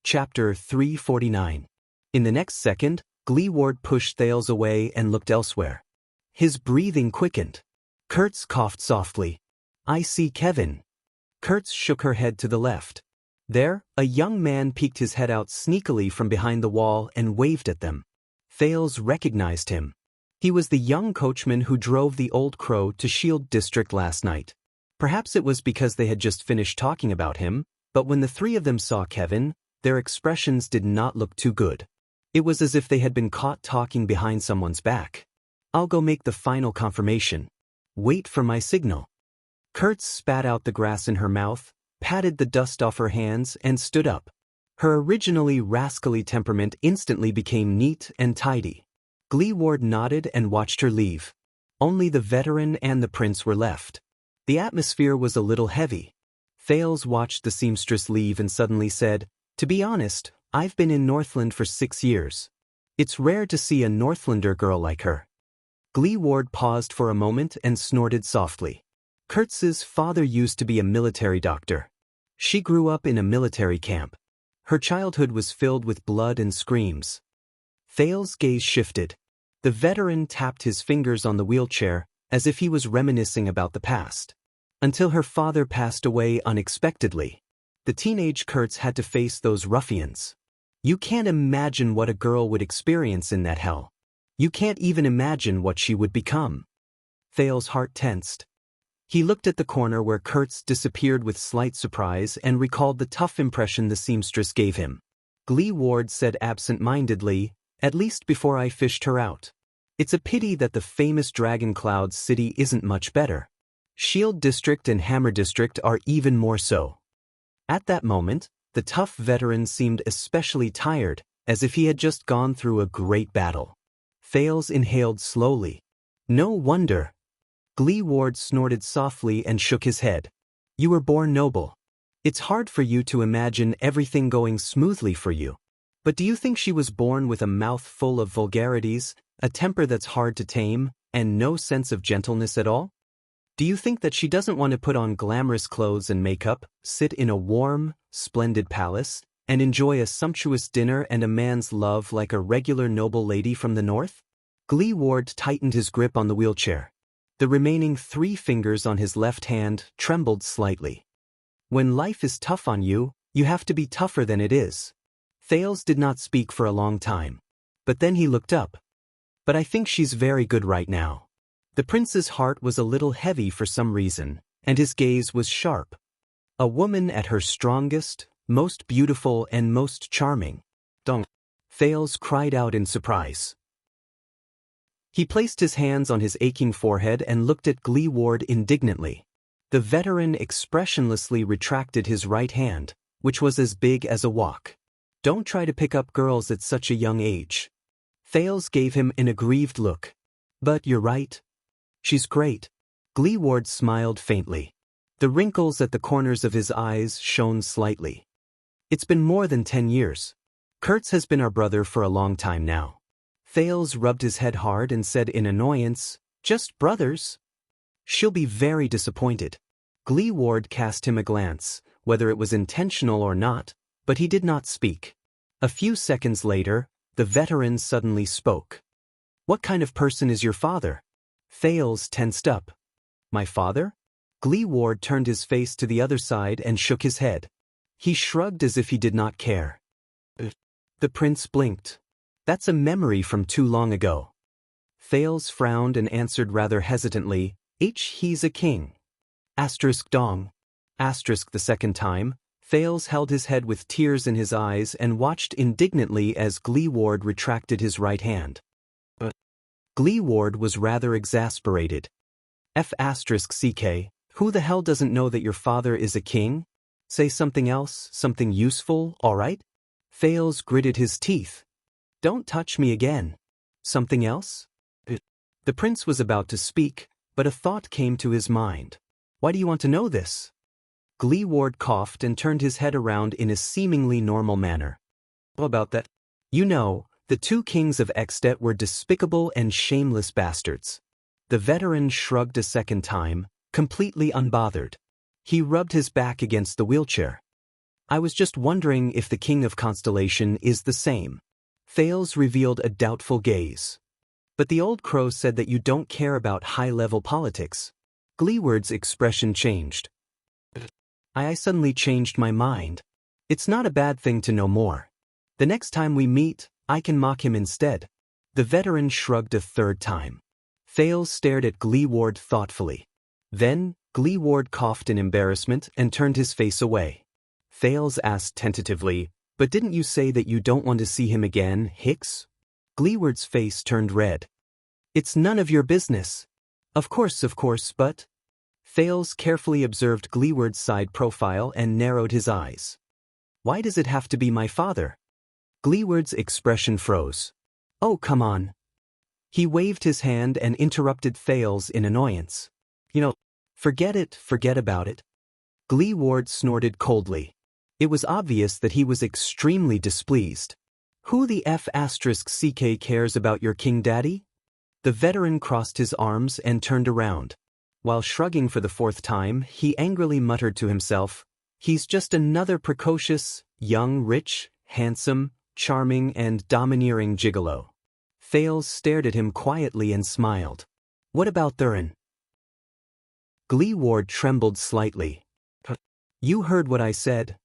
Chapter 349. In the next second, Gleeward pushed Thales away and looked elsewhere. His breathing quickened. Kurtz coughed softly. "I see Kevin." Kurtz shook her head to the left. There, a young man peeked his head out sneakily from behind the wall and waved at them. Thales recognized him. He was the young coachman who drove the Old Crow to Shield District last night. Perhaps it was because they had just finished talking about him, but when the three of them saw Kevin, their expressions did not look too good. It was as if they had been caught talking behind someone's back. "I'll go make the final confirmation. Wait for my signal." Kurtz spat out the grass in her mouth, patted the dust off her hands, and stood up. Her originally rascally temperament instantly became neat and tidy. Gleeward nodded and watched her leave. Only the veteran and the prince were left. The atmosphere was a little heavy. Thales watched the seamstress leave and suddenly said, "To be honest, I've been in Northland for 6 years. It's rare to see a Northlander girl like her." Gleeward paused for a moment and snorted softly. Kurtz's father used to be a military doctor. She grew up in a military camp. Her childhood was filled with blood and screams. Thales' gaze shifted. The veteran tapped his fingers on the wheelchair, as if he was reminiscing about the past. Until her father passed away unexpectedly. The teenage Kurtz had to face those ruffians. You can't imagine what a girl would experience in that hell. You can't even imagine what she would become. Thales' heart tensed. He looked at the corner where Kurtz disappeared with slight surprise and recalled the tough impression the seamstress gave him. Gleeward said absent-mindedly, "At least before I fished her out. It's a pity that the famous Dragon Cloud city isn't much better. Shield District and Hammer District are even more so." At that moment, the tough veteran seemed especially tired, as if he had just gone through a great battle. Thales inhaled slowly. "No wonder." Gleeward snorted softly and shook his head. "You were born noble. It's hard for you to imagine everything going smoothly for you. But do you think she was born with a mouth full of vulgarities, a temper that's hard to tame, and no sense of gentleness at all? Do you think that she doesn't want to put on glamorous clothes and makeup, sit in a warm, splendid palace, and enjoy a sumptuous dinner and a man's love like a regular noble lady from the north?" Gleeward tightened his grip on the wheelchair. The remaining 3 fingers on his left hand trembled slightly. When life is tough on you, you have to be tougher than it is. Thales did not speak for a long time. But then he looked up. "But I think she's very good right now." The prince's heart was a little heavy for some reason, and his gaze was sharp. A woman at her strongest, most beautiful and most charming. "Don't!" Thales cried out in surprise. He placed his hands on his aching forehead and looked at Gleeward indignantly. The veteran expressionlessly retracted his right hand, which was as big as a wok. "Don't try to pick up girls at such a young age." Thales gave him an aggrieved look. "But you're right. She's great." Gleeward smiled faintly. The wrinkles at the corners of his eyes shone slightly. "It's been more than 10 years. Kurtz has been our brother for a long time now." Thales rubbed his head hard and said in annoyance, "Just brothers?" "She'll be very disappointed." Gleeward cast him a glance, whether it was intentional or not, but he did not speak. A few seconds later, the veteran suddenly spoke. "What kind of person is your father?" Thales tensed up. "My father?" Gleeward turned his face to the other side and shook his head. He shrugged as if he did not care. The prince blinked. "That's a memory from too long ago." Thales frowned and answered rather hesitantly, He's a king." Dong. The second time, Thales held his head with tears in his eyes and watched indignantly as Gleeward retracted his right hand. Gleeward was rather exasperated. Who the hell doesn't know that your father is a king? Say something else, something useful, all right? Thales gritted his teeth. "Don't touch me again." "Something else?" The prince was about to speak, but a thought came to his mind. "Why do you want to know this?" Gleeward coughed and turned his head around in a seemingly normal manner. "About that? You know, the 2 kings of Extet were despicable and shameless bastards." The veteran shrugged a second time, completely unbothered. He rubbed his back against the wheelchair. I was just wondering if the King of Constellation is the same. Thales revealed a doubtful gaze. But the old crow said that you don't care about high-level politics. Gleeward's expression changed. I suddenly changed my mind. It's not a bad thing to know more. The next time we meet, I can mock him instead. The veteran shrugged a third time. Thales stared at Gleeward thoughtfully. Then, Gleeward coughed in embarrassment and turned his face away. Thales asked tentatively, "But didn't you say that you don't want to see him again, Hicks?" Gleeward's face turned red. "It's none of your business." Of course, but..." Thales carefully observed Gleeward's side profile and narrowed his eyes. "Why does it have to be my father?" Gleeward's expression froze. "Oh, come on." He waved his hand and interrupted Thales in annoyance. Forget about it." Gleeward snorted coldly. It was obvious that he was extremely displeased. "Who the F***ck cares about your king daddy?" The veteran crossed his arms and turned around. While shrugging for the fourth time, he angrily muttered to himself, "He's just another precocious, young, rich, handsome, charming, and domineering gigolo." Thales stared at him quietly and smiled. "What about Thurin?" Gleeward trembled slightly. "You heard what I said."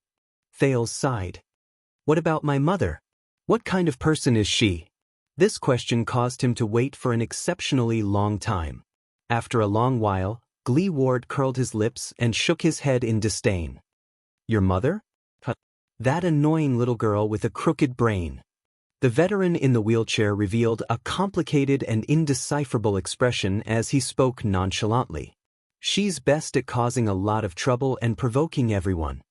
Thales sighed. "What about my mother? What kind of person is she?" This question caused him to wait for an exceptionally long time. After a long while, Gleeward curled his lips and shook his head in disdain. "Your mother? That annoying little girl with a crooked brain." The veteran in the wheelchair revealed a complicated and indecipherable expression as he spoke nonchalantly. "She's best at causing a lot of trouble and provoking everyone.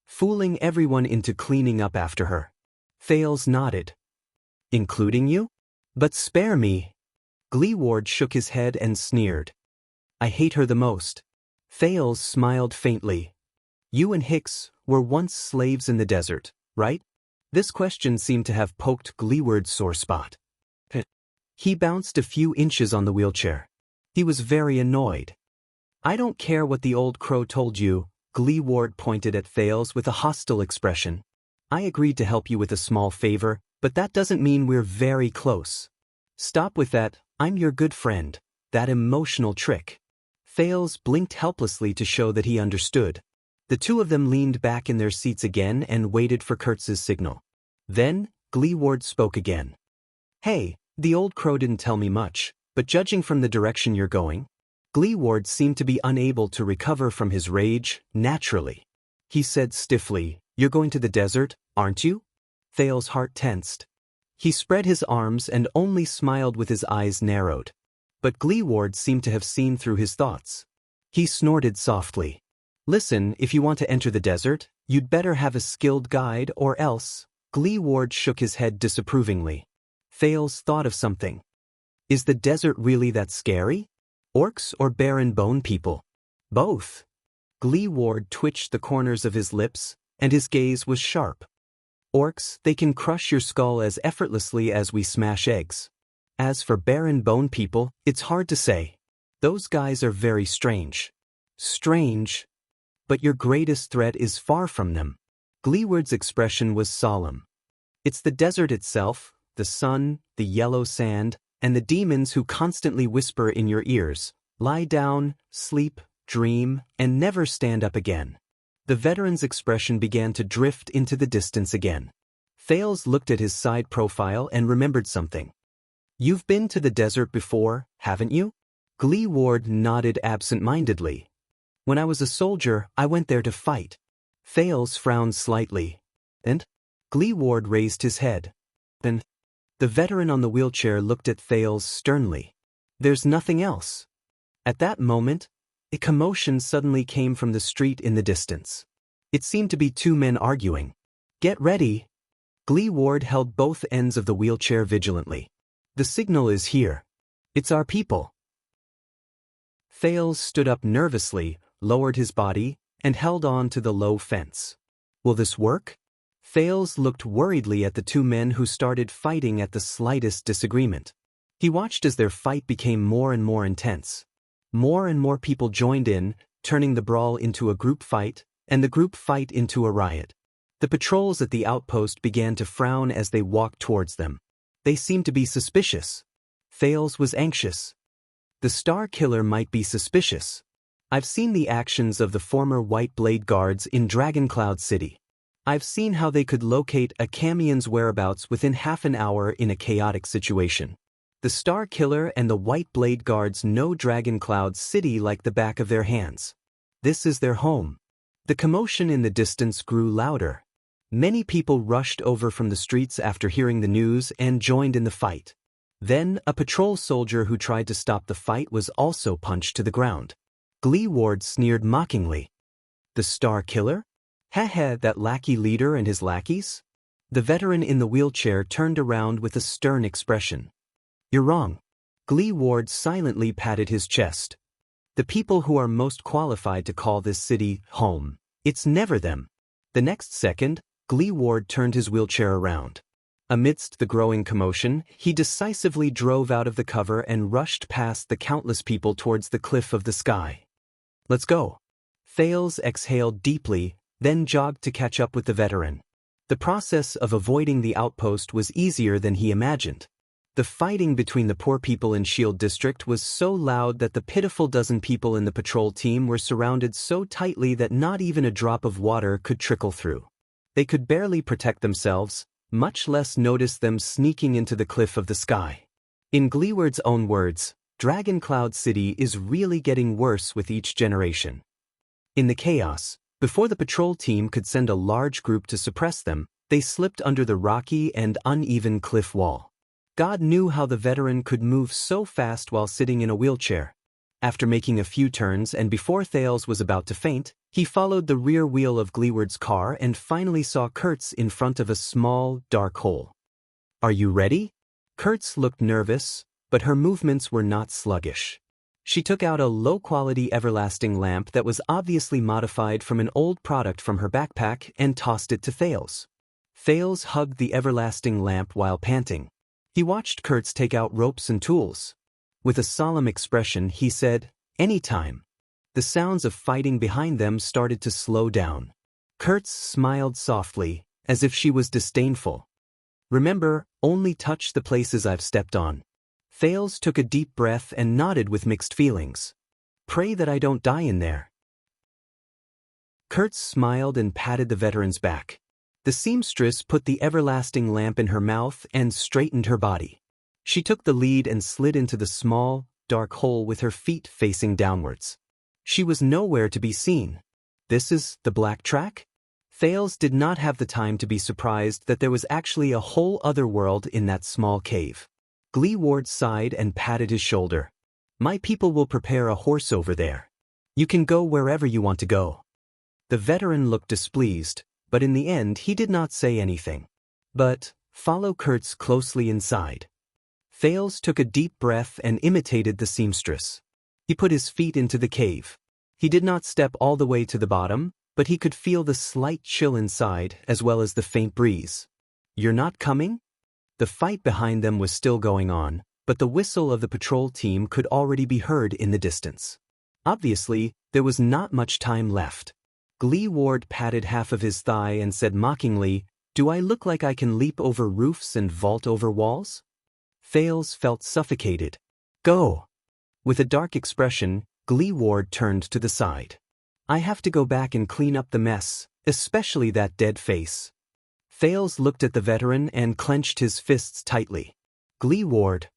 Fooling everyone into cleaning up after her." Thales nodded. "Including you? But spare me." Gleeward shook his head and sneered. "I hate her the most." Thales smiled faintly. "You and Hicks were once slaves in the desert, right?" This question seemed to have poked Gleeward's sore spot. He bounced a few inches on the wheelchair. He was very annoyed. "I don't care what the old crow told you," Gleeward pointed at Thales with a hostile expression. "I agreed to help you with a small favor, but that doesn't mean we're very close. Stop with that, 'I'm your good friend,' that emotional trick." Thales blinked helplessly to show that he understood. The two of them leaned back in their seats again and waited for Kurtz's signal. Then, Gleeward spoke again. "Hey, the old crow didn't tell me much, but judging from the direction you're going..." Gleeward seemed to be unable to recover from his rage naturally. He said stiffly, "You're going to the desert, aren't you?" Thales' heart tensed. He spread his arms and only smiled with his eyes narrowed. But Gleeward seemed to have seen through his thoughts. He snorted softly. "Listen, if you want to enter the desert, you'd better have a skilled guide or else." Gleeward shook his head disapprovingly. Thales thought of something. "Is the desert really that scary? Orcs or barren bone people?" "Both." Gleeward twitched the corners of his lips, and his gaze was sharp. "Orcs, they can crush your skull as effortlessly as we smash eggs. As for barren bone people, it's hard to say. Those guys are very strange." "Strange? But your greatest threat is far from them." Gleeward's expression was solemn. "It's the desert itself, the sun, the yellow sand, and the demons who constantly whisper in your ears, 'Lie down, sleep, dream, and never stand up again.'" The veteran's expression began to drift into the distance again. Thales looked at his side profile and remembered something. "You've been to the desert before, haven't you?" Gleeward nodded absent-mindedly. "When I was a soldier, I went there to fight." Thales frowned slightly. "And?" Gleeward raised his head. "And?" The veteran on the wheelchair looked at Thales sternly. "There's nothing else." At that moment, a commotion suddenly came from the street in the distance. It seemed to be two men arguing. "Get ready." Gleeward held both ends of the wheelchair vigilantly. "The signal is here. It's our people." Thales stood up nervously, lowered his body, and held on to the low fence. "Will this work?" Thales looked worriedly at the two men who started fighting at the slightest disagreement. He watched as their fight became more and more intense. More and more people joined in, turning the brawl into a group fight, and the group fight into a riot. The patrols at the outpost began to frown as they walked towards them. They seemed to be suspicious. Thales was anxious. The Star Killer might be suspicious. I've seen the actions of the former White Blade Guards in Dragoncloud City. I've seen how they could locate a Camion's whereabouts within half an hour in a chaotic situation. The Star Killer and the White Blade Guards know Dragoncloud City like the back of their hands. This is their home. The commotion in the distance grew louder. Many people rushed over from the streets after hearing the news and joined in the fight. Then, a patrol soldier who tried to stop the fight was also punched to the ground. Glee Ward sneered mockingly. The Star Killer? That lackey leader and his lackeys? The veteran in the wheelchair turned around with a stern expression. You're wrong. Glee Ward silently patted his chest. The people who are most qualified to call this city home. It's never them. The next second, Glee Ward turned his wheelchair around. Amidst the growing commotion, he decisively drove out of the cover and rushed past the countless people towards the cliff of the sky. Let's go. Thales exhaled deeply, then jogged to catch up with the veteran. The process of avoiding the outpost was easier than he imagined. The fighting between the poor people in Shield District was so loud that the pitiful dozen people in the patrol team were surrounded so tightly that not even a drop of water could trickle through. They could barely protect themselves, much less notice them sneaking into the cliff of the sky. In Gleeward's own words, Dragoncloud City is really getting worse with each generation. In the chaos, before the patrol team could send a large group to suppress them, they slipped under the rocky and uneven cliff wall. God knew how the veteran could move so fast while sitting in a wheelchair. After making a few turns and before Thales was about to faint, he followed the rear wheel of Gleeward's car and finally saw Kurtz in front of a small, dark hole. Are you ready? Kurtz looked nervous, but her movements were not sluggish. She took out a low-quality everlasting lamp that was obviously modified from an old product from her backpack and tossed it to Thales. Thales hugged the everlasting lamp while panting. He watched Kurtz take out ropes and tools. With a solemn expression, he said, "Anytime." The sounds of fighting behind them started to slow down. Kurtz smiled softly, as if she was disdainful. "Remember, only touch the places I've stepped on." Thales took a deep breath and nodded with mixed feelings. "Pray that I don't die in there." Kurtz smiled and patted the veteran's back. The seamstress put the everlasting lamp in her mouth and straightened her body. She took the lead and slid into the small, dark hole with her feet facing downwards. She was nowhere to be seen. This is the black track? Thales did not have the time to be surprised that there was actually a whole other world in that small cave. Glee Ward sighed and patted his shoulder. "My people will prepare a horse over there. You can go wherever you want to go." The veteran looked displeased, but in the end he did not say anything. "But, follow Kurtz closely inside." Thales took a deep breath and imitated the seamstress. He put his feet into the cave. He did not step all the way to the bottom, but he could feel the slight chill inside as well as the faint breeze. "You're not coming?" The fight behind them was still going on, but the whistle of the patrol team could already be heard in the distance. Obviously, there was not much time left. Glee Ward patted half of his thigh and said mockingly, "Do I look like I can leap over roofs and vault over walls?" Thales felt suffocated. "Go!" With a dark expression, Glee Ward turned to the side. "I have to go back and clean up the mess, especially that dead face." Thales looked at the veteran and clenched his fists tightly. "Glee Ward."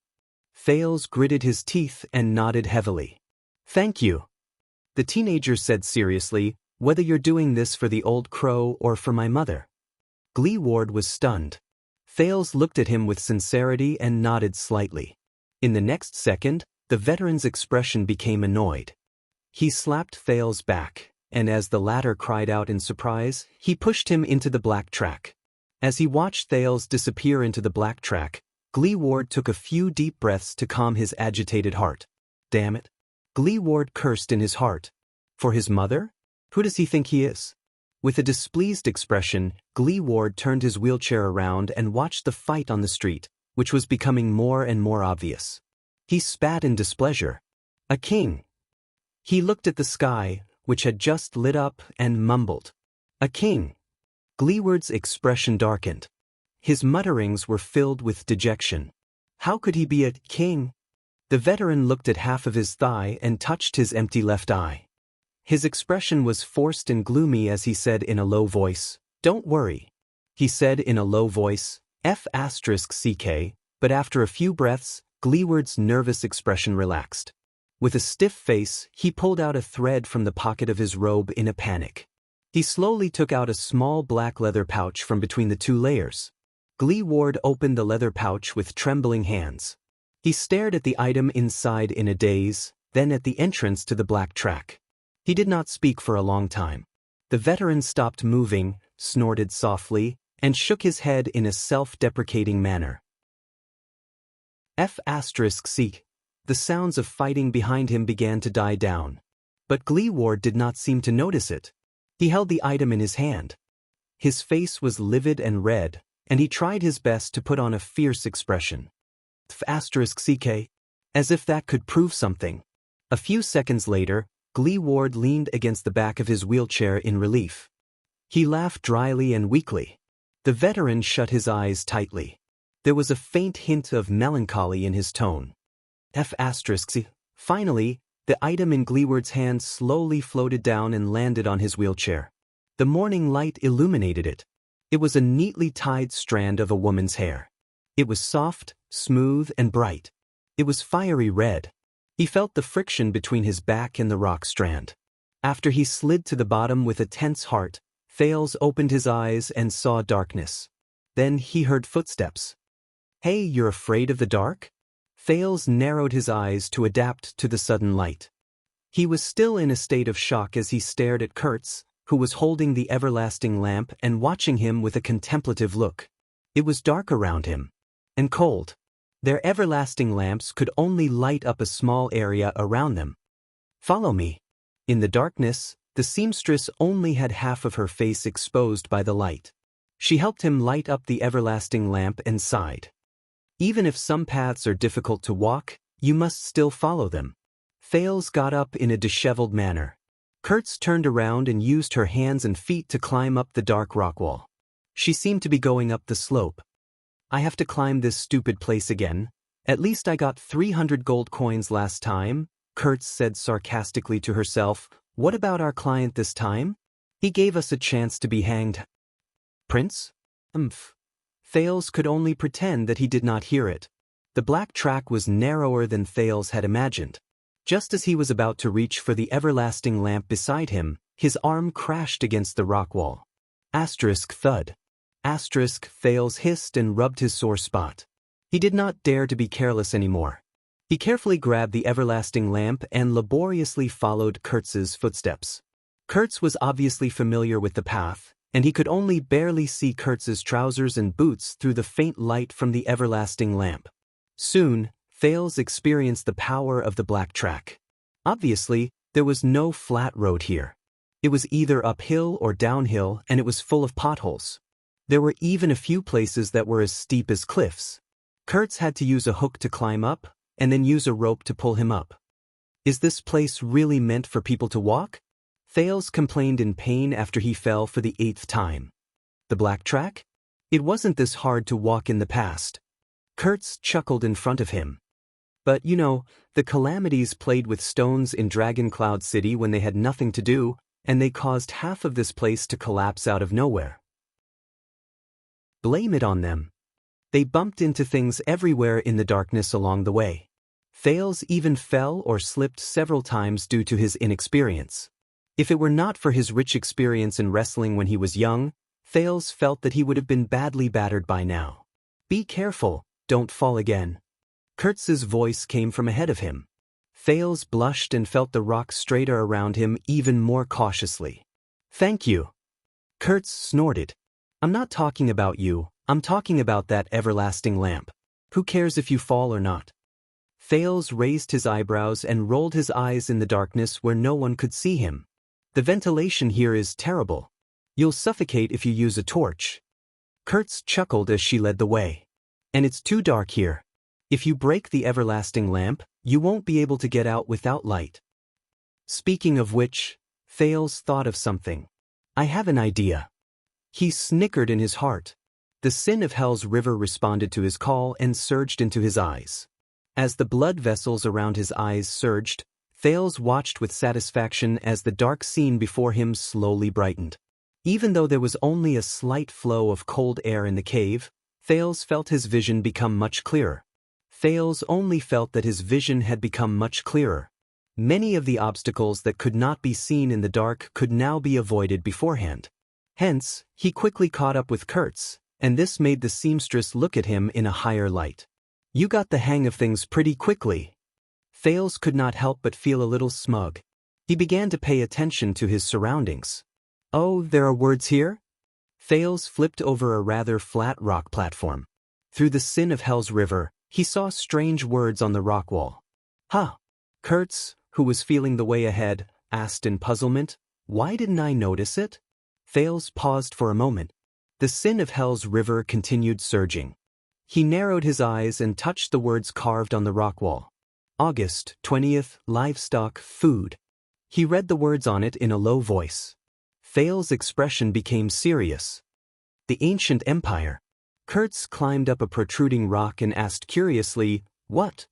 Thales gritted his teeth and nodded heavily. "Thank you." The teenager said seriously, "Whether you're doing this for the old crow or for my mother." Glee Ward was stunned. Thales looked at him with sincerity and nodded slightly. In the next second, the veteran's expression became annoyed. He slapped Thales back, and as the latter cried out in surprise, he pushed him into the black track. As he watched Thales disappear into the black track, Glee Ward took a few deep breaths to calm his agitated heart. "Damn it." Glee Ward cursed in his heart. For his mother? Who does he think he is? With a displeased expression, Glee Ward turned his wheelchair around and watched the fight on the street, which was becoming more and more obvious. He spat in displeasure. "A king." He looked at the sky, which had just lit up, and mumbled, "A king." Gleeward's expression darkened. His mutterings were filled with dejection. How could he be a king? The veteran looked at half of his thigh and touched his empty left eye. His expression was forced and gloomy as he said in a low voice, "Don't worry." He said in a low voice, F***ck, but after a few breaths, Gleeward's nervous expression relaxed. With a stiff face, he pulled out a thread from the pocket of his robe in a panic. He slowly took out a small black leather pouch from between the two layers. Gleeward opened the leather pouch with trembling hands. He stared at the item inside in a daze, then at the entrance to the black track. He did not speak for a long time. The veteran stopped moving, snorted softly, and shook his head in a self-deprecating manner. F***. The sounds of fighting behind him began to die down. But Gleeward did not seem to notice it. He held the item in his hand. His face was livid and red, and he tried his best to put on a fierce expression. F***, as if that could prove something. A few seconds later, Gleeward leaned against the back of his wheelchair in relief. He laughed dryly and weakly. The veteran shut his eyes tightly. There was a faint hint of melancholy in his tone. F***. Finally, the item in Gleeward's hand slowly floated down and landed on his wheelchair. The morning light illuminated it. It was a neatly tied strand of a woman's hair. It was soft, smooth, and bright. It was fiery red. He felt the friction between his back and the rock strand. After he slid to the bottom with a tense heart, Thales opened his eyes and saw darkness. Then he heard footsteps. "Hey, you're afraid of the dark?" Thales narrowed his eyes to adapt to the sudden light. He was still in a state of shock as he stared at Kurtz, who was holding the everlasting lamp and watching him with a contemplative look. It was dark around him. And cold. Their everlasting lamps could only light up a small area around them. "Follow me." In the darkness, the seamstress only had half of her face exposed by the light. She helped him light up the everlasting lamp and sighed. "Even if some paths are difficult to walk, you must still follow them." Thales got up in a disheveled manner. Kurtz turned around and used her hands and feet to climb up the dark rock wall. She seemed to be going up the slope. "I have to climb this stupid place again. At least I got 300 gold coins last time," Kurtz said sarcastically to herself. "What about our client this time? He gave us a chance to be hanged." "Prince?" Thales could only pretend that he did not hear it. The black track was narrower than Thales had imagined. Just as he was about to reach for the everlasting lamp beside him, his arm crashed against the rock wall. Thud. Thales hissed and rubbed his sore spot. He did not dare to be careless anymore. He carefully grabbed the everlasting lamp and laboriously followed Kurtz's footsteps. Kurtz was obviously familiar with the path, and he could only barely see Kurtz's trousers and boots through the faint light from the everlasting lamp. Soon, Thales experienced the power of the black track. Obviously, there was no flat road here. It was either uphill or downhill, and it was full of potholes. There were even a few places that were as steep as cliffs. Kurtz had to use a hook to climb up, and then use a rope to pull him up. "Is this place really meant for people to walk?" Thales complained in pain after he fell for the 8th time. "The black track? It wasn't this hard to walk in the past." Kurtz chuckled in front of him. "But the calamities played with stones in Dragon Cloud City when they had nothing to do, and they caused half of this place to collapse out of nowhere. Blame it on them. They bumped into things everywhere in the darkness along the way. Thales even fell or slipped several times due to his inexperience. If it were not for his rich experience in wrestling when he was young, Thales felt that he would have been badly battered by now. "Be careful, don't fall again." Kurtz's voice came from ahead of him. Thales blushed and felt the rock straighter around him even more cautiously. "Thank you." Kurtz snorted. "I'm not talking about you, I'm talking about that everlasting lamp. Who cares if you fall or not?" Thales raised his eyebrows and rolled his eyes in the darkness where no one could see him. "The ventilation here is terrible. You'll suffocate if you use a torch." Kurtz chuckled as she led the way. "And it's too dark here. If you break the everlasting lamp, you won't be able to get out without light." Speaking of which, Thales thought of something. "I have an idea." He snickered in his heart. The sin of hell's river responded to his call and surged into his eyes. As the blood vessels around his eyes surged, Thales watched with satisfaction as the dark scene before him slowly brightened. Even though there was only a slight flow of cold air in the cave, Thales felt his vision become much clearer. Thales only felt that his vision had become much clearer. Many of the obstacles that could not be seen in the dark could now be avoided beforehand. Hence, he quickly caught up with Kurtz, and this made the seamstress look at him in a higher light. "You got the hang of things pretty quickly." Thales could not help but feel a little smug. He began to pay attention to his surroundings. "Oh, there are words here?" Thales flipped over a rather flat rock platform. Through the sin of hell's river, he saw strange words on the rock wall. "Huh." Kurtz, who was feeling the way ahead, asked in puzzlement, "Why didn't I notice it?" Thales paused for a moment. The sin of hell's river continued surging. He narrowed his eyes and touched the words carved on the rock wall. August 20th, livestock, food. He read the words on it in a low voice. Thales' expression became serious. "The ancient empire." Kurtz climbed up a protruding rock and asked curiously, "What?"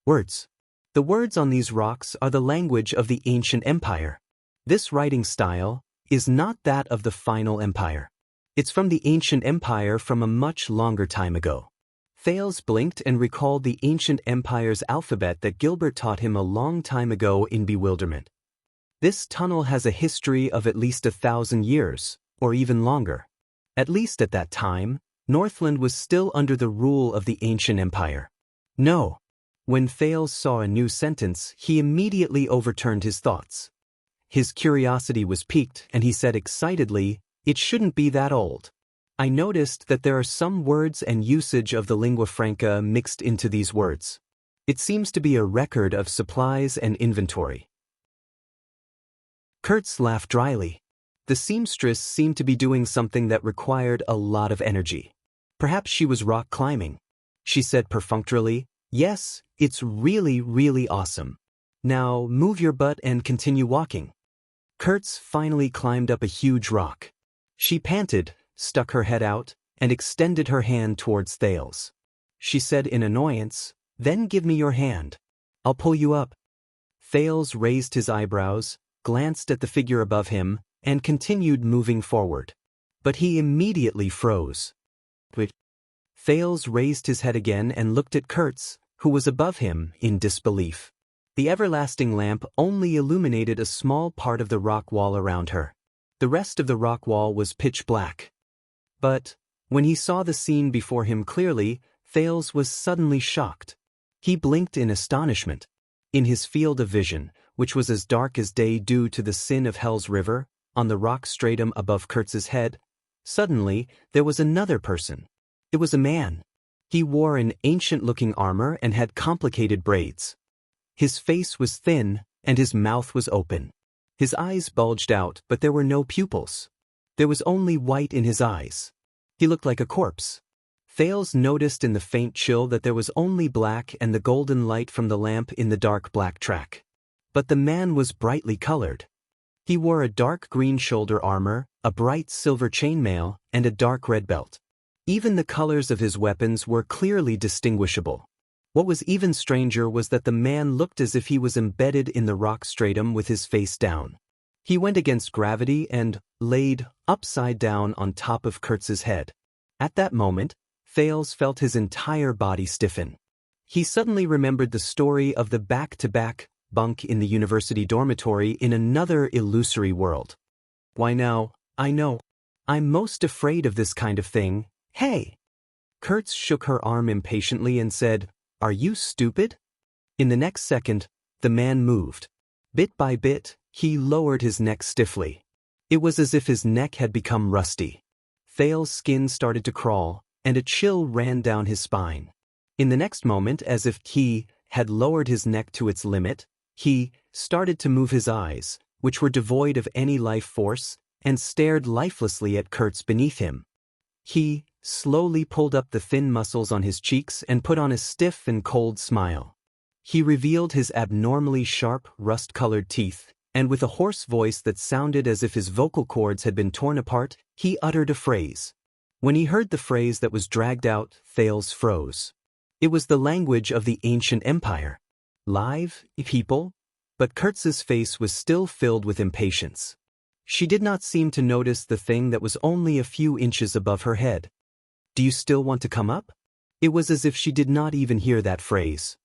"Words. The words on these rocks are the language of the ancient empire. This writing style is not that of the final empire. It's from the ancient empire from a much longer time ago." Thales blinked and recalled the ancient empire's alphabet that Gilbert taught him a long time ago in bewilderment. This tunnel has a history of at least 1,000 years, or even longer. At least at that time, Northland was still under the rule of the ancient empire. No. When Thales saw a new sentence, he immediately overturned his thoughts. His curiosity was piqued, and he said excitedly, "It shouldn't be that old. I noticed that there are some words and usage of the lingua franca mixed into these words. It seems to be a record of supplies and inventory." Kurtz laughed dryly. The seamstress seemed to be doing something that required a lot of energy. Perhaps she was rock climbing. She said perfunctorily, "Yes, it's really, really awesome. Now move your butt and continue walking." Kurtz finally climbed up a huge rock. She panted, stuck her head out, and extended her hand towards Thales. She said in annoyance, "Then give me your hand. I'll pull you up." Thales raised his eyebrows, glanced at the figure above him, and continued moving forward. But he immediately froze. Wait. Thales raised his head again and looked at Kurtz, who was above him, in disbelief. The everlasting lamp only illuminated a small part of the rock wall around her. The rest of the rock wall was pitch black. But, when he saw the scene before him clearly, Thales was suddenly shocked. He blinked in astonishment. In his field of vision, which was as dark as day due to the sin of hell's river, on the rock stratum above Kurtz's head, suddenly there was another person. It was a man. He wore an ancient-looking armor and had complicated braids. His face was thin, and his mouth was open. His eyes bulged out, but there were no pupils. There was only white in his eyes. He looked like a corpse. Thales noticed in the faint chill that there was only black and the golden light from the lamp in the dark black track. But the man was brightly colored. He wore a dark green shoulder armor, a bright silver chainmail, and a dark red belt. Even the colors of his weapons were clearly distinguishable. What was even stranger was that the man looked as if he was embedded in the rock stratum with his face down. He went against gravity and laid upside down on top of Kurtz's head. At that moment, Thales felt his entire body stiffen. He suddenly remembered the story of the back-to-back bunk in the university dormitory in another illusory world. "Why now, I know. I'm most afraid of this kind of thing. Hey!" Kurtz shook her arm impatiently and said, "Are you stupid?" In the next second, the man moved. Bit by bit, he lowered his neck stiffly. It was as if his neck had become rusty. Thales' skin started to crawl, and a chill ran down his spine. In the next moment, as if he had lowered his neck to its limit, he started to move his eyes, which were devoid of any life force, and stared lifelessly at Kurtz beneath him. He slowly pulled up the thin muscles on his cheeks and put on a stiff and cold smile. He revealed his abnormally sharp, rust-colored teeth, and with a hoarse voice that sounded as if his vocal cords had been torn apart, He uttered a phrase. When he heard the phrase that was dragged out, Thales froze. It was the language of the ancient empire. Live, people? But Kurtz's face was still filled with impatience. She did not seem to notice the thing that was only a few inches above her head. Do you still want to come up? It was as if she did not even hear that phrase.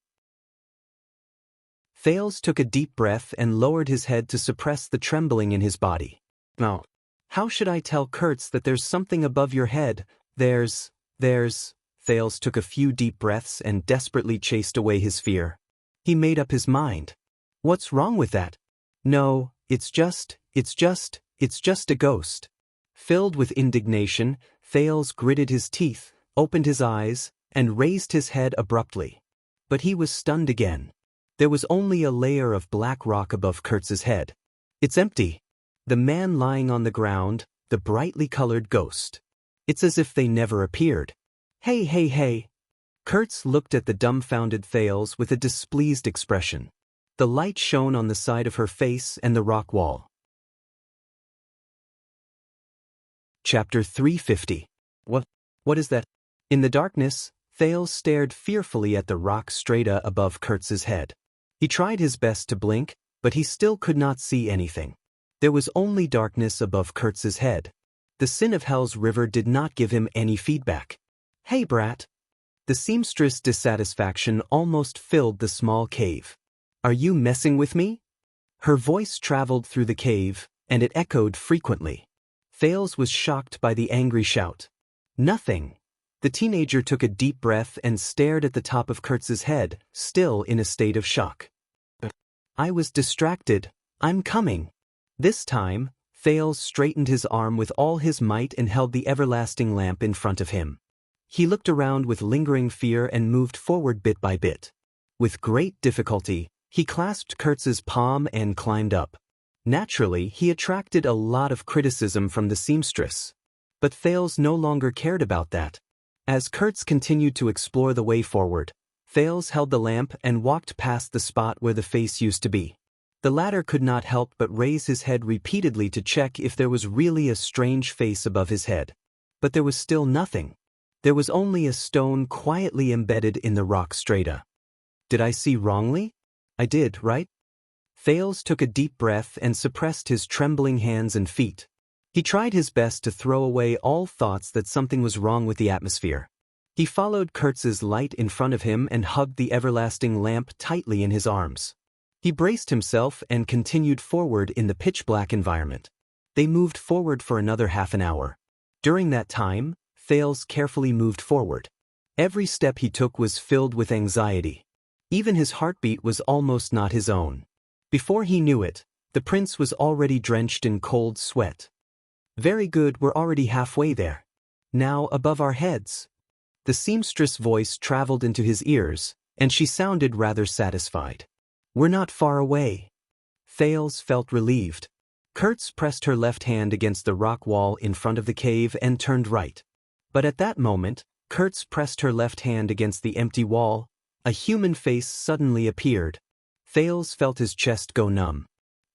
Thales took a deep breath and lowered his head to suppress the trembling in his body. Now, how should I tell Kurtz that there's something above your head? There's... Thales took a few deep breaths and desperately chased away his fear. He made up his mind. What's wrong with that? No, it's just a ghost. Filled with indignation, Thales gritted his teeth, opened his eyes, and raised his head abruptly. But he was stunned again. There was only a layer of black rock above Kurtz's head. It's empty. The man lying on the ground, the brightly colored ghost. It's as if they never appeared. Hey. Kurtz looked at the dumbfounded Thales with a displeased expression. The light shone on the side of her face and the rock wall. Chapter 350. What is that? In the darkness, Thales stared fearfully at the rock strata above Kurtz's head. He tried his best to blink, but he still could not see anything. There was only darkness above Kurtz's head. The sin of Hell's river did not give him any feedback. Hey, brat. The seamstress' dissatisfaction almost filled the small cave. Are you messing with me? Her voice traveled through the cave, and it echoed frequently. Thales was shocked by the angry shout. Nothing. The teenager took a deep breath and stared at the top of Kurtz's head, still in a state of shock. I was distracted. I'm coming. This time, Thales straightened his arm with all his might and held the everlasting lamp in front of him. He looked around with lingering fear and moved forward bit by bit. With great difficulty, he clasped Kurtz's palm and climbed up. Naturally, he attracted a lot of criticism from the seamstress. But Thales no longer cared about that. As Kurtz continued to explore the way forward, Thales held the lamp and walked past the spot where the face used to be. The latter could not help but raise his head repeatedly to check if there was really a strange face above his head. But there was still nothing. There was only a stone quietly embedded in the rock strata. Did I see wrongly? I did, right? Thales took a deep breath and suppressed his trembling hands and feet. He tried his best to throw away all thoughts that something was wrong with the atmosphere. He followed Kurtz's light in front of him and hugged the everlasting lamp tightly in his arms. He braced himself and continued forward in the pitch-black environment. They moved forward for another half an hour. During that time, Thales carefully moved forward. Every step he took was filled with anxiety. Even his heartbeat was almost not his own. Before he knew it, the prince was already drenched in cold sweat. Very good, we're already halfway there. Now above our heads. The seamstress' voice traveled into his ears, and she sounded rather satisfied. We're not far away. Thales felt relieved. Kurtz pressed her left hand against the rock wall in front of the cave and turned right. But at that moment, Kurtz pressed her left hand against the empty wall. A human face suddenly appeared. Thales felt his chest go numb.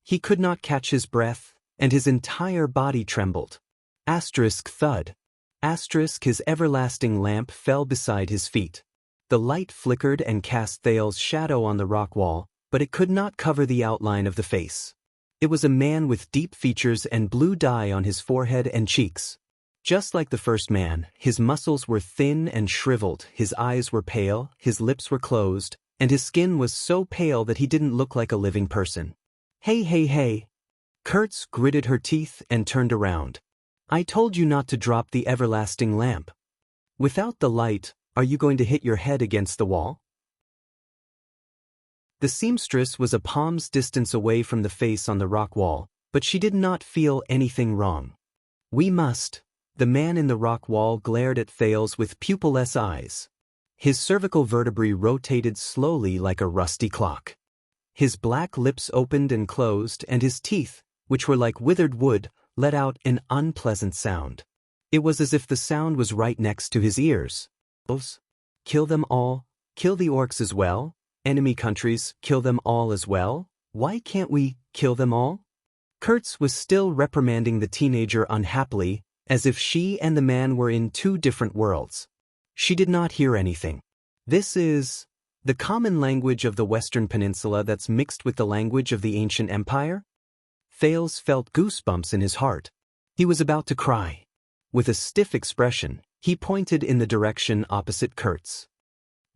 He could not catch his breath, and his entire body trembled. Asterisk thud. Asterisk his everlasting lamp fell beside his feet. The light flickered and cast Thales' shadow on the rock wall, but it could not cover the outline of the face. It was a man with deep features and blue dye on his forehead and cheeks. Just like the first man, his muscles were thin and shriveled, his eyes were pale, his lips were closed, and his skin was so pale that he didn't look like a living person. Hey. Kurtz gritted her teeth and turned around. I told you not to drop the everlasting lamp. Without the light, are you going to hit your head against the wall? The seamstress was a palm's distance away from the face on the rock wall, but she did not feel anything wrong. We must. The man in the rock wall glared at Thales with pupilless eyes. His cervical vertebrae rotated slowly like a rusty clock. His black lips opened and closed, and his teeth, which were like withered wood, let out an unpleasant sound. It was as if the sound was right next to his ears. Kill them all? Kill the orcs as well? Enemy countries, kill them all as well? Why can't we kill them all? Kurtz was still reprimanding the teenager unhappily, as if she and the man were in two different worlds. She did not hear anything. This is the common language of the Western Peninsula that's mixed with the language of the ancient empire? Thales felt goosebumps in his heart. He was about to cry. With a stiff expression, he pointed in the direction opposite Kurtz.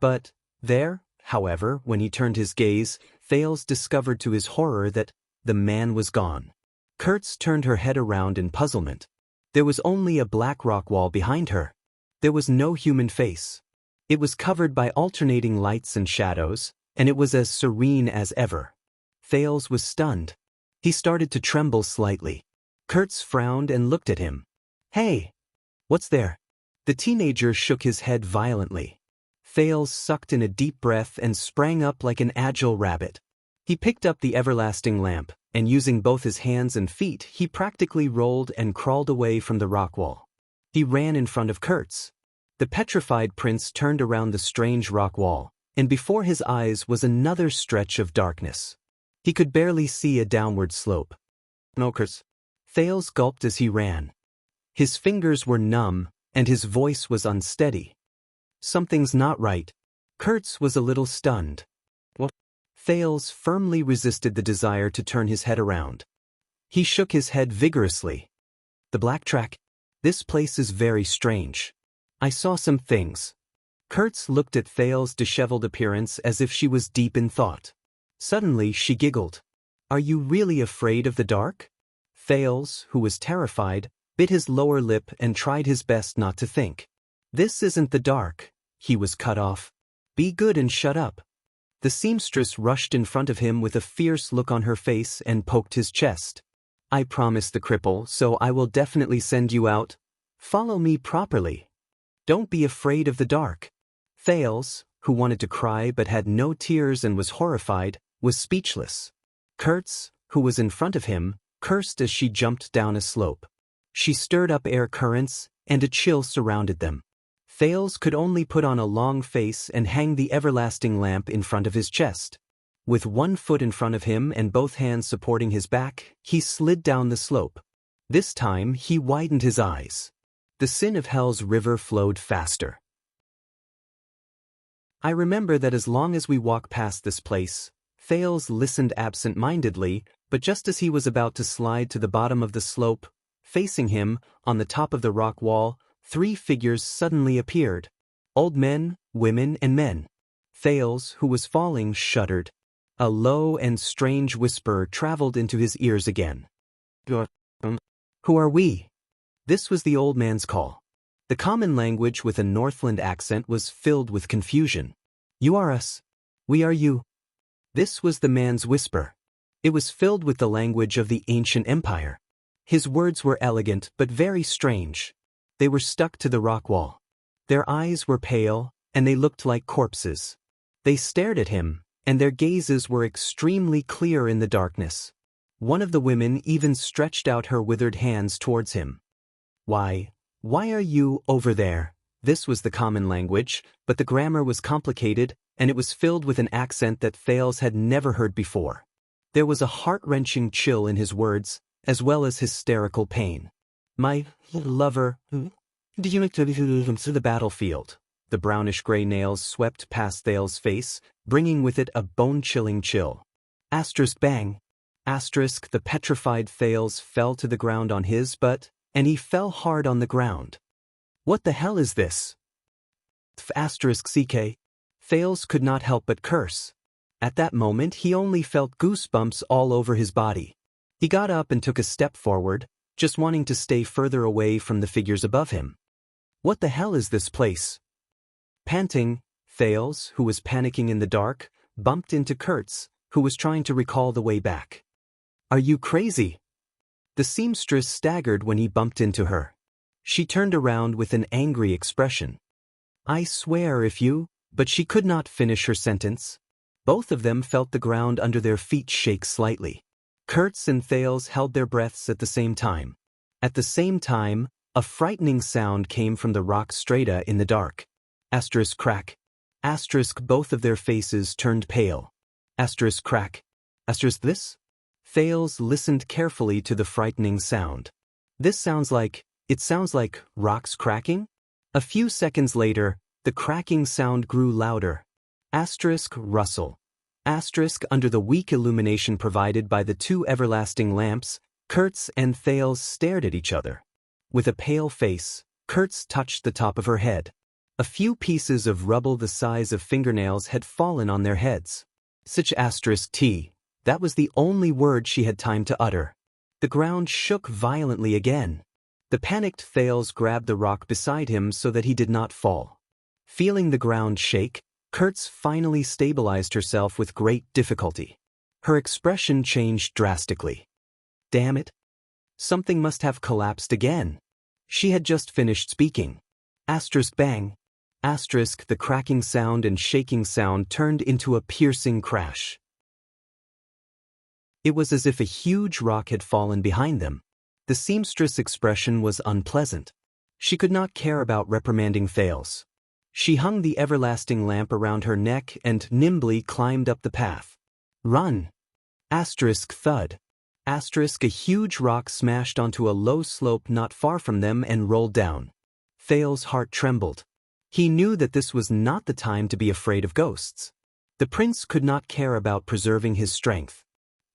But there, however, when he turned his gaze, Thales discovered to his horror that the man was gone. Kurtz turned her head around in puzzlement. There was only a black rock wall behind her. There was no human face. It was covered by alternating lights and shadows, and it was as serene as ever. Thales was stunned. He started to tremble slightly. Kurtz frowned and looked at him. "Hey! What's there?" The teenager shook his head violently. Thales sucked in a deep breath and sprang up like an agile rabbit. He picked up the everlasting lamp, and using both his hands and feet, he practically rolled and crawled away from the rock wall. He ran in front of Kurtz. The petrified prince turned around the strange rock wall, and before his eyes was another stretch of darkness. He could barely see a downward slope. "No, Kurtz." Thales gulped as he ran. His fingers were numb, and his voice was unsteady. "Something's not right." Kurtz was a little stunned. "What?" Thales firmly resisted the desire to turn his head around. He shook his head vigorously. "The black track? This place is very strange. I saw some things." Kurtz looked at Thales' disheveled appearance as if she was deep in thought. Suddenly she giggled. "Are you really afraid of the dark?" Thales, who was terrified, bit his lower lip and tried his best not to think. "This isn't the dark," he was cut off. "Be good and shut up." The seamstress rushed in front of him with a fierce look on her face and poked his chest. "I promised the cripple, so I will definitely send you out. Follow me properly. Don't be afraid of the dark." Thales, who wanted to cry but had no tears and was horrified, was speechless. Kurtz, who was in front of him, cursed as she jumped down a slope. She stirred up air currents, and a chill surrounded them. Thales could only put on a long face and hang the everlasting lamp in front of his chest. With one foot in front of him and both hands supporting his back, he slid down the slope. This time he widened his eyes. The sin of hell's river flowed faster. I remember that as long as we walk past this place, Thales listened absent-mindedly, but just as he was about to slide to the bottom of the slope, facing him, on the top of the rock wall, 3 figures suddenly appeared. Old men, women, and men. Thales, who was falling, shuddered. A low and strange whisper traveled into his ears again. "Who are we?" This was the old man's call. The common language with a Northland accent was filled with confusion. "You are us. We are you." This was the man's whisper. It was filled with the language of the ancient empire. His words were elegant but very strange. They were stuck to the rock wall. Their eyes were pale, and they looked like corpses. They stared at him, and their gazes were extremely clear in the darkness. One of the women even stretched out her withered hands towards him. Why are you over there?" This was the common language, but the grammar was complicated, and it was filled with an accent that Thales had never heard before. There was a heart-wrenching chill in his words, as well as hysterical pain. "My lover, do you make to the battlefield?" The brownish-gray nails swept past Thales' face, bringing with it a bone-chilling chill. Asterisk bang. Asterisk, the petrified Thales fell to the ground on his butt, and he fell hard on the ground. "What the hell is this?" Asterisk CK. Thales could not help but curse. At that moment he only felt goosebumps all over his body. He got up and took a step forward, just wanting to stay further away from the figures above him. "What the hell is this place?" Panting, Thales, who was panicking in the dark, bumped into Kurtz, who was trying to recall the way back. "Are you crazy?" The seamstress staggered when he bumped into her. She turned around with an angry expression. "I swear if you—" But she could not finish her sentence. Both of them felt the ground under their feet shake slightly. Kurtz and Thales held their breaths at the same time. At the same time, a frightening sound came from the rock strata in the dark. Asterisk crack. Asterisk, both of their faces turned pale. Asterisk crack. Asterisk this? Thales listened carefully to the frightening sound. "This sounds like, It sounds like rocks cracking? A few seconds later, the cracking sound grew louder. Asterisk rustle. Asterisk under the weak illumination provided by the two everlasting lamps, Kurtz and Thales stared at each other. With a pale face, Kurtz touched the top of her head. A few pieces of rubble the size of fingernails had fallen on their heads. Such asterisk T. That was the only word she had time to utter. The ground shook violently again. The panicked Thales grabbed the rock beside him so that he did not fall. Feeling the ground shake, Kurtz finally stabilized herself with great difficulty. Her expression changed drastically. Damn it. Something must have collapsed again. She had just finished speaking. Asterisk bang. Asterisk the cracking sound and shaking sound turned into a piercing crash. It was as if a huge rock had fallen behind them. The seamstress' expression was unpleasant. She could not care about reprimanding Thales. She hung the everlasting lamp around her neck and nimbly climbed up the path. Run! Asterisk thud. Asterisk a huge rock smashed onto a low slope not far from them and rolled down. Thales' heart trembled. He knew that this was not the time to be afraid of ghosts. The prince could not care about preserving his strength.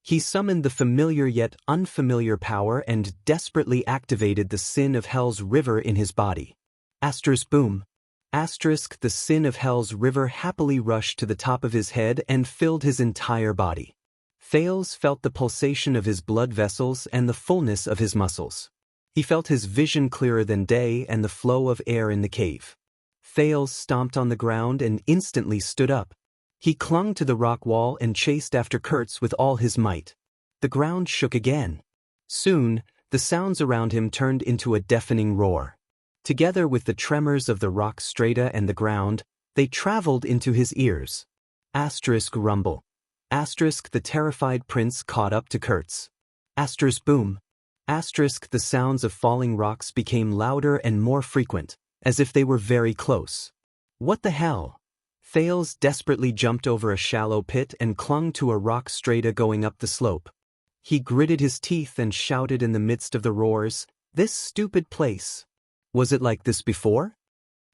He summoned the familiar yet unfamiliar power and desperately activated the sin of Hell's river in his body. Asterisk boom. Asterisk the sin of Hell's river happily rushed to the top of his head and filled his entire body. Thales felt the pulsation of his blood vessels and the fullness of his muscles. He felt his vision clearer than day and the flow of air in the cave. Thales stomped on the ground and instantly stood up. He clung to the rock wall and chased after Kurtz with all his might. The ground shook again. Soon, the sounds around him turned into a deafening roar. Together with the tremors of the rock strata and the ground, they traveled into his ears. Asterisk rumble. Asterisk the terrified prince caught up to Kurtz. Asterisk boom. Asterisk the sounds of falling rocks became louder and more frequent, as if they were very close. What the hell? Thales desperately jumped over a shallow pit and clung to a rock strata going up the slope. He gritted his teeth and shouted in the midst of the roars, "This stupid place! Was it like this before?"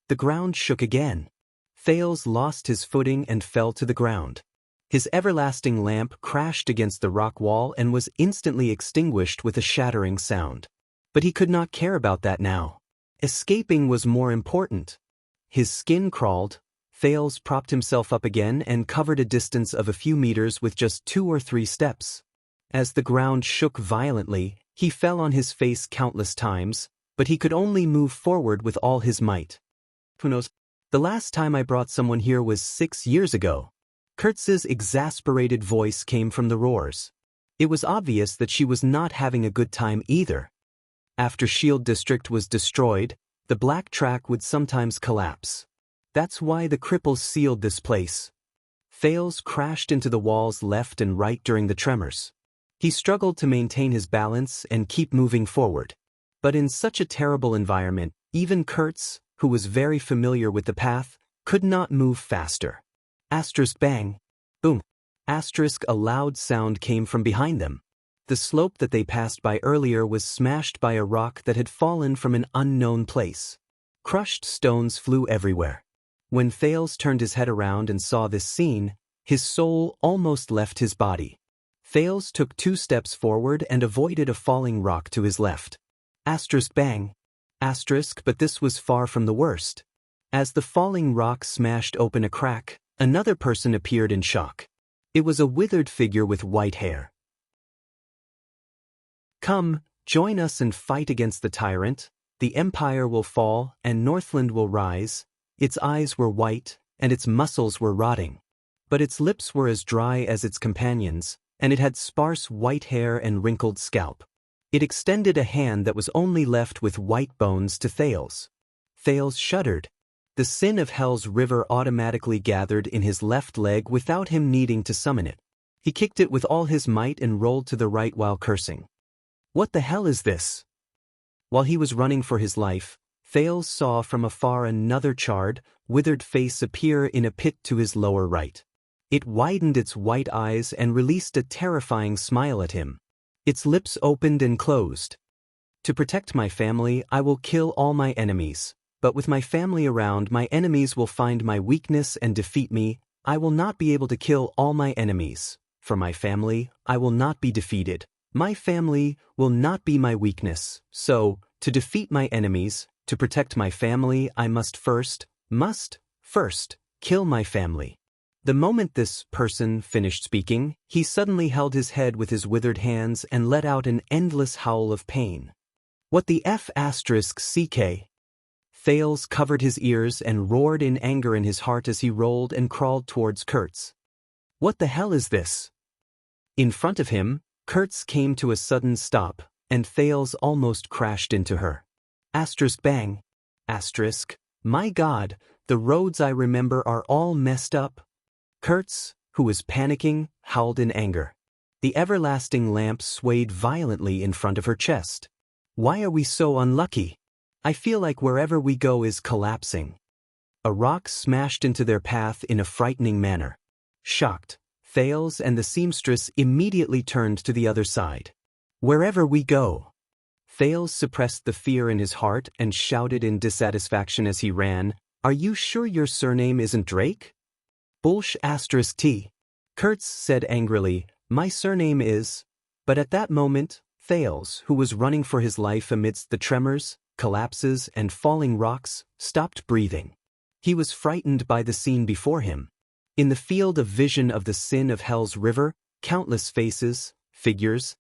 The ground shook again. Thales lost his footing and fell to the ground. His everlasting lamp crashed against the rock wall and was instantly extinguished with a shattering sound. But he could not care about that now. Escaping was more important. His skin crawled. Thales propped himself up again and covered a distance of a few meters with just 2 or 3 steps. As the ground shook violently, he fell on his face countless times, but he could only move forward with all his might. Who knows? The last time I brought someone here was 6 years ago. Kurtz's exasperated voice came from the roars. It was obvious that she was not having a good time either. After Shield District was destroyed, the black track would sometimes collapse. That's why the cripples sealed this place. Thales crashed into the walls left and right during the tremors. He struggled to maintain his balance and keep moving forward. But in such a terrible environment, even Kurtz, who was very familiar with the path, could not move faster. Asterisk bang. Boom. Asterisk a loud sound came from behind them. The slope that they passed by earlier was smashed by a rock that had fallen from an unknown place. Crushed stones flew everywhere. When Thales turned his head around and saw this scene, his soul almost left his body. Thales took 2 steps forward and avoided a falling rock to his left. Asterisk bang. Asterisk, but this was far from the worst. As the falling rock smashed open a crack, another person appeared in shock. It was a withered figure with white hair. "Come, join us and fight against the tyrant. The empire will fall and Northland will rise." Its eyes were white, and its muscles were rotting. But its lips were as dry as its companions, and it had sparse white hair and wrinkled scalp. It extended a hand that was only left with white bones to Thales. Thales shuddered. The sin of Hell's river automatically gathered in his left leg without him needing to summon it. He kicked it with all his might and rolled to the right while cursing. What the hell is this? While he was running for his life, Thales saw from afar another charred, withered face appear in a pit to his lower right. It widened its white eyes and released a terrifying smile at him. Its lips opened and closed. To protect my family, I will kill all my enemies. But with my family around, my enemies will find my weakness and defeat me. I will not be able to kill all my enemies. For my family, I will not be defeated. My family will not be my weakness. So, to defeat my enemies, to protect my family, I must first kill my family. The moment this person finished speaking, he suddenly held his head with his withered hands and let out an endless howl of pain. What the F***ck? Thales covered his ears and roared in anger in his heart as he rolled and crawled towards Kurtz. What the hell is this? In front of him, Kurtz came to a sudden stop, and Thales almost crashed into her. Bang. My God, the roads I remember are all messed up. Kurtz, who was panicking, howled in anger. The everlasting lamp swayed violently in front of her chest. Why are we so unlucky? I feel like wherever we go is collapsing. A rock smashed into their path in a frightening manner. Shocked, Thales and the seamstress immediately turned to the other side. Wherever we go. Thales suppressed the fear in his heart and shouted in dissatisfaction as he ran, "Are you sure your surname isn't Drake?" T. Kurtz said angrily, "My surname is..." But at that moment, Thales, who was running for his life amidst the tremors, collapses, and falling rocks, stopped breathing. He was frightened by the scene before him. In the field of vision of the sin of Hell's river, countless faces, figures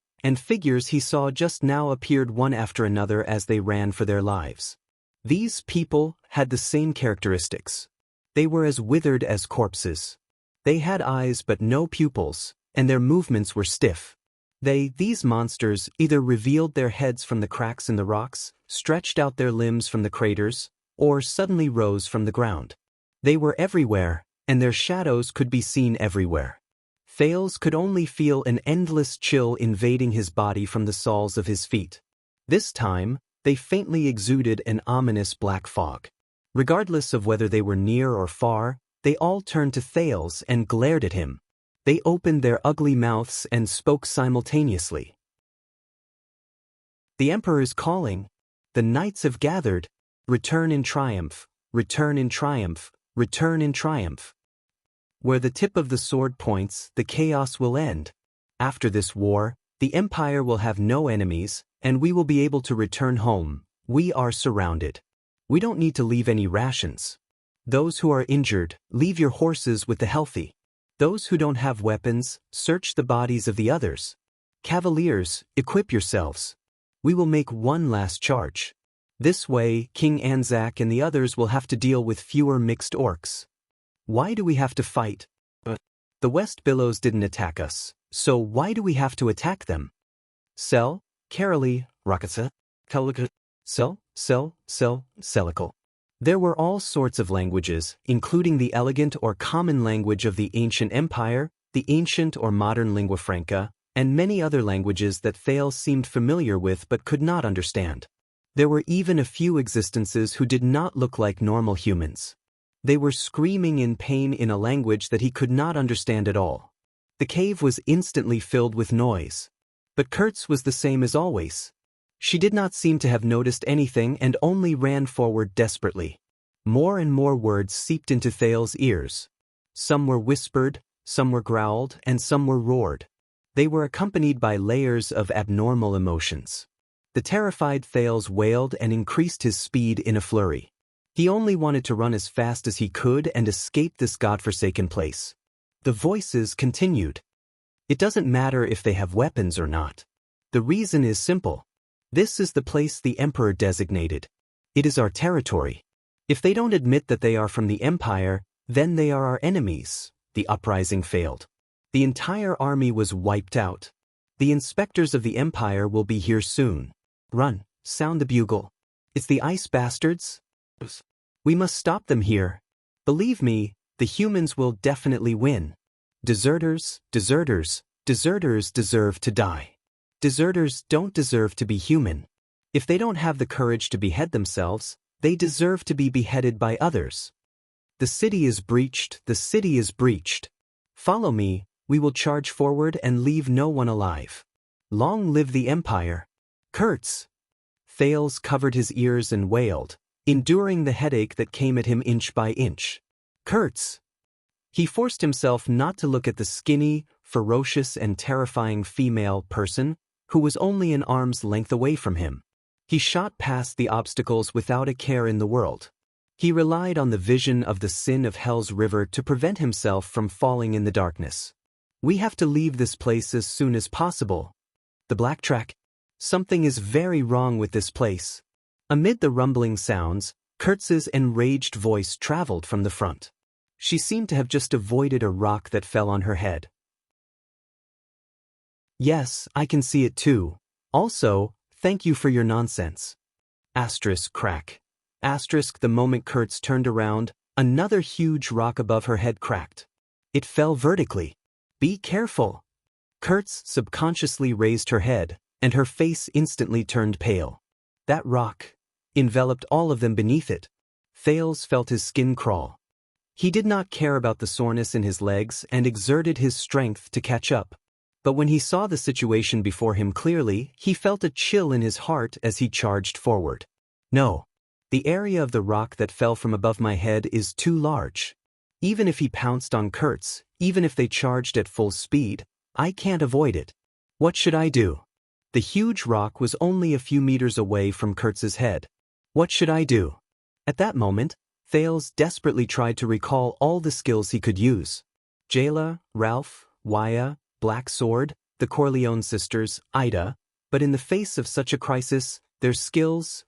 he saw just now appeared one after another as they ran for their lives. These people had the same characteristics. They were as withered as corpses. They had eyes but no pupils, and their movements were stiff. These monsters, either revealed their heads from the cracks in the rocks, stretched out their limbs from the craters, or suddenly rose from the ground. They were everywhere, and their shadows could be seen everywhere. Thales could only feel an endless chill invading his body from the soles of his feet. This time, they faintly exuded an ominous black fog. Regardless of whether they were near or far, they all turned to Thales and glared at him. They opened their ugly mouths and spoke simultaneously. "The Emperor is calling. The knights have gathered. Return in triumph, return in triumph, return in triumph. Where the tip of the sword points, the chaos will end. After this war, the Empire will have no enemies, and we will be able to return home. We are surrounded. We don't need to leave any rations. Those who are injured, leave your horses with the healthy. Those who don't have weapons, search the bodies of the others. Cavaliers, equip yourselves. We will make one last charge. This way, King Anzac and the others will have to deal with fewer mixed orcs. Why do we have to fight? The West Billows didn't attack us, so why do we have to attack them? Sel, Carolee, Rakatsa, Kalika, Selical. There were all sorts of languages, including the elegant or common language of the ancient empire, the ancient or modern lingua franca, and many other languages that Thales seemed familiar with but could not understand. There were even a few existences who did not look like normal humans. They were screaming in pain in a language that he could not understand at all. The cave was instantly filled with noise. But Kurtz was the same as always. She did not seem to have noticed anything and only ran forward desperately. More and more words seeped into Thales' ears. Some were whispered, some were growled, and some were roared. They were accompanied by layers of abnormal emotions. The terrified Thales wailed and increased his speed in a flurry. He only wanted to run as fast as he could and escape this godforsaken place. The voices continued. It doesn't matter if they have weapons or not. The reason is simple. This is the place the Emperor designated. It is our territory. If they don't admit that they are from the Empire, then they are our enemies. The uprising failed. The entire army was wiped out. The inspectors of the Empire will be here soon. Run, sound the bugle. It's the ice bastards. We must stop them here. Believe me, the humans will definitely win. Deserters, deserters, deserters deserve to die. Deserters don't deserve to be human. If they don't have the courage to behead themselves, they deserve to be beheaded by others. The city is breached, the city is breached. Follow me, we will charge forward and leave no one alive. Long live the Empire. Kurtz! Thales covered his ears and wailed, enduring the headache that came at him inch by inch. Kurtz! He forced himself not to look at the skinny, ferocious and terrifying female person who was only an arm's length away from him. He shot past the obstacles without a care in the world. He relied on the vision of the sin of Hell's River to prevent himself from falling in the darkness. We have to leave this place as soon as possible. The black track. Something is very wrong with this place. Amid the rumbling sounds, Kurtz's enraged voice traveled from the front. She seemed to have just avoided a rock that fell on her head. Yes, I can see it too. Also, thank you for your nonsense. Crack. The moment Kurtz turned around, another huge rock above her head cracked. It fell vertically. Be careful. Kurtz subconsciously raised her head, and her face instantly turned pale. That rock enveloped all of them beneath it. Thales felt his skin crawl. He did not care about the soreness in his legs and exerted his strength to catch up. But when he saw the situation before him clearly, he felt a chill in his heart as he charged forward. No. The area of the rock that fell from above my head is too large. Even if he pounced on Kurtz, even if they charged at full speed, I can't avoid it. What should I do? The huge rock was only a few meters away from Kurtz's head. What should I do? At that moment, Thales desperately tried to recall all the skills he could use. Jayla, Ralph, Waya, Black Sword, the Corleone sisters, Ida, but in the face of such a crisis, their skills,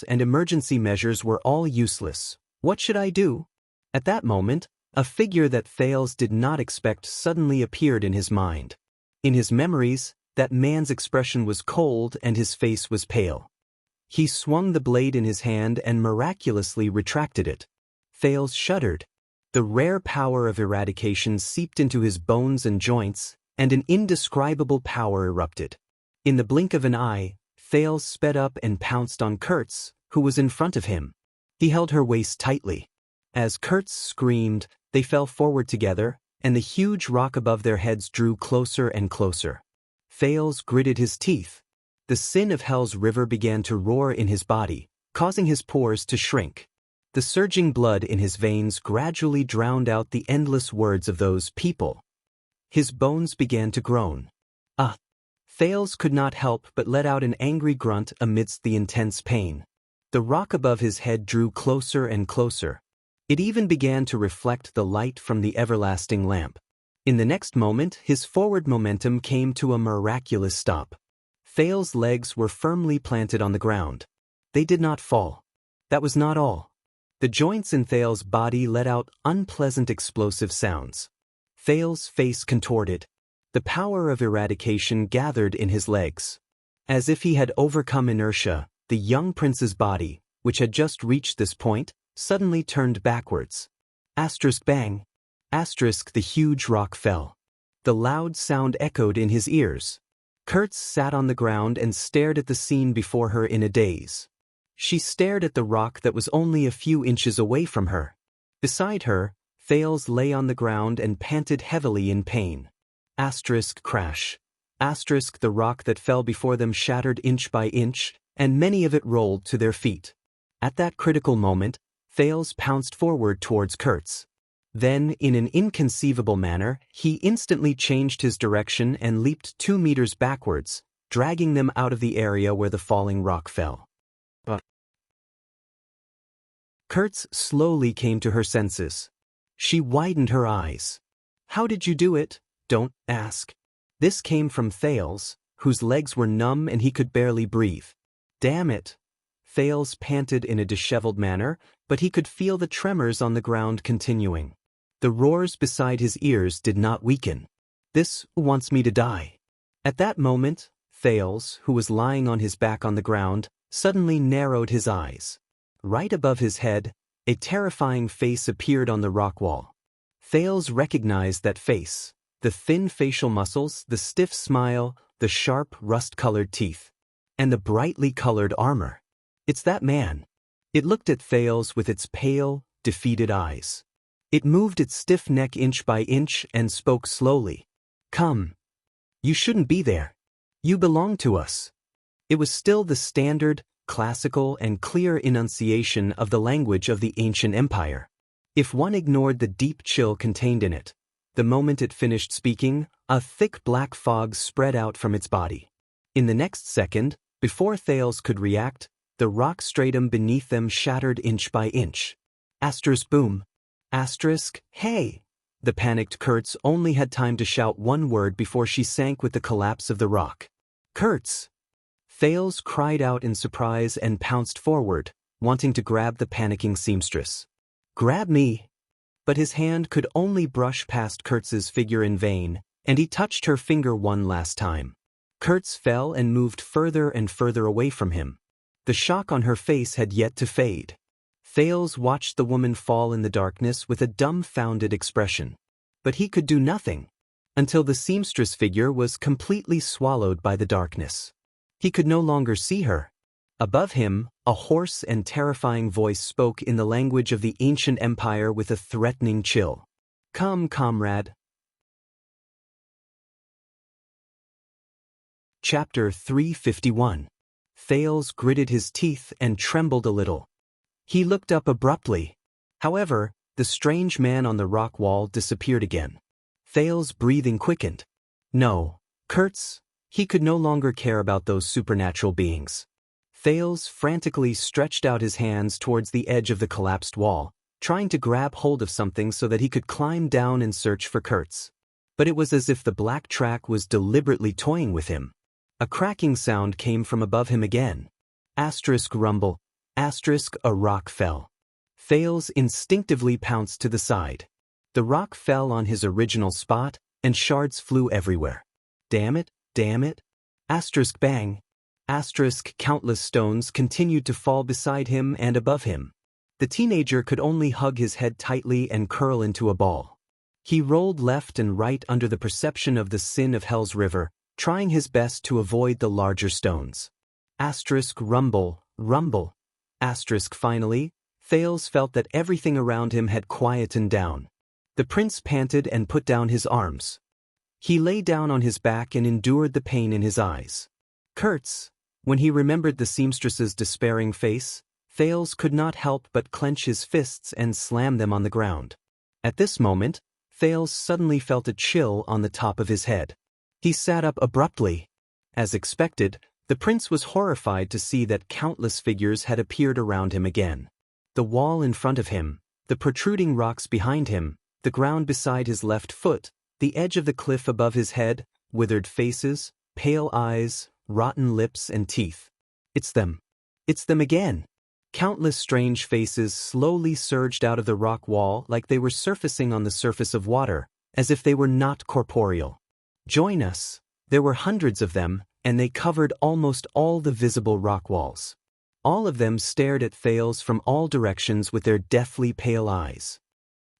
and emergency measures were all useless. What should I do? At that moment, a figure that Thales did not expect suddenly appeared in his mind. In his memories, that man's expression was cold and his face was pale. He swung the blade in his hand and miraculously retracted it. Thales shuddered. The rare power of eradication seeped into his bones and joints, and an indescribable power erupted. In the blink of an eye, Thales sped up and pounced on Kurtz, who was in front of him. He held her waist tightly. As Kurtz screamed, they fell forward together, and the huge rock above their heads drew closer and closer. Thales gritted his teeth. The sin of Hell's River began to roar in his body, causing his pores to shrink. The surging blood in his veins gradually drowned out the endless words of those people. His bones began to groan. Thales could not help but let out an angry grunt amidst the intense pain. The rock above his head drew closer and closer. It even began to reflect the light from the everlasting lamp. In the next moment, his forward momentum came to a miraculous stop. Thales' legs were firmly planted on the ground. They did not fall. That was not all. The joints in Thales' body let out unpleasant explosive sounds. Thales' face contorted. The power of eradication gathered in his legs. As if he had overcome inertia, the young prince's body, which had just reached this point, suddenly turned backwards. Bang! The huge rock fell. The loud sound echoed in his ears. Kurtz sat on the ground and stared at the scene before her in a daze. She stared at the rock that was only a few inches away from her. Beside her, Thales lay on the ground and panted heavily in pain. Crash. The rock that fell before them shattered inch by inch, and many of it rolled to their feet. At that critical moment, Thales pounced forward towards Kurtz. Then, in an inconceivable manner, he instantly changed his direction and leaped 2 meters backwards, dragging them out of the area where the falling rock fell. Kurtz slowly came to her senses. She widened her eyes. How did you do it? Don't ask. This came from Thales, whose legs were numb and he could barely breathe. Damn it. Thales panted in a disheveled manner, but he could feel the tremors on the ground continuing. The roars beside his ears did not weaken. This wants me to die. At that moment, Thales, who was lying on his back on the ground, suddenly narrowed his eyes. Right above his head, a terrifying face appeared on the rock wall. Thales recognized that face. The thin facial muscles, the stiff smile, the sharp, rust-colored teeth, and the brightly colored armor. It's that man. It looked at Thales with its pale, defeated eyes. It moved its stiff neck inch by inch and spoke slowly. Come. You shouldn't be there. You belong to us. It was still the standard, classical and clear enunciation of the language of the ancient empire. If one ignored the deep chill contained in it, the moment it finished speaking, a thick black fog spread out from its body. In the next second, before Thales could react, the rock stratum beneath them shattered inch by inch. Asterisk boom. Asterisk, hey! The panicked Kurtz only had time to shout one word before she sank with the collapse of the rock. Kurtz! Thales cried out in surprise and pounced forward, wanting to grab the panicking seamstress. Grab me! But his hand could only brush past Kurtz's figure in vain, and he touched her finger one last time. Kurtz fell and moved further and further away from him. The shock on her face had yet to fade. Thales watched the woman fall in the darkness with a dumbfounded expression. But he could do nothing, until the seamstress figure was completely swallowed by the darkness. He could no longer see her. Above him, a hoarse and terrifying voice spoke in the language of the ancient empire with a threatening chill. Come, comrade. Chapter 351. Thales gritted his teeth and trembled a little. He looked up abruptly. However, the strange man on the rock wall disappeared again. Thales' breathing quickened. No, Kurtz, he could no longer care about those supernatural beings. Thales frantically stretched out his hands towards the edge of the collapsed wall, trying to grab hold of something so that he could climb down and search for Kurtz. But it was as if the black track was deliberately toying with him. A cracking sound came from above him again. Asterisk rumble. Asterisk a rock fell. Thales instinctively pounced to the side. The rock fell on his original spot, and shards flew everywhere. Damn it, damn it. Asterisk bang. Asterisk countless stones continued to fall beside him and above him. The teenager could only hug his head tightly and curl into a ball. He rolled left and right under the perception of the sin of Hell's River, trying his best to avoid the larger stones. Asterisk rumble, rumble. Asterisk finally, Thales felt that everything around him had quietened down. The prince panted and put down his arms. He lay down on his back and endured the pain in his eyes. Kurtz, when he remembered the seamstress's despairing face, Thales could not help but clench his fists and slam them on the ground. At this moment, Thales suddenly felt a chill on the top of his head. He sat up abruptly. As expected, the prince was horrified to see that countless figures had appeared around him again. The wall in front of him, the protruding rocks behind him, the ground beside his left foot, the edge of the cliff above his head, withered faces, pale eyes, rotten lips and teeth. It's them. It's them again. Countless strange faces slowly surged out of the rock wall like they were surfacing on the surface of water, as if they were not corporeal. Join us. There were hundreds of them, and they covered almost all the visible rock walls. All of them stared at Thales from all directions with their deathly pale eyes.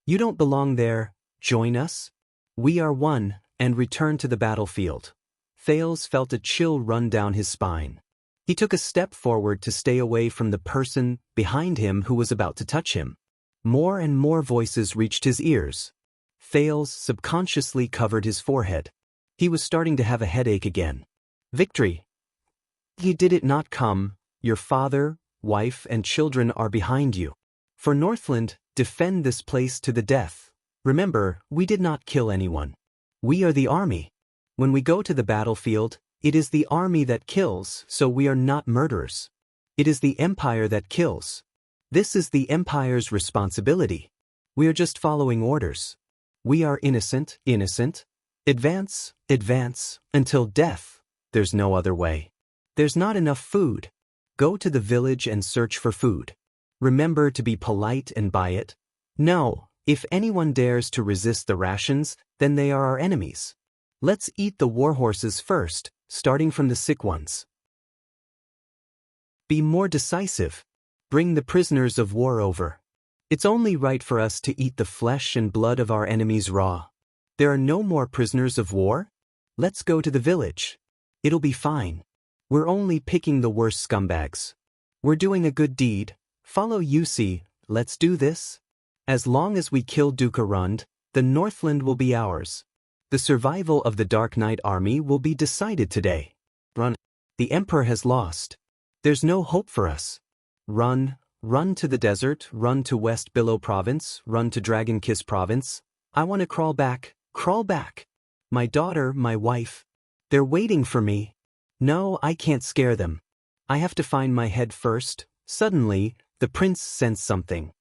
You don't belong there. Join us. We are one, and return to the battlefield. Thales felt a chill run down his spine. He took a step forward to stay away from the person behind him who was about to touch him. More and more voices reached his ears. Thales subconsciously covered his forehead. He was starting to have a headache again. Victory. You did it not come. Your father, wife, and children are behind you. For Northland, defend this place to the death. Remember, we did not kill anyone. We are the army. When we go to the battlefield, it is the army that kills, so we are not murderers. It is the empire that kills. This is the empire's responsibility. We are just following orders. We are innocent, innocent. Advance, advance, until death. There's no other way. There's not enough food. Go to the village and search for food. Remember to be polite and buy it. No, if anyone dares to resist the rations, then they are our enemies. Let's eat the warhorses first, starting from the sick ones. Be more decisive. Bring the prisoners of war over. It's only right for us to eat the flesh and blood of our enemies raw. There are no more prisoners of war? Let's go to the village. It'll be fine. We're only picking the worst scumbags. We're doing a good deed. Follow UC, let's do this. As long as we kill Duke Arund, the Northland will be ours. The survival of the Dark Knight army will be decided today. Run. The Emperor has lost. There's no hope for us. Run, run to the desert, run to West Billow Province, run to Dragon Kiss Province. I want to crawl back, crawl back. My daughter, my wife. They're waiting for me. No, I can't scare them. I have to find my head first. Suddenly, the prince sensed something.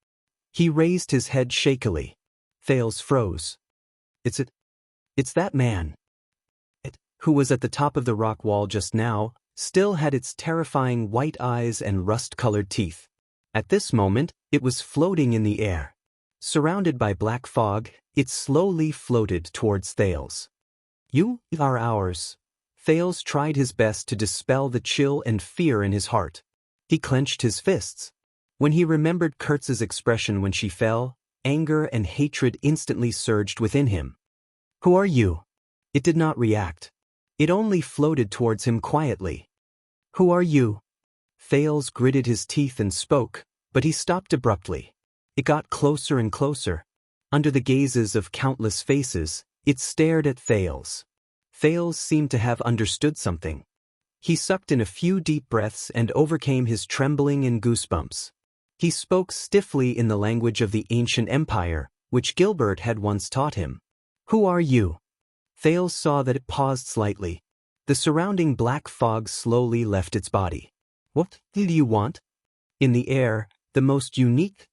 He raised his head shakily. Thales froze. It's that man. It, who was at the top of the rock wall just now, still had its terrifying white eyes and rust-colored teeth. At this moment, it was floating in the air. Surrounded by black fog, it slowly floated towards Thales. You are ours. Thales tried his best to dispel the chill and fear in his heart. He clenched his fists. When he remembered Kurtz's expression when she fell, anger and hatred instantly surged within him. Who are you? It did not react. It only floated towards him quietly. Who are you? Thales gritted his teeth and spoke, but he stopped abruptly. It got closer and closer. Under the gazes of countless faces, it stared at Thales. Thales seemed to have understood something. He sucked in a few deep breaths and overcame his trembling and goosebumps. He spoke stiffly in the language of the ancient empire, which Gilbert had once taught him. Who are you? Thales saw that it paused slightly. The surrounding black fog slowly left its body. What do you want? In the air, the most unique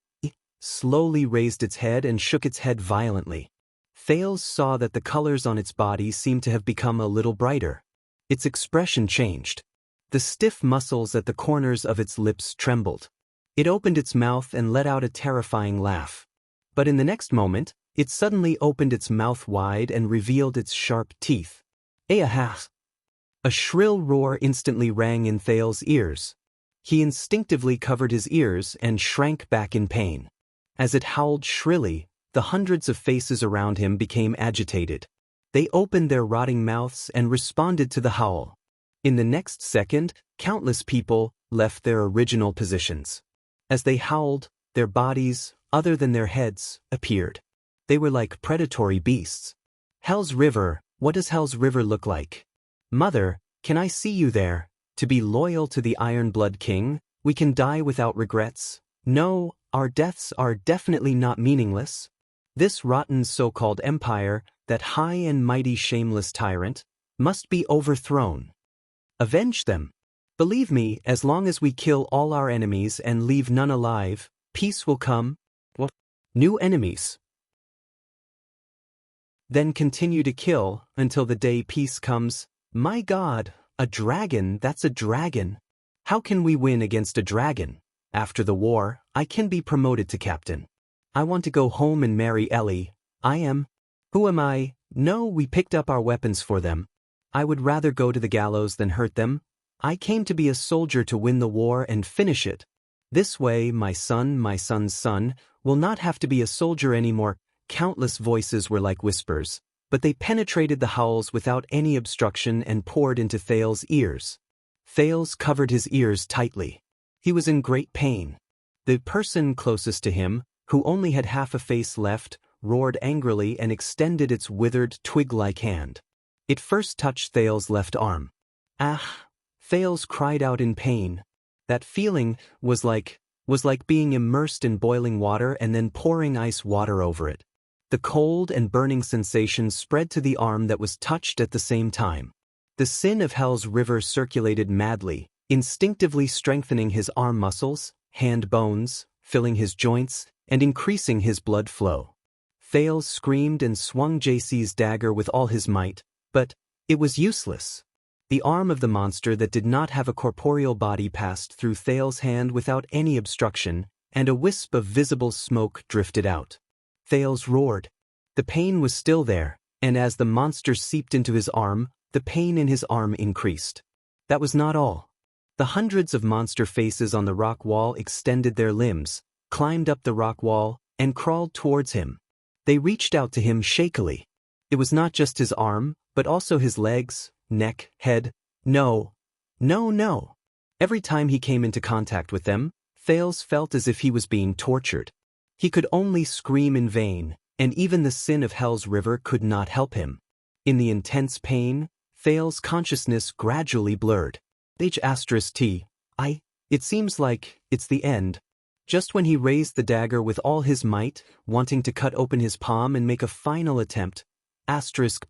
slowly raised its head and shook its head violently. Thales saw that the colors on its body seemed to have become a little brighter. Its expression changed. The stiff muscles at the corners of its lips trembled. It opened its mouth and let out a terrifying laugh. But in the next moment, it suddenly opened its mouth wide and revealed its sharp teeth. Ahah! A shrill roar instantly rang in Thales' ears. He instinctively covered his ears and shrank back in pain. As it howled shrilly, the hundreds of faces around him became agitated. They opened their rotting mouths and responded to the howl. In the next second, countless people left their original positions. As they howled, their bodies, other than their heads, appeared. They were like predatory beasts. Hell's River, what does Hell's River look like? Mother, can I see you there? To be loyal to the Iron Blood King, we can die without regrets. No, our deaths are definitely not meaningless. This rotten so-called empire, that high and mighty shameless tyrant, must be overthrown. Avenge them. Believe me, as long as we kill all our enemies and leave none alive, peace will come. What? New enemies. Then continue to kill until the day peace comes. My God, a dragon, that's a dragon. How can we win against a dragon? After the war, I can be promoted to captain. I want to go home and marry Ellie. Who am I? No, we picked up our weapons for them. I would rather go to the gallows than hurt them. I came to be a soldier to win the war and finish it. This way, my son's son, will not have to be a soldier anymore. Countless voices were like whispers, but they penetrated the howls without any obstruction and poured into Thales' ears. Thales covered his ears tightly. He was in great pain. The person closest to him, who only had half a face left, roared angrily and extended its withered, twig-like hand. It first touched Thales' left arm. Ah! Thales cried out in pain. That feeling was like being immersed in boiling water and then pouring ice water over it. The cold and burning sensation spread to the arm that was touched at the same time. The sin of Hell's River circulated madly, instinctively strengthening his arm muscles, hand bones, filling his joints, and increasing his blood flow. Thales screamed and swung JC's dagger with all his might, but it was useless. The arm of the monster that did not have a corporeal body passed through Thales' hand without any obstruction, and a wisp of visible smoke drifted out. Thales roared. The pain was still there, and as the monster seeped into his arm, the pain in his arm increased. That was not all. The hundreds of monster faces on the rock wall extended their limbs, climbed up the rock wall, and crawled towards him. They reached out to him shakily. It was not just his arm, but also his legs, neck, head. No. Every time he came into contact with them, Thales felt as if he was being tortured. He could only scream in vain, and even the sin of Hell's River could not help him. In the intense pain, Thales' consciousness gradually blurred. H*T, It seems like it's the end. Just when he raised the dagger with all his might, wanting to cut open his palm and make a final attempt,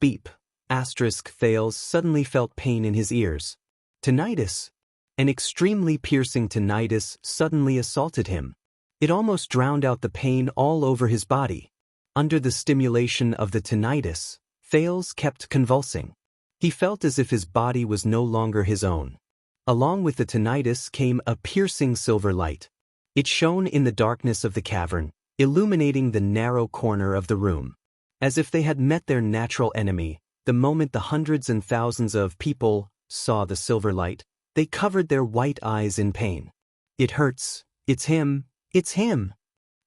beep, Thales suddenly felt pain in his ears. Tinnitus. An extremely piercing tinnitus suddenly assaulted him. It almost drowned out the pain all over his body. Under the stimulation of the tinnitus, Thales kept convulsing. He felt as if his body was no longer his own. Along with the tinnitus came a piercing silver light. It shone in the darkness of the cavern, illuminating the narrow corner of the room. As if they had met their natural enemy, the moment the hundreds and thousands of people saw the silver light, they covered their white eyes in pain. It hurts. It's him. It's him.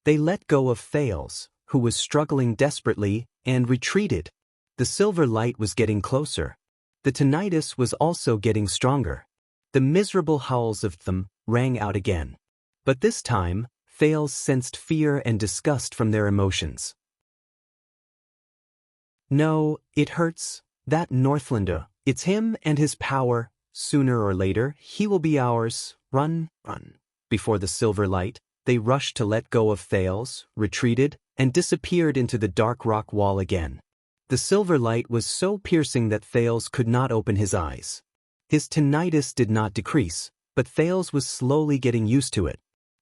They let go of Thales, who was struggling desperately, and retreated. The silver light was getting closer. The tinnitus was also getting stronger. The miserable howls of them rang out again. But this time, Thales sensed fear and disgust from their emotions. No, it hurts. That Northlander, it's him and his power. Sooner or later, he will be ours. Run, run. Before the silver light, they rushed to let go of Thales, retreated, and disappeared into the dark rock wall again. The silver light was so piercing that Thales could not open his eyes. His tinnitus did not decrease, but Thales was slowly getting used to it.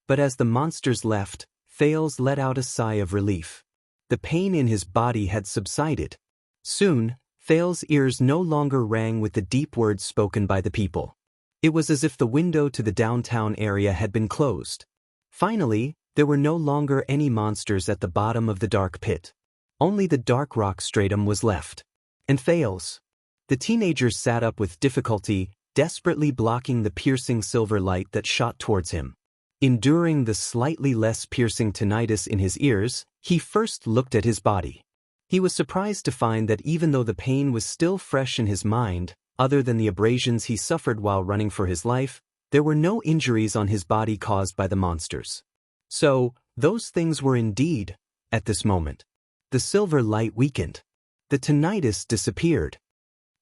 But as the monsters left, Thales let out a sigh of relief. The pain in his body had subsided. Soon, Thales' ears no longer rang with the deep words spoken by the people. It was as if the window to the downtown area had been closed. Finally, there were no longer any monsters at the bottom of the dark pit. Only the dark rock stratum was left. And Thales. The teenager sat up with difficulty, desperately blocking the piercing silver light that shot towards him. Enduring the slightly less piercing tinnitus in his ears, he first looked at his body. He was surprised to find that even though the pain was still fresh in his mind, other than the abrasions he suffered while running for his life, there were no injuries on his body caused by the monsters. So, those things were indeed, at this moment. The silver light weakened. The tinnitus disappeared.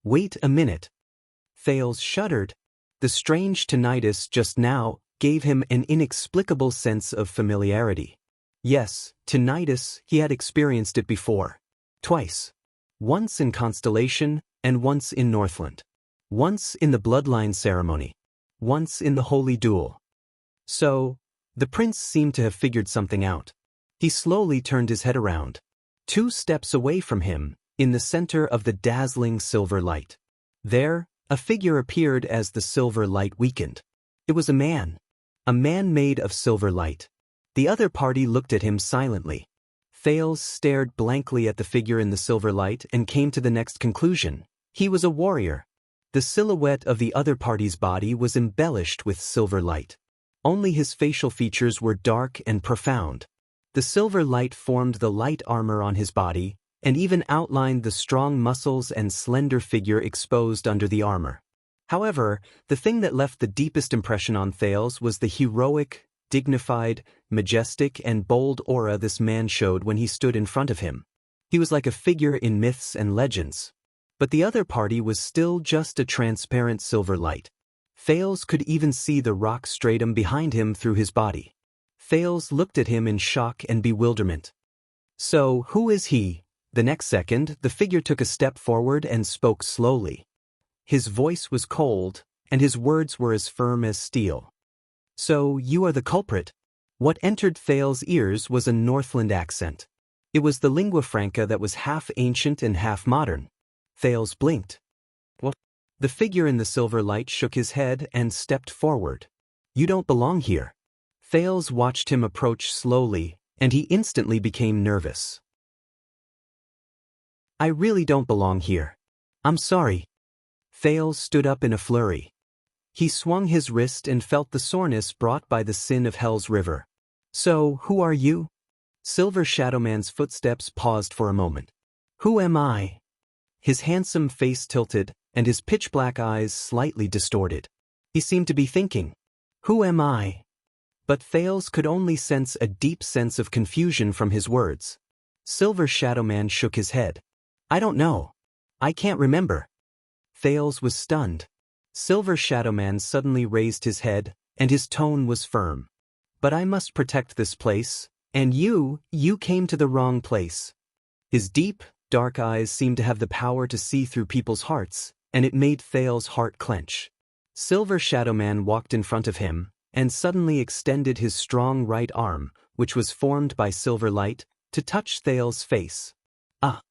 Wait a minute. Thales shuddered. The strange tinnitus just now gave him an inexplicable sense of familiarity. Yes, tinnitus, he had experienced it before. Twice. Once in Constellation, and once in Northland. Once in the Bloodline Ceremony. Once in the Holy Duel. So, the prince seemed to have figured something out. He slowly turned his head around. 2 steps away from him, in the center of the dazzling silver light. There, a figure appeared as the silver light weakened. It was a man. A man made of silver light. The other party looked at him silently. Thales stared blankly at the figure in the silver light and came to the next conclusion. He was a warrior. The silhouette of the other party's body was embellished with silver light. Only his facial features were dark and profound. The silver light formed the light armor on his body, and even outlined the strong muscles and slender figure exposed under the armor. However, the thing that left the deepest impression on Thales was the heroic, dignified, majestic, and bold aura this man showed when he stood in front of him. He was like a figure in myths and legends. But the other party was still just a transparent silver light. Thales could even see the rock stratum behind him through his body. Thales looked at him in shock and bewilderment. So, who is he? The next second, the figure took a step forward and spoke slowly. His voice was cold, and his words were as firm as steel. So, you are the culprit? What entered Thales' ears was a Northland accent. It was the lingua franca that was half ancient and half modern. Thales blinked. What? The figure in the silver light shook his head and stepped forward. You don't belong here. Thales watched him approach slowly, and he instantly became nervous. I really don't belong here. I'm sorry. Thales stood up in a flurry. He swung his wrist and felt the soreness brought by the sin of Hell's River. So, who are you? Silver Shadowman's footsteps paused for a moment. Who am I? His handsome face tilted, and his pitch-black eyes slightly distorted. He seemed to be thinking, who am I? But Thales could only sense a deep sense of confusion from his words. Silver Shadowman shook his head. I don't know. I can't remember. Thales was stunned. Silver Shadowman suddenly raised his head, and his tone was firm. "But I must protect this place, and you came to the wrong place." His deep, dark eyes seemed to have the power to see through people's hearts, and it made Thales's heart clench. Silver Shadow Man walked in front of him, and suddenly extended his strong right arm, which was formed by silver light, to touch Thales's face. "Ah!"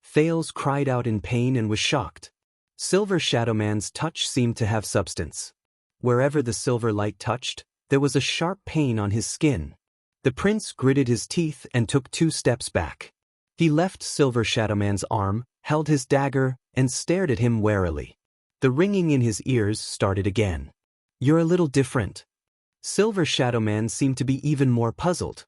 Thales cried out in pain and was shocked. Silver Shadow Man's touch seemed to have substance. Wherever the silver light touched, there was a sharp pain on his skin. The prince gritted his teeth and took 2 steps back. He left Silver Shadow Man's arm, held his dagger, and stared at him warily. The ringing in his ears started again. "You're a little different." Silver Shadow Man seemed to be even more puzzled.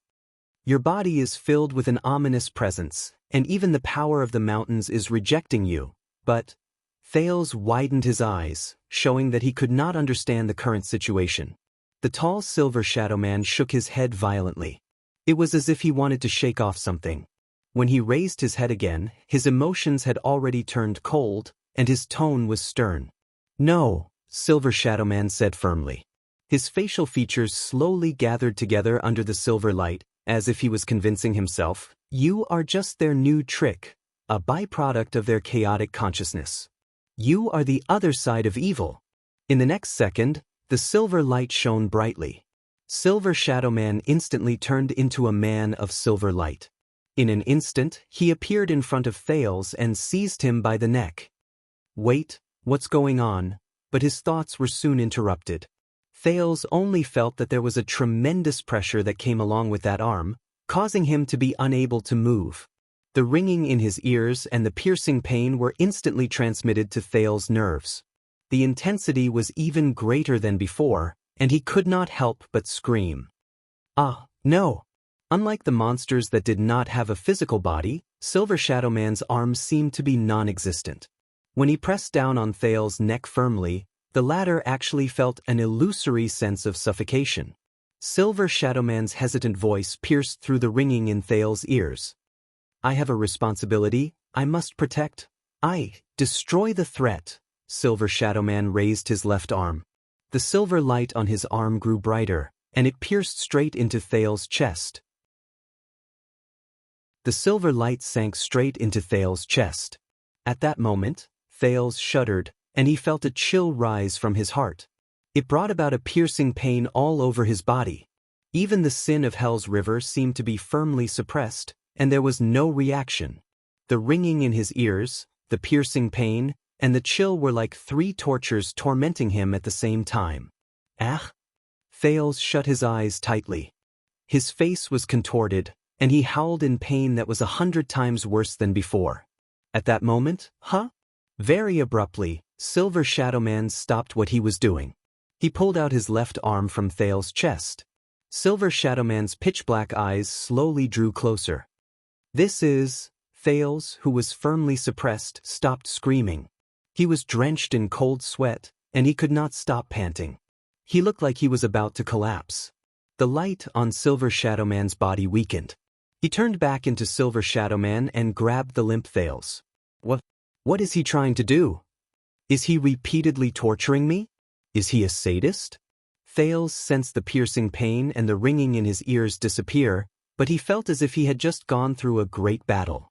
"Your body is filled with an ominous presence, and even the power of the mountains is rejecting you, but—" Thales widened his eyes, showing that he could not understand the current situation. The tall Silver Shadow Man shook his head violently. It was as if he wanted to shake off something. When he raised his head again, his emotions had already turned cold, and his tone was stern. "No," Silver Shadow Man said firmly. His facial features slowly gathered together under the silver light, as if he was convincing himself, "You are just their new trick, a byproduct of their chaotic consciousness. You are the other side of evil." In the next second, the silver light shone brightly. Silver Shadow Man instantly turned into a man of silver light. In an instant, he appeared in front of Thales and seized him by the neck. "Wait, what's going on?" But his thoughts were soon interrupted. Thales only felt that there was a tremendous pressure that came along with that arm, causing him to be unable to move. The ringing in his ears and the piercing pain were instantly transmitted to Thales' nerves. The intensity was even greater than before, and he could not help but scream. "Ah, no!" Unlike the monsters that did not have a physical body, Silver Shadow Man's arms seemed to be non-existent. When he pressed down on Thales' neck firmly, the latter actually felt an illusory sense of suffocation. Silver Shadow Man's hesitant voice pierced through the ringing in Thales' ears. "I have a responsibility. I must protect. Destroy the threat." Silver Shadow Man raised his left arm. The silver light on his arm grew brighter, and it pierced straight into Thales' chest. The silver light sank straight into Thales' chest. At that moment, Thales shuddered, and he felt a chill rise from his heart. It brought about a piercing pain all over his body. Even the sin of Hell's river seemed to be firmly suppressed, and there was no reaction. The ringing in his ears, the piercing pain, and the chill were like 3 tortures tormenting him at the same time. "Ah!" Thales shut his eyes tightly. His face was contorted, and he howled in pain that was 100 times worse than before. At that moment, very abruptly, Silver Shadow Man stopped what he was doing. He pulled out his left arm from Thales' chest. Silver Shadow Man's pitch-black eyes slowly drew closer. "This is—" Thales, who was firmly suppressed, stopped screaming. He was drenched in cold sweat, and he could not stop panting. He looked like he was about to collapse. The light on Silver Shadow Man's body weakened. He turned back into Silver Shadow Man and grabbed the limp Thales. What is he trying to do? Is he repeatedly torturing me? Is he a sadist?" Thales sensed the piercing pain and the ringing in his ears disappear, but he felt as if he had just gone through a great battle.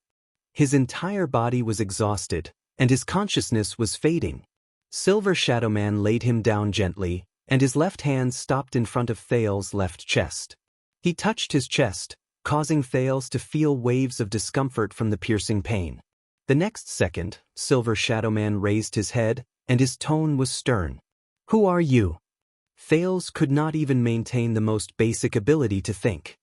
His entire body was exhausted, and his consciousness was fading. Silver Shadow Man laid him down gently, and his left hand stopped in front of Thales' left chest. He touched his chest, causing Thales to feel waves of discomfort from the piercing pain. The next second, Silver Shadow Man raised his head, and his tone was stern. "Who are you?" Thales could not even maintain the most basic ability to think.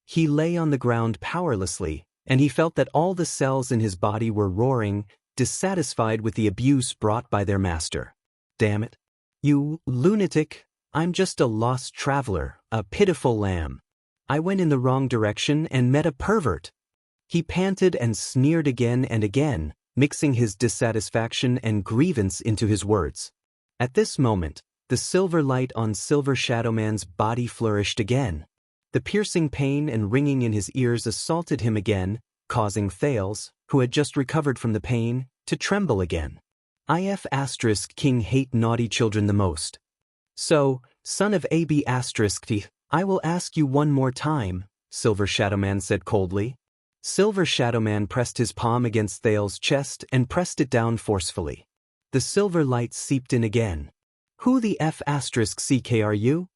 He lay on the ground powerlessly, and he felt that all the cells in his body were roaring, dissatisfied with the abuse brought by their master. "Damn it. You lunatic, I'm just a lost traveler, a pitiful lamb. I went in the wrong direction and met a pervert." He panted and sneered again and again, mixing his dissatisfaction and grievance into his words. At this moment, the silver light on Silver Shadow Man's body flourished again. The piercing pain and ringing in his ears assaulted him again, causing Thales, who had just recovered from the pain, to tremble again. King hate naughty children the most. So, Son of AB asterisk T, I will ask you one more time, Silver Shadowman said coldly. Silver Shadowman pressed his palm against Thale's chest and pressed it down forcefully. The silver light seeped in again. Who the F asterisk CK are you?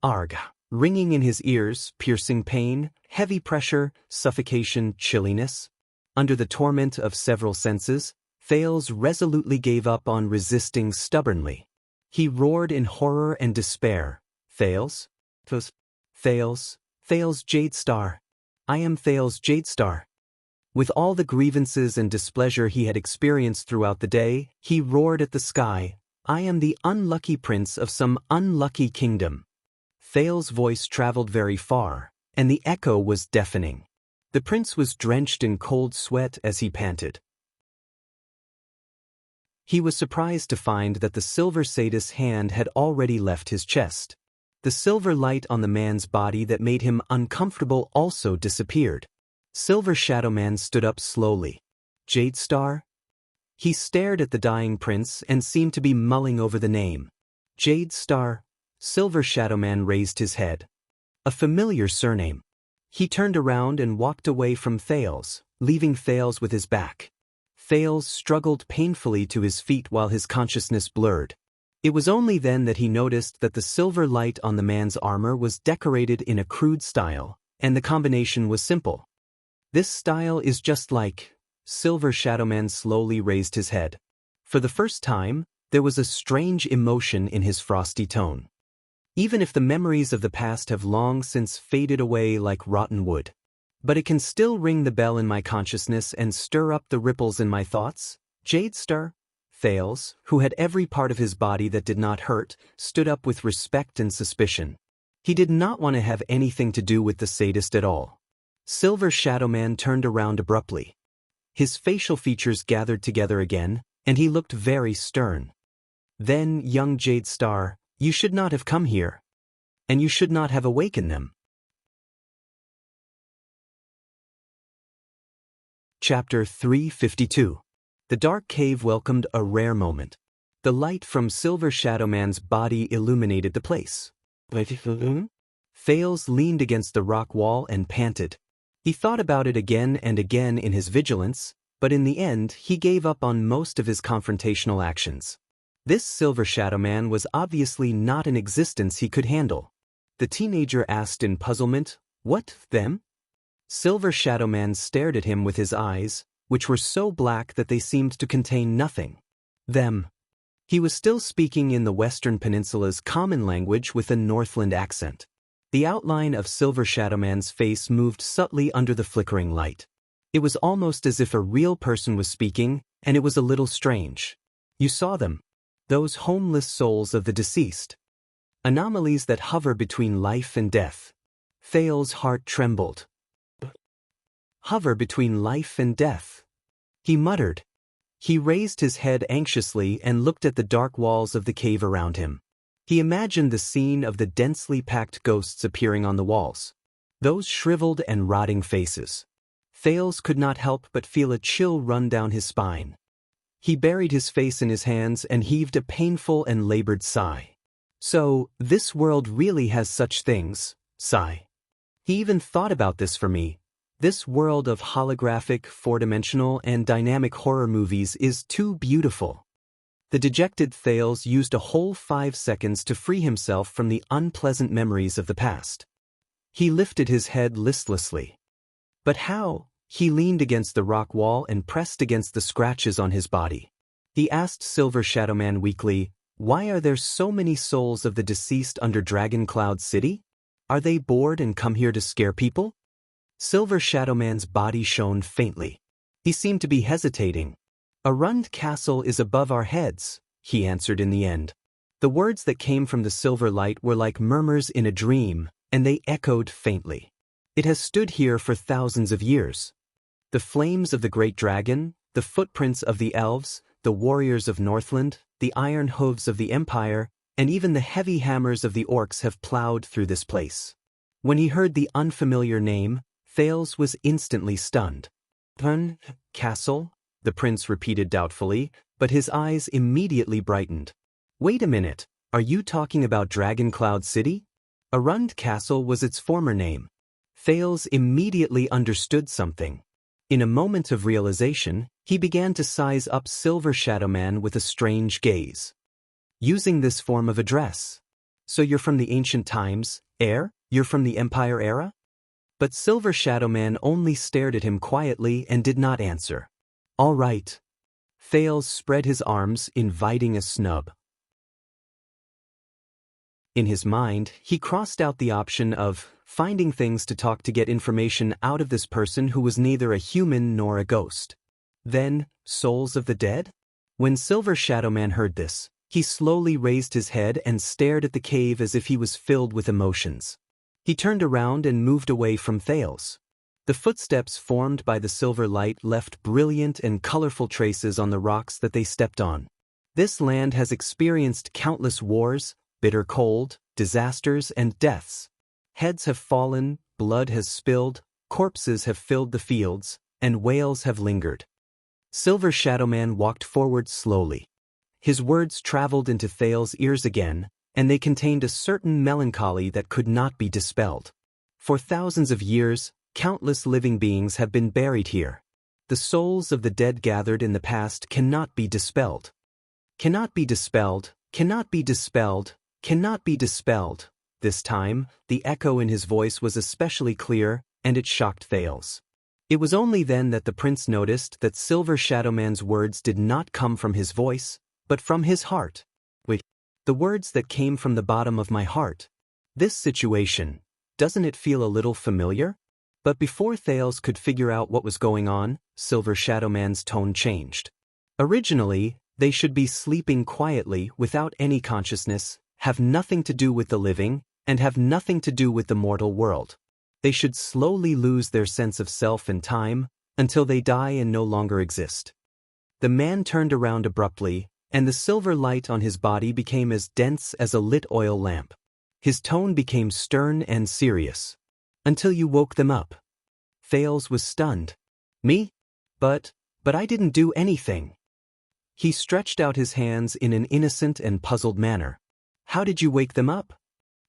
Arg. Ringing in his ears, piercing pain, heavy pressure, suffocation, chilliness. Under the torment of several senses, Thales resolutely gave up on resisting stubbornly. He roared in horror and despair. Thales? Thales? Thales Jadestar. I am Thales Jadestar. With all the grievances and displeasure he had experienced throughout the day, he roared at the sky, I am the unlucky prince of some unlucky kingdom. Thale's voice traveled very far, and the echo was deafening. The prince was drenched in cold sweat as he panted. He was surprised to find that the silver sadist's hand had already left his chest. The silver light on the man's body that made him uncomfortable also disappeared. Silver Shadowman stood up slowly. Jadestar? He stared at the dying prince and seemed to be mulling over the name. Jadestar? Silver Shadowman raised his head. A familiar surname. He turned around and walked away from Thales, leaving Thales with his back. Thales struggled painfully to his feet while his consciousness blurred. It was only then that he noticed that the silver light on the man's armor was decorated in a crude style, and the combination was simple. This style is just like... Silver Shadowman slowly raised his head. For the first time, there was a strange emotion in his frosty tone. Even if the memories of the past have long since faded away like rotten wood. But it can still ring the bell in my consciousness and stir up the ripples in my thoughts. Jadestar? Thales, who had every part of his body that did not hurt, stood up with respect and suspicion. He did not want to have anything to do with the sadist at all. Silver Shadowman turned around abruptly. His facial features gathered together again, and he looked very stern. Then, young Jadestar, you should not have come here. And you should not have awakened them. Chapter 352. The dark cave welcomed a rare moment. The light from Silver Shadowman's body illuminated the place. Thales leaned against the rock wall and panted. He thought about it again and again in his vigilance, but in the end he gave up on most of his confrontational actions. This Silver Shadowman was obviously not an existence he could handle. The teenager asked in puzzlement, "What, them?" Silver Shadowman stared at him with his eyes, which were so black that they seemed to contain nothing. Them. He was still speaking in the Western Peninsula's common language with a Northland accent. The outline of Silver Shadowman's face moved subtly under the flickering light. It was almost as if a real person was speaking, and it was a little strange. You saw them. Those homeless souls of the deceased. Anomalies that hover between life and death. Thale's heart trembled. Hover between life and death. He muttered. He raised his head anxiously and looked at the dark walls of the cave around him. He imagined the scene of the densely packed ghosts appearing on the walls. Those shriveled and rotting faces. Thales could not help but feel a chill run down his spine. He buried his face in his hands and heaved a painful and labored sigh. So, this world really has such things, sigh. He even thought about this for me. This world of holographic, four-dimensional, and dynamic horror movies is too beautiful. The dejected Thales used a whole 5 seconds to free himself from the unpleasant memories of the past. He lifted his head listlessly. But how? He leaned against the rock wall and pressed against the scratches on his body. He asked Silver Shadowman weakly, "Why are there so many souls of the deceased under Dragon Cloud City? Are they bored and come here to scare people?" Silver Shadowman's body shone faintly. He seemed to be hesitating. "A ruined castle is above our heads," he answered in the end. The words that came from the silver light were like murmurs in a dream, and they echoed faintly. "It has stood here for thousands of years. The flames of the great dragon, the footprints of the elves, the warriors of Northland, the iron hooves of the Empire, and even the heavy hammers of the orcs have plowed through this place." When he heard the unfamiliar name, Thales was instantly stunned. Castle? The prince repeated doubtfully, but his eyes immediately brightened. "Wait a minute, Are you talking about Dragon Cloud City? Arund Castle was its former name. Thales immediately understood something. In a moment of realization, he began to size up Silver Shadow Man with a strange gaze. Using this form of address. So you're from the ancient times, heir? You're from the Empire era? But Silver Shadow Man only stared at him quietly and did not answer. All right. Thales spread his arms, inviting a snub. In his mind, he crossed out the option of finding things to talk to get information out of this person who was neither a human nor a ghost. Then, souls of the dead? When Silver Shadow Man heard this, he slowly raised his head and stared at the cave as if he was filled with emotions. He turned around and moved away from Thales. The footsteps formed by the silver light left brilliant and colorful traces on the rocks that they stepped on. This land has experienced countless wars, bitter cold, disasters, and deaths. Heads have fallen, blood has spilled, corpses have filled the fields, and wails have lingered. Silver Shadow Man walked forward slowly. His words traveled into Thales' ears again, and they contained a certain melancholy that could not be dispelled. For thousands of years, countless living beings have been buried here. The souls of the dead gathered in the past cannot be dispelled. Cannot be dispelled, cannot be dispelled, cannot be dispelled. This time, the echo in his voice was especially clear, and it shocked Thales. It was only then that the prince noticed that Silver Shadow Man's words did not come from his voice, but from his heart. Wait, the words that came from the bottom of my heart. This situation, doesn't it feel a little familiar? But before Thales could figure out what was going on, Silver Shadow Man's tone changed. Originally, they should be sleeping quietly without any consciousness, have nothing to do with the living, and have nothing to do with the mortal world. They should slowly lose their sense of self and time, until they die and no longer exist. The man turned around abruptly, and the silver light on his body became as dense as a lit oil lamp. His tone became stern and serious. Until you woke them up. Thales was stunned. Me? But I didn't do anything. He stretched out his hands in an innocent and puzzled manner. How did you wake them up?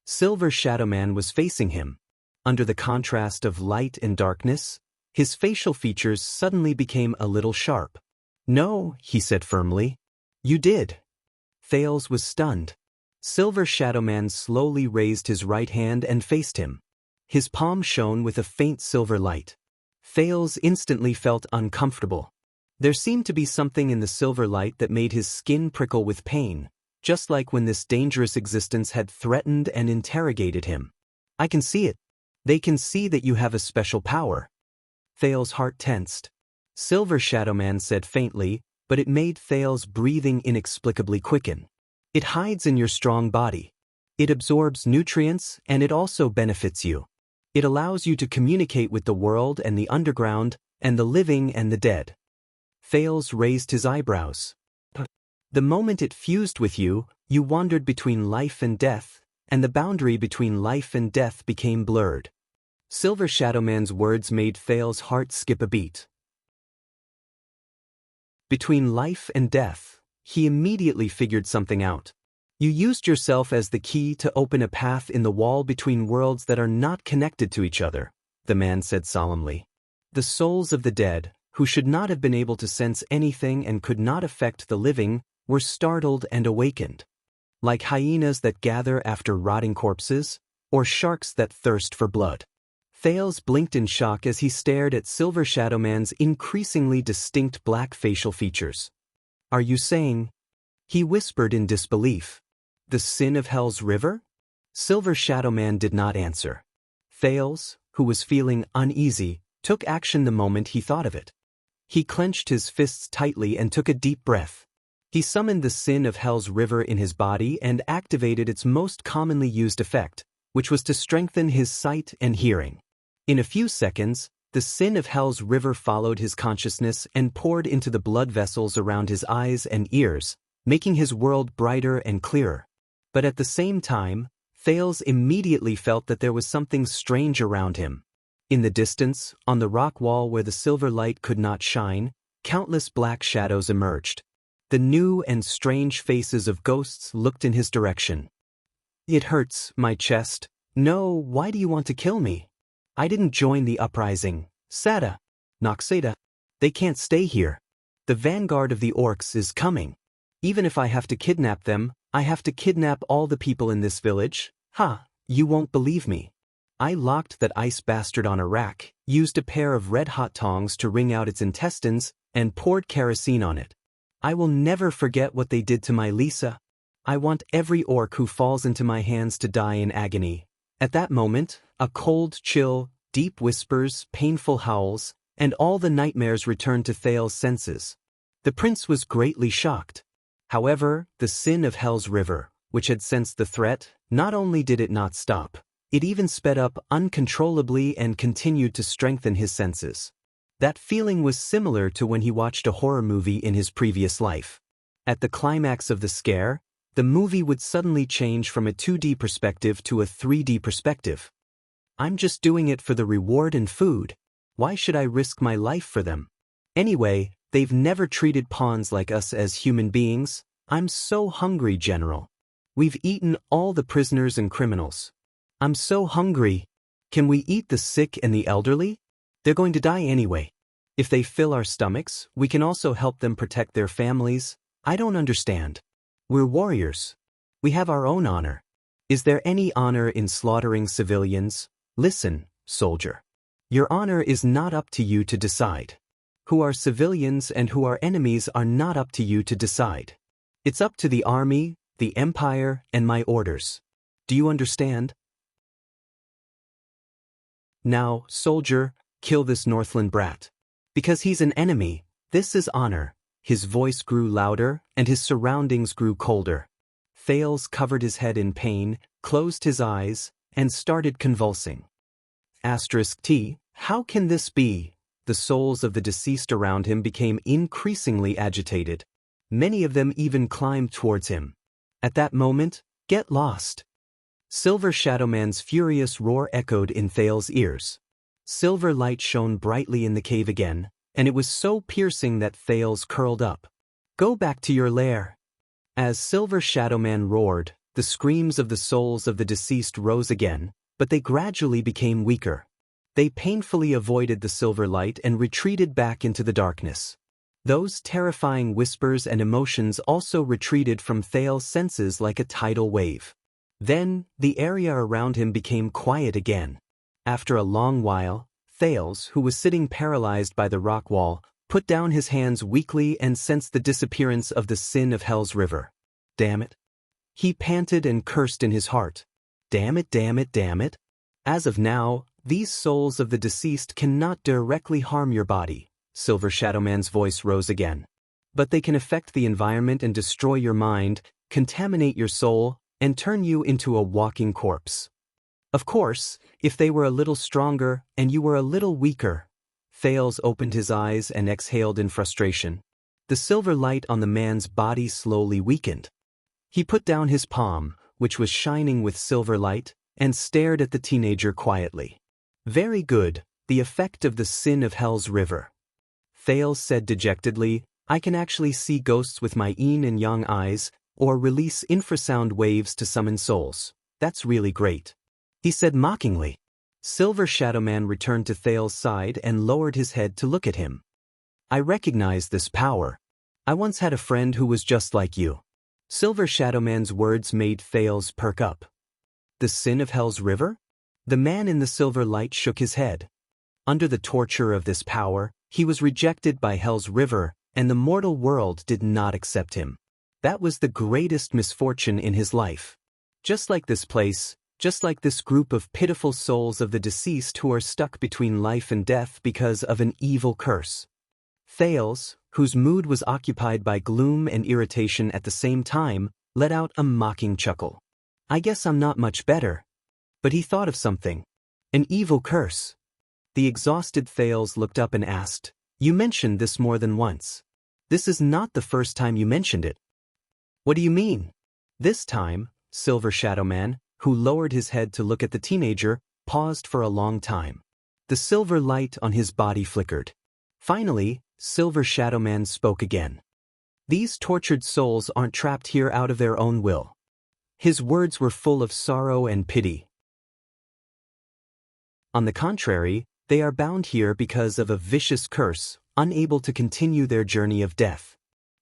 Silver Shadow Man was facing him. Under the contrast of light and darkness, his facial features suddenly became a little sharp. No, he said firmly. You did. Thales was stunned. Silver Shadow Man slowly raised his right hand and faced him. His palm shone with a faint silver light. Thales instantly felt uncomfortable. There seemed to be something in the silver light that made his skin prickle with pain, just like when this dangerous existence had threatened and interrogated him. I can see it. They can see that you have a special power. Thales' heart tensed. Silver Shadow Man said faintly, but it made Thales' breathing inexplicably quicken. It hides in your strong body. It absorbs nutrients and it also benefits you. It allows you to communicate with the world and the underground, and the living and the dead. Thales raised his eyebrows. The moment it fused with you, you wandered between life and death, and the boundary between life and death became blurred. Silver Shadow Man's words made Thales' heart skip a beat. Between life and death, he immediately figured something out. You used yourself as the key to open a path in the wall between worlds that are not connected to each other, the man said solemnly. The souls of the dead, who should not have been able to sense anything and could not affect the living, were startled and awakened. Like hyenas that gather after rotting corpses, or sharks that thirst for blood. Thales blinked in shock as he stared at Silver Shadow Man's increasingly distinct black facial features. Are you saying? He whispered in disbelief. The sin of Hell's River? Silver Shadow Man did not answer. Thales, who was feeling uneasy, took action the moment he thought of it. He clenched his fists tightly and took a deep breath. He summoned the sin of Hell's River in his body and activated its most commonly used effect, which was to strengthen his sight and hearing. In a few seconds, the sin of Hell's River followed his consciousness and poured into the blood vessels around his eyes and ears, making his world brighter and clearer. But at the same time, Thales immediately felt that there was something strange around him. In the distance, on the rock wall where the silver light could not shine, countless black shadows emerged. The new and strange faces of ghosts looked in his direction. It hurts, my chest. No, why do you want to kill me? I didn't join the uprising. Sada. Noxada. They can't stay here. The vanguard of the orcs is coming. Even if I have to kidnap them, I have to kidnap all the people in this village. Ha, you won't believe me. I locked that ice bastard on a rack, used a pair of red-hot tongs to wring out its intestines, and poured kerosene on it. I will never forget what they did to my Lisa. I want every orc who falls into my hands to die in agony. At that moment, a cold chill, deep whispers, painful howls, and all the nightmares returned to Thales's senses. The prince was greatly shocked. However, the sin of Hell's River, which had sensed the threat, not only did it not stop, it even sped up uncontrollably and continued to strengthen his senses. That feeling was similar to when he watched a horror movie in his previous life. At the climax of the scare, the movie would suddenly change from a 2D perspective to a 3D perspective. I'm just doing it for the reward and food. Why should I risk my life for them? Anyway, they've never treated pawns like us as human beings. I'm so hungry, General. We've eaten all the prisoners and criminals. I'm so hungry. Can we eat the sick and the elderly? They're going to die anyway. If they fill our stomachs, we can also help them protect their families. I don't understand. We're warriors. We have our own honor. Is there any honor in slaughtering civilians? Listen, soldier. Your honor is not up to you to decide. Who are civilians and who are enemies are not up to you to decide. It's up to the army, the empire, and my orders. Do you understand? Now, soldier, kill this Northland brat. Because he's an enemy, this is honor. His voice grew louder, and his surroundings grew colder. Thales covered his head in pain, closed his eyes, and started convulsing. T. How can this be? The souls of the deceased around him became increasingly agitated. Many of them even climbed towards him. At that moment, get lost. Silver Shadowman's furious roar echoed in Thales' ears. Silver light shone brightly in the cave again, and it was so piercing that Thales curled up. Go back to your lair. As Silver Shadowman roared, the screams of the souls of the deceased rose again, but they gradually became weaker. They painfully avoided the silver light and retreated back into the darkness. Those terrifying whispers and emotions also retreated from Thales' senses like a tidal wave. Then, the area around him became quiet again. After a long while, Thales, who was sitting paralyzed by the rock wall, put down his hands weakly and sensed the disappearance of the sin of Hell's River. Damn it. He panted and cursed in his heart. Damn it, damn it, damn it. As of now, these souls of the deceased cannot directly harm your body. Silver Shadowman's voice rose again. But they can affect the environment and destroy your mind, contaminate your soul, and turn you into a walking corpse. Of course, if they were a little stronger and you were a little weaker. Thales opened his eyes and exhaled in frustration. The silver light on the man's body slowly weakened. He put down his palm, which was shining with silver light, and stared at the teenager quietly. Very good, the effect of the sin of Hell's River. Thales said dejectedly, I can actually see ghosts with my yin and yang eyes, or release infrasound waves to summon souls. That's really great. He said mockingly. Silver Shadowman returned to Thales' side and lowered his head to look at him. I recognize this power. I once had a friend who was just like you. Silver Shadowman's words made Thales perk up. The sin of Hell's River? The man in the silver light shook his head. Under the torture of this power, he was rejected by Hell's River, and the mortal world did not accept him. That was the greatest misfortune in his life. Just like this place, just like this group of pitiful souls of the deceased who are stuck between life and death because of an evil curse. Thales, whose mood was occupied by gloom and irritation at the same time, let out a mocking chuckle. I guess I'm not much better. But he thought of something. An evil curse. The exhausted Thales looked up and asked, You mentioned this more than once. This is not the first time you mentioned it. What do you mean? This time, Silver Shadowman, who lowered his head to look at the teenager, paused for a long time. The silver light on his body flickered. Finally, Silver Shadowman spoke again. These tortured souls aren't trapped here out of their own will. His words were full of sorrow and pity. On the contrary, they are bound here because of a vicious curse, unable to continue their journey of death.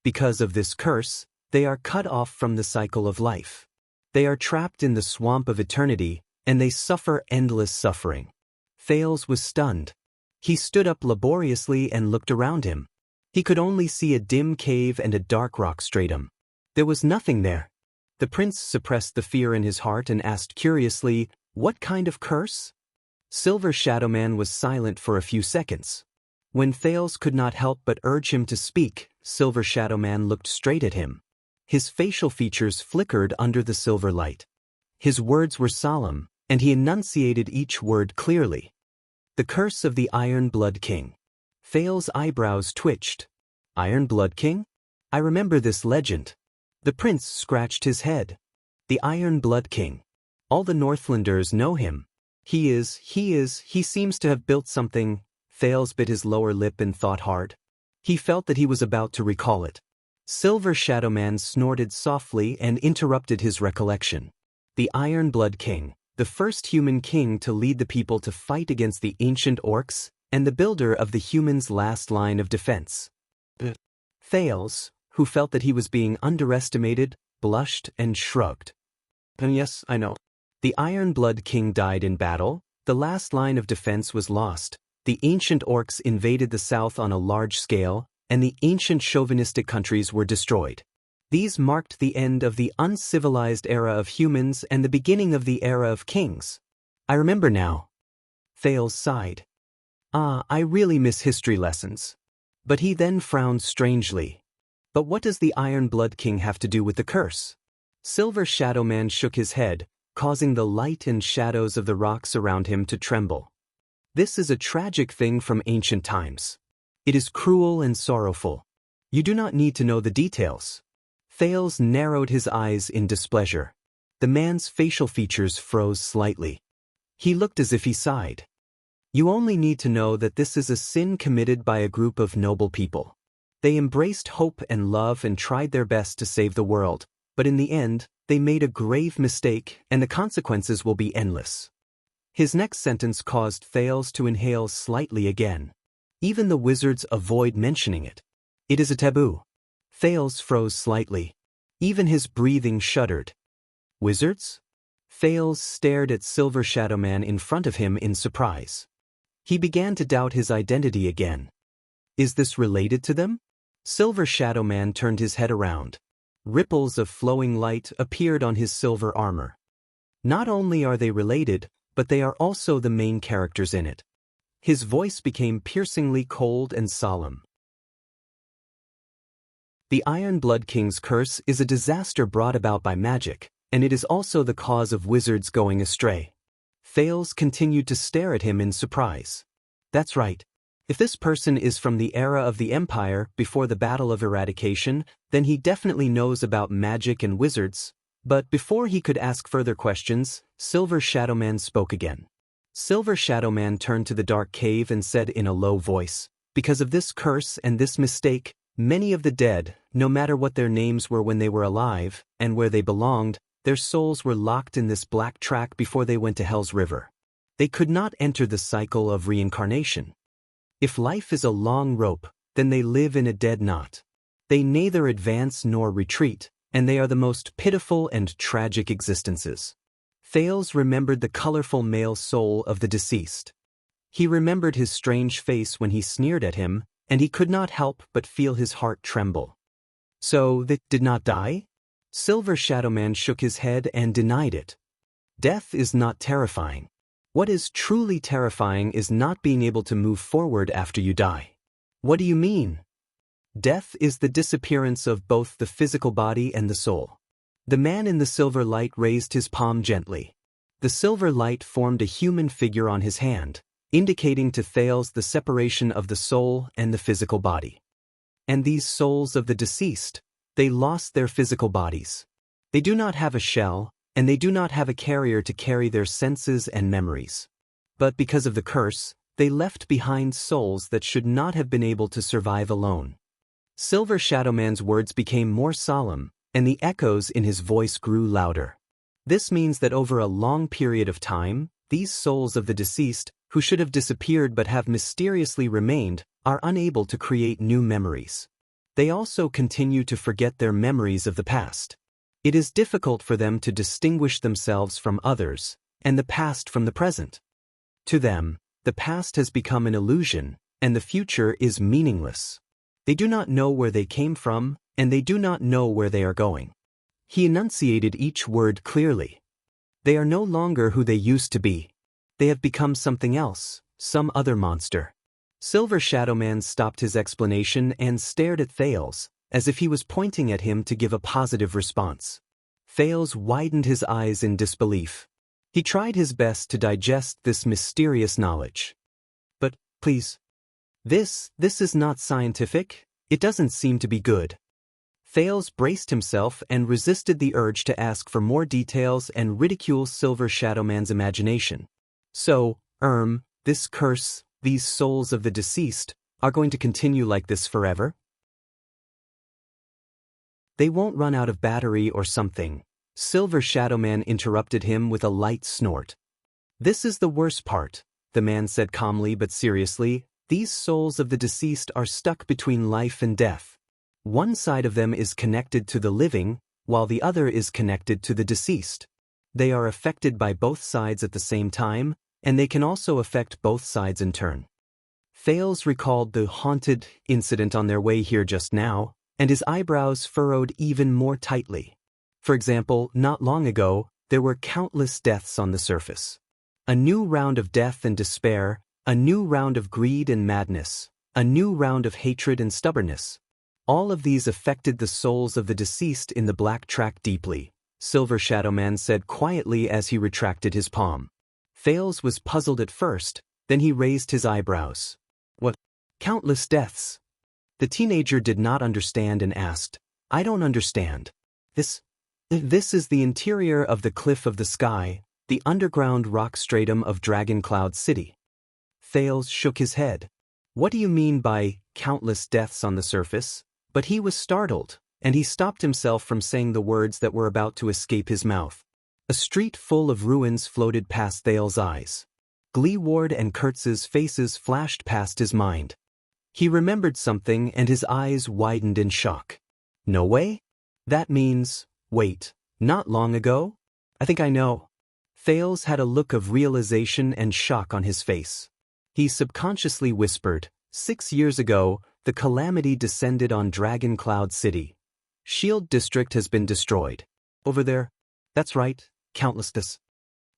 Because of this curse, they are cut off from the cycle of life. They are trapped in the swamp of eternity, and they suffer endless suffering. Thales was stunned. He stood up laboriously and looked around him. He could only see a dim cave and a dark rock stratum. There was nothing there. The prince suppressed the fear in his heart and asked curiously, "What kind of curse?" Silver Shadowman was silent for a few seconds. When Thales could not help but urge him to speak, Silver Shadowman looked straight at him. His facial features flickered under the silver light. His words were solemn, and he enunciated each word clearly. The curse of the Iron Blood King. Thales' eyebrows twitched. Iron Blood King? I remember this legend. The prince scratched his head. The Iron Blood King. All the Northlanders know him. He seems to have built something. Thales bit his lower lip and thought hard. He felt that he was about to recall it. Silver Shadowman snorted softly and interrupted his recollection. The Iron Blood King, the first human king to lead the people to fight against the ancient orcs, and the builder of the humans' last line of defense. Thales, who felt that he was being underestimated, blushed and shrugged. Yes, I know. The Iron Blood King died in battle, the last line of defense was lost, the ancient orcs invaded the south on a large scale, and the ancient chauvinistic countries were destroyed. These marked the end of the uncivilized era of humans and the beginning of the era of kings. I remember now. Thales sighed. I really miss history lessons. But he then frowned strangely. But what does the Iron Blood King have to do with the curse? Silver Shadowman shook his head, causing the light and shadows of the rocks around him to tremble. This is a tragic thing from ancient times. It is cruel and sorrowful. You do not need to know the details. Thales narrowed his eyes in displeasure. The man's facial features froze slightly. He looked as if he sighed. You only need to know that this is a sin committed by a group of noble people. They embraced hope and love and tried their best to save the world, but in the end, they made a grave mistake, and the consequences will be endless. His next sentence caused Thales to inhale slightly again. Even the wizards avoid mentioning it. It is a taboo. Thales froze slightly. Even his breathing shuddered. Wizards? Thales stared at Silver Shadowman in front of him in surprise. He began to doubt his identity again. Is this related to them? Silver Shadowman turned his head around. Ripples of flowing light appeared on his silver armor. Not only are they related, but they are also the main characters in it. His voice became piercingly cold and solemn. The Iron Blood King's curse is a disaster brought about by magic, and it is also the cause of wizards going astray. Thales continued to stare at him in surprise. That's right. If this person is from the era of the Empire before the Battle of Eradication, then he definitely knows about magic and wizards. But before he could ask further questions, Silver Shadowman spoke again. Silver Shadowman turned to the dark cave and said in a low voice, "Because of this curse and this mistake, many of the dead, no matter what their names were when they were alive, and where they belonged, their souls were locked in this black track before they went to Hell's River. They could not enter the cycle of reincarnation. If life is a long rope, then they live in a dead knot. They neither advance nor retreat, and they are the most pitiful and tragic existences." Thales remembered the colorful male soul of the deceased. He remembered his strange face when he sneered at him, and he could not help but feel his heart tremble. So they did not die? Silver Shadowman shook his head and denied it. Death is not terrifying. What is truly terrifying is not being able to move forward after you die. What do you mean? Death is the disappearance of both the physical body and the soul. The man in the silver light raised his palm gently. The silver light formed a human figure on his hand, indicating to Thales the separation of the soul and the physical body. And these souls of the deceased, they lost their physical bodies. They do not have a shell, and they do not have a carrier to carry their senses and memories. But because of the curse, they left behind souls that should not have been able to survive alone. Silver Shadowman's words became more solemn, and the echoes in his voice grew louder. This means that over a long period of time, these souls of the deceased, who should have disappeared but have mysteriously remained, are unable to create new memories. They also continue to forget their memories of the past. It is difficult for them to distinguish themselves from others, and the past from the present. To them, the past has become an illusion, and the future is meaningless. They do not know where they came from, and they do not know where they are going. He enunciated each word clearly. They are no longer who they used to be. They have become something else, some other monster. Silver Shadowman stopped his explanation and stared at Thales, as if he was pointing at him to give a positive response. Thales widened his eyes in disbelief. He tried his best to digest this mysterious knowledge. But, please. This is not scientific. It doesn't seem to be good. Thales braced himself and resisted the urge to ask for more details and ridicule Silver Shadowman's imagination. So, this curse, these souls of the deceased, are going to continue like this forever? They won't run out of battery or something. Silver Shadowman interrupted him with a light snort. This is the worst part, the man said calmly but seriously. These souls of the deceased are stuck between life and death. One side of them is connected to the living, while the other is connected to the deceased. They are affected by both sides at the same time, and they can also affect both sides in turn. Thales recalled the haunted incident on their way here just now, and his eyebrows furrowed even more tightly. For example, not long ago, there were countless deaths on the surface. A new round of death and despair, a new round of greed and madness, a new round of hatred and stubbornness. All of these affected the souls of the deceased in the black track deeply, Silver Shadowman said quietly as he retracted his palm. Thales was puzzled at first, then he raised his eyebrows. What? Countless deaths? The teenager did not understand and asked, I don't understand. This is the interior of the Cliff of the Sky, the underground rock stratum of Dragon Cloud City. Thales shook his head. What do you mean by countless deaths on the surface? But he was startled, and he stopped himself from saying the words that were about to escape his mouth. A street full of ruins floated past Thales' eyes. Gleeward and Kurtz's faces flashed past his mind. He remembered something and his eyes widened in shock. No way? That means, wait, not long ago? I think I know. Thales had a look of realization and shock on his face. He subconsciously whispered, 6 years ago, the calamity descended on Dragon Cloud City. Shield District has been destroyed. Over there? That's right, countless this.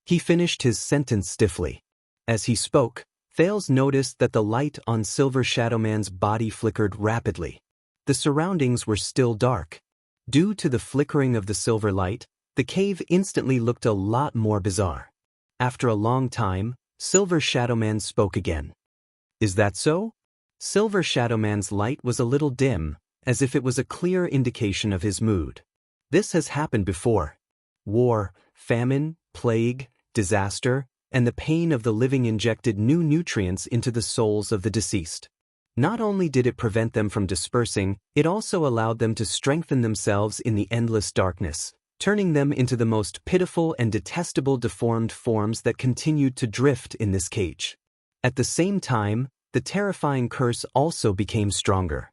He finished his sentence stiffly. As he spoke, Thales noticed that the light on Silver Shadowman's body flickered rapidly. The surroundings were still dark. Due to the flickering of the silver light, the cave instantly looked a lot more bizarre. After a long time, Silver Shadowman spoke again. Is that so? Silver Shadowman's light was a little dim, as if it was a clear indication of his mood. This has happened before. War, famine, plague, disaster, and the pain of the living injected new nutrients into the souls of the deceased. Not only did it prevent them from dispersing, it also allowed them to strengthen themselves in the endless darkness, turning them into the most pitiful and detestable deformed forms that continued to drift in this cage. At the same time, the terrifying curse also became stronger.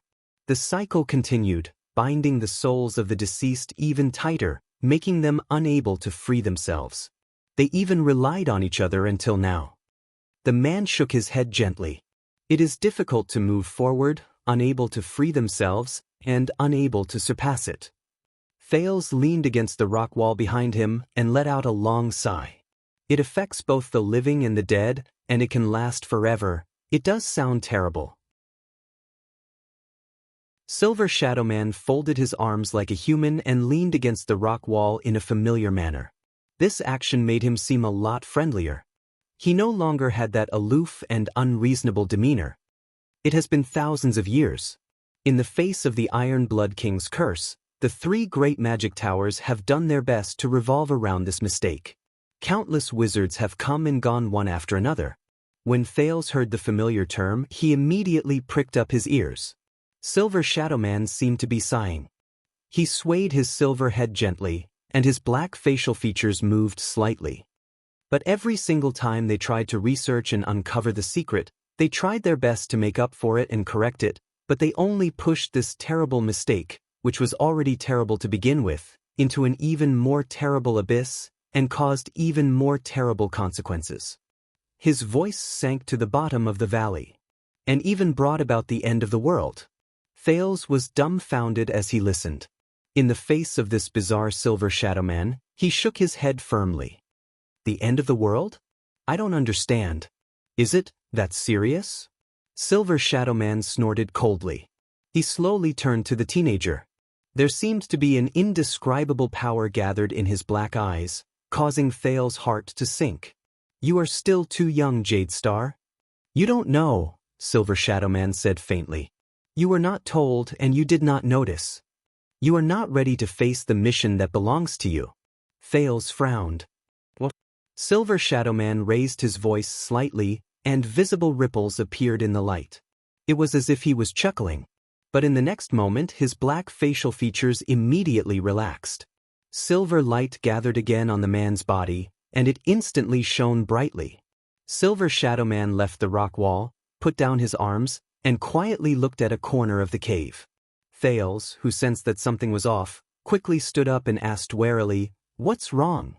The cycle continued, binding the souls of the deceased even tighter, making them unable to free themselves. They even relied on each other until now. The man shook his head gently. It is difficult to move forward, unable to free themselves, and unable to surpass it. Thales leaned against the rock wall behind him and let out a long sigh. It affects both the living and the dead, and it can last forever. It does sound terrible. Silver Shadowman folded his arms like a human and leaned against the rock wall in a familiar manner. This action made him seem a lot friendlier. He no longer had that aloof and unreasonable demeanor. It has been thousands of years. In the face of the Iron Blood King's curse, the 3 great magic towers have done their best to revolve around this mistake. Countless wizards have come and gone one after another. When Thales heard the familiar term, he immediately pricked up his ears. Silver Shadow Man seemed to be sighing. He swayed his silver head gently, and his black facial features moved slightly. But every single time they tried to research and uncover the secret, they tried their best to make up for it and correct it, but they only pushed this terrible mistake, which was already terrible to begin with, into an even more terrible abyss, and caused even more terrible consequences. His voice sank to the bottom of the valley, and even brought about the end of the world. Thales was dumbfounded as he listened. In the face of this bizarre Silver Shadow Man, he shook his head firmly. The end of the world? I don't understand. Is it that serious? Silver Shadow Man snorted coldly. He slowly turned to the teenager. There seemed to be an indescribable power gathered in his black eyes, causing Thales' heart to sink. You are still too young, Jade Star. You don't know, Silver Shadow Man said faintly. You were not told and you did not notice. You are not ready to face the mission that belongs to you. Thales frowned. What? Silver Shadow Man raised his voice slightly, and visible ripples appeared in the light. It was as if he was chuckling. But in the next moment his black facial features immediately relaxed. Silver light gathered again on the man's body, and it instantly shone brightly. Silver Shadow Man left the rock wall, put down his arms, and quietly looked at a corner of the cave. Thales, who sensed that something was off, quickly stood up and asked warily, "What's wrong?"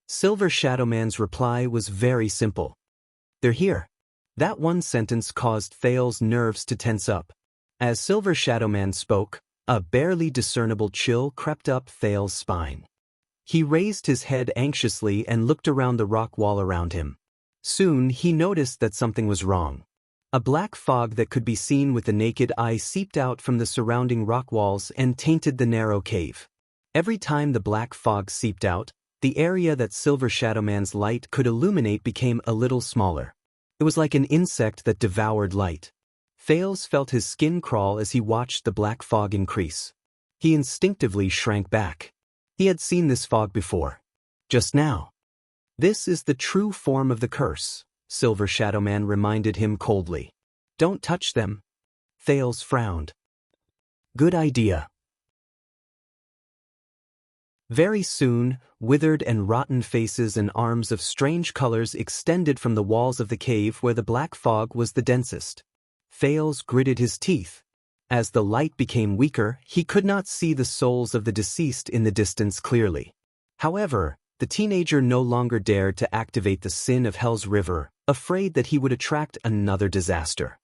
Silver Shadow Man's reply was very simple. "They're here." That one sentence caused Thales' nerves to tense up. As Silver Shadow Man spoke, a barely discernible chill crept up Thales' spine. He raised his head anxiously and looked around the rock wall around him. Soon he noticed that something was wrong. A black fog that could be seen with the naked eye seeped out from the surrounding rock walls and tainted the narrow cave. Every time the black fog seeped out, the area that Silver Shadow Man's light could illuminate became a little smaller. It was like an insect that devoured light. Thales felt his skin crawl as he watched the black fog increase. He instinctively shrank back. He had seen this fog before. Just now. This is the true form of the curse, Silver Shadow Man reminded him coldly. Don't touch them. Thales frowned. Good idea. Very soon, withered and rotten faces and arms of strange colors extended from the walls of the cave where the black fog was the densest. Thales gritted his teeth. As the light became weaker, he could not see the souls of the deceased in the distance clearly. However, the teenager no longer dared to activate the sin of Hell's River, afraid that he would attract another disaster.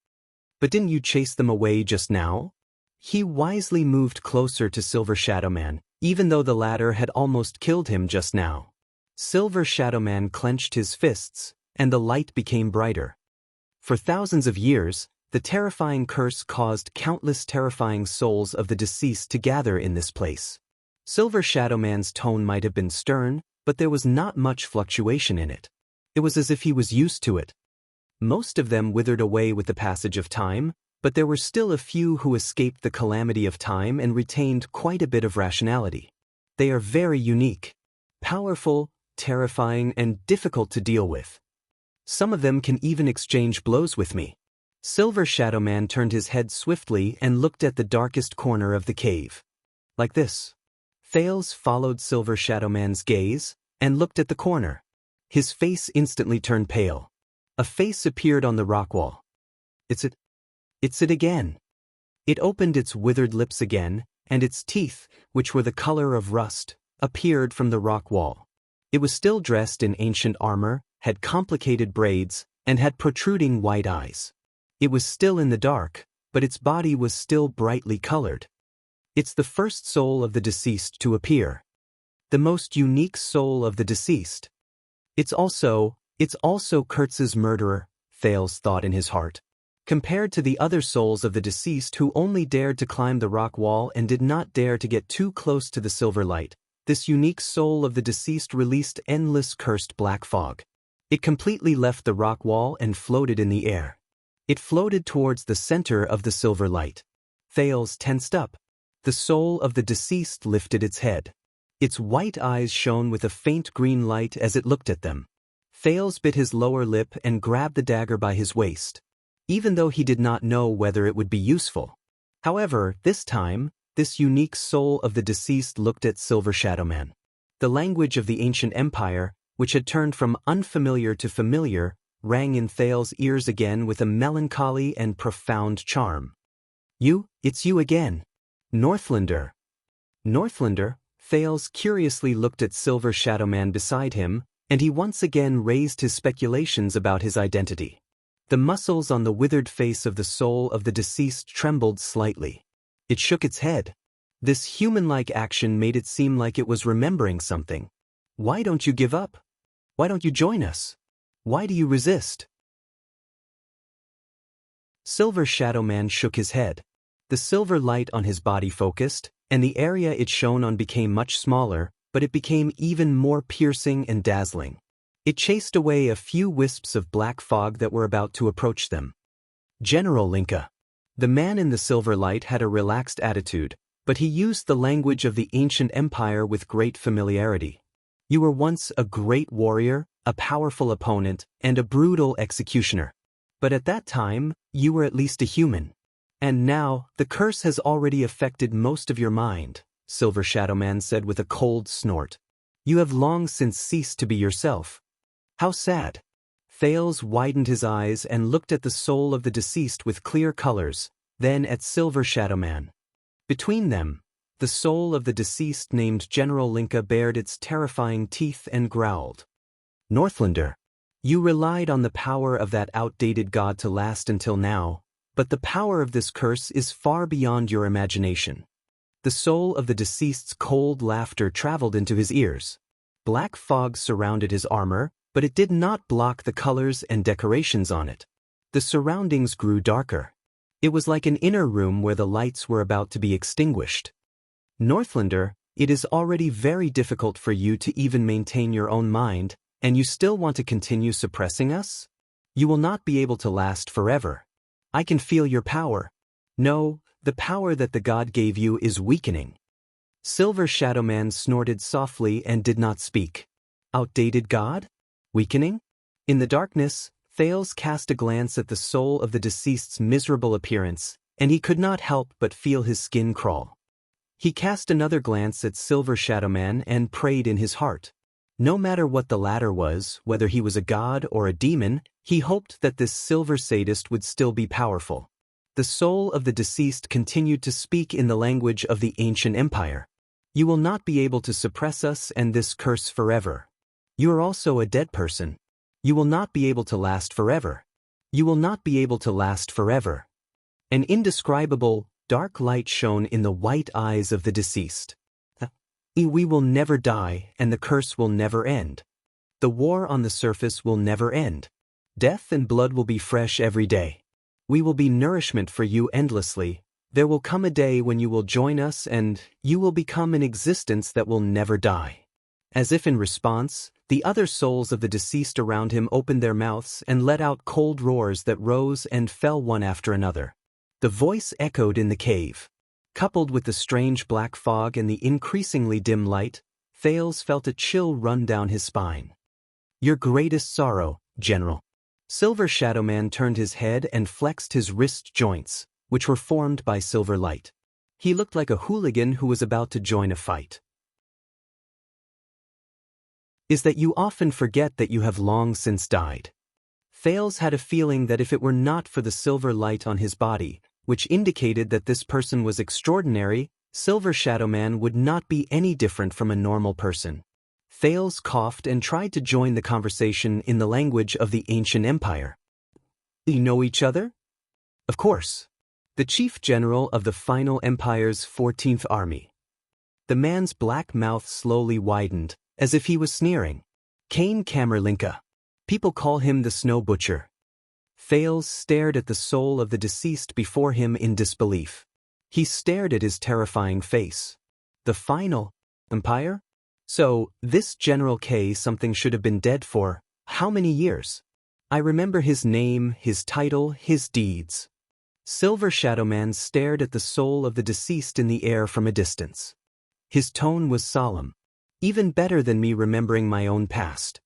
But didn't you chase them away just now? He wisely moved closer to Silver Shadow Man, even though the latter had almost killed him just now. Silver Shadow Man clenched his fists, and the light became brighter. For thousands of years, the terrifying curse caused countless terrifying souls of the deceased to gather in this place. Silver Shadow Man's tone might have been stern, but there was not much fluctuation in it. It was as if he was used to it. Most of them withered away with the passage of time, but there were still a few who escaped the calamity of time and retained quite a bit of rationality. They are very unique, powerful, terrifying, and difficult to deal with. Some of them can even exchange blows with me. Silver Shadow Man turned his head swiftly and looked at the darkest corner of the cave. Like this. Thales followed Silver Shadow Man's gaze and looked at the corner. His face instantly turned pale. A face appeared on the rock wall. It's it again. It opened its withered lips again, and its teeth, which were the color of rust, appeared from the rock wall. It was still dressed in ancient armor, had complicated braids, and had protruding white eyes. It was still in the dark, but its body was still brightly colored. It's the first soul of the deceased to appear. The most unique soul of the deceased. It's also Kurtz's murderer, Thales thought in his heart. Compared to the other souls of the deceased who only dared to climb the rock wall and did not dare to get too close to the silver light, this unique soul of the deceased released endless cursed black fog. It completely left the rock wall and floated in the air. It floated towards the center of the silver light. Thales tensed up. The soul of the deceased lifted its head. Its white eyes shone with a faint green light as it looked at them. Thales bit his lower lip and grabbed the dagger by his waist. Even though he did not know whether it would be useful. However, this time, this unique soul of the deceased looked at Silver Shadow Man. The language of the ancient empire, which had turned from unfamiliar to familiar, rang in Thales's ears again with a melancholy and profound charm. It's you again. Northlander. Northlander, Thales curiously looked at Silver Shadow Man beside him, and he once again raised his speculations about his identity. The muscles on the withered face of the soul of the deceased trembled slightly. It shook its head. This human-like action made it seem like it was remembering something. Why don't you give up? Why don't you join us? Why do you resist? Silver Shadow Man shook his head. The silver light on his body focused, and the area it shone on became much smaller, but it became even more piercing and dazzling. It chased away a few wisps of black fog that were about to approach them. General Linka. The man in the silver light had a relaxed attitude, but he used the language of the ancient empire with great familiarity. You were once a great warrior, a powerful opponent, and a brutal executioner. But at that time, you were at least a human. And now, the curse has already affected most of your mind, Silver Shadow Man said with a cold snort. You have long since ceased to be yourself. How sad. Thales widened his eyes and looked at the soul of the deceased with clear colors, then at Silver Shadow Man. Between them, the soul of the deceased named General Linka bared its terrifying teeth and growled. Northlander, you relied on the power of that outdated god to last until now, but the power of this curse is far beyond your imagination. The soul of the deceased's cold laughter traveled into his ears. Black fog surrounded his armor, but it did not block the colors and decorations on it. The surroundings grew darker. It was like an inner room where the lights were about to be extinguished. Northlander, it is already very difficult for you to even maintain your own mind, and you still want to continue suppressing us? You will not be able to last forever. I can feel your power. No, the power that the god gave you is weakening. Silver Shadow Man snorted softly and did not speak. Outdated god? Weakening? In the darkness, Thales cast a glance at the soul of the deceased's miserable appearance, and he could not help but feel his skin crawl. He cast another glance at Silver Shadow Man and prayed in his heart. No matter what the latter was, whether he was a god or a demon, he hoped that this silver sadist would still be powerful. The soul of the deceased continued to speak in the language of the ancient empire. You will not be able to suppress us and this curse forever. You are also a dead person. You will not be able to last forever. You will not be able to last forever. An indescribable, dark light shone in the white eyes of the deceased. We will never die, and the curse will never end. The war on the surface will never end. Death and blood will be fresh every day. We will be nourishment for you endlessly. There will come a day when you will join us and you will become an existence that will never die. As if in response, the other souls of the deceased around him opened their mouths and let out cold roars that rose and fell one after another. The voice echoed in the cave. Coupled with the strange black fog and the increasingly dim light, Thales felt a chill run down his spine. Your greatest sorrow, General. Silver Shadow Man turned his head and flexed his wrist joints, which were formed by silver light. He looked like a hooligan who was about to join a fight. Is that you often forget that you have long since died. Thales had a feeling that if it were not for the silver light on his body, which indicated that this person was extraordinary, Silver Shadow Man would not be any different from a normal person. Thales coughed and tried to join the conversation in the language of the ancient empire. You know each other? Of course. The chief general of the final empire's 14th army. The man's black mouth slowly widened, as if he was sneering. Kane Kamerlinka. People call him the Snow Butcher. Thales stared at the soul of the deceased before him in disbelief. He stared at his terrifying face. The final empire? So, this General K something should have been dead for how many years? I remember his name, his title, his deeds. Silver Shadow Man stared at the soul of the deceased in the air from a distance. His tone was solemn. Even better than me remembering my own past.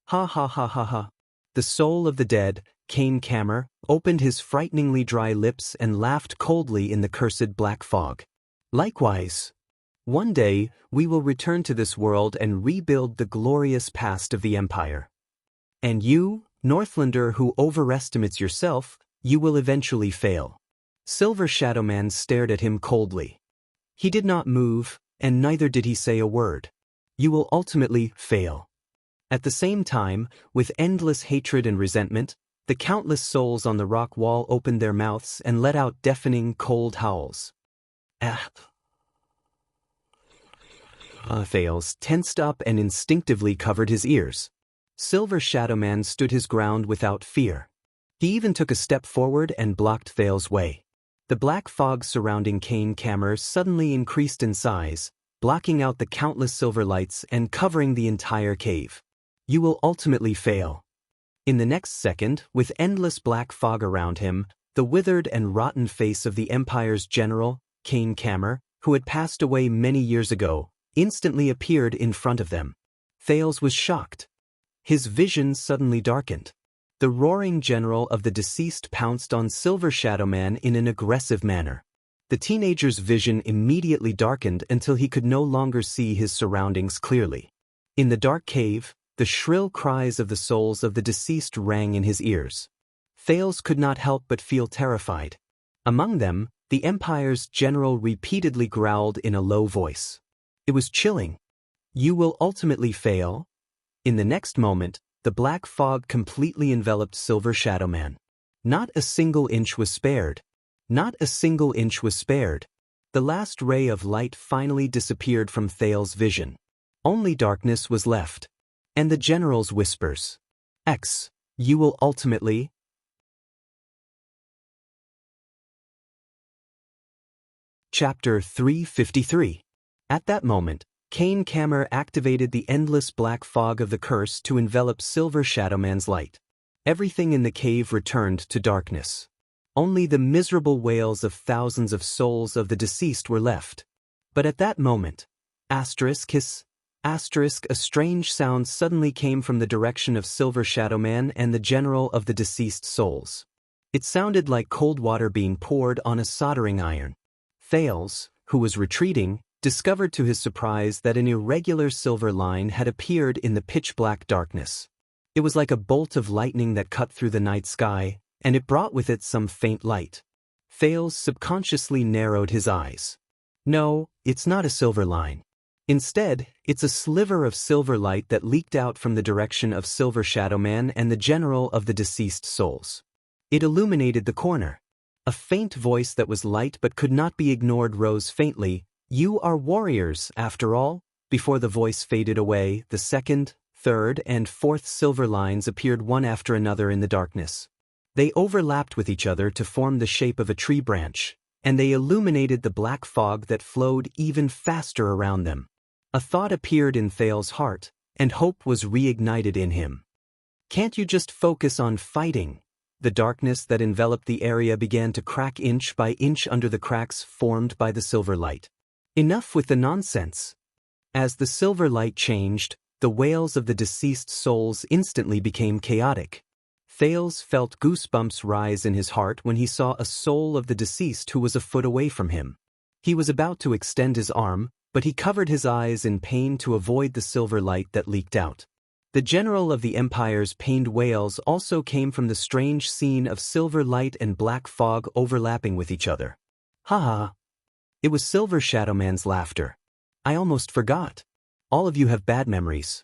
Ha ha ha ha ha. The soul of the dead, Xianxia, opened his frighteningly dry lips and laughed coldly in the cursed black fog. Likewise, one day we will return to this world and rebuild the glorious past of the Empire. And you, Northlander who overestimates yourself, you will eventually fail. Silver Shadowman stared at him coldly. He did not move, and neither did he say a word. You will ultimately fail. At the same time, with endless hatred and resentment, the countless souls on the rock wall opened their mouths and let out deafening, cold howls. Thales tensed up and instinctively covered his ears. Silver Shadowman stood his ground without fear. He even took a step forward and blocked Thales' way. The black fog surrounding Xianxia suddenly increased in size, blocking out the countless silver lights and covering the entire cave. You will ultimately fail. In the next second, with endless black fog around him, the withered and rotten face of the Empire's general, Xianxia, who had passed away many years ago, instantly appeared in front of them. Thales was shocked. His vision suddenly darkened. The roaring general of the deceased pounced on Silver Shadowman in an aggressive manner. The teenager's vision immediately darkened until he could no longer see his surroundings clearly. In the dark cave, the shrill cries of the souls of the deceased rang in his ears. Thales could not help but feel terrified. Among them, the Empire's general repeatedly growled in a low voice. It was chilling. You will ultimately fail. In the next moment, the black fog completely enveloped Silver Shadowman. Not a single inch was spared. Not a single inch was spared. The last ray of light finally disappeared from Thales' vision. Only darkness was left. And the general's whispers. You will ultimately. Chapter 353. At that moment, Xianxia activated the endless black fog of the curse to envelop Silver Shadowman's light. Everything in the cave returned to darkness. Only the miserable wails of thousands of souls of the deceased were left. But at that moment, a strange sound suddenly came from the direction of Silver Shadowman and the general of the deceased souls. It sounded like cold water being poured on a soldering iron. Thales, who was retreating, discovered to his surprise that an irregular silver line had appeared in the pitch-black darkness. It was like a bolt of lightning that cut through the night sky, and it brought with it some faint light. Thales subconsciously narrowed his eyes. No, it's not a silver line. Instead, it's a sliver of silver light that leaked out from the direction of Silver Shadowman and the general of the deceased souls. It illuminated the corner. A faint voice that was light but could not be ignored rose faintly. You are warriors, after all. Before the voice faded away, the second, third, and fourth silver lines appeared one after another in the darkness. They overlapped with each other to form the shape of a tree branch, and they illuminated the black fog that flowed even faster around them. A thought appeared in Thales' heart, and hope was reignited in him. Can't you just focus on fighting? The darkness that enveloped the area began to crack inch by inch under the cracks formed by the silver light. Enough with the nonsense. As the silver light changed, the wails of the deceased souls instantly became chaotic. Thales felt goosebumps rise in his heart when he saw a soul of the deceased who was a foot away from him. He was about to extend his arm, but he covered his eyes in pain to avoid the silver light that leaked out. The general of the Empire's pained wails also came from the strange scene of silver light and black fog overlapping with each other. Ha ha! It was Silver Shadowman's laughter. I almost forgot. All of you have bad memories.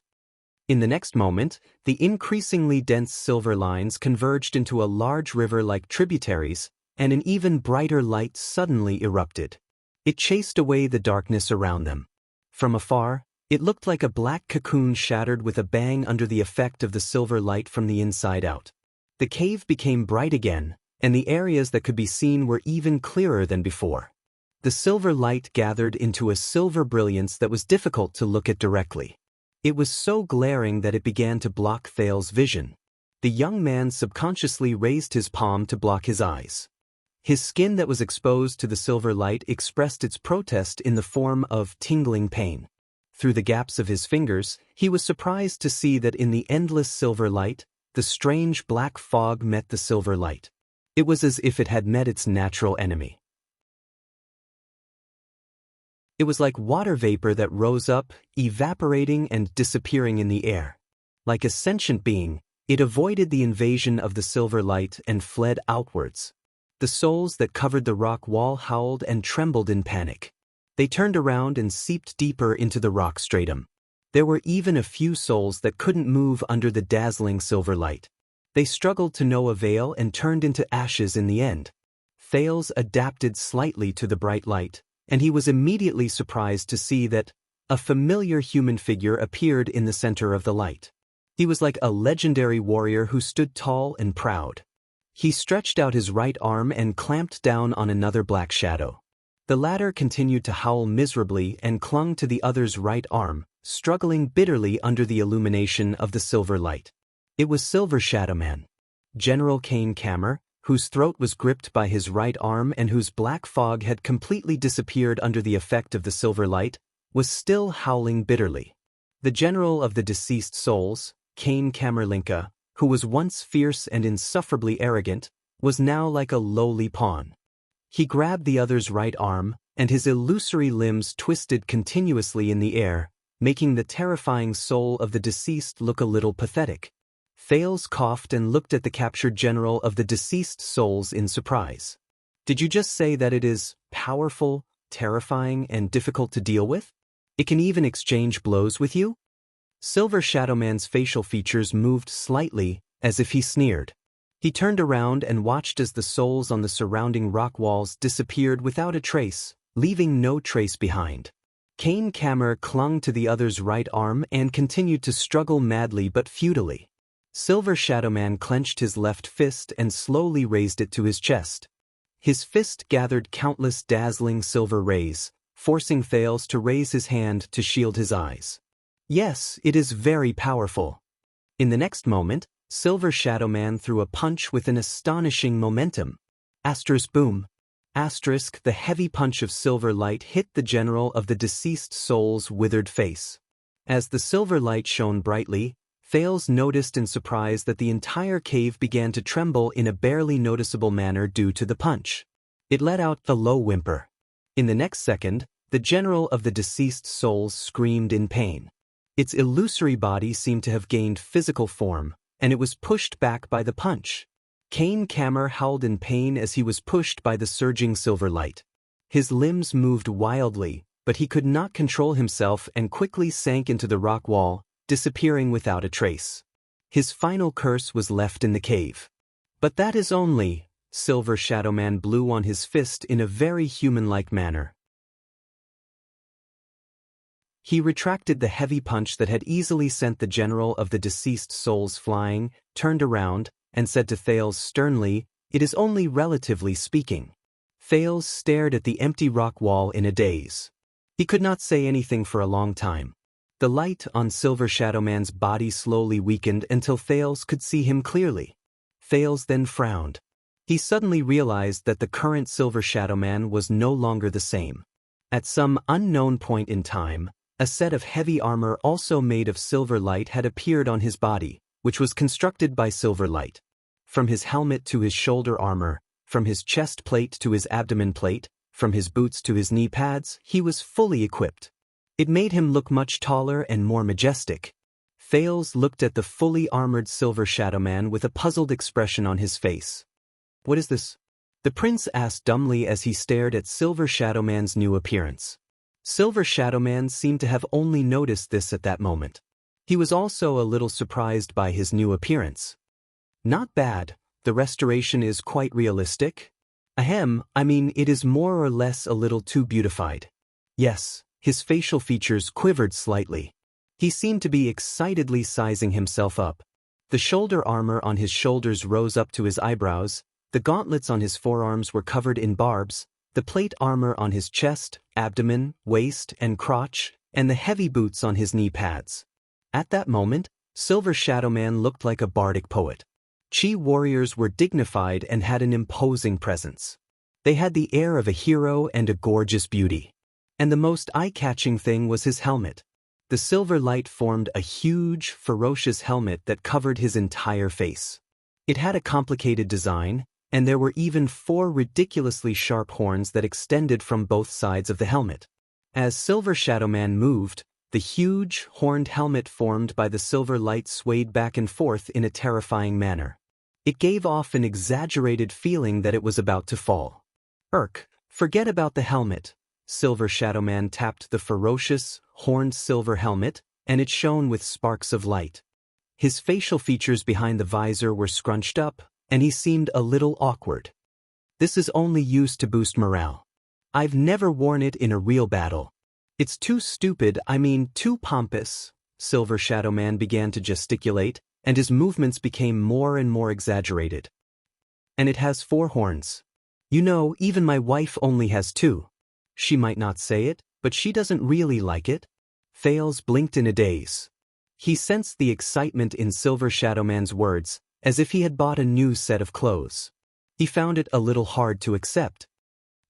In the next moment, the increasingly dense silver lines converged into a large river like tributaries, and an even brighter light suddenly erupted. It chased away the darkness around them. From afar, it looked like a black cocoon shattered with a bang under the effect of the silver light from the inside out. The cave became bright again, and the areas that could be seen were even clearer than before. The silver light gathered into a silver brilliance that was difficult to look at directly. It was so glaring that it began to block Thales' vision. The young man subconsciously raised his palm to block his eyes. His skin that was exposed to the silver light expressed its protest in the form of tingling pain. Through the gaps of his fingers, he was surprised to see that in the endless silver light, the strange black fog met the silver light. It was as if it had met its natural enemy. It was like water vapor that rose up, evaporating and disappearing in the air. Like a sentient being, it avoided the invasion of the silver light and fled outwards. The souls that covered the rock wall howled and trembled in panic. They turned around and seeped deeper into the rock stratum. There were even a few souls that couldn't move under the dazzling silver light. They struggled to no avail and turned into ashes in the end. Thales adapted slightly to the bright light, and he was immediately surprised to see that a familiar human figure appeared in the center of the light. He was like a legendary warrior who stood tall and proud. He stretched out his right arm and clamped down on another black shadow. The latter continued to howl miserably and clung to the other's right arm, struggling bitterly under the illumination of the silver light. It was Silver Shadow Man. General Kane Kammer, whose throat was gripped by his right arm and whose black fog had completely disappeared under the effect of the silver light, was still howling bitterly. The general of the deceased souls, Kane Kammerlinka, who was once fierce and insufferably arrogant, was now like a lowly pawn. He grabbed the other's right arm, and his illusory limbs twisted continuously in the air, making the terrifying soul of the deceased look a little pathetic. Thales coughed and looked at the captured general of the deceased souls in surprise. Did you just say that it is powerful, terrifying, and difficult to deal with? It can even exchange blows with you? Silver Shadow Man's facial features moved slightly, as if he sneered. He turned around and watched as the souls on the surrounding rock walls disappeared without a trace, leaving no trace behind. Kane Kammer clung to the other's right arm and continued to struggle madly but futilely. Silver Shadow Man clenched his left fist and slowly raised it to his chest. His fist gathered countless dazzling silver rays, forcing Thales to raise his hand to shield his eyes. Yes, it is very powerful. In the next moment, Silver Shadow Man threw a punch with an astonishing momentum. Asterisk boom. Asterisk, the heavy punch of silver light hit the general of the deceased soul's withered face. As the silver light shone brightly, Thales noticed in surprise that the entire cave began to tremble in a barely noticeable manner due to the punch. It let out a low whimper. In the next second, the general of the deceased souls screamed in pain. Its illusory body seemed to have gained physical form, and it was pushed back by the punch. Kane Kammer howled in pain as he was pushed by the surging silver light. His limbs moved wildly, but he could not control himself and quickly sank into the rock wall, disappearing without a trace. His final curse was left in the cave. But that is only, Silver Shadow Man blew on his fist in a very human-like manner. He retracted the heavy punch that had easily sent the general of the deceased souls flying, turned around, and said to Thales sternly, "It is only relatively speaking." Thales stared at the empty rock wall in a daze. He could not say anything for a long time. The light on Silver Shadow Man's body slowly weakened until Thales could see him clearly. Thales then frowned. He suddenly realized that the current Silver Shadow Man was no longer the same. At some unknown point in time, a set of heavy armor also made of silver light had appeared on his body, which was constructed by silver light. From his helmet to his shoulder armor, from his chest plate to his abdomen plate, from his boots to his knee pads, he was fully equipped. It made him look much taller and more majestic. Thales looked at the fully armored Silver Shadow Man with a puzzled expression on his face. "What is this?" the prince asked dumbly as he stared at Silver Shadow Man's new appearance. Silver Shadow Man seemed to have only noticed this at that moment. He was also a little surprised by his new appearance. "Not bad, the restoration is quite realistic. I mean it is more or less a little too beautified." Yes. His facial features quivered slightly. He seemed to be excitedly sizing himself up. The shoulder armor on his shoulders rose up to his eyebrows, the gauntlets on his forearms were covered in barbs, the plate armor on his chest, abdomen, waist, and crotch, and the heavy boots on his knee pads. At that moment, Silver Shadow Man looked like a bardic poet. Chi warriors were dignified and had an imposing presence. They had the air of a hero and a gorgeous beauty. And the most eye-catching thing was his helmet. The silver light formed a huge, ferocious helmet that covered his entire face. It had a complicated design, and there were even 4 ridiculously sharp horns that extended from both sides of the helmet. As Silver Shadow Man moved, the huge, horned helmet formed by the silver light swayed back and forth in a terrifying manner. It gave off an exaggerated feeling that it was about to fall. Forget about the helmet. Silver Shadow Man tapped the ferocious, horned silver helmet, and it shone with sparks of light. His facial features behind the visor were scrunched up, and he seemed a little awkward. This is only used to boost morale. I've never worn it in a real battle. It's too stupid, too pompous. Silver Shadow Man began to gesticulate, and his movements became more and more exaggerated. And it has 4 horns. You know, even my wife only has 2. She might not say it, but she doesn't really like it. Fails blinked in a daze. He sensed the excitement in Silver Shadow Man's words, as if he had bought a new set of clothes. He found it a little hard to accept.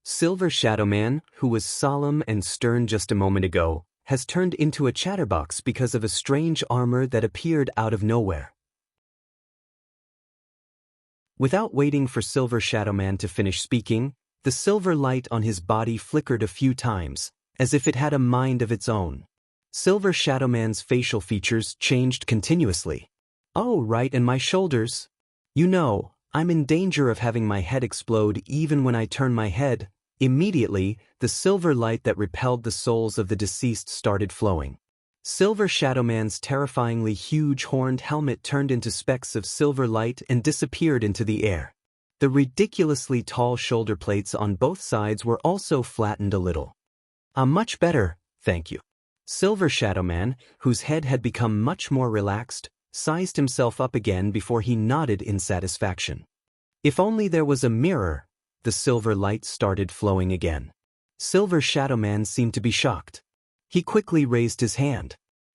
Silver Shadow Man, who was solemn and stern just a moment ago, has turned into a chatterbox because of a strange armor that appeared out of nowhere. Without waiting for Silver Shadow Man to finish speaking, the silver light on his body flickered a few times, as if it had a mind of its own. Silver Shadow Man's facial features changed continuously. Oh, right, and my shoulders. You know, I'm in danger of having my head explode even when I turn my head. Immediately, the silver light that repelled the souls of the deceased started flowing. Silver Shadow Man's terrifyingly huge horned helmet turned into specks of silver light and disappeared into the air. The ridiculously tall shoulder plates on both sides were also flattened a little. Much better, thank you. Silver Shadow Man, whose head had become much more relaxed, sized himself up again before he nodded in satisfaction. If only there was a mirror. The silver light started flowing again. Silver Shadow Man seemed to be shocked. He quickly raised his hand.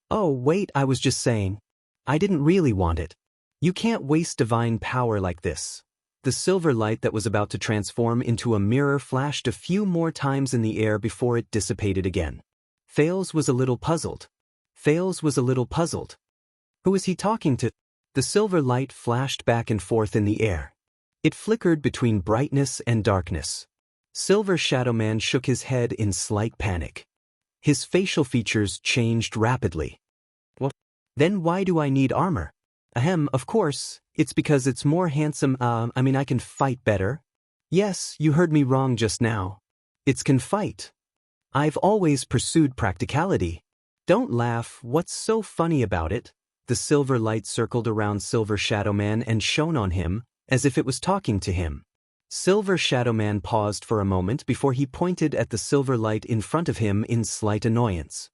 Oh, wait, I was just saying. I didn't really want it. You can't waste divine power like this. The silver light that was about to transform into a mirror flashed a few more times in the air before it dissipated again. Fails was a little puzzled. Who is he talking to? The silver light flashed back and forth in the air. It flickered between brightness and darkness. Silver Shadow Man shook his head in slight panic. His facial features changed rapidly. What? Then why do I need armor? Of course, it's because it's more handsome. I can fight better. Yes, you heard me wrong just now. It can fight. I've always pursued practicality. Don't laugh, what's so funny about it? The silver light circled around Silver Shadow Man and shone on him, as if it was talking to him. Silver Shadow Man paused for a moment before he pointed at the silver light in front of him in slight annoyance.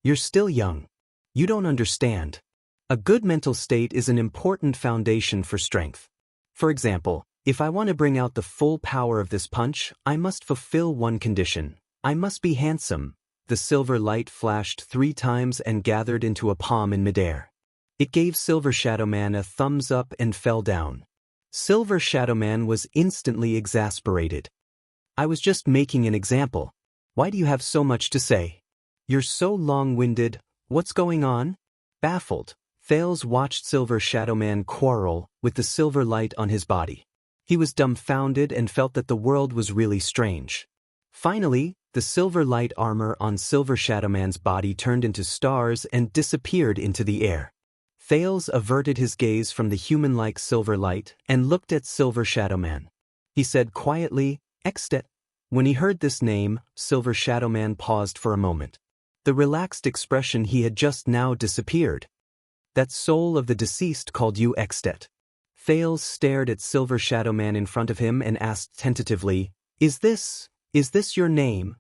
You're still young. You don't understand. A good mental state is an important foundation for strength. For example, if I want to bring out the full power of this punch, I must fulfill one condition. I must be handsome. The silver light flashed 3 times and gathered into a palm in midair. It gave Silver Shadow Man a thumbs up and fell down. Silver Shadow Man was instantly exasperated. I was just making an example. Why do you have so much to say? You're so long-winded. What's going on? Baffled, Fails watched Silver Shadow Man quarrel with the silver light on his body. He was dumbfounded and felt that the world was really strange. Finally, the silver light armor on Silver Shadow Man's body turned into stars and disappeared into the air. Fails averted his gaze from the human-like silver light and looked at Silver Shadow Man. He said quietly, "Extet." When he heard this name, Silver Shadow Man paused for a moment. The relaxed expression he had just now disappeared. That soul of the deceased called you Extet. Fails stared at Silver Shadow Man in front of him and asked tentatively, Is this your name?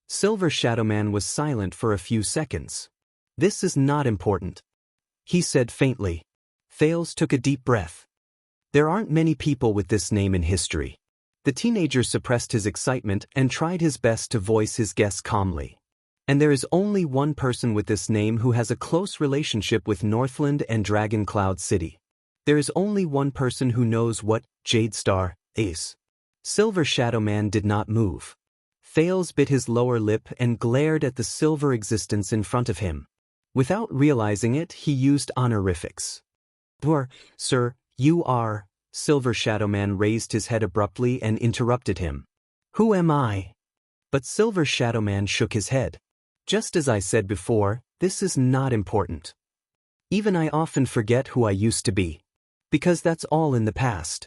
Silver Shadow Man was silent for a few seconds. This is not important, he said faintly. Fails took a deep breath. There aren't many people with this name in history. The teenager suppressed his excitement and tried his best to voice his guess calmly. And there is only one person with this name who has a close relationship with Northland and Dragon Cloud City. There is only one person who knows what Jade Star is. Silver Shadow Man did not move. Thales bit his lower lip and glared at the silver existence in front of him. Without realizing it, he used honorifics. Sir, you are. Silver Shadowman raised his head abruptly and interrupted him. Who am I? But Silver Shadowman shook his head. Just as I said before, this is not important. Even I often forget who I used to be. Because that's all in the past.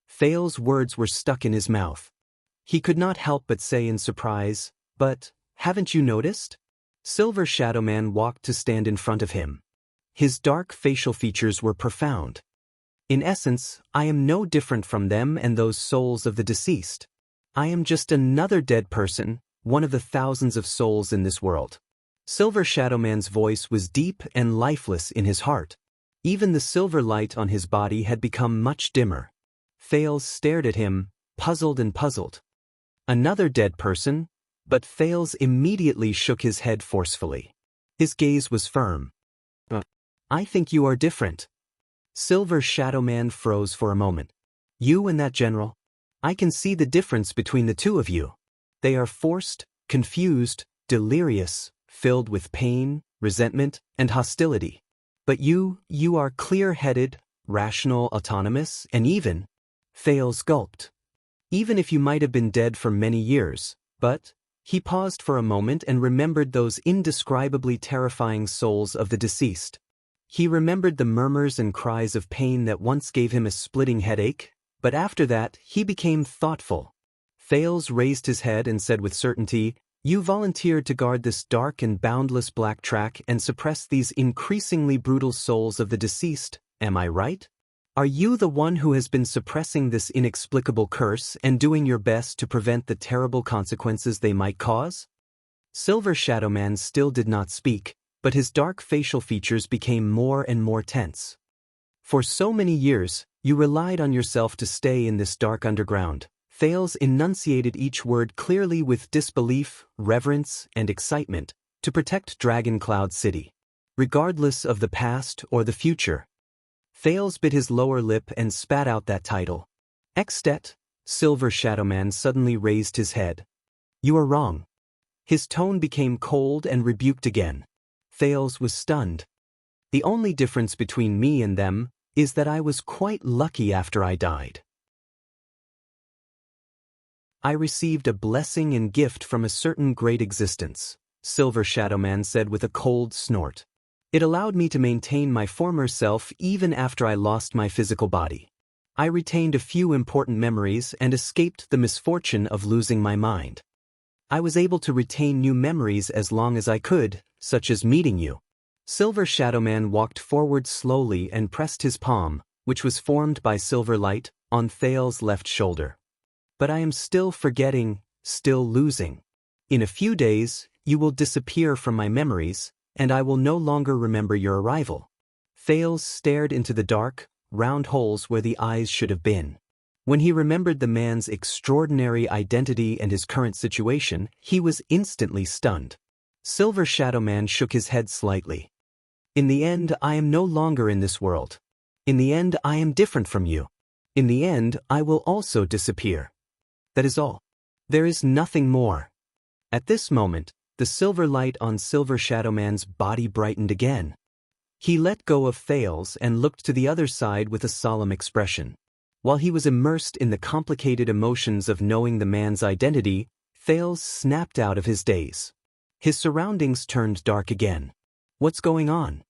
Thales' words were stuck in his mouth. He could not help but say in surprise, but, haven't you noticed? Silver Shadowman walked to stand in front of him. His dark facial features were profound. In essence, I am no different from them and those souls of the deceased. I am just another dead person, one of the thousands of souls in this world. Silver Shadowman's voice was deep and lifeless in his heart. Even the silver light on his body had become much dimmer. Thales stared at him, puzzled and puzzled. Another dead person? But Thales immediately shook his head forcefully. His gaze was firm. I think you are different. Silver Shadowman froze for a moment. You and that general? I can see the difference between the two of you. They are forced, confused, delirious, filled with pain, resentment, and hostility. But you are clear-headed, rational, autonomous, and even. Thales gulped. Even if you might have been dead for many years, but. He paused for a moment and remembered those indescribably terrifying souls of the deceased. He remembered the murmurs and cries of pain that once gave him a splitting headache, but after that, he became thoughtful. Thales raised his head and said with certainty, You volunteered to guard this dark and boundless black track and suppress these increasingly brutal souls of the deceased, am I right? Are you the one who has been suppressing this inexplicable curse and doing your best to prevent the terrible consequences they might cause? Silver Shadowman still did not speak, but his dark facial features became more and more tense. For so many years, you relied on yourself to stay in this dark underground. Thales enunciated each word clearly with disbelief, reverence, and excitement, to protect Dragon Cloud City. Regardless of the past or the future. Thales bit his lower lip and spat out that title. Extet, Silver Shadowman suddenly raised his head. You are wrong. His tone became cold and rebuked again. Thales was stunned. The only difference between me and them is that I was quite lucky after I died. I received a blessing and gift from a certain great existence, Silver Shadowman said with a cold snort. It allowed me to maintain my former self even after I lost my physical body. I retained a few important memories and escaped the misfortune of losing my mind. I was able to retain new memories as long as I could, such as meeting you. Silver Shadowman walked forward slowly and pressed his palm, which was formed by silver light, on Thales' left shoulder. But I am still forgetting, still losing. In a few days, you will disappear from my memories, and I will no longer remember your arrival. Thales stared into the dark, round holes where the eyes should have been. When he remembered the man's extraordinary identity and his current situation, he was instantly stunned. Silver Shadowman shook his head slightly. In the end, I am no longer in this world. In the end, I am different from you. In the end, I will also disappear. That is all. There is nothing more. At this moment, the silver light on Silver Shadowman's body brightened again. He let go of Thales and looked to the other side with a solemn expression. While he was immersed in the complicated emotions of knowing the man's identity, Thales snapped out of his daze. His surroundings turned dark again. What's going on?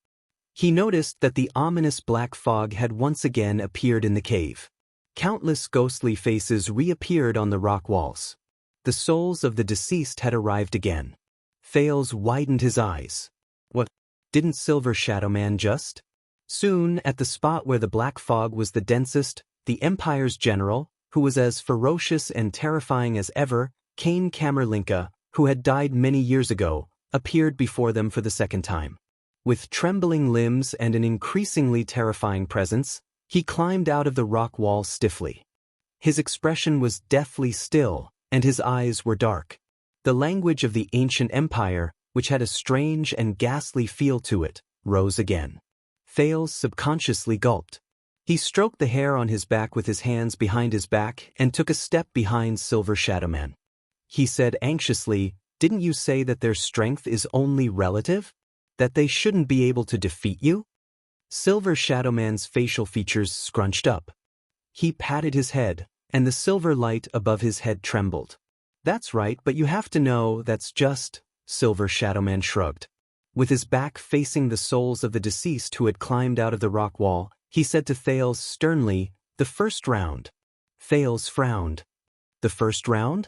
He noticed that the ominous black fog had once again appeared in the cave. Countless ghostly faces reappeared on the rock walls. The souls of the deceased had arrived again. Thales widened his eyes. What? Didn't Silver Shadowman just? Soon, at the spot where the black fog was the densest, the Empire's general, who was as ferocious and terrifying as ever, Kane Camerlinka, who had died many years ago, appeared before them for the second time. With trembling limbs and an increasingly terrifying presence, he climbed out of the rock wall stiffly. His expression was deathly still, and his eyes were dark. The language of the ancient empire, which had a strange and ghastly feel to it, rose again. Thales subconsciously gulped. He stroked the hair on his back with his hands behind his back and took a step behind Silver Shadowman. He said anxiously, "Didn't you say that their strength is only relative? That they shouldn't be able to defeat you?" Silver Shadowman's facial features scrunched up. He patted his head, and the silver light above his head trembled. "That's right, but you have to know that's just," Silver Shadowman shrugged. With his back facing the souls of the deceased who had climbed out of the rock wall, he said to Thales sternly, "The first round." Thales frowned. "The first round?"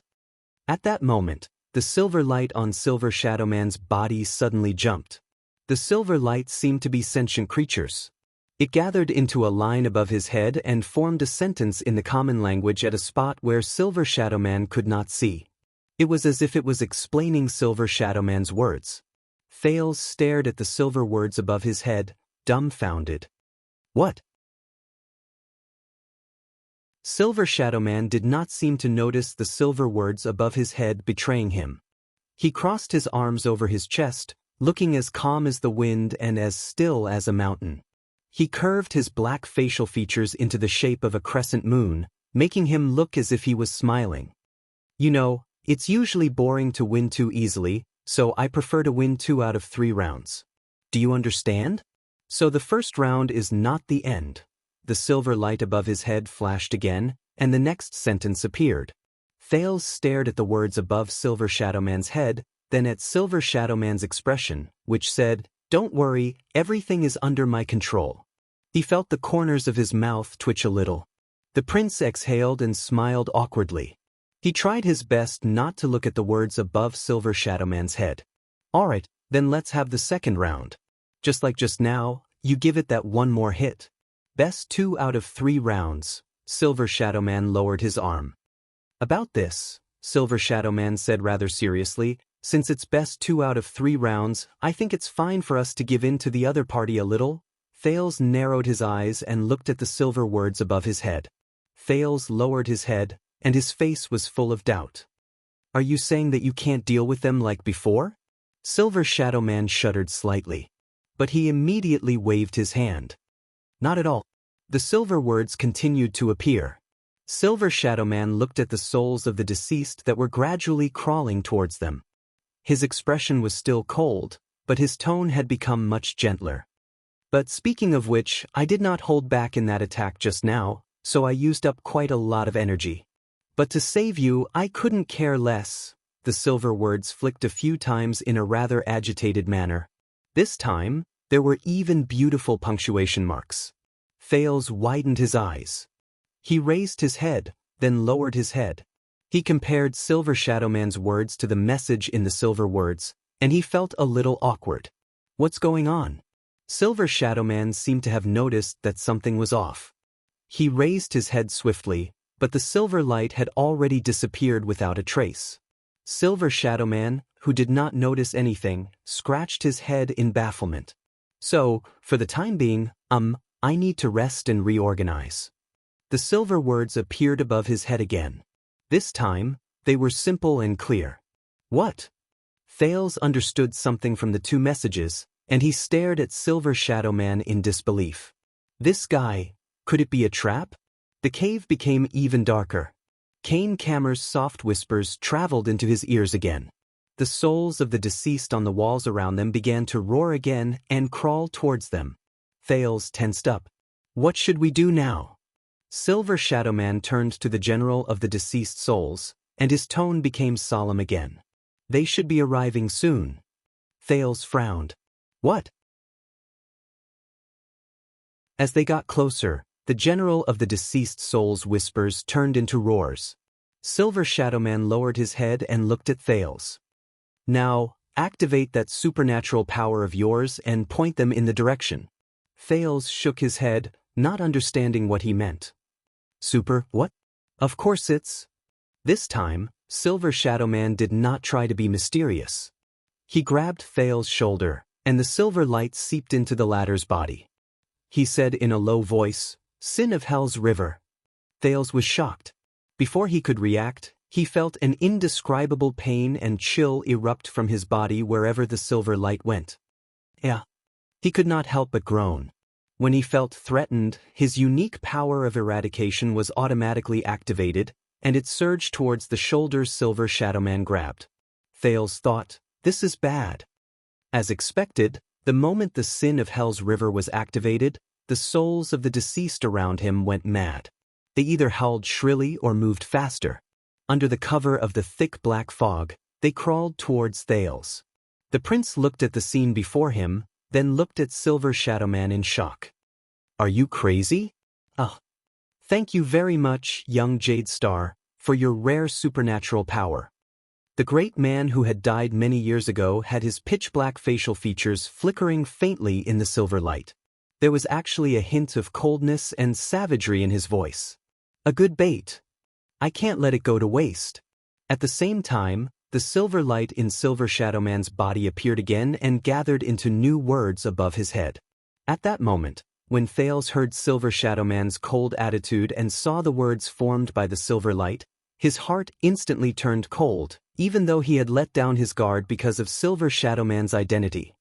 At that moment, the silver light on Silver Shadowman's body suddenly jumped. The silver light seemed to be sentient creatures. It gathered into a line above his head and formed a sentence in the common language at a spot where Silver Shadowman could not see. It was as if it was explaining Silver Shadowman's words. Thales stared at the silver words above his head, dumbfounded. "What?" Silver Shadowman did not seem to notice the silver words above his head betraying him. He crossed his arms over his chest, looking as calm as the wind and as still as a mountain. He curved his black facial features into the shape of a crescent moon, making him look as if he was smiling. "You know, it's usually boring to win too easily, so I prefer to win 2 out of 3 rounds. Do you understand? So the first round is not the end." The silver light above his head flashed again, and the next sentence appeared. Thales stared at the words above Silver Shadowman's head, then at Silver Shadowman's expression, which said, "Don't worry, everything is under my control." He felt the corners of his mouth twitch a little. The prince exhaled and smiled awkwardly. He tried his best not to look at the words above Silver Shadowman's head. "All right, then let's have the second round. Just like just now, you give it that one more hit. Best 2 out of 3 rounds." Silver Shadowman lowered his arm. "About this," Silver Shadowman said rather seriously, "since it's best 2 out of 3 rounds, I think it's fine for us to give in to the other party a little." Thales narrowed his eyes and looked at the silver words above his head. Thales lowered his head, and his face was full of doubt. "Are you saying that you can't deal with them like before?" Silver Shadowman shuddered slightly. But he immediately waved his hand. "Not at all." The silver words continued to appear. Silver Shadowman looked at the souls of the deceased that were gradually crawling towards them. His expression was still cold, but his tone had become much gentler. "But speaking of which, I did not hold back in that attack just now, so I used up quite a lot of energy. But to save you, I couldn't care less." The silver words flicked a few times in a rather agitated manner. This time, there were even beautiful punctuation marks. Thales widened his eyes. He raised his head, then lowered his head. He compared Silver Shadowman's words to the message in the silver words, and he felt a little awkward. "What's going on?" Silver Shadowman seemed to have noticed that something was off. He raised his head swiftly, but the silver light had already disappeared without a trace. Silver Shadowman, who did not notice anything, scratched his head in bafflement. "So, for the time being, I need to rest and reorganize." The silver words appeared above his head again. This time, they were simple and clear. "What?" Thales understood something from the 2 messages, and he stared at Silver Shadowman in disbelief. This guy, could it be a trap? The cave became even darker. Kane Kammer's soft whispers traveled into his ears again. The souls of the deceased on the walls around them began to roar again and crawl towards them. Thales tensed up. "What should we do now?" Silver Shadowman turned to the general of the deceased souls, and his tone became solemn again. "They should be arriving soon." Thales frowned. "What?" As they got closer, the general of the deceased souls' whispers turned into roars. Silver Shadowman lowered his head and looked at Thales. "Now, activate that supernatural power of yours and point them in the direction." Thales shook his head, not understanding what he meant. "Super, what?" "Of course it's..." This time, Silver Shadowman did not try to be mysterious. He grabbed Thales' shoulder, and the silver light seeped into the latter's body. He said in a low voice, "Sin of Hell's River." Thales was shocked. Before he could react, he felt an indescribable pain and chill erupt from his body wherever the silver light went. "Yeah." He could not help but groan. When he felt threatened, his unique power of eradication was automatically activated, and it surged towards the shoulders Silver Shadowman grabbed. Thales thought, "This is bad." As expected, the moment the sin of Hell's River was activated, the souls of the deceased around him went mad. They either howled shrilly or moved faster. Under the cover of the thick black fog, they crawled towards Thales. The prince looked at the scene before him, then looked at Silver Shadowman in shock. "Are you crazy?" "Oh. Thank you very much, young Jade Star, for your rare supernatural power." The great man who had died many years ago had his pitch-black facial features flickering faintly in the silver light. There was actually a hint of coldness and savagery in his voice. "A good bait. I can't let it go to waste." At the same time, the silver light in Silver Shadowman's body appeared again and gathered into new words above his head. At that moment, when Thales heard Silver Shadowman's cold attitude and saw the words formed by the silver light, his heart instantly turned cold, even though he had let down his guard because of Silver Shadowman's identity.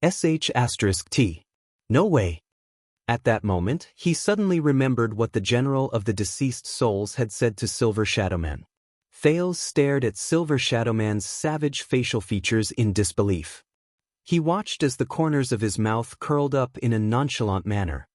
*T. No way. At that moment, he suddenly remembered what the general of the deceased souls had said to Silver Shadowman. Thales stared at Silver Shadowman's savage facial features in disbelief. He watched as the corners of his mouth curled up in a nonchalant manner.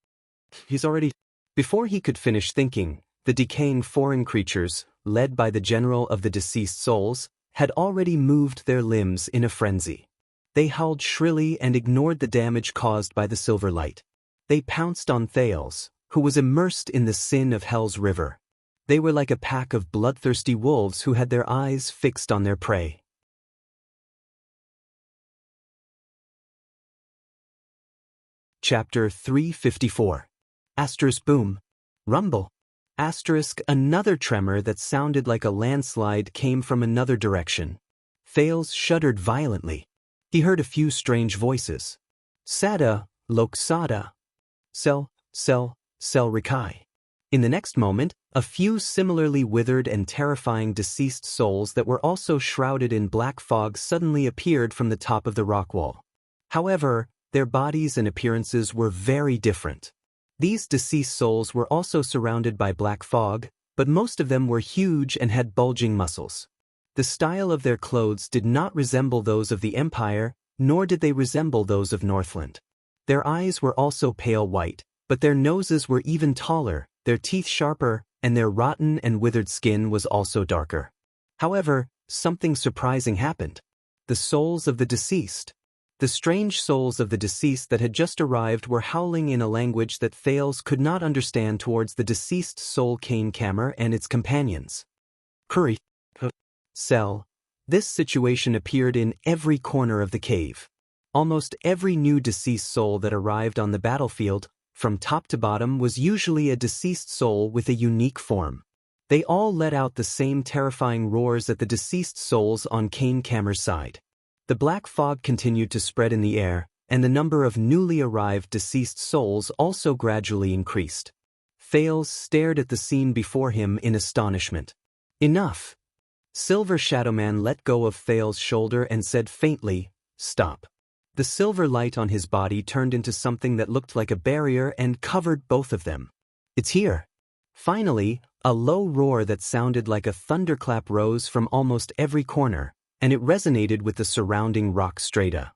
Before he could finish thinking, the decaying foreign creatures, led by the general of the deceased souls, had already moved their limbs in a frenzy. They howled shrilly and ignored the damage caused by the silver light. They pounced on Thales, who was immersed in the sin of Hell's River. They were like a pack of bloodthirsty wolves who had their eyes fixed on their prey. Chapter 354. Boom. Rumble. Another tremor that sounded like a landslide came from another direction. Thales shuddered violently. He heard a few strange voices. Sada, Loksada. Sel Rikai. In the next moment, a few similarly withered and terrifying deceased souls that were also shrouded in black fog suddenly appeared from the top of the rock wall. However, their bodies and appearances were very different. These deceased souls were also surrounded by black fog, but most of them were huge and had bulging muscles. The style of their clothes did not resemble those of the Empire, nor did they resemble those of Northland. Their eyes were also pale white, but their noses were even taller, their teeth sharper, and their rotten and withered skin was also darker. However, something surprising happened. The souls of the deceased. The strange souls of the deceased that had just arrived were howling in a language that Thales could not understand towards the deceased soul Kane Kammer and its companions. Curry. Cell. This situation appeared in every corner of the cave. Almost every new deceased soul that arrived on the battlefield, from top to bottom, was usually a deceased soul with a unique form. They all let out the same terrifying roars at the deceased souls on Kane Kammer's side. The black fog continued to spread in the air, and the number of newly arrived deceased souls also gradually increased. Thales stared at the scene before him in astonishment. "Enough." Silver Shadowman let go of Thales' shoulder and said faintly, "Stop." The silver light on his body turned into something that looked like a barrier and covered both of them. "It's here." Finally, a low roar that sounded like a thunderclap rose from almost every corner, and it resonated with the surrounding rock strata.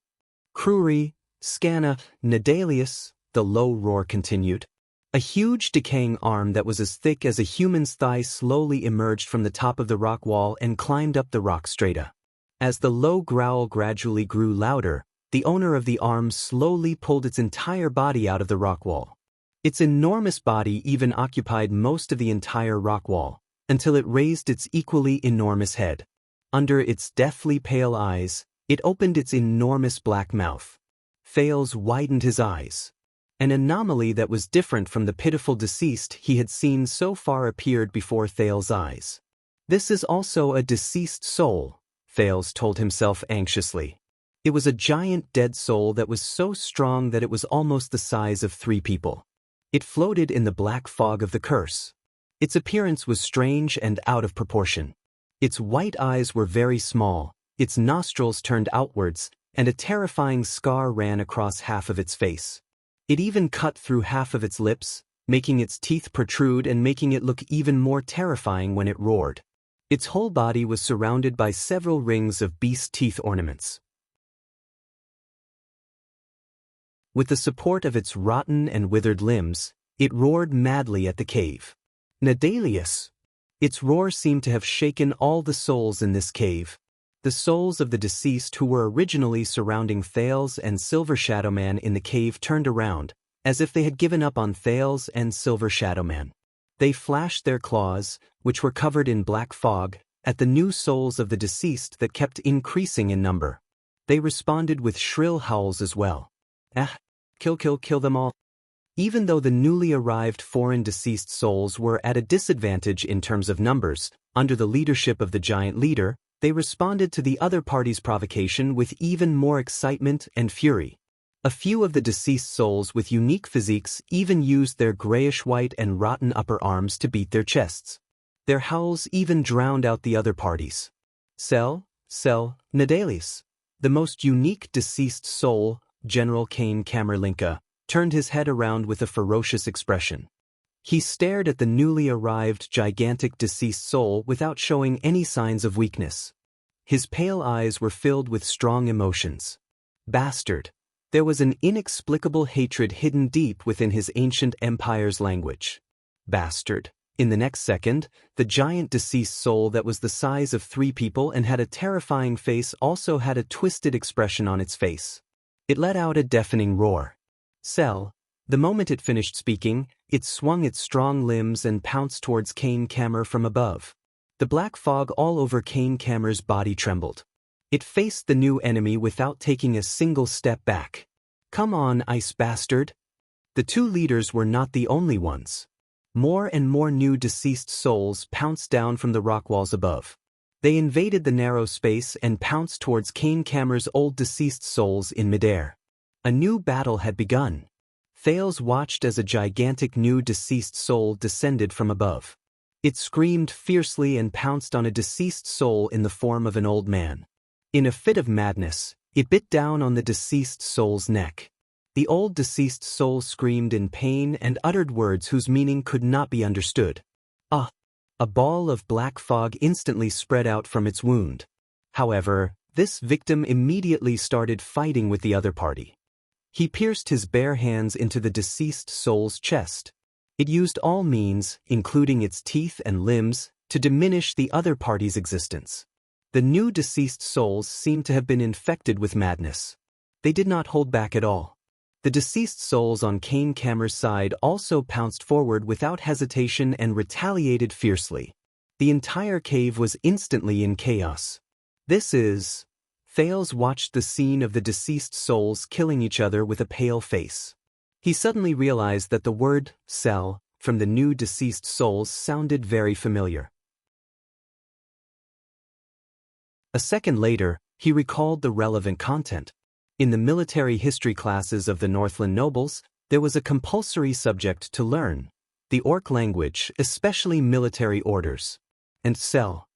"Kruri, Scanna, Nadalius," the low roar continued. A huge decaying arm that was as thick as a human's thigh slowly emerged from the top of the rock wall and climbed up the rock strata. As the low growl gradually grew louder, the owner of the arm slowly pulled its entire body out of the rock wall. Its enormous body even occupied most of the entire rock wall, until it raised its equally enormous head. Under its deathly pale eyes, it opened its enormous black mouth. Thales widened his eyes. An anomaly that was different from the pitiful deceased he had seen so far appeared before Thales' eyes. "This is also a deceased soul," Thales told himself anxiously. It was a giant dead soul that was so strong that it was almost the size of 3 people. It floated in the black fog of the curse. Its appearance was strange and out of proportion. Its white eyes were very small, its nostrils turned outwards, and a terrifying scar ran across half of its face. It even cut through half of its lips, making its teeth protrude and making it look even more terrifying when it roared. Its whole body was surrounded by several rings of beast teeth ornaments. With the support of its rotten and withered limbs, it roared madly at the cave. Nadalius! Its roar seemed to have shaken all the souls in this cave. The souls of the deceased who were originally surrounding Thales and Silver Shadowman in the cave turned around, as if they had given up on Thales and Silver Shadowman. They flashed their claws, which were covered in black fog, at the new souls of the deceased that kept increasing in number. They responded with shrill howls as well. Kill them all. Even though the newly arrived foreign deceased souls were at a disadvantage in terms of numbers, under the leadership of the giant leader, they responded to the other party's provocation with even more excitement and fury. A few of the deceased souls with unique physiques even used their grayish-white and rotten upper arms to beat their chests. Their howls even drowned out the other parties. Nadalius, the most unique deceased soul, General Kane Camerlinka, turned his head around with a ferocious expression. He stared at the newly arrived gigantic deceased soul without showing any signs of weakness. His pale eyes were filled with strong emotions. Bastard! There was an inexplicable hatred hidden deep within his ancient empire's language. Bastard! In the next second, the giant deceased soul that was the size of 3 people and had a terrifying face also had a twisted expression on its face. It let out a deafening roar. The moment it finished speaking, it swung its strong limbs and pounced towards Kane Camer from above. The black fog all over Kane Camer's body trembled. It faced the new enemy without taking a single step back. Come on, ice bastard! The 2 leaders were not the only ones. More and more new deceased souls pounced down from the rock walls above. They invaded the narrow space and pounced towards Kane Camer's old deceased souls in midair. A new battle had begun. Thales watched as a gigantic new deceased soul descended from above. It screamed fiercely and pounced on a deceased soul in the form of an old man. In a fit of madness, it bit down on the deceased soul's neck. The old deceased soul screamed in pain and uttered words whose meaning could not be understood. A ball of black fog instantly spread out from its wound. However, this victim immediately started fighting with the other party. He pierced his bare hands into the deceased soul's chest. It used all means, including its teeth and limbs, to diminish the other party's existence. The new deceased souls seemed to have been infected with madness. They did not hold back at all. The deceased souls on Kane Camer's side also pounced forward without hesitation and retaliated fiercely. The entire cave was instantly in chaos. Thales watched the scene of the deceased souls killing each other with a pale face. He suddenly realized that the word "cell" from the new deceased souls sounded very familiar. A second later, he recalled the relevant content. In the military history classes of the Northland nobles, there was a compulsory subject to learn: the Orc language, especially military orders. And cell.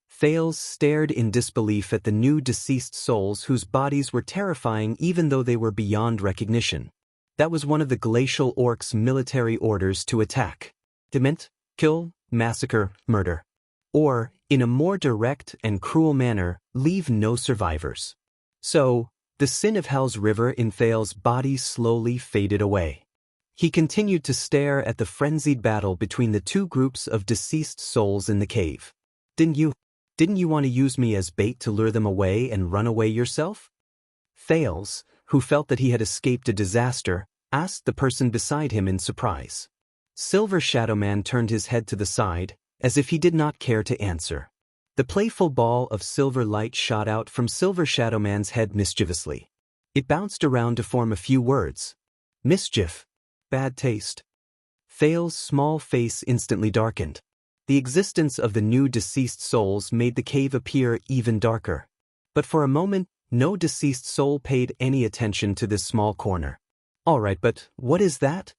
Thales stared in disbelief at the new deceased souls whose bodies were terrifying even though they were beyond recognition. That was one of the glacial orcs' military orders to attack. Dement, kill, massacre, murder. Or, in a more direct and cruel manner, leave no survivors. So, the sin of Hell's river in Thales' body slowly faded away. He continued to stare at the frenzied battle between the 2 groups of deceased souls in the cave. Didn't you want to use me as bait to lure them away and run away yourself? Thales, who felt that he had escaped a disaster, asked the person beside him in surprise. Silver Shadowman turned his head to the side, as if he did not care to answer. The playful ball of silver light shot out from Silver Shadowman's head mischievously. It bounced around to form a few words. Mischief. Bad taste. Thales' small face instantly darkened. The existence of the new deceased souls made the cave appear even darker. But for a moment, no deceased soul paid any attention to this small corner. All right, but what is that?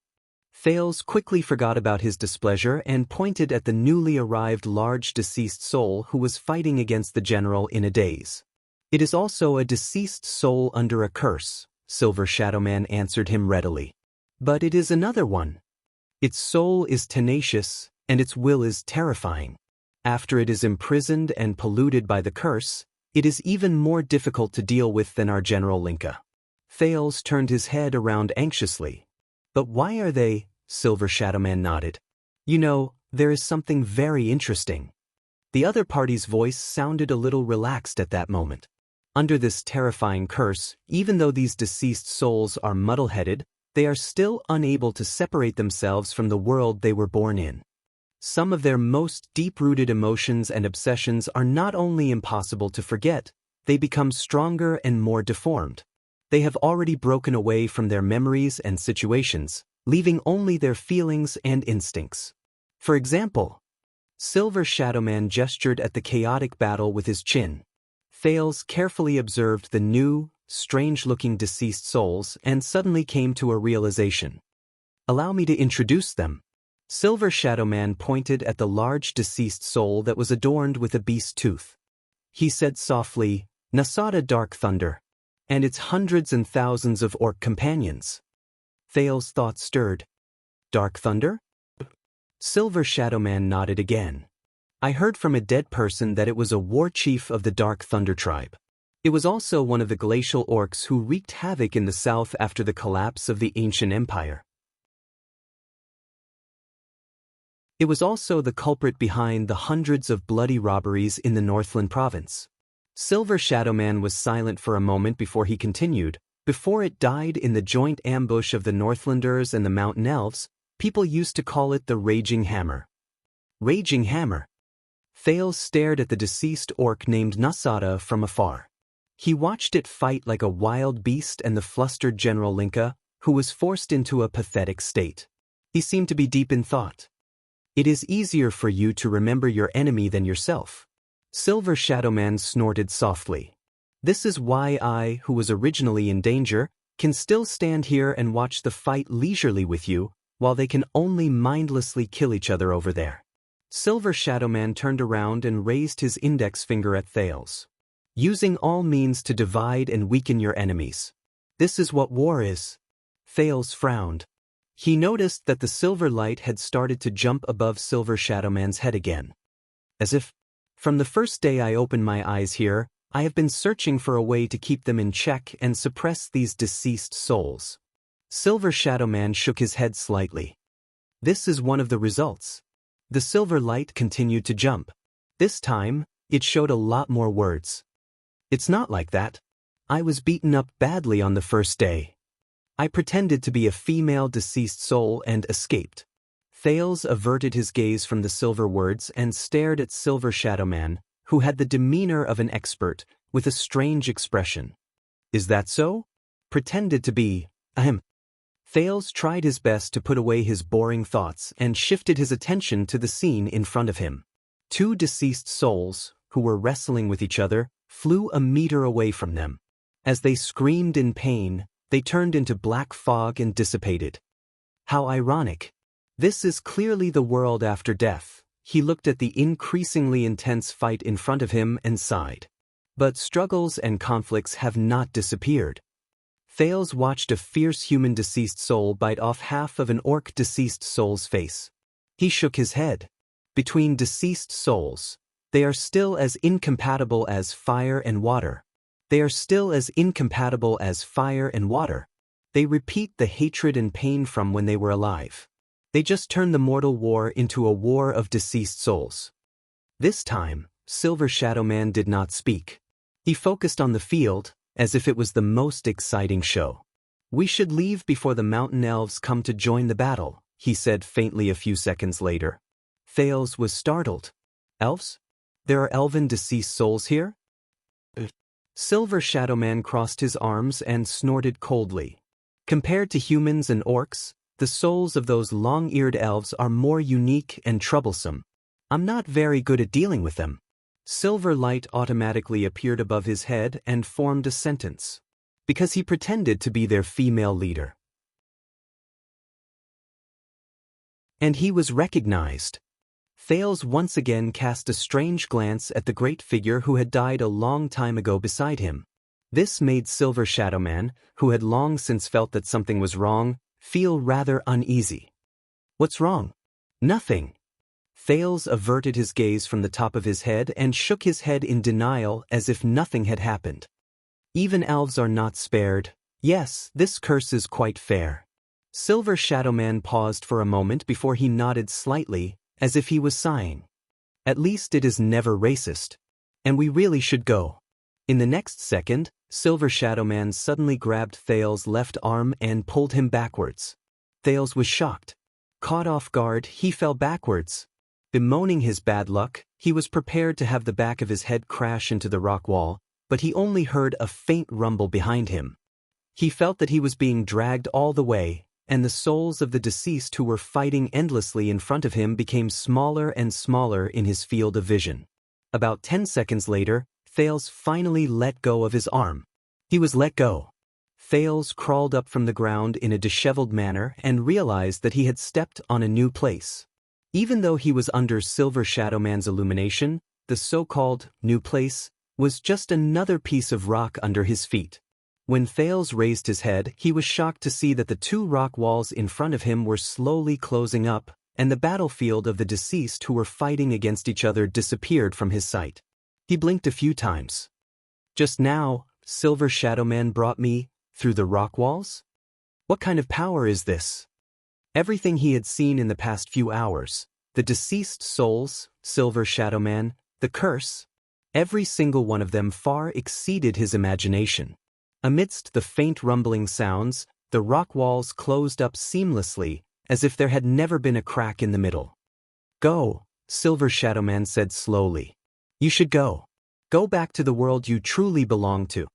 Thales quickly forgot about his displeasure and pointed at the newly arrived large deceased soul who was fighting against the general in a daze. It is also a deceased soul under a curse, Silver Shadowman answered him readily. But it is another one, Its soul is tenacious, and its will is terrifying. After it is imprisoned and polluted by the curse, it is even more difficult to deal with than our General Linka. Thales turned his head around anxiously. But why are they? Silver Shadowman nodded. You know, there is something very interesting. The other party's voice sounded a little relaxed at that moment. Under this terrifying curse, even though these deceased souls are muddle-headed, they are still unable to separate themselves from the world they were born in. Some of their most deep-rooted emotions and obsessions are not only impossible to forget, they become stronger and more deformed. They have already broken away from their memories and situations, leaving only their feelings and instincts. For example, Silver Shadowman gestured at the chaotic battle with his chin. Thales carefully observed the new, strange-looking deceased souls and suddenly came to a realization. Allow me to introduce them. Silver Shadowman pointed at the large deceased soul that was adorned with a beast tooth. He said softly, Nasada Dark Thunder, and its hundreds and thousands of orc companions. Thales' thoughts stirred. Dark Thunder? Silver Shadowman nodded again. I heard from a dead person that it was a war chief of the Dark Thunder tribe. It was also one of the glacial orcs who wreaked havoc in the south after the collapse of the ancient empire. It was also the culprit behind the hundreds of bloody robberies in the Northland province. Silver Shadowman was silent for a moment before he continued. Before it died in the joint ambush of the Northlanders and the Mountain Elves, people used to call it the Raging Hammer. Raging Hammer. Thales stared at the deceased orc named Nasada from afar. He watched it fight like a wild beast and the flustered General Linka, who was forced into a pathetic state. He seemed to be deep in thought. It is easier for you to remember your enemy than yourself. Silver Shadowman snorted softly. This is why I, who was originally in danger, can still stand here and watch the fight leisurely with you, while they can only mindlessly kill each other over there. Silver Shadowman turned around and raised his index finger at Thales. Using all means to divide and weaken your enemies. This is what war is. Thales frowned. He noticed that the silver light had started to jump above Silver Shadowman's head again. As if, from the first day I opened my eyes here, I have been searching for a way to keep them in check and suppress these deceased souls. Silver Shadowman shook his head slightly. This is one of the results. The silver light continued to jump. This time, it showed a lot more words. It's not like that. I was beaten up badly on the first day. I pretended to be a female deceased soul and escaped. Thales averted his gaze from the silver words and stared at Silver Shadowman, who had the demeanor of an expert, with a strange expression. Is that so? Pretended to be, ahem. Thales tried his best to put away his boring thoughts and shifted his attention to the scene in front of him. Two deceased souls, who were wrestling with each other, flew a meter away from them. As they screamed in pain, they turned into black fog and dissipated. How ironic. This is clearly the world after death. He looked at the increasingly intense fight in front of him and sighed. But struggles and conflicts have not disappeared. Thales watched a fierce human deceased soul bite off half of an orc deceased soul's face. He shook his head. Between deceased souls, they are still as incompatible as fire and water. They are still as incompatible as fire and water. They repeat the hatred and pain from when they were alive. They just turned the mortal war into a war of deceased souls. This time, Silver Shadowman did not speak. He focused on the field, as if it was the most exciting show. We should leave before the mountain elves come to join the battle, he said faintly a few seconds later. Thales was startled. Elves? There are elven deceased souls here? Silver Shadowman crossed his arms and snorted coldly. Compared to humans and orcs, the souls of those long-eared elves are more unique and troublesome. I'm not very good at dealing with them. Silver light automatically appeared above his head and formed a sentence. Because he pretended to be their female leader. And he was recognized. Thales once again cast a strange glance at the great figure who had died a long time ago beside him. This made Silver Shadowman, who had long since felt that something was wrong, feel rather uneasy. What's wrong? Nothing. Thales averted his gaze from the top of his head and shook his head in denial as if nothing had happened. Even elves are not spared. Yes, this curse is quite fair. Silver Shadow Man paused for a moment before he nodded slightly, as if he was sighing. At least it is never racist. And we really should go. In the next second, Silver Shadow Man suddenly grabbed Thales' left arm and pulled him backwards. Thales was shocked. Caught off guard, he fell backwards. Bemoaning his bad luck, he was prepared to have the back of his head crash into the rock wall, but he only heard a faint rumble behind him. He felt that he was being dragged all the way, and the souls of the deceased who were fighting endlessly in front of him became smaller and smaller in his field of vision. About 10 seconds later, Thales finally let go of his arm. He was let go. Thales crawled up from the ground in a disheveled manner and realized that he had stepped on a new place. Even though he was under Silver Shadow Man's illumination, the so-called new place was just another piece of rock under his feet. When Thales raised his head, he was shocked to see that the two rock walls in front of him were slowly closing up, and the battlefield of the deceased who were fighting against each other disappeared from his sight. He blinked a few times. Just now, Silver Shadow Man brought me through the rock walls? What kind of power is this? Everything he had seen in the past few hours, the deceased souls, Silver Shadow Man, the curse, every single one of them far exceeded his imagination. Amidst the faint rumbling sounds, the rock walls closed up seamlessly, as if there had never been a crack in the middle. Go, Silver Shadow Man said slowly. You should go. Go back to the world you truly belong to.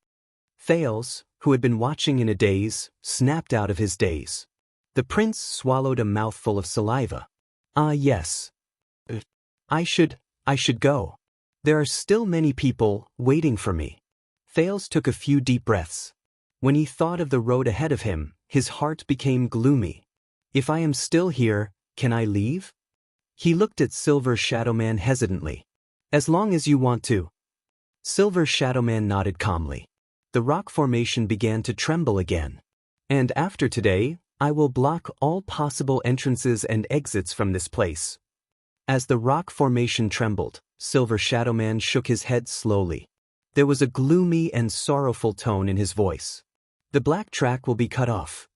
Thales, who had been watching in a daze, snapped out of his daze. The prince swallowed a mouthful of saliva. Ah, yes. I should go. There are still many people waiting for me. Thales took a few deep breaths. When he thought of the road ahead of him, his heart became gloomy. If I am still here, can I leave? He looked at Silver Shadow Man hesitantly. As long as you want to. Silver Shadow Man nodded calmly. The rock formation began to tremble again. And after today, I will block all possible entrances and exits from this place. As the rock formation trembled, Silver Shadow Man shook his head slowly. There was a gloomy and sorrowful tone in his voice. The black track will be cut off.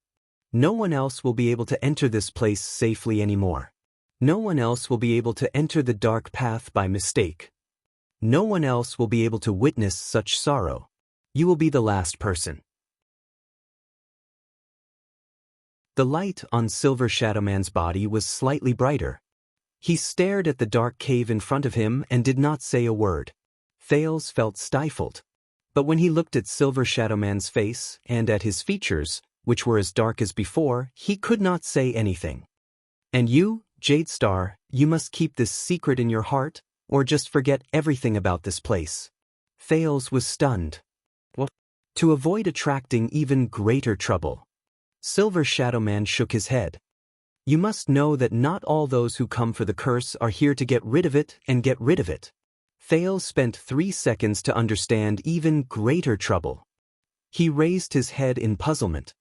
No one else will be able to enter this place safely anymore. No one else will be able to enter the dark path by mistake. No one else will be able to witness such sorrow. You will be the last person. The light on Silver Shadow Man's body was slightly brighter. He stared at the dark cave in front of him and did not say a word. Thales felt stifled. But when he looked at Silver Shadow Man's face and at his features, which were as dark as before, he could not say anything. And you, Jade Star, you must keep this secret in your heart, or just forget everything about this place. Thales was stunned. What? To avoid attracting even greater trouble. Silver Shadow Man shook his head. You must know that not all those who come for the curse are here to get rid of it and get rid of it. Thales spent 3 seconds to understand even greater trouble. He raised his head in puzzlement.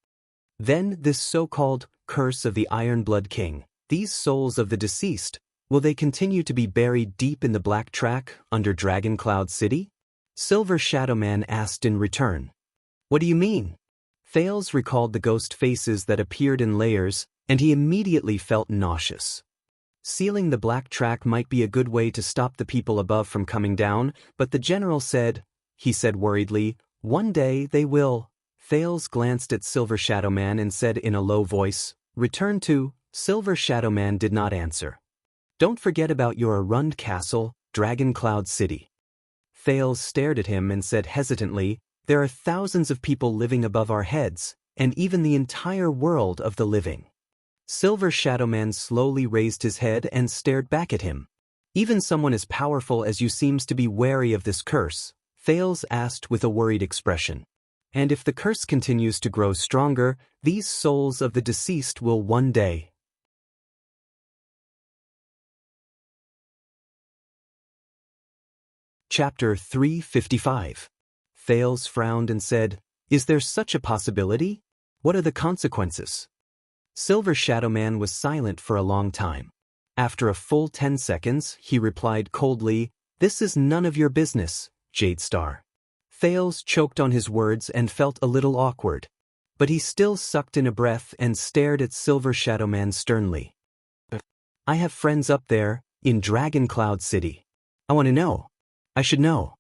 Then this so-called curse of the Iron Blood King, these souls of the deceased, will they continue to be buried deep in the black track under Dragon Cloud City? Silver Shadow Man asked in return. What do you mean? Thales recalled the ghost faces that appeared in layers, and he immediately felt nauseous. Sealing the black track might be a good way to stop the people above from coming down, but the general said, he said worriedly, one day they will. Thales glanced at Silver Shadow Man and said in a low voice, return to. Silver Shadow Man did not answer. Don't forget about your Arund Castle, Dragon Cloud City. Thales stared at him and said hesitantly, there are thousands of people living above our heads, and even the entire world of the living. Silver Shadow Man slowly raised his head and stared back at him. Even someone as powerful as you seems to be wary of this curse, Thales asked with a worried expression. And if the curse continues to grow stronger, these souls of the deceased will one day. Chapter 355. Thales frowned and said, is there such a possibility? What are the consequences? Silver Shadow Man was silent for a long time. After a full 10 seconds, he replied coldly, "This is none of your business, Jade Star." Thales choked on his words and felt a little awkward. But he still sucked in a breath and stared at Silver Shadow Man sternly. "I have friends up there, in Dragon Cloud City. I want to know. I should know."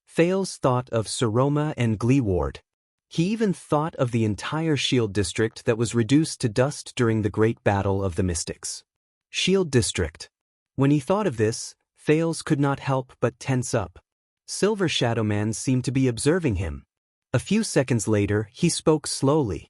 Thales thought of Saroma and Gleeward. He even thought of the entire Shield District that was reduced to dust during the Great Battle of the Mystics. Shield District. When he thought of this, Thales could not help but tense up. Silver Shadow Man seemed to be observing him. A few seconds later, he spoke slowly.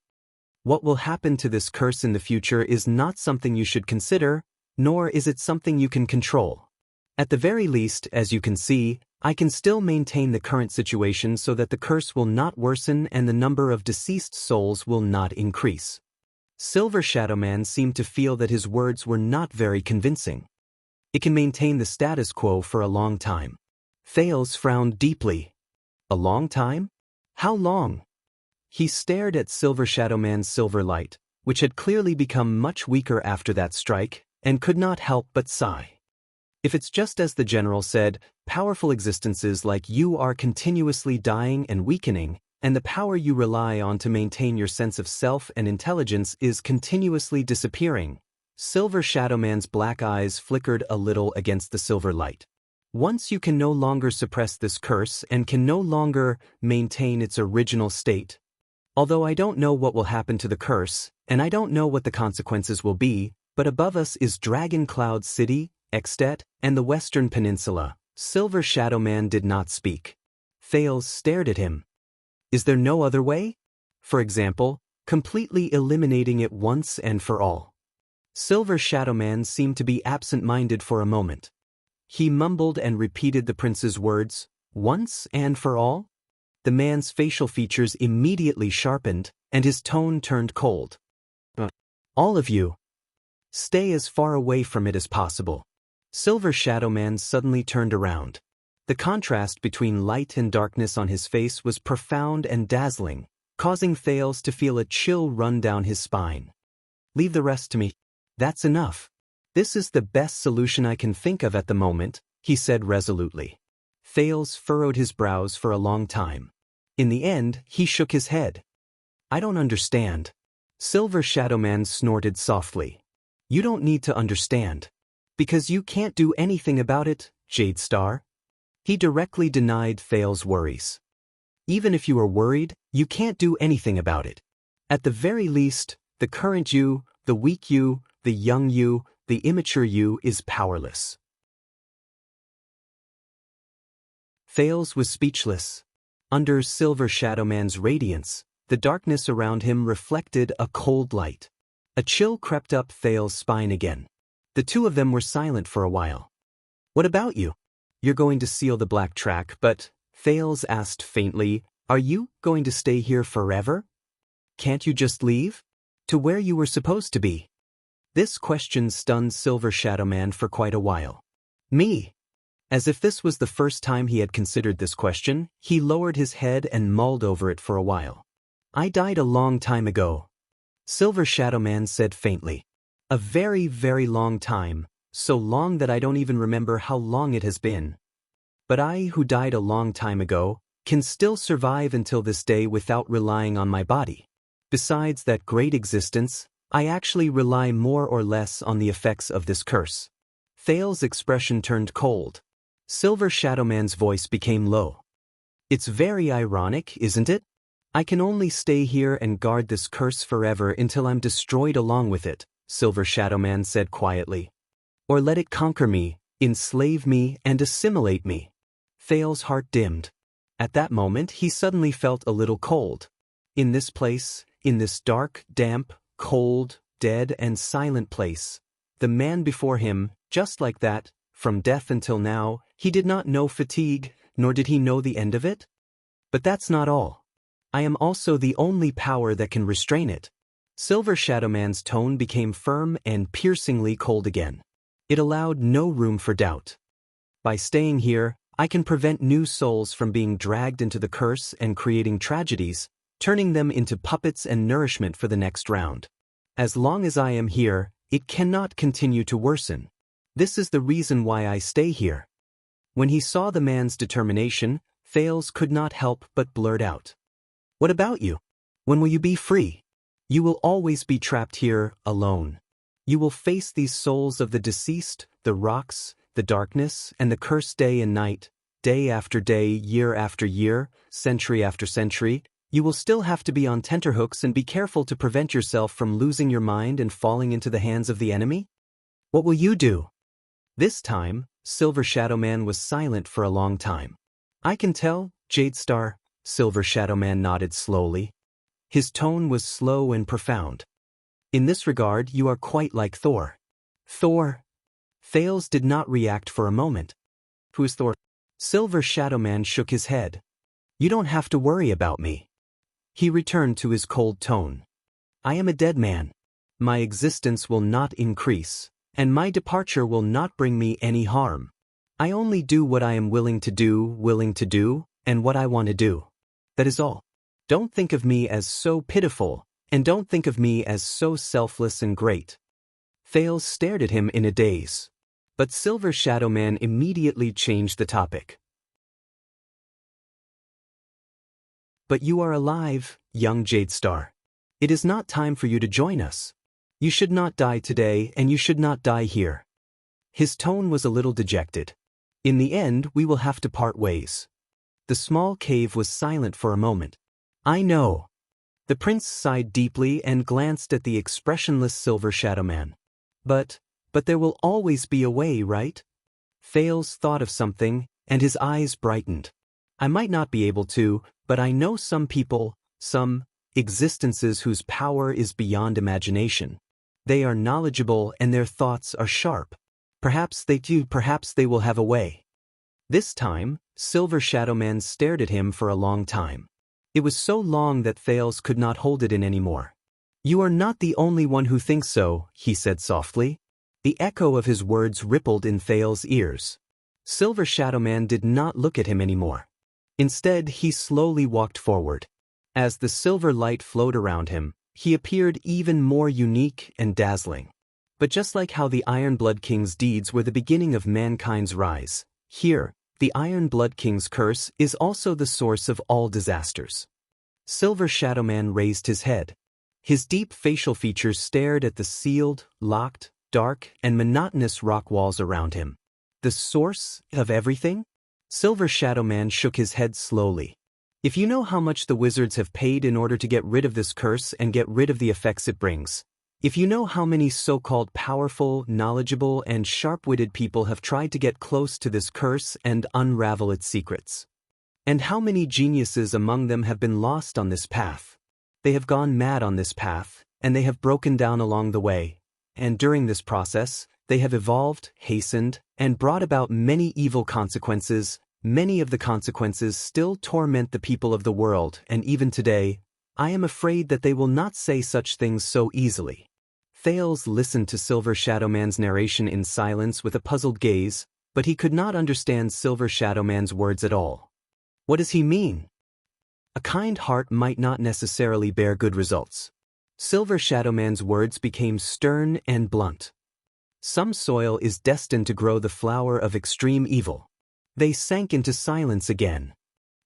"What will happen to this curse in the future is not something you should consider, nor is it something you can control. At the very least, as you can see, I can still maintain the current situation so that the curse will not worsen and the number of deceased souls will not increase." Silver Shadow Man seemed to feel that his words were not very convincing. "It can maintain the status quo for a long time." Thales frowned deeply. "A long time? How long?" He stared at Silver Shadow Man's silver light, which had clearly become much weaker after that strike, and could not help but sigh. "If it's just as the general said, powerful existences like you are continuously dying and weakening, and the power you rely on to maintain your sense of self and intelligence is continuously disappearing." Silver Shadow Man's black eyes flickered a little against the silver light. "Once you can no longer suppress this curse and can no longer maintain its original state. Although I don't know what will happen to the curse, and I don't know what the consequences will be, but above us is Dragon Cloud City, Extet, and the Western Peninsula." Silver Shadow Man did not speak. Thales stared at him. "Is there no other way? For example, completely eliminating it once and for all?" Silver Shadow Man seemed to be absent-minded for a moment. He mumbled and repeated the prince's words, "Once and for all?" The man's facial features immediately sharpened, and his tone turned cold. "All of you, stay as far away from it as possible." Silver Shadow Man suddenly turned around. The contrast between light and darkness on his face was profound and dazzling, causing Thales to feel a chill run down his spine. "Leave the rest to me. That's enough. This is the best solution I can think of at the moment," he said resolutely. Thales furrowed his brows for a long time. In the end, he shook his head. "I don't understand." Silver Shadow Man snorted softly. "You don't need to understand. Because you can't do anything about it, Jade Star." He directly denied Thales' worries. "Even if you are worried, you can't do anything about it. At the very least, the current you, the weak you, the young you, the immature you is powerless." Thales was speechless. Under Silver Shadow Man's radiance, the darkness around him reflected a cold light. A chill crept up Thales' spine again. The two of them were silent for a while. "What about you? You're going to seal the black track, but," Thales asked faintly, "are you going to stay here forever? Can't you just leave? To where you were supposed to be?" This question stunned Silver Shadow Man for quite a while. "Me?" As if this was the first time he had considered this question, he lowered his head and mulled over it for a while. "I died a long time ago," Silver Shadow Man said faintly. "A very, very long time, so long that I don't even remember how long it has been. But I, who died a long time ago, can still survive until this day without relying on my body. Besides that great existence, I actually rely more or less on the effects of this curse." Thales' expression turned cold. Silver Shadow Man's voice became low. "It's very ironic, isn't it? I can only stay here and guard this curse forever until I'm destroyed along with it," Silver Shadow Man said quietly. "Or let it conquer me, enslave me, and assimilate me." Thales' heart dimmed. At that moment he suddenly felt a little cold. In this place, in this dark, damp, cold, dead and silent place, the man before him, just like that, from death until now, he did not know fatigue, nor did he know the end of it. "But that's not all. I am also the only power that can restrain it." Silver Shadow Man's tone became firm and piercingly cold again. It allowed no room for doubt. "By staying here, I can prevent new souls from being dragged into the curse and creating tragedies, turning them into puppets and nourishment for the next round." As long as I am here, it cannot continue to worsen. This is the reason why I stay here. When he saw the man's determination, Thales could not help but blurt out. What about you? When will you be free? You will always be trapped here, alone. You will face these souls of the deceased, the rocks, the darkness, and the curse day and night, day after day, year after year, century after century. You will still have to be on tenterhooks and be careful to prevent yourself from losing your mind and falling into the hands of the enemy? What will you do? This time, Silver Shadow Man was silent for a long time. I can tell, Jade Star, Silver Shadow Man nodded slowly. His tone was slow and profound. In this regard, you are quite like Thor. Thor? Thales did not react for a moment. Who is Thor? Silver Shadow Man shook his head. You don't have to worry about me. He returned to his cold tone. I am a dead man. My existence will not increase, and my departure will not bring me any harm. I only do what I am willing to do, and what I want to do. That is all. Don't think of me as so pitiful, and don't think of me as so selfless and great. Thales stared at him in a daze. But Silver Shadow Man immediately changed the topic. But you are alive, young Jade Star. It is not time for you to join us. You should not die today, and you should not die here. His tone was a little dejected. In the end, we will have to part ways. The small cave was silent for a moment. I know. The prince sighed deeply and glanced at the expressionless Silver Shadow Man. But there will always be a way, right? Thales thought of something, and his eyes brightened. I might not be able to, but I know some people, some existences whose power is beyond imagination. They are knowledgeable and their thoughts are sharp. Perhaps they will have a way. This time, Silver Shadow Man stared at him for a long time. It was so long that Thales could not hold it in anymore. You are not the only one who thinks so, he said softly. The echo of his words rippled in Thales' ears. Silver Shadow Man did not look at him anymore. Instead, he slowly walked forward. As the silver light flowed around him, he appeared even more unique and dazzling. But just like how the Iron Blood King's deeds were the beginning of mankind's rise, here, the Iron Blood King's curse is also the source of all disasters. Silver Shadow Man raised his head. His deep facial features stared at the sealed, locked, dark, and monotonous rock walls around him. The source of everything? Silver Shadow Man shook his head slowly. If you know how much the wizards have paid in order to get rid of this curse and get rid of the effects it brings, if you know how many so-called powerful, knowledgeable, and sharp-witted people have tried to get close to this curse and unravel its secrets, and how many geniuses among them have been lost on this path. They have gone mad on this path, and they have broken down along the way, and during this process, they have evolved, hastened, and brought about many evil consequences. Many of the consequences still torment the people of the world, and even today, I am afraid that they will not say such things so easily. Thales listened to Silver Shadow Man's narration in silence with a puzzled gaze, but he could not understand Silver Shadow Man's words at all. What does he mean? A kind heart might not necessarily bear good results. Silver Shadow Man's words became stern and blunt. Some soil is destined to grow the flower of extreme evil. They sank into silence again.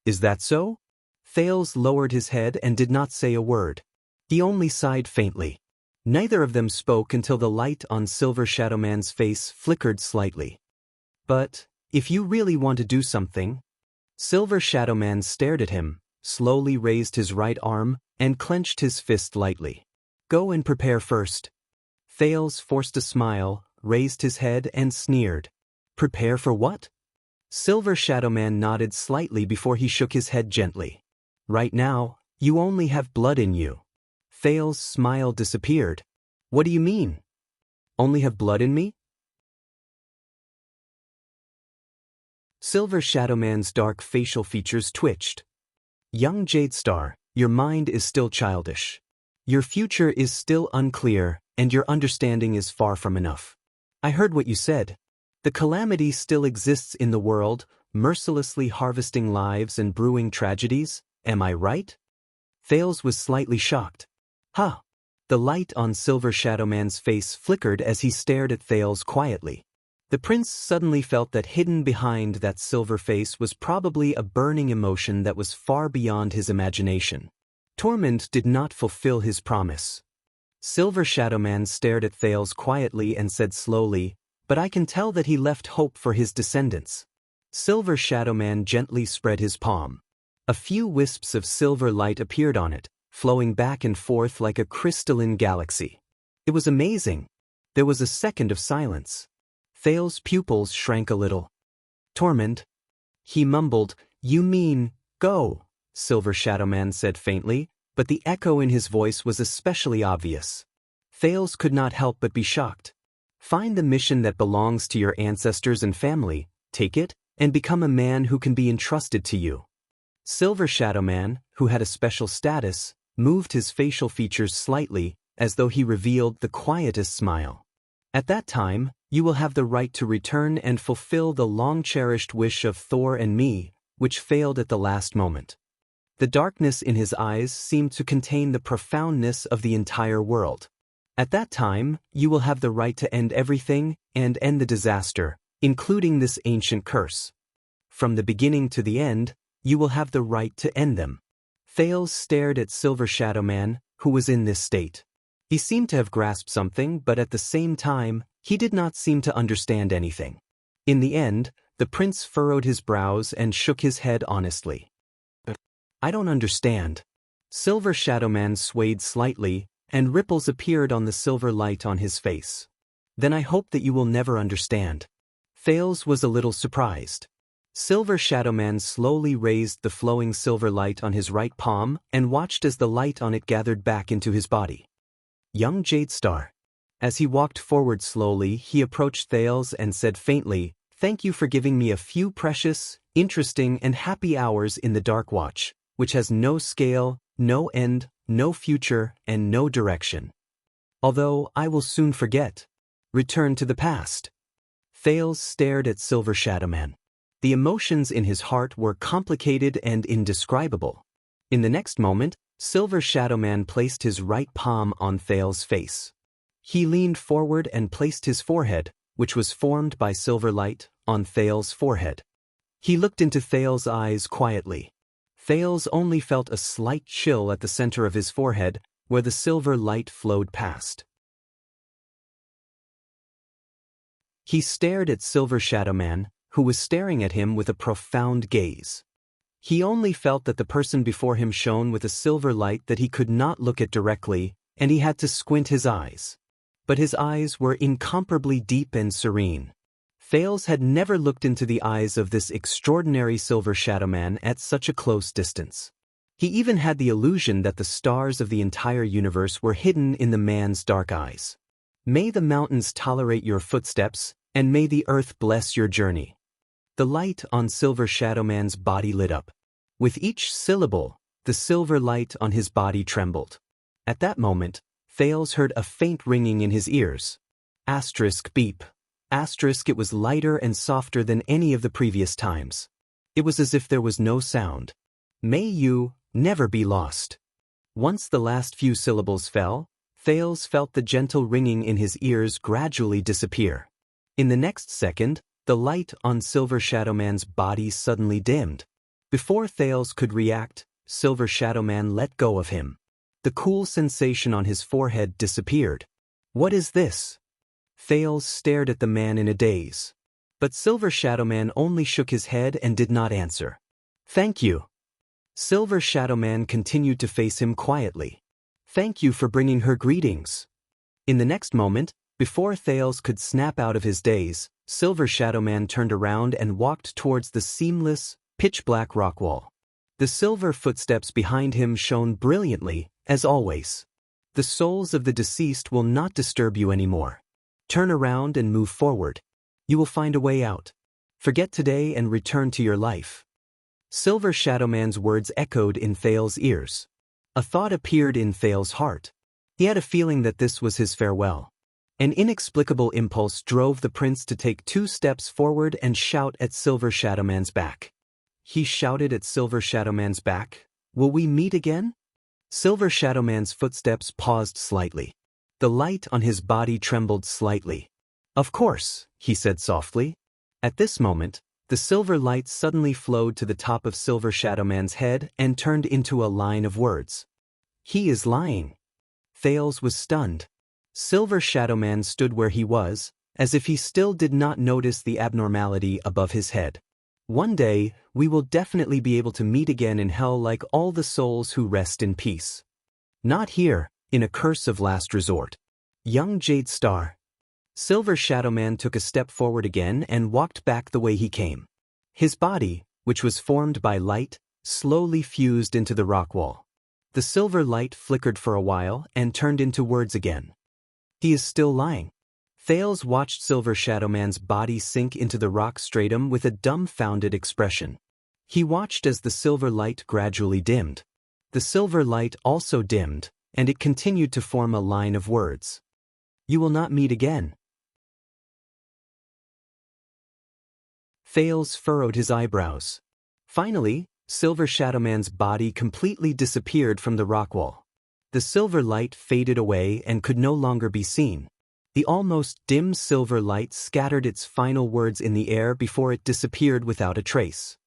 Is that so? Thales lowered his head and did not say a word. He only sighed faintly. Neither of them spoke until the light on Silver Shadow Man's face flickered slightly. But, if you really want to do something... Silver Shadow Man stared at him, slowly raised his right arm, and clenched his fist lightly. Go and prepare first. Thales forced a smile, raised his head and sneered. Prepare for what? Silver Shadow Man nodded slightly before he shook his head gently. Right now, you only have blood in you. Thales' smile disappeared. What do you mean? Only have blood in me? Silver Shadow Man's dark facial features twitched. Young Jade Star, your mind is still childish. Your future is still unclear, and your understanding is far from enough. I heard what you said. The calamity still exists in the world, mercilessly harvesting lives and brewing tragedies. Am I right? Thales was slightly shocked. Huh. The light on Silver Shadow Man's face flickered as he stared at Thales quietly. The prince suddenly felt that hidden behind that silver face was probably a burning emotion that was far beyond his imagination. Torment did not fulfill his promise. Silver Shadow Man stared at Thales quietly and said slowly, "But I can tell that he left hope for his descendants." Silver Shadow Man gently spread his palm. A few wisps of silver light appeared on it, flowing back and forth like a crystalline galaxy. It was amazing. There was a second of silence. Thales' pupils shrank a little. "Torment?" He mumbled. "You mean, go," Silver Shadow Man said faintly, but the echo in his voice was especially obvious. Thales could not help but be shocked. "Find the mission that belongs to your ancestors and family, take it, and become a man who can be entrusted to you." Silver Shadow Man, who had a special status, moved his facial features slightly, as though he revealed the quietest smile. "At that time, you will have the right to return and fulfill the long-cherished wish of Thor and me, which failed at the last moment." The darkness in his eyes seemed to contain the profoundness of the entire world. "At that time, you will have the right to end everything and end the disaster, including this ancient curse. From the beginning to the end, you will have the right to end them." Thales stared at Silver Shadow Man, who was in this state. He seemed to have grasped something, but at the same time, he did not seem to understand anything. In the end, the prince furrowed his brows and shook his head honestly. "I don't understand." Silver Shadow Man swayed slightly, and ripples appeared on the silver light on his face. "Then I hope that you will never understand." Thales was a little surprised. Silver Shadow Man slowly raised the flowing silver light on his right palm and watched as the light on it gathered back into his body. "Young Jade Star." As he walked forward slowly, he approached Thales and said faintly, "Thank you for giving me a few precious, interesting, and happy hours in the Dark Watch, which has no scale, no end, no future, and no direction. Although I will soon forget. Return to the past." Thales stared at Silver Shadow Man. The emotions in his heart were complicated and indescribable. In the next moment, Silver Shadow Man placed his right palm on Thales' face. He leaned forward and placed his forehead, which was formed by silver light, on Thales' forehead. He looked into Thales' eyes quietly. Thales only felt a slight chill at the center of his forehead, where the silver light flowed past. He stared at Silver Shadow Man, who was staring at him with a profound gaze. He only felt that the person before him shone with a silver light that he could not look at directly, and he had to squint his eyes. But his eyes were incomparably deep and serene. Thales had never looked into the eyes of this extraordinary Silver Shadow Man at such a close distance. He even had the illusion that the stars of the entire universe were hidden in the man's dark eyes. "May the mountains tolerate your footsteps, and may the earth bless your journey." The light on Silver Shadow Man's body lit up. With each syllable, the silver light on his body trembled. At that moment, Thales heard a faint ringing in his ears. Asterisk beep. Asterisk it was lighter and softer than any of the previous times. It was as if there was no sound. "May you never be lost." Once the last few syllables fell, Thales felt the gentle ringing in his ears gradually disappear. In the next second, the light on Silver Shadow Man's body suddenly dimmed. Before Thales could react, Silver Shadow Man let go of him. The cool sensation on his forehead disappeared. "What is this?" Thales stared at the man in a daze. But Silver Shadow Man only shook his head and did not answer. "Thank you." Silver Shadow Man continued to face him quietly. "Thank you for bringing her greetings." In the next moment, before Thales could snap out of his daze, Silver Shadow Man turned around and walked towards the seamless, pitch-black rock wall. The silver footsteps behind him shone brilliantly, as always. "The souls of the deceased will not disturb you anymore. Turn around and move forward. You will find a way out. Forget today and return to your life." Silver Shadow Man's words echoed in Thales' ears. A thought appeared in Thales' heart. He had a feeling that this was his farewell. An inexplicable impulse drove the prince to take 2 steps forward and shout at Silver Shadow Man's back. He shouted at Silver Shadow Man's back, "Will we meet again?" Silver Shadowman's footsteps paused slightly. The light on his body trembled slightly. "Of course," he said softly. At this moment, the silver light suddenly flowed to the top of Silver Shadowman's head and turned into a line of words. "He is lying." Thales was stunned. Silver Shadowman stood where he was, as if he still did not notice the abnormality above his head. "One day, we will definitely be able to meet again in hell like all the souls who rest in peace. Not here, in a curse of last resort." Young Jade Star. Silver Shadowman took a step forward again and walked back the way he came. His body, which was formed by light, slowly fused into the rock wall. The silver light flickered for a while and turned into words again. "He is still lying." Thales watched Silver Shadowman's body sink into the rock stratum with a dumbfounded expression. He watched as the silver light gradually dimmed. The silver light also dimmed, and it continued to form a line of words. "You will not meet again." Thales furrowed his eyebrows. Finally, Silver Shadowman's body completely disappeared from the rock wall. The silver light faded away and could no longer be seen. The almost dim silver light scattered its final words in the air before it disappeared without a trace.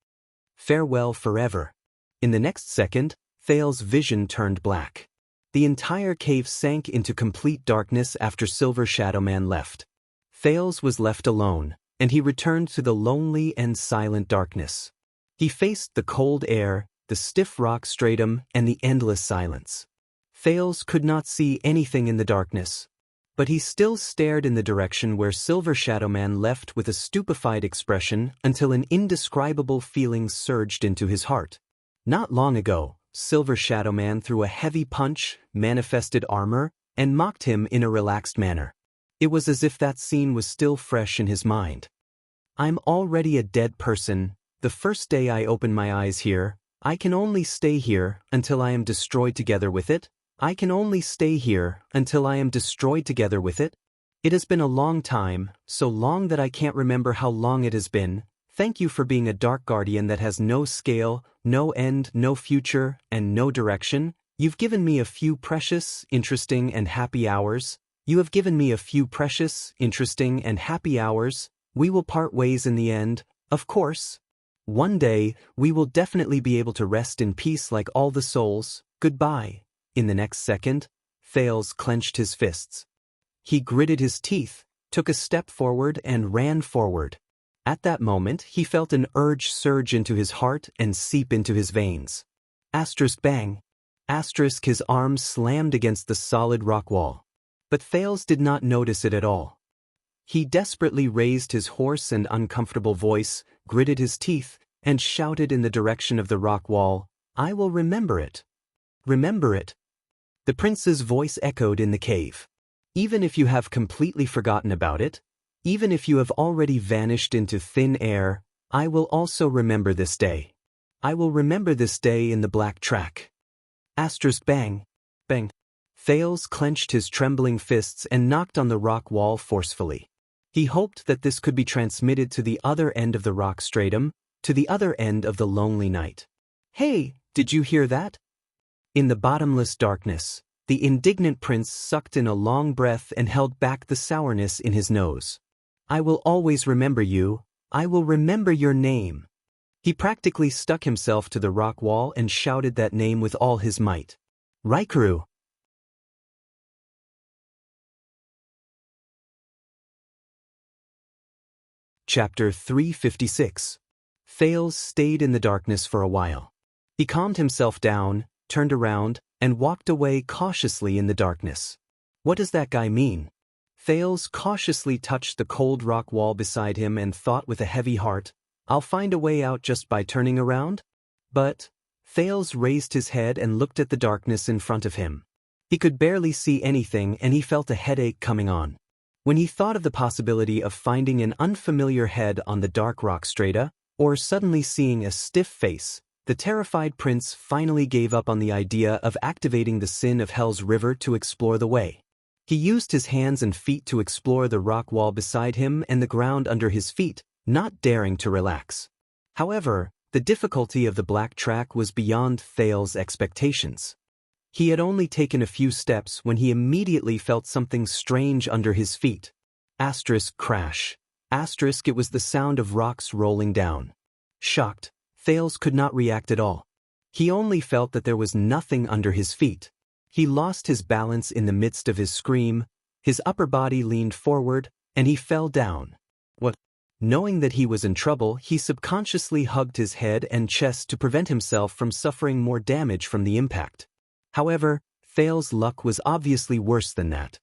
Farewell forever. In the next second, Thales' vision turned black. The entire cave sank into complete darkness after Silver Shadowman left. Thales was left alone, and he returned to the lonely and silent darkness. He faced the cold air, the stiff rock stratum, and the endless silence. Thales could not see anything in the darkness, but he still stared in the direction where Silver Shadowman left with a stupefied expression until an indescribable feeling surged into his heart. Not long ago, Silver Shadowman threw a heavy punch, manifested armor, and mocked him in a relaxed manner. It was as if that scene was still fresh in his mind. "I'm already a dead person. The first day I open my eyes here, I can only stay here until I am destroyed together with it. I can only stay here until I am destroyed together with it. It has been a long time, so long that I can't remember how long it has been. Thank you for being a dark guardian that has no scale, no end, no future, and no direction. You've given me a few precious, interesting, and happy hours. You have given me a few precious, interesting, and happy hours. We will part ways in the end, of course. One day, we will definitely be able to rest in peace like all the souls. Goodbye." In the next second, Thales clenched his fists. He gritted his teeth, took a step forward, and ran forward. At that moment, he felt an urge surge into his heart and seep into his veins. Asterisk bang. Asterisk his arm slammed against the solid rock wall. But Thales did not notice it at all. He desperately raised his hoarse and uncomfortable voice, gritted his teeth, and shouted in the direction of the rock wall, "I will remember it. Remember it." The prince's voice echoed in the cave. "Even if you have completely forgotten about it, even if you have already vanished into thin air, I will also remember this day. I will remember this day in the black track." Asterisk bang. Bang. Thales clenched his trembling fists and knocked on the rock wall forcefully. He hoped that this could be transmitted to the other end of the rock stratum, to the other end of the lonely night. "Hey, did you hear that?" In the bottomless darkness, the indignant prince sucked in a long breath and held back the sourness in his nose. "I will always remember you. I will remember your name." He practically stuck himself to the rock wall and shouted that name with all his might. Raikuru. Chapter 356. Thales stayed in the darkness for a while. He calmed himself down, turned around, and walked away cautiously in the darkness. What does that guy mean? Thales cautiously touched the cold rock wall beside him and thought with a heavy heart, "I'll find a way out just by turning around?" But Thales raised his head and looked at the darkness in front of him. He could barely see anything and he felt a headache coming on. When he thought of the possibility of finding an unfamiliar head on the dark rock strata, or suddenly seeing a stiff face, the terrified prince finally gave up on the idea of activating the sin of Hell's river to explore the way. He used his hands and feet to explore the rock wall beside him and the ground under his feet, not daring to relax. However, the difficulty of the black track was beyond Thales' expectations. He had only taken a few steps when he immediately felt something strange under his feet. Asterisk crash. Asterisk it was the sound of rocks rolling down. Shocked, Thales could not react at all. He only felt that there was nothing under his feet. He lost his balance in the midst of his scream, his upper body leaned forward, and he fell down. What? Knowing that he was in trouble, he subconsciously hugged his head and chest to prevent himself from suffering more damage from the impact. However, Thales' luck was obviously worse than that.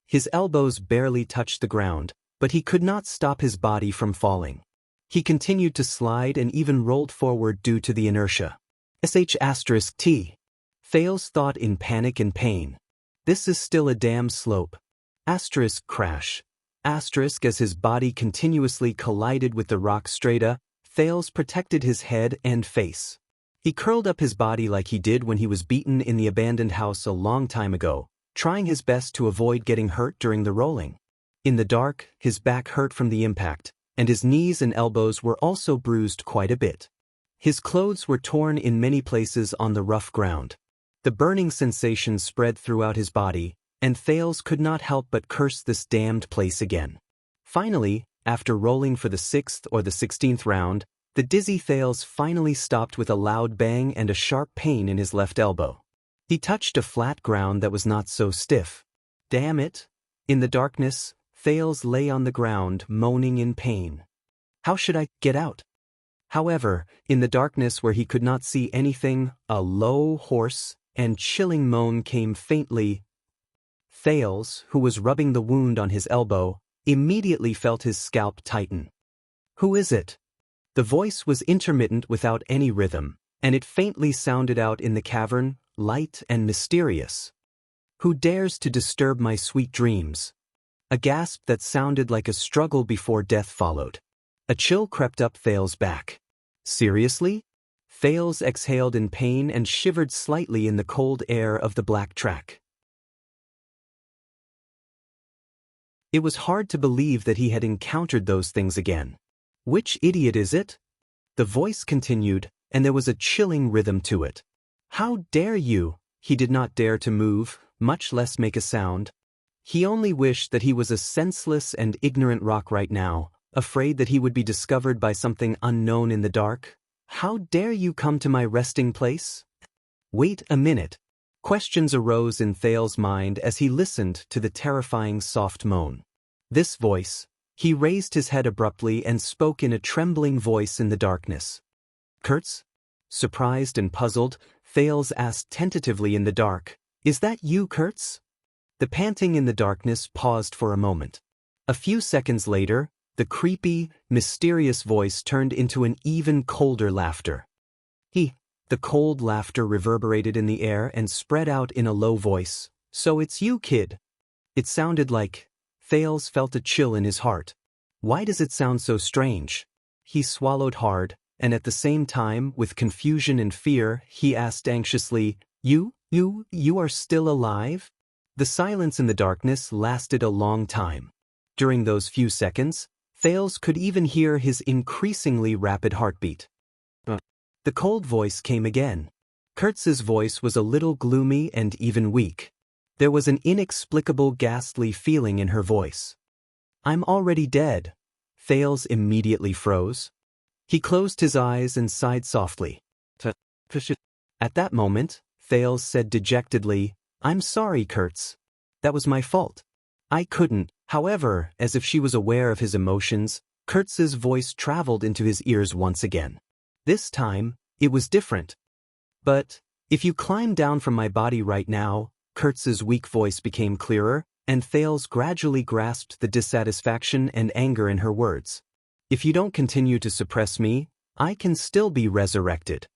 His elbows barely touched the ground, but he could not stop his body from falling. He continued to slide and even rolled forward due to the inertia. T. Thales thought in panic and pain. This is still a damn slope. Asterisk crash. Asterisk as his body continuously collided with the rock strata, Thales protected his head and face. He curled up his body like he did when he was beaten in the abandoned house a long time ago, trying his best to avoid getting hurt during the rolling. In the dark, his back hurt from the impact, and his knees and elbows were also bruised quite a bit. His clothes were torn in many places on the rough ground. The burning sensation spread throughout his body, and Thales could not help but curse this damned place again. Finally, after rolling for the 6th or the 16th round, the dizzy Thales finally stopped with a loud bang and a sharp pain in his left elbow. He touched a flat ground that was not so stiff. Damn it! In the darkness, Thales lay on the ground, moaning in pain. How should I get out? However, in the darkness where he could not see anything, a low, hoarse, and chilling moan came faintly. Thales, who was rubbing the wound on his elbow, immediately felt his scalp tighten. Who is it? The voice was intermittent without any rhythm, and it faintly sounded out in the cavern, light and mysterious. Who dares to disturb my sweet dreams? A gasp that sounded like a struggle before death followed. A chill crept up Thales' back. Seriously? Thales exhaled in pain and shivered slightly in the cold air of the black track. It was hard to believe that he had encountered those things again. Which idiot is it? The voice continued, and there was a chilling rhythm to it. How dare you? He did not dare to move, much less make a sound. He only wished that he was a senseless and ignorant rock right now, afraid that he would be discovered by something unknown in the dark. How dare you come to my resting place? Wait a minute. Questions arose in Thales' mind as he listened to the terrifying soft moan. This voice. He raised his head abruptly and spoke in a trembling voice in the darkness. Kurtz? Surprised and puzzled, Thales asked tentatively in the dark, Is that you, Kurtz? The panting in the darkness paused for a moment. A few seconds later, the creepy, mysterious voice turned into an even colder laughter. The cold laughter reverberated in the air and spread out in a low voice. So it's you, kid. It sounded like... Thales felt a chill in his heart. Why does it sound so strange? He swallowed hard, and at the same time, with confusion and fear, he asked anxiously, You are still alive? The silence in the darkness lasted a long time. During those few seconds, Thales could even hear his increasingly rapid heartbeat. The cold voice came again. Kurtz's voice was a little gloomy and even weak. There was an inexplicable ghastly feeling in her voice. I'm already dead. Thales immediately froze. He closed his eyes and sighed softly. At that moment, Thales said dejectedly, I'm sorry, Kurtz. That was my fault. I couldn't. However, as if she was aware of his emotions, Kurtz's voice traveled into his ears once again. This time, it was different. But, if you climb down from my body right now, Kurtz's weak voice became clearer, and Thales gradually grasped the dissatisfaction and anger in her words. If you don't continue to suppress me, I can still be resurrected.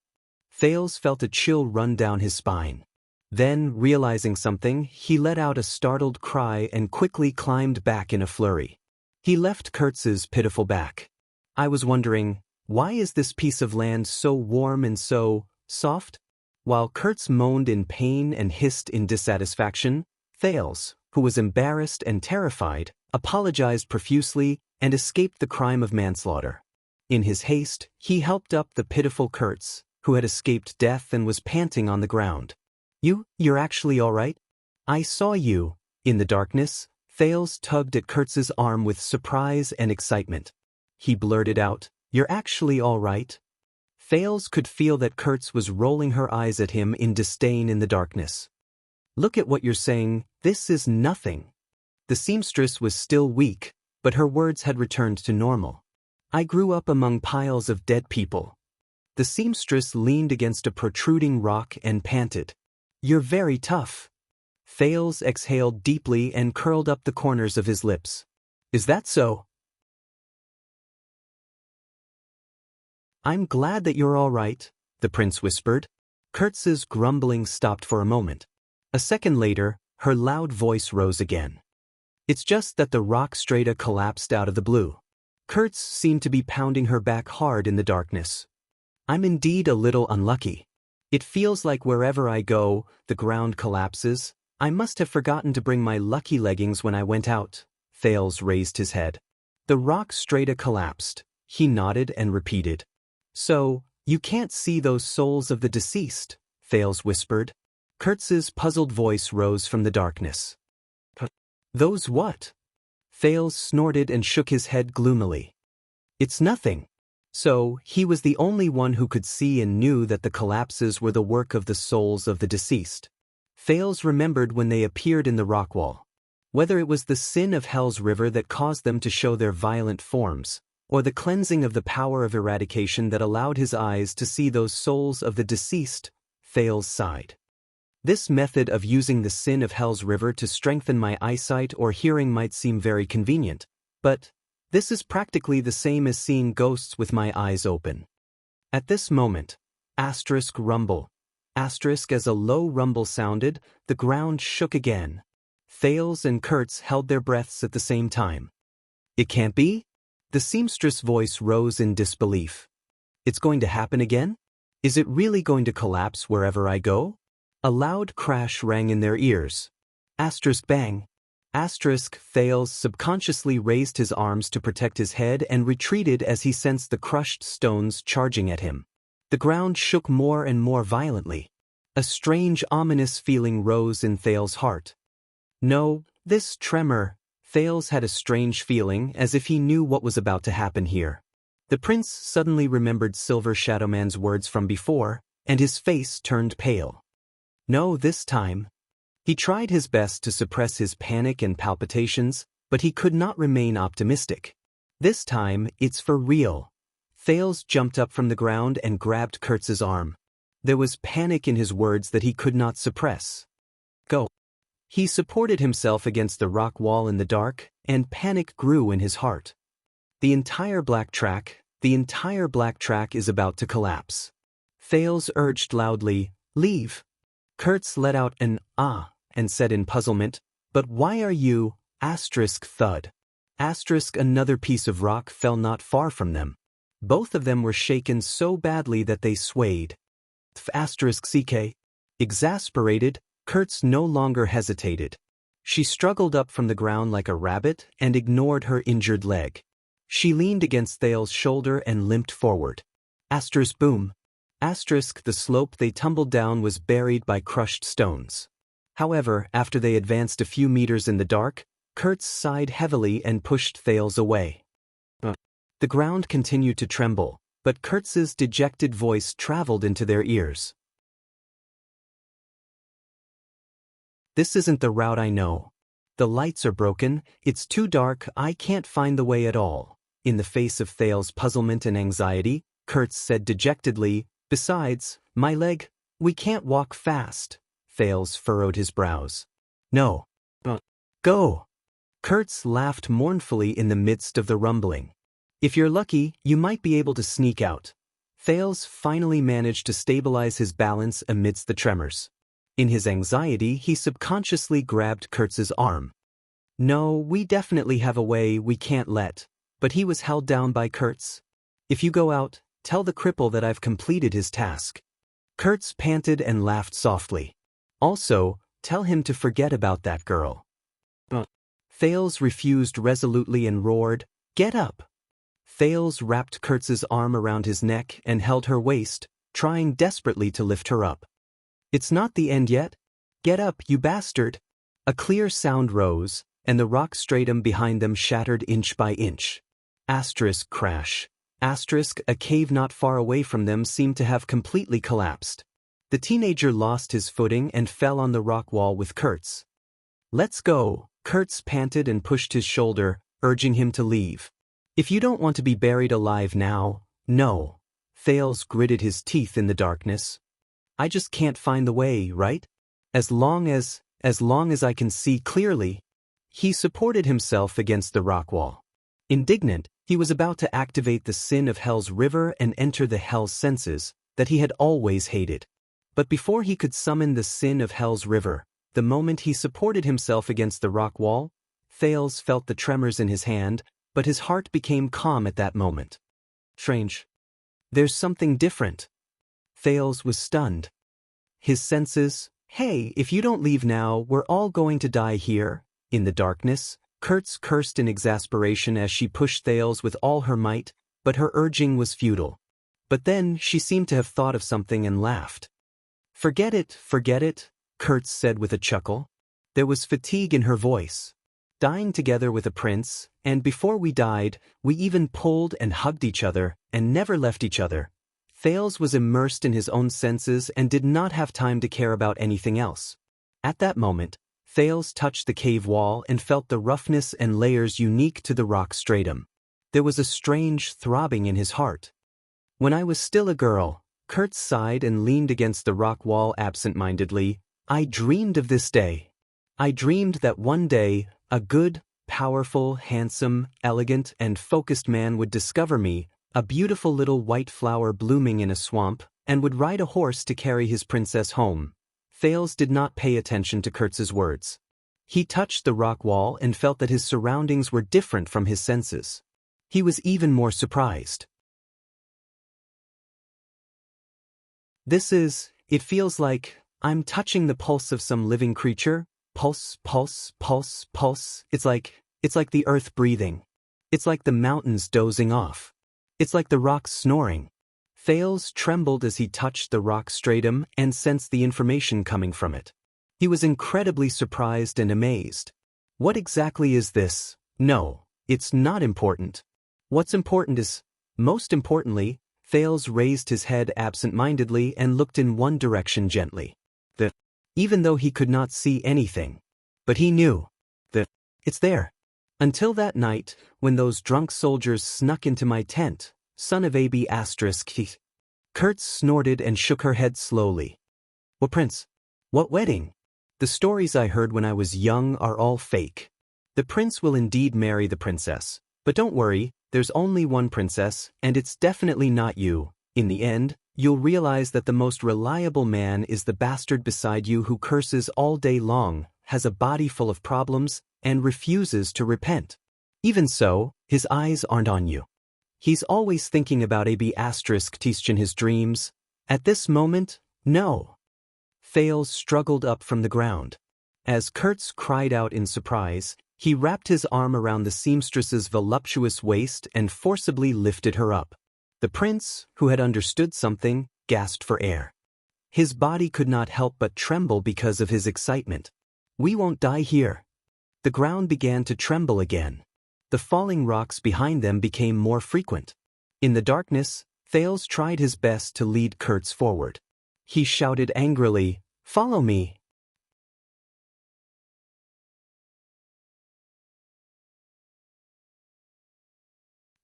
Thales felt a chill run down his spine. Then, realizing something, he let out a startled cry and quickly climbed back in a flurry. He left Kurtz's pitiful back. I was wondering, why is this piece of land so warm and so soft? While Kurtz moaned in pain and hissed in dissatisfaction, Thales, who was embarrassed and terrified, apologized profusely and escaped the crime of manslaughter. In his haste, he helped up the pitiful Kurtz, who had escaped death and was panting on the ground. You're actually all right? I saw you." In the darkness, Thales tugged at Kurtz's arm with surprise and excitement. He blurted out, "You're actually all right?" Thales could feel that Kurtz was rolling her eyes at him in disdain in the darkness. "Look at what you're saying, this is nothing." The seamstress was still weak, but her words had returned to normal. "I grew up among piles of dead people." The seamstress leaned against a protruding rock and panted. "You're very tough." Thales exhaled deeply and curled up the corners of his lips. "Is that so?" "I'm glad that you're all right," the prince whispered. Kurtz's grumbling stopped for a moment. A second later, her loud voice rose again. "It's just that the rock strata collapsed out of the blue." Kurtz seemed to be pounding her back hard in the darkness. "I'm indeed a little unlucky. It feels like wherever I go, the ground collapses. I must have forgotten to bring my lucky leggings when I went out." Thales raised his head. "The rock strata collapsed," he nodded and repeated. "So, you can't see those souls of the deceased," Thales whispered. Kurtz's puzzled voice rose from the darkness. "Those what?" Thales snorted and shook his head gloomily. "It's nothing." So, he was the only one who could see and knew that the collapses were the work of the souls of the deceased. Thales remembered when they appeared in the rock wall. Whether it was the sin of Hell's River that caused them to show their violent forms, or the cleansing of the power of eradication that allowed his eyes to see those souls of the deceased, Thales sighed. "This method of using the sin of Hell's River to strengthen my eyesight or hearing might seem very convenient, but this is practically the same as seeing ghosts with my eyes open." At this moment, rumble. As a low rumble sounded, the ground shook again. Thales and Kurtz held their breaths at the same time. "It can't be?" The seamstress' voice rose in disbelief. "It's going to happen again? Is it really going to collapse wherever I go?" A loud crash rang in their ears. Bang. Thales subconsciously raised his arms to protect his head and retreated as he sensed the crushed stones charging at him. The ground shook more and more violently. A strange, ominous feeling rose in Thales' heart. No, this tremor. Thales had a strange feeling, as if he knew what was about to happen here. The prince suddenly remembered Silver Shadowman's words from before, and his face turned pale. No, this time. He tried his best to suppress his panic and palpitations, but he could not remain optimistic. This time, it's for real. Thales jumped up from the ground and grabbed Kurtz's arm. There was panic in his words that he could not suppress. "Go." He supported himself against the rock wall in the dark, and panic grew in his heart. The entire black track is about to collapse. Thales urged loudly, "Leave." Kurtz let out an "ah" and said in puzzlement, "But why are you?" Thud. Another piece of rock fell not far from them. Both of them were shaken so badly that they swayed. CK. Exasperated, Kurtz no longer hesitated. She struggled up from the ground like a rabbit and ignored her injured leg. She leaned against Thales' shoulder and limped forward. Boom. The slope they tumbled down was buried by crushed stones. However, after they advanced a few meters in the dark, Kurtz sighed heavily and pushed Thales away. The ground continued to tremble, but Kurtz's dejected voice traveled into their ears. "This isn't the route I know. The lights are broken, it's too dark, I can't find the way at all." In the face of Thales' puzzlement and anxiety, Kurtz said dejectedly, "Besides, my leg, we can't walk fast." Thales furrowed his brows. "No. Go." Kurtz laughed mournfully in the midst of the rumbling. "If you're lucky, you might be able to sneak out." Thales finally managed to stabilize his balance amidst the tremors. In his anxiety, he subconsciously grabbed Kurtz's arm. "No, we definitely have a way we can't let." But he was held down by Kurtz. "If you go out, tell the cripple that I've completed his task." Kurtz panted and laughed softly. "Also, tell him to forget about that girl." Thales refused resolutely and roared, "Get up!" Thales wrapped Kurtz's arm around his neck and held her waist, trying desperately to lift her up. It's not the end yet. Get up, you bastard. A clear sound rose, and the rock stratum behind them shattered inch by inch. Asterisk crash. Asterisk, a cave not far away from them seemed to have completely collapsed. The teenager lost his footing and fell on the rock wall with Kurtz. Let's go, Kurtz panted and pushed his shoulder, urging him to leave. If you don't want to be buried alive now, no. Thales gritted his teeth in the darkness. I just can't find the way, right? As long as I can see clearly. He supported himself against the rock wall. Indignant, he was about to activate the sin of Hell's river and enter the Hell's senses that he had always hated. But before he could summon the sin of Hell's river, the moment he supported himself against the rock wall, Thales felt the tremors in his hand, but his heart became calm at that moment. Strange. There's something different. Thales was stunned. His senses, hey, if you don't leave now, we're all going to die here. In the darkness, Kurtz cursed in exasperation as she pushed Thales with all her might, but her urging was futile. But then she seemed to have thought of something and laughed. Forget it, Kurtz said with a chuckle. There was fatigue in her voice. Dying together with a prince, and before we died, we even pulled and hugged each other and never left each other. Thales was immersed in his own senses and did not have time to care about anything else. At that moment, Thales touched the cave wall and felt the roughness and layers unique to the rock stratum. There was a strange throbbing in his heart. When I was still a girl, Kurtz sighed and leaned against the rock wall absent-mindedly, I dreamed of this day. I dreamed that one day, a good, powerful, handsome, elegant, and focused man would discover me, a beautiful little white flower blooming in a swamp, and would ride a horse to carry his princess home. Thales did not pay attention to Kurtz's words. He touched the rock wall and felt that his surroundings were different from his senses. He was even more surprised. It feels like, I'm touching the pulse of some living creature. Pulse, pulse, pulse, pulse. It's like the earth breathing. It's like the mountains dozing off. It's like the rocks snoring. Thales trembled as he touched the rock stratum and sensed the information coming from it. He was incredibly surprised and amazed. What exactly is this? No, it's not important. What's important is, most importantly, Thales raised his head absent-mindedly and looked in one direction gently. Even though he could not see anything. But he knew. It's there. Until that night, when those drunk soldiers snuck into my tent, son of AB***. Kurtz snorted and shook her head slowly. What prince? What wedding? The stories I heard when I was young are all fake. The prince will indeed marry the princess. But don't worry, there's only one princess, and it's definitely not you. In the end, you'll realize that the most reliable man is the bastard beside you who curses all day long, has a body full of problems, and refuses to repent. Even so, his eyes aren't on you. He's always thinking about AB** in his dreams. At this moment, no. Thales struggled up from the ground. As Kurtz cried out in surprise, he wrapped his arm around the seamstress's voluptuous waist and forcibly lifted her up. The prince, who had understood something, gasped for air. His body could not help but tremble because of his excitement. We won't die here. The ground began to tremble again. The falling rocks behind them became more frequent. In the darkness, Thales tried his best to lead Kurtz forward. He shouted angrily, "Follow me!"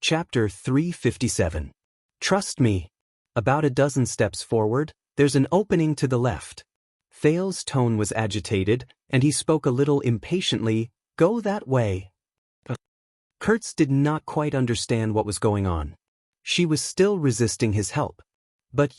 Chapter 357. Trust me. About a dozen steps forward, there's an opening to the left. Thales' tone was agitated, and he spoke a little impatiently, Go that way. Kurtz did not quite understand what was going on. She was still resisting his help. But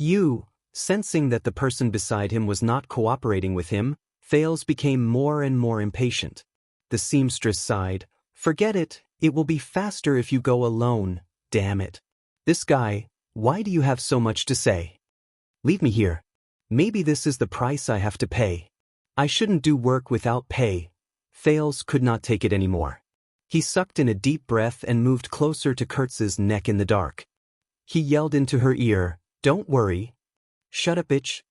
sensing that the person beside him was not cooperating with him, Thales became more and more impatient. The seamstress sighed, Forget it, it will be faster if you go alone, damn it. This guy, why do you have so much to say? Leave me here. Maybe this is the price I have to pay. I shouldn't do work without pay. Thales could not take it anymore. He sucked in a deep breath and moved closer to Kurtz's neck in the dark. He yelled into her ear, Don't worry. Shut up, bitch.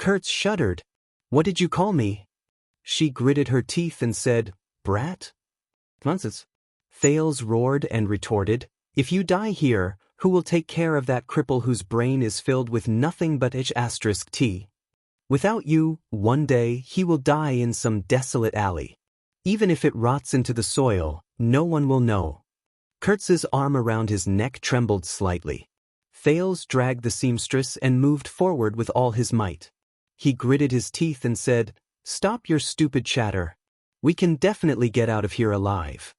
Kurtz shuddered. What did you call me? She gritted her teeth and said, Brat? Nonsense. Thales roared and retorted, If you die here, who will take care of that cripple whose brain is filled with nothing but H*T? Without you, one day he will die in some desolate alley. Even if it rots into the soil, no one will know. Kurtz's arm around his neck trembled slightly. Thales dragged the seamstress and moved forward with all his might. He gritted his teeth and said, Stop your stupid chatter. We can definitely get out of here alive.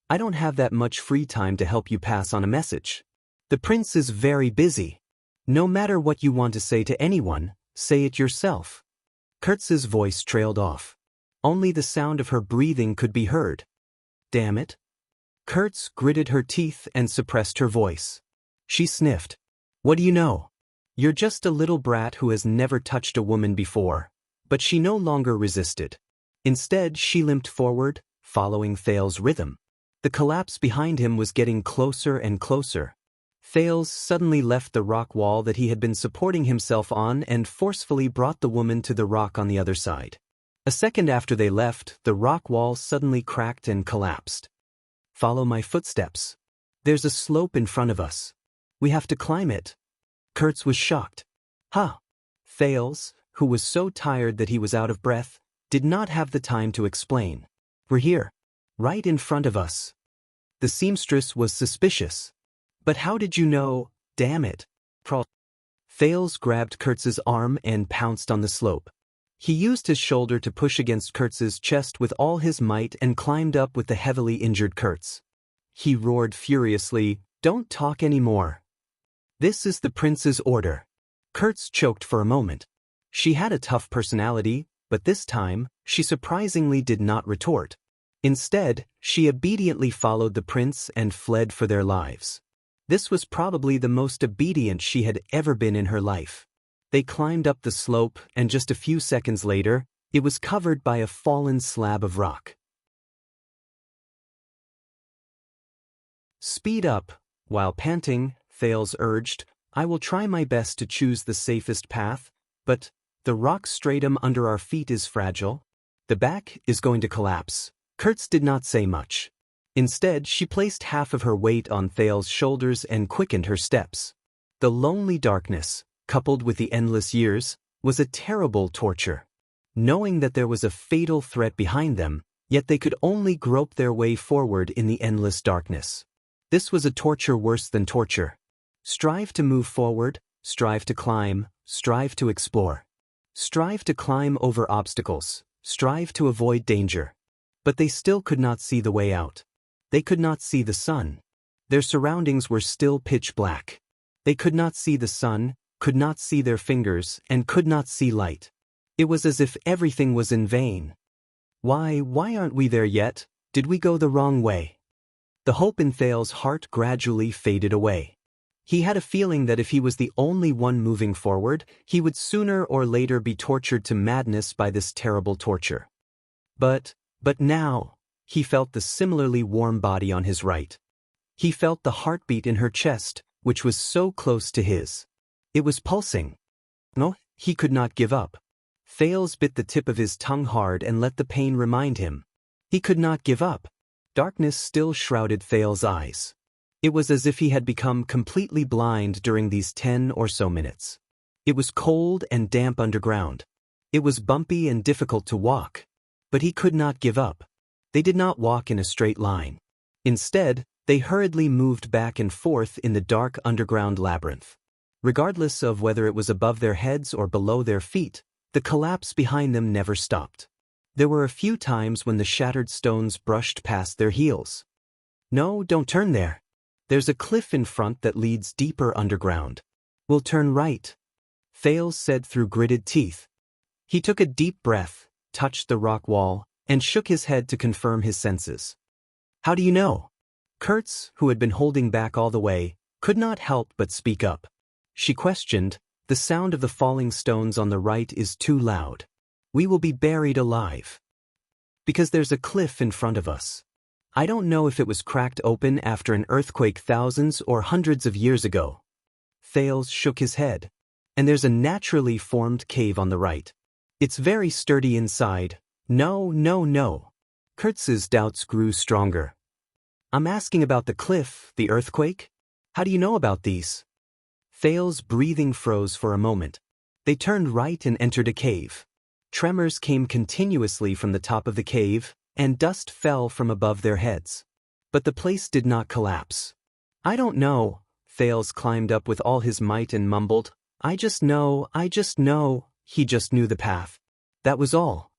I don't have that much free time to help you pass on a message. The prince is very busy. No matter what you want to say to anyone, say it yourself. Kurtz's voice trailed off. Only the sound of her breathing could be heard. Damn it. Kurtz gritted her teeth and suppressed her voice. She sniffed. What do you know? You're just a little brat who has never touched a woman before. But she no longer resisted. Instead, she limped forward, following Thales' rhythm. The collapse behind him was getting closer and closer. Thales suddenly left the rock wall that he had been supporting himself on and forcefully brought the woman to the rock on the other side. A second after they left, the rock wall suddenly cracked and collapsed. Follow my footsteps. There's a slope in front of us. We have to climb it. Kurtz was shocked. Huh. Thales, who was so tired that he was out of breath, did not have the time to explain. We're here. Right in front of us. The seamstress was suspicious. But how did you know? Damn it. Thales grabbed Kurtz's arm and pounced on the slope. He used his shoulder to push against Kurtz's chest with all his might and climbed up with the heavily injured Kurtz. He roared furiously, Don't talk anymore. This is the prince's order. Kurtz choked for a moment. She had a tough personality, but this time, she surprisingly did not retort. Instead, she obediently followed the prince and fled for their lives. This was probably the most obedient she had ever been in her life. They climbed up the slope, and just a few seconds later, it was covered by a fallen slab of rock. Speed up. While panting, Thales urged, I will try my best to choose the safest path, but the rock stratum under our feet is fragile. The back is going to collapse. Kurtz did not say much. Instead, she placed half of her weight on Thales' shoulders and quickened her steps. The lonely darkness, coupled with the endless years, was a terrible torture. Knowing that there was a fatal threat behind them, yet they could only grope their way forward in the endless darkness. This was a torture worse than torture. Strive to move forward, strive to climb, strive to explore. Strive to climb over obstacles, strive to avoid danger. But they still could not see the way out. They could not see the sun. Their surroundings were still pitch black. They could not see the sun, could not see their fingers, and could not see light. It was as if everything was in vain. Why aren't we there yet? Did we go the wrong way? The hope in Thales' heart gradually faded away. He had a feeling that if he was the only one moving forward, he would sooner or later be tortured to madness by this terrible torture. But now, he felt the similarly warm body on his right. He felt the heartbeat in her chest, which was so close to his. It was pulsing. No, he could not give up. Thales bit the tip of his tongue hard and let the pain remind him. He could not give up. Darkness still shrouded Thales' eyes. It was as if he had become completely blind during these 10 or so minutes. It was cold and damp underground. It was bumpy and difficult to walk. But he could not give up. They did not walk in a straight line. Instead, they hurriedly moved back and forth in the dark underground labyrinth. Regardless of whether it was above their heads or below their feet, the collapse behind them never stopped. There were a few times when the shattered stones brushed past their heels. No, don't turn there. There's a cliff in front that leads deeper underground. We'll turn right, Thales said through gritted teeth. He took a deep breath, touched the rock wall, and shook his head to confirm his senses. How do you know? Kurtz, who had been holding back all the way, could not help but speak up. She questioned, the sound of the falling stones on the right is too loud. We will be buried alive. Because there's a cliff in front of us. I don't know if it was cracked open after an earthquake thousands or hundreds of years ago. Thales shook his head. and there's a naturally formed cave on the right. It's very sturdy inside. No, no, no. Kurtz's doubts grew stronger. I'm asking about the cliff, the earthquake? How do you know about these? Thale's breathing froze for a moment. They turned right and entered a cave. Tremors came continuously from the top of the cave, and dust fell from above their heads. But the place did not collapse. I don't know. Thales climbed up with all his might and mumbled, I just know. He just knew the path. That was all.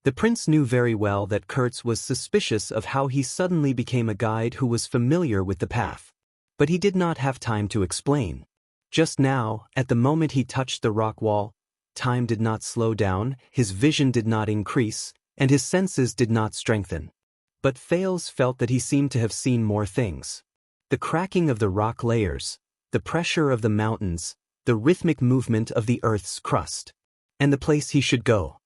The prince knew very well that Kurtz was suspicious of how he suddenly became a guide who was familiar with the path. But he did not have time to explain. Just now, at the moment he touched the rock wall, time did not slow down, his vision did not increase, and his senses did not strengthen. But Thales felt that he seemed to have seen more things. The cracking of the rock layers, the pressure of the mountains, the rhythmic movement of the earth's crust. And the place he should go.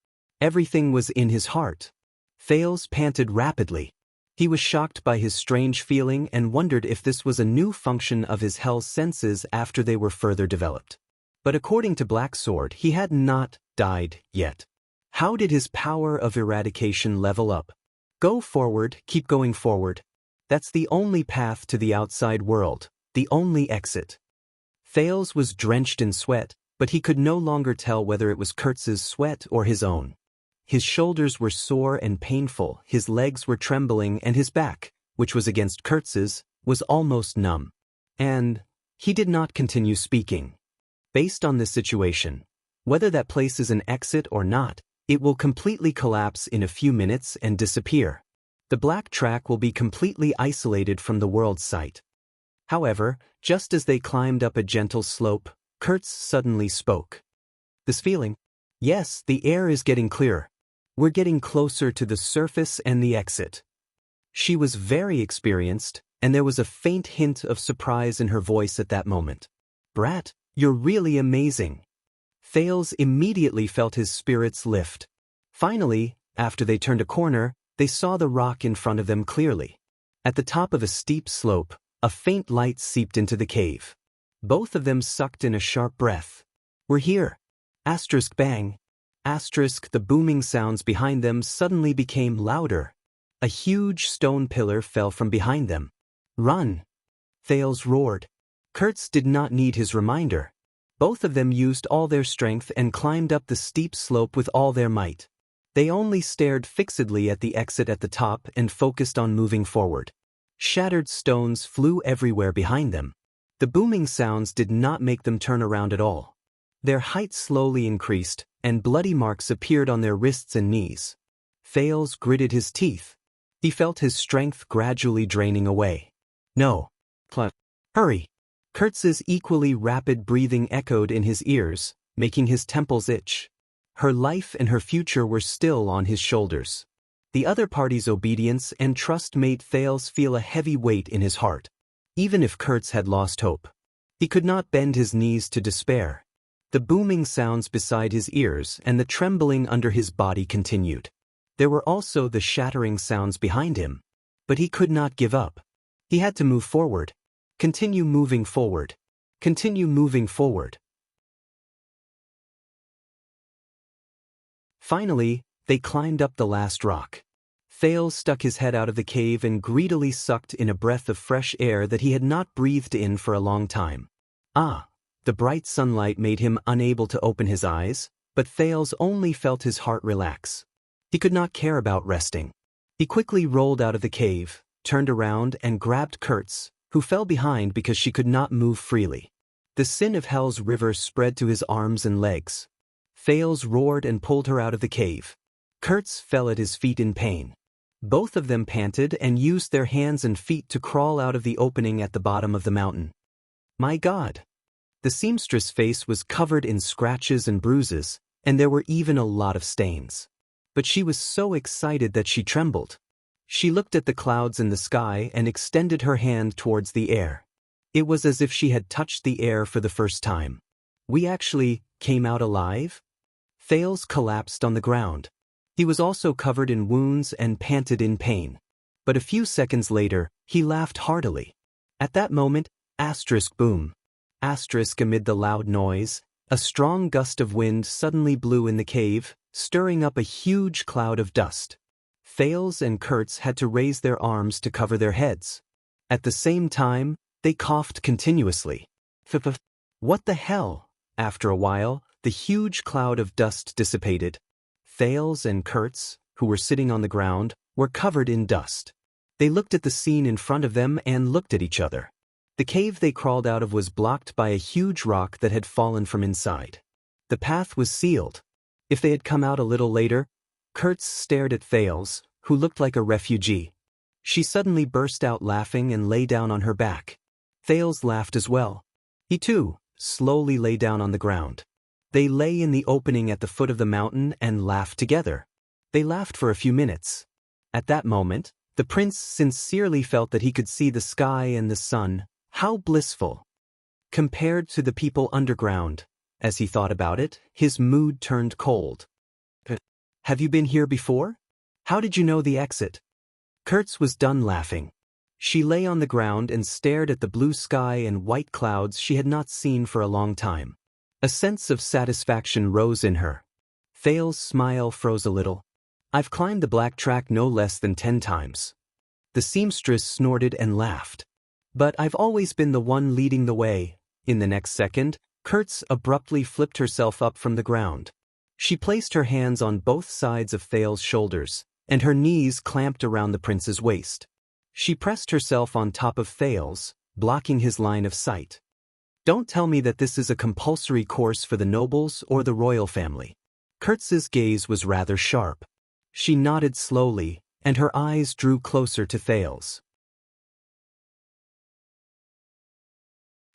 Everything was in his heart. Thales panted rapidly. He was shocked by his strange feeling and wondered if this was a new function of his hell's senses after they were further developed. But according to Black Sword, he had not died yet. How did his power of eradication level up? Go forward, keep going forward. That's the only path to the outside world, the only exit. Thales was drenched in sweat, but he could no longer tell whether it was Kurtz's sweat or his own. His shoulders were sore and painful, his legs were trembling, and his back, which was against Kurtz's, was almost numb. And he did not continue speaking. Based on this situation, whether that place is an exit or not, it will completely collapse in a few minutes and disappear. The black track will be completely isolated from the world's sight. However, just as they climbed up a gentle slope, Kurtz suddenly spoke. This feeling? Yes, the air is getting clearer. We're getting closer to the surface and the exit. She was very experienced, and there was a faint hint of surprise in her voice at that moment. Brat, you're really amazing. Thales immediately felt his spirits lift. Finally, after they turned a corner, they saw the rock in front of them clearly. At the top of a steep slope, a faint light seeped into the cave. Both of them sucked in a sharp breath. We're here. Asterisk bang. Asterisk, the booming sounds behind them suddenly became louder. A huge stone pillar fell from behind them. Run! Thales roared. Kurtz did not need his reminder. Both of them used all their strength and climbed up the steep slope with all their might. They only stared fixedly at the exit at the top and focused on moving forward. Shattered stones flew everywhere behind them. The booming sounds did not make them turn around at all. Their height slowly increased, and bloody marks appeared on their wrists and knees. Thales gritted his teeth. He felt his strength gradually draining away. No. Hurry! Kurtz's equally rapid breathing echoed in his ears, making his temples itch. Her life and her future were still on his shoulders. The other party's obedience and trust made Thales feel a heavy weight in his heart. Even if Kurtz had lost hope, he could not bend his knees to despair. The booming sounds beside his ears and the trembling under his body continued. There were also the shattering sounds behind him. But he could not give up. He had to move forward. Continue moving forward. Continue moving forward. Finally, they climbed up the last rock. Thales stuck his head out of the cave and greedily sucked in a breath of fresh air that he had not breathed in for a long time. The bright sunlight made him unable to open his eyes, but Thales only felt his heart relax. He could not care about resting. He quickly rolled out of the cave, turned around and grabbed Kurtz, who fell behind because she could not move freely. The sin of hell's river spread to his arms and legs. Thales roared and pulled her out of the cave. Kurtz fell at his feet in pain. Both of them panted and used their hands and feet to crawl out of the opening at the bottom of the mountain. My God! The seamstress' face was covered in scratches and bruises, and there were even a lot of stains. But she was so excited that she trembled. She looked at the clouds in the sky and extended her hand towards the air. It was as if she had touched the air for the first time. We actually came out alive? Thales collapsed on the ground. He was also covered in wounds and panted in pain. But a few seconds later, he laughed heartily. At that moment, Asterisk boom. Asterisk amid the loud noise, a strong gust of wind suddenly blew in the cave, stirring up a huge cloud of dust. Thales and Kurtz had to raise their arms to cover their heads. At the same time, they coughed continuously. What the hell? After a while, the huge cloud of dust dissipated. Thales and Kurtz, who were sitting on the ground, were covered in dust. They looked at the scene in front of them and looked at each other. The cave they crawled out of was blocked by a huge rock that had fallen from inside. The path was sealed. If they had come out a little later, Kurtz stared at Thales, who looked like a refugee. She suddenly burst out laughing and lay down on her back. Thales laughed as well. He too slowly lay down on the ground. They lay in the opening at the foot of the mountain and laughed together. They laughed for a few minutes. At that moment, the prince sincerely felt that he could see the sky and the sun. How blissful! Compared to the people underground, as he thought about it, his mood turned cold. Have you been here before? How did you know the exit? Kurtz was done laughing. She lay on the ground and stared at the blue sky and white clouds she had not seen for a long time. A sense of satisfaction rose in her. Thales' smile froze a little. I've climbed the black track no less than 10 times. The seamstress snorted and laughed. But I've always been the one leading the way. In the next second, Kurtz abruptly flipped herself up from the ground. She placed her hands on both sides of Thales' shoulders, and her knees clamped around the prince's waist. She pressed herself on top of Thales, blocking his line of sight. Don't tell me that this is a compulsory course for the nobles or the royal family. Kurtz's gaze was rather sharp. She nodded slowly, and her eyes drew closer to Thales.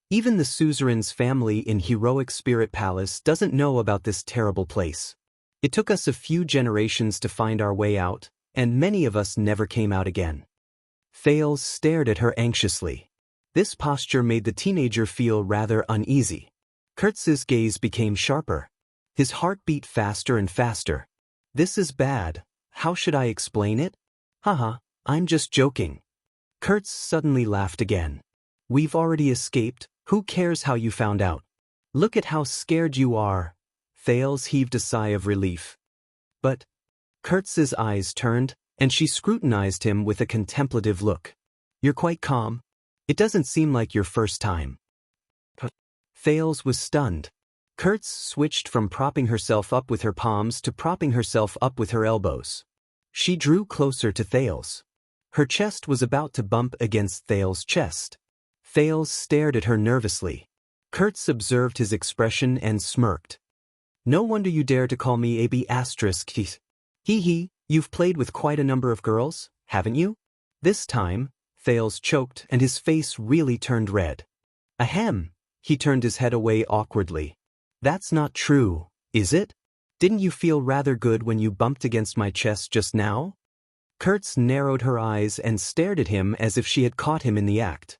Even the suzerain's family in Heroic Spirit Palace doesn't know about this terrible place. It took us a few generations to find our way out, and many of us never came out again. Thales stared at her anxiously. This posture made the teenager feel rather uneasy. Kurtz's gaze became sharper. His heart beat faster and faster. This is bad. How should I explain it? Haha, I'm just joking. Kurtz suddenly laughed again. We've already escaped. Who cares how you found out? Look at how scared you are. Thales heaved a sigh of relief. But Kurtz's eyes turned, and she scrutinized him with a contemplative look. You're quite calm. It doesn't seem like your first time. Thales was stunned. Kurtz switched from propping herself up with her palms to propping herself up with her elbows. She drew closer to Thales. Her chest was about to bump against Thales' chest. Thales stared at her nervously. Kurtz observed his expression and smirked. No wonder you dare to call me AB***. Hee, you've played with quite a number of girls, haven't you? This time, Thales choked and his face really turned red. Ahem, he turned his head away awkwardly. That's not true, is it? Didn't you feel rather good when you bumped against my chest just now? Kurtz narrowed her eyes and stared at him as if she had caught him in the act.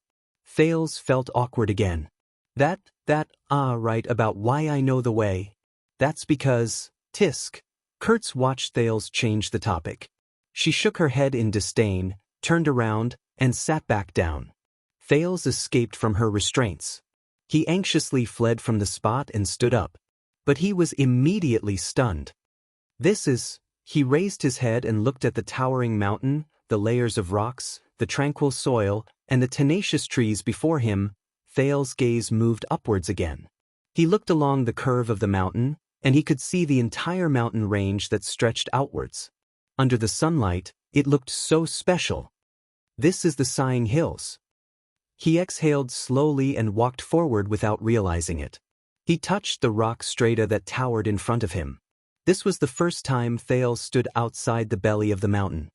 Thales felt awkward again. Right about why I know the way. That's because, tisk. Kurtz watched Thales change the topic. She shook her head in disdain, turned around, and sat back down. Thales escaped from her restraints. He anxiously fled from the spot and stood up. But he was immediately stunned. He raised his head and looked at the towering mountain, the layers of rocks, the tranquil soil, and the tenacious trees before him. Thales' gaze moved upwards again. He looked along the curve of the mountain, and he could see the entire mountain range that stretched outwards. Under the sunlight, it looked so special. This is the Sighing Hills. He exhaled slowly and walked forward without realizing it. He touched the rock strata that towered in front of him. This was the first time Thales stood outside the belly of the mountain.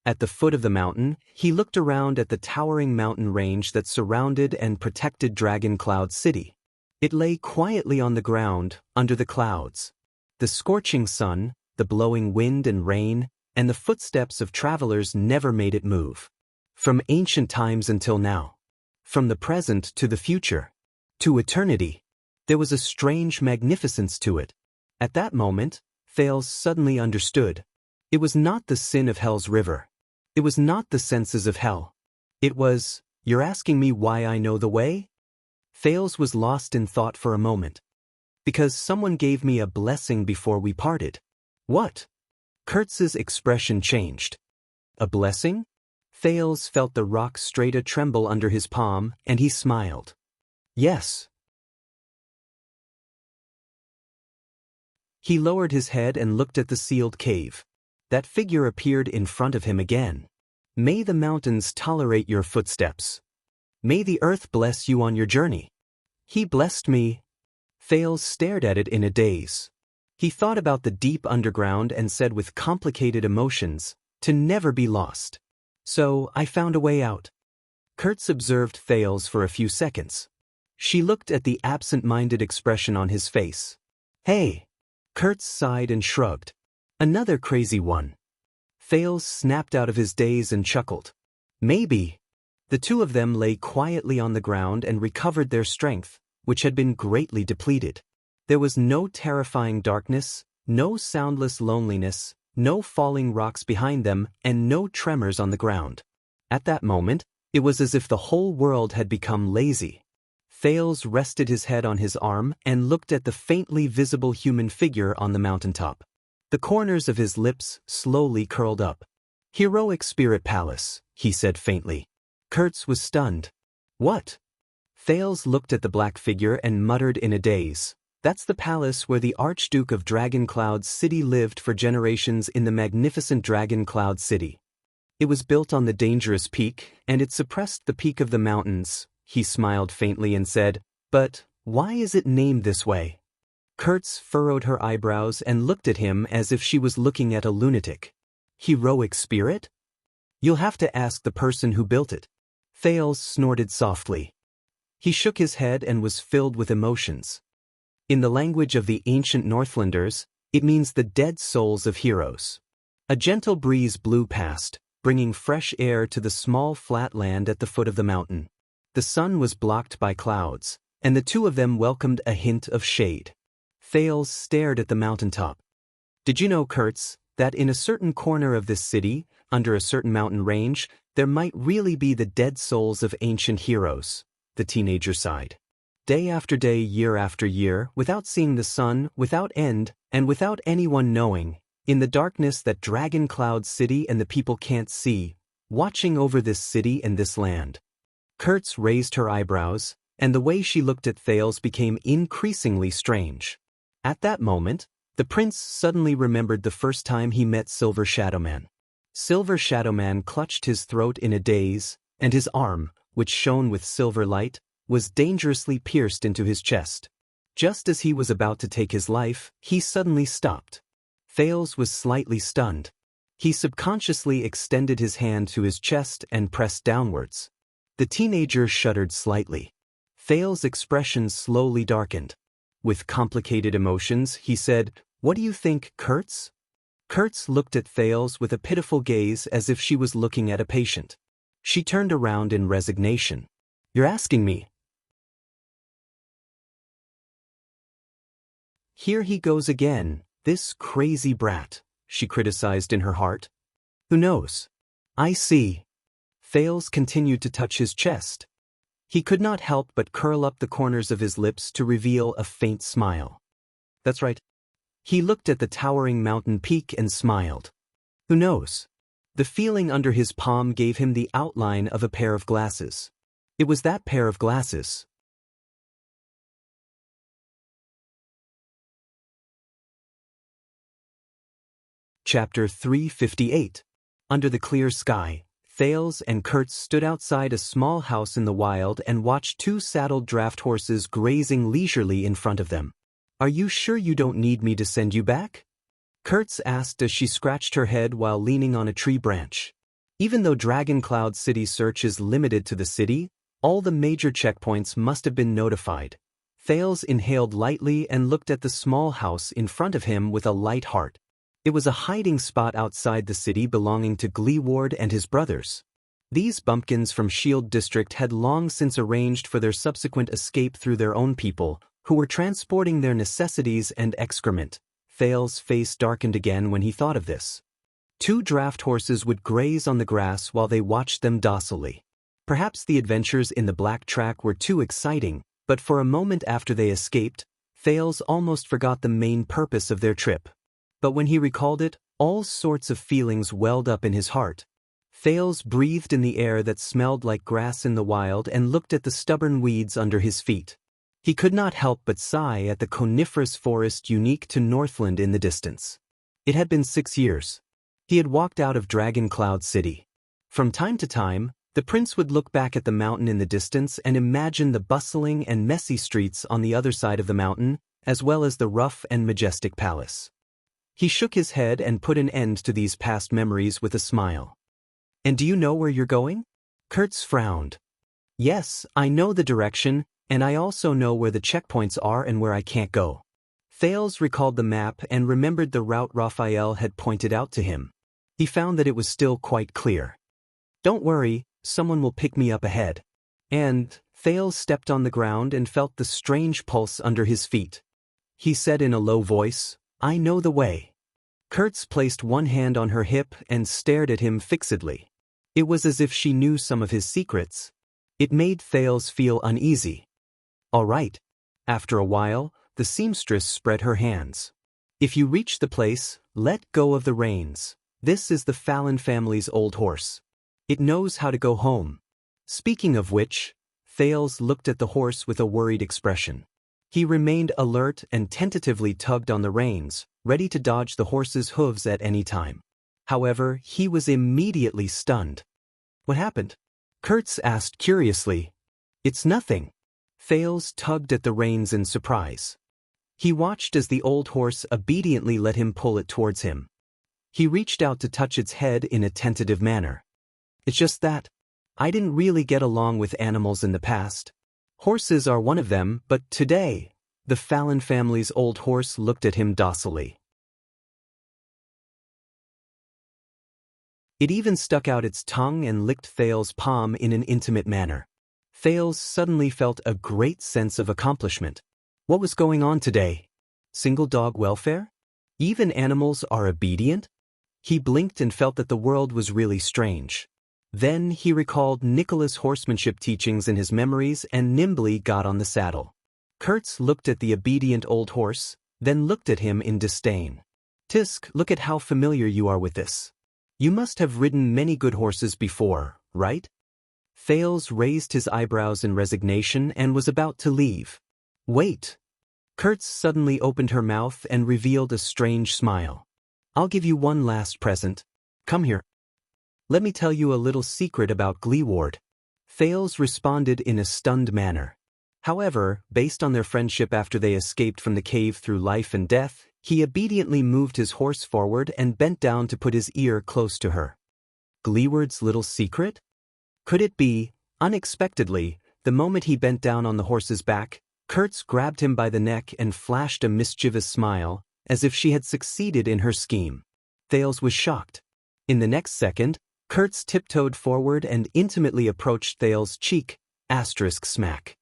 At the foot of the mountain, he looked around at the towering mountain range that surrounded and protected Dragon Cloud City. It lay quietly on the ground, under the clouds. The scorching sun, the blowing wind and rain, and the footsteps of travelers never made it move. From ancient times until now. From the present to the future. To eternity. There was a strange magnificence to it. At that moment, Thales suddenly understood. It was not the sin of Hell's river. It was not the senses of hell. It was, you're asking me why I know the way? Thales was lost in thought for a moment. Because someone gave me a blessing before we parted. What? Kurtz's expression changed. A blessing? Thales felt the rock strata tremble under his palm, and he smiled. Yes. He lowered his head and looked at the sealed cave. That figure appeared in front of him again. May the mountains tolerate your footsteps. May the earth bless you on your journey. He blessed me. Thales stared at it in a daze. He thought about the deep underground and said with complicated emotions, to never be lost. So, I found a way out. Kurtz observed Thales for a few seconds. She looked at the absent-minded expression on his face. Hey! Kurtz sighed and shrugged. Another crazy one. Thales snapped out of his daze and chuckled. Maybe. The two of them lay quietly on the ground and recovered their strength, which had been greatly depleted. There was no terrifying darkness, no soundless loneliness, no falling rocks behind them, and no tremors on the ground. At that moment, it was as if the whole world had become lazy. Thales rested his head on his arm and looked at the faintly visible human figure on the mountaintop. The corners of his lips slowly curled up. Heroic Spirit Palace, he said faintly. Kurtz was stunned. What? Thales looked at the black figure and muttered in a daze. That's the palace where the Archduke of Dragon Cloud City lived for generations in the magnificent Dragon Cloud City. It was built on the dangerous peak, and it suppressed the peak of the mountains. He smiled faintly and said, But why is it named this way? Kurtz furrowed her eyebrows and looked at him as if she was looking at a lunatic. Heroic spirit? You'll have to ask the person who built it. Thales snorted softly. He shook his head and was filled with emotions. In the language of the ancient Northlanders, it means the dead souls of heroes. A gentle breeze blew past, bringing fresh air to the small flat land at the foot of the mountain. The sun was blocked by clouds, and the two of them welcomed a hint of shade. Thales stared at the mountaintop. Did you know, Kurtz, that in a certain corner of this city, under a certain mountain range, there might really be the dead souls of ancient heroes? The teenager sighed. Day after day, year after year, without seeing the sun, without end, and without anyone knowing, in the darkness that Dragon Cloud City and the people can't see, watching over this city and this land. Kurtz raised her eyebrows, and the way she looked at Thales became increasingly strange. At that moment, the prince suddenly remembered the first time he met Silver Shadowman. Silver Shadowman clutched his throat in a daze, and his arm, which shone with silver light, was dangerously pierced into his chest. Just as he was about to take his life, he suddenly stopped. Thales was slightly stunned. He subconsciously extended his hand to his chest and pressed downwards. The teenager shuddered slightly. Thales' expression slowly darkened. With complicated emotions, he said, "What do you think, Kurtz?" Kurtz looked at Thales with a pitiful gaze as if she was looking at a patient. She turned around in resignation. "You're asking me?" "Here he goes again, this crazy brat," she criticized in her heart. "Who knows?" "I see." Thales continued to touch his chest. He could not help but curl up the corners of his lips to reveal a faint smile. "That's right." He looked at the towering mountain peak and smiled. "Who knows?" The feeling under his palm gave him the outline of a pair of glasses. It was that pair of glasses. Chapter 358. Under the clear sky, Thales and Kurtz stood outside a small house in the wild and watched two saddled draft horses grazing leisurely in front of them. "Are you sure you don't need me to send you back?" Kurtz asked as she scratched her head while leaning on a tree branch. Even though Dragon Cloud City search is limited to the city, all the major checkpoints must have been notified. Thales inhaled lightly and looked at the small house in front of him with a light heart. It was a hiding spot outside the city belonging to Gleeward and his brothers. These bumpkins from Shield District had long since arranged for their subsequent escape through their own people, who were transporting their necessities and excrement. Thales' face darkened again when he thought of this. Two draft horses would graze on the grass while they watched them docilely. Perhaps the adventures in the Black Track were too exciting, But for a moment after they escaped, Thales almost forgot the main purpose of their trip. But when he recalled it, all sorts of feelings welled up in his heart. Thales breathed in the air that smelled like grass in the wild and looked at the stubborn weeds under his feet. He could not help but sigh at the coniferous forest unique to Northland in the distance. It had been 6 years. He had walked out of Dragon Cloud City. From time to time, the prince would look back at the mountain in the distance and imagine the bustling and messy streets on the other side of the mountain, as well as the rough and majestic palace. He shook his head and put an end to these past memories with a smile. "And do you know where you're going?" Kurtz frowned. "Yes, I know the direction, and I also know where the checkpoints are and where I can't go." Thales recalled the map and remembered the route Raphael had pointed out to him. He found that it was still quite clear. "Don't worry, someone will pick me up ahead." And Thales stepped on the ground and felt the strange pulse under his feet. He said in a low voice, "I know the way." Kurtz placed one hand on her hip and stared at him fixedly. It was as if she knew some of his secrets. It made Thales feel uneasy. "All right." After a while, the seamstress spread her hands. "If you reach the place, let go of the reins. This is the Fallon family's old horse. It knows how to go home." Speaking of which, Thales looked at the horse with a worried expression. He remained alert and tentatively tugged on the reins, ready to dodge the horse's hooves at any time. However, he was immediately stunned. "What happened?" Kurtz asked curiously. "It's nothing." Thales tugged at the reins in surprise. He watched as the old horse obediently let him pull it towards him. He reached out to touch its head in a tentative manner. "It's just that I didn't really get along with animals in the past. Horses are one of them, but today," the Fallon family's old horse looked at him docilely. It even stuck out its tongue and licked Thales' palm in an intimate manner. Thales suddenly felt a great sense of accomplishment. What was going on today? Single dog welfare? Even animals are obedient? He blinked and felt that the world was really strange. Then he recalled Nicholas' horsemanship teachings in his memories and nimbly got on the saddle. Kurtz looked at the obedient old horse, then looked at him in disdain. "Tisk, look at how familiar you are with this. You must have ridden many good horses before, right?" Thales raised his eyebrows in resignation and was about to leave. "Wait." Kurtz suddenly opened her mouth and revealed a strange smile. "I'll give you one last present. Come here. Let me tell you a little secret about Gleeward." Thales responded in a stunned manner. However, based on their friendship after they escaped from the cave through life and death, he obediently moved his horse forward and bent down to put his ear close to her. Gleeward's little secret? Could it be? Unexpectedly, the moment he bent down on the horse's back, Kurtz grabbed him by the neck and flashed a mischievous smile, as if she had succeeded in her scheme. Thales was shocked. In the next second, Kurtz tiptoed forward and intimately approached Thales' cheek, smack.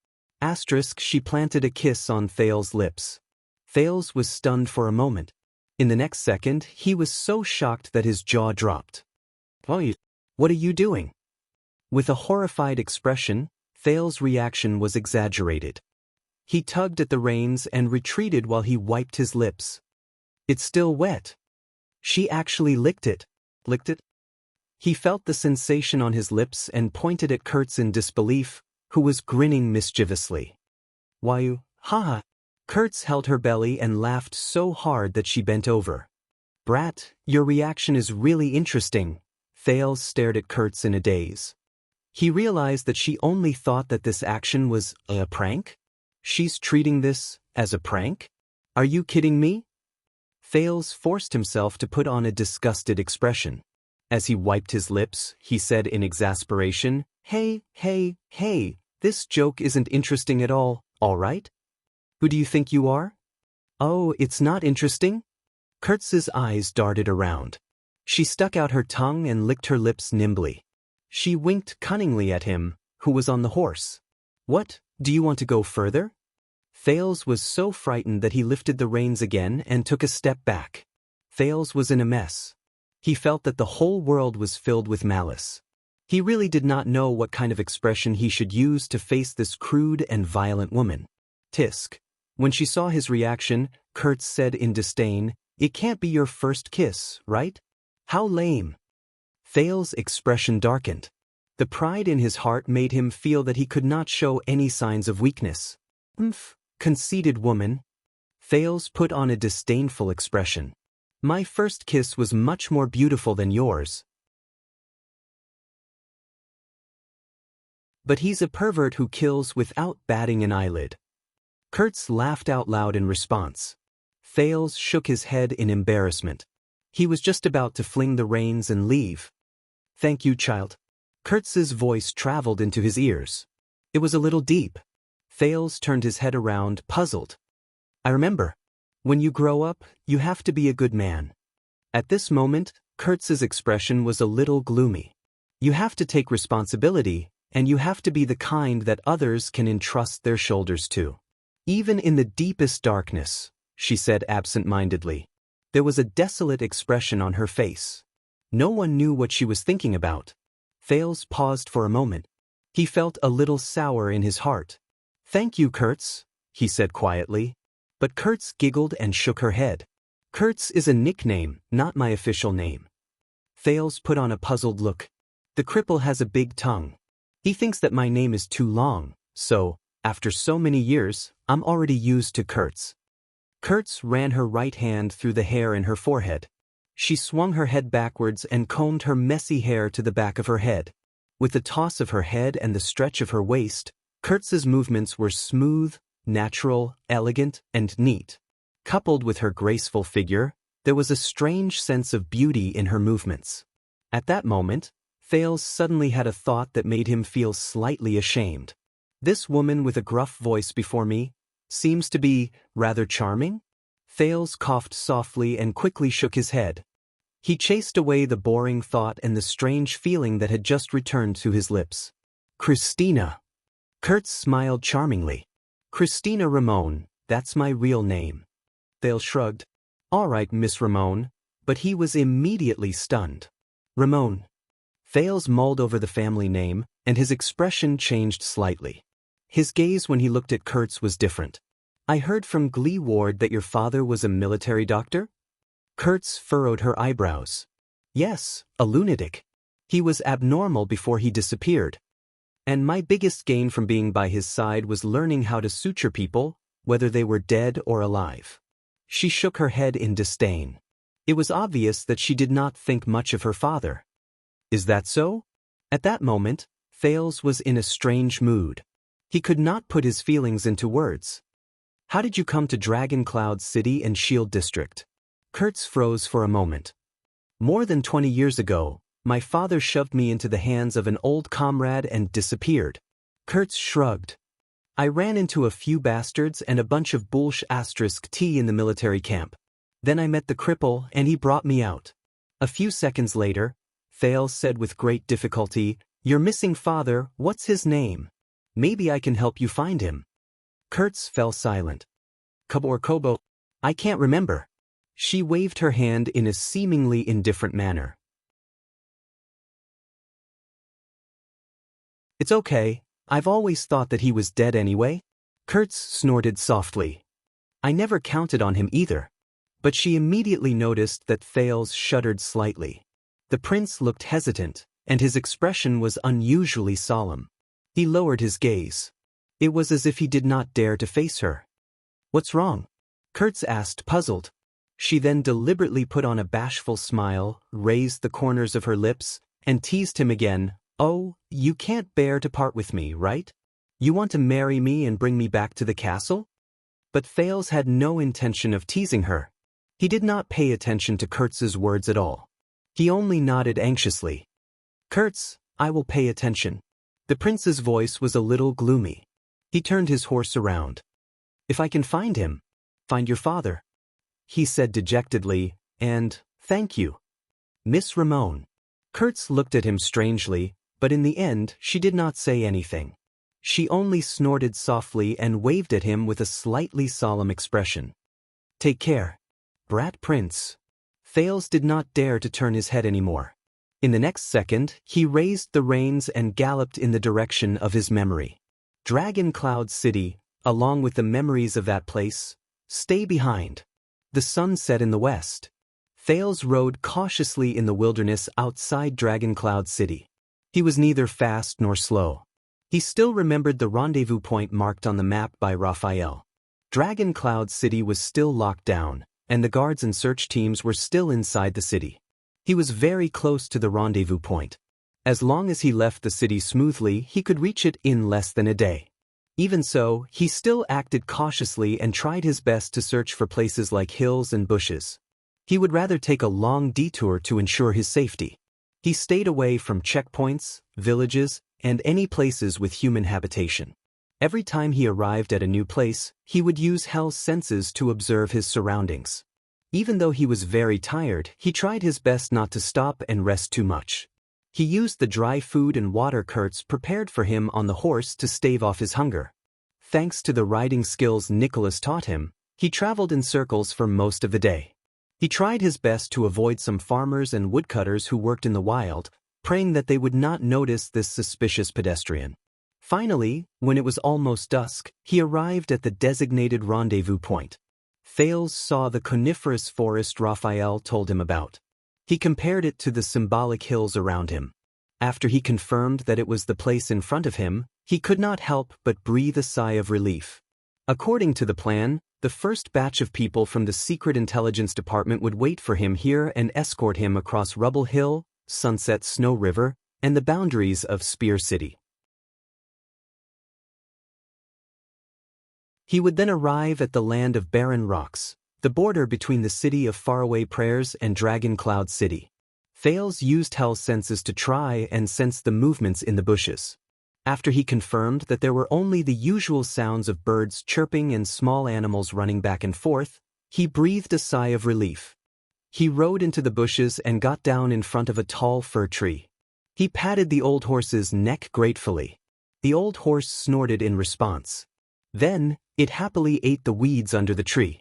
She planted a kiss on Thales' lips. Thales was stunned for a moment. In the next second, he was so shocked that his jaw dropped. "Oh, what are you doing?" With a horrified expression, Thales' reaction was exaggerated. He tugged at the reins and retreated while he wiped his lips. "It's still wet." She actually licked it. Licked it? He felt the sensation on his lips and pointed at Kurtz in disbelief, who was grinning mischievously. "Why, haha." Kurtz held her belly and laughed so hard that she bent over. "Brat, your reaction is really interesting." Thales stared at Kurtz in a daze. He realized that she only thought that this action was a prank? She's treating this as a prank? Are you kidding me? Thales forced himself to put on a disgusted expression. As he wiped his lips, he said in exasperation, Hey, this joke isn't interesting at all right? Who do you think you are? Oh, it's not interesting? Kurtz's eyes darted around. She stuck out her tongue and licked her lips nimbly. She winked cunningly at him, who was on the horse. What, do you want to go further? Thales was so frightened that he lifted the reins again and took a step back. Thales was in a mess. He felt that the whole world was filled with malice. He really did not know what kind of expression he should use to face this crude and violent woman. Tisk. When she saw his reaction, Kurtz said in disdain, "It can't be your first kiss, right? How lame." Thal's expression darkened. The pride in his heart made him feel that he could not show any signs of weakness. Conceited woman. Thales put on a disdainful expression. "My first kiss was much more beautiful than yours." But he's a pervert who kills without batting an eyelid. Kurtz laughed out loud in response. Thales shook his head in embarrassment. He was just about to fling the reins and leave. "Thank you, child." Kurtz's voice traveled into his ears. It was a little deep. Thales turned his head around, puzzled. "I remember. When you grow up, you have to be a good man." At this moment, Kurtz's expression was a little gloomy. "You have to take responsibility, and you have to be the kind that others can entrust their shoulders to. Even in the deepest darkness," she said absent-mindedly. There was a desolate expression on her face. No one knew what she was thinking about. Thales paused for a moment. He felt a little sour in his heart. "Thank you, Kurtz," he said quietly. But Kurtz giggled and shook her head. "Kurtz is a nickname, not my official name." Thales put on a puzzled look. "The cripple has a big tongue. He thinks that my name is too long, so, after so many years, I'm already used to Kurtz." Kurtz ran her right hand through the hair in her forehead. She swung her head backwards and combed her messy hair to the back of her head. With the toss of her head and the stretch of her waist, Kurtz's movements were smooth, natural, elegant, and neat. Coupled with her graceful figure, there was a strange sense of beauty in her movements. At that moment, Thales suddenly had a thought that made him feel slightly ashamed. This woman with a gruff voice before me seems to be rather charming? Thales coughed softly and quickly shook his head. He chased away the boring thought and the strange feeling that had just returned to his lips. "Christina." Kurtz smiled charmingly. "Christina Ramon, that's my real name." Thales shrugged. "All right, Miss Ramon," but he was immediately stunned. "Ramon." Thales mulled over the family name, and his expression changed slightly. His gaze when he looked at Kurtz was different. "I heard from Glee Ward that your father was a military doctor?" Kurtz furrowed her eyebrows. "Yes, a lunatic. He was abnormal before he disappeared. And my biggest gain from being by his side was learning how to suture people, whether they were dead or alive." She shook her head in disdain. It was obvious that she did not think much of her father. "Is that so?" At that moment, Thales was in a strange mood. He could not put his feelings into words. "How did you come to Dragon Cloud City and Shield District?" Kurtz froze for a moment. "More than 20 years ago, my father shoved me into the hands of an old comrade and disappeared." Kurtz shrugged. "I ran into a few bastards and a bunch of *T in the military camp. Then I met the cripple and he brought me out." A few seconds later, Thales said with great difficulty, "Your missing father, what's his name? Maybe I can help you find him." Kurtz fell silent. Kobo. "I can't remember." She waved her hand in a seemingly indifferent manner. "It's okay, I've always thought that he was dead anyway." Kurtz snorted softly. "I never counted on him either." But she immediately noticed that Thales shuddered slightly. The prince looked hesitant, and his expression was unusually solemn. He lowered his gaze. It was as if he did not dare to face her. "What's wrong?" Kurtz asked, puzzled. She then deliberately put on a bashful smile, raised the corners of her lips, and teased him again. "Oh, you can't bear to part with me, right? You want to marry me and bring me back to the castle?" But Thales had no intention of teasing her. He did not pay attention to Kurtz's words at all. He only nodded anxiously. "Kurtz, I will pay attention." The prince's voice was a little gloomy. He turned his horse around. "If I can find him, find your father," he said dejectedly, "and thank you, Miss Ramon." Kurtz looked at him strangely, but in the end she did not say anything. She only snorted softly and waved at him with a slightly solemn expression. "Take care, brat prince." Thales did not dare to turn his head anymore. In the next second, he raised the reins and galloped in the direction of his memory. Dragon Cloud City, along with the memories of that place, stay behind. The sun set in the west. Thales rode cautiously in the wilderness outside Dragon Cloud City. He was neither fast nor slow. He still remembered the rendezvous point marked on the map by Raphael. Dragon Cloud City was still locked down, and the guards and search teams were still inside the city. He was very close to the rendezvous point. As long as he left the city smoothly, he could reach it in less than a day. Even so, he still acted cautiously and tried his best to search for places like hills and bushes. He would rather take a long detour to ensure his safety. He stayed away from checkpoints, villages, and any places with human habitation. Every time he arrived at a new place, he would use Hell's senses to observe his surroundings. Even though he was very tired, he tried his best not to stop and rest too much. He used the dry food and water Kurtz prepared for him on the horse to stave off his hunger. Thanks to the riding skills Nicholas taught him, he traveled in circles for most of the day. He tried his best to avoid some farmers and woodcutters who worked in the wild, praying that they would not notice this suspicious pedestrian. Finally, when it was almost dusk, he arrived at the designated rendezvous point. Thales saw the coniferous forest Raphael told him about. He compared it to the symbolic hills around him. After he confirmed that it was the place in front of him, he could not help but breathe a sigh of relief. According to the plan, the first batch of people from the Secret Intelligence Department would wait for him here and escort him across Rubble Hill, Sunset Snow River, and the boundaries of Spear City. He would then arrive at the land of barren rocks, the border between the city of faraway prayers and Dragon Cloud City. Thales used Hell's senses to try and sense the movements in the bushes. After he confirmed that there were only the usual sounds of birds chirping and small animals running back and forth, he breathed a sigh of relief. He rode into the bushes and got down in front of a tall fir tree. He patted the old horse's neck gratefully. The old horse snorted in response. Then, it happily ate the weeds under the tree.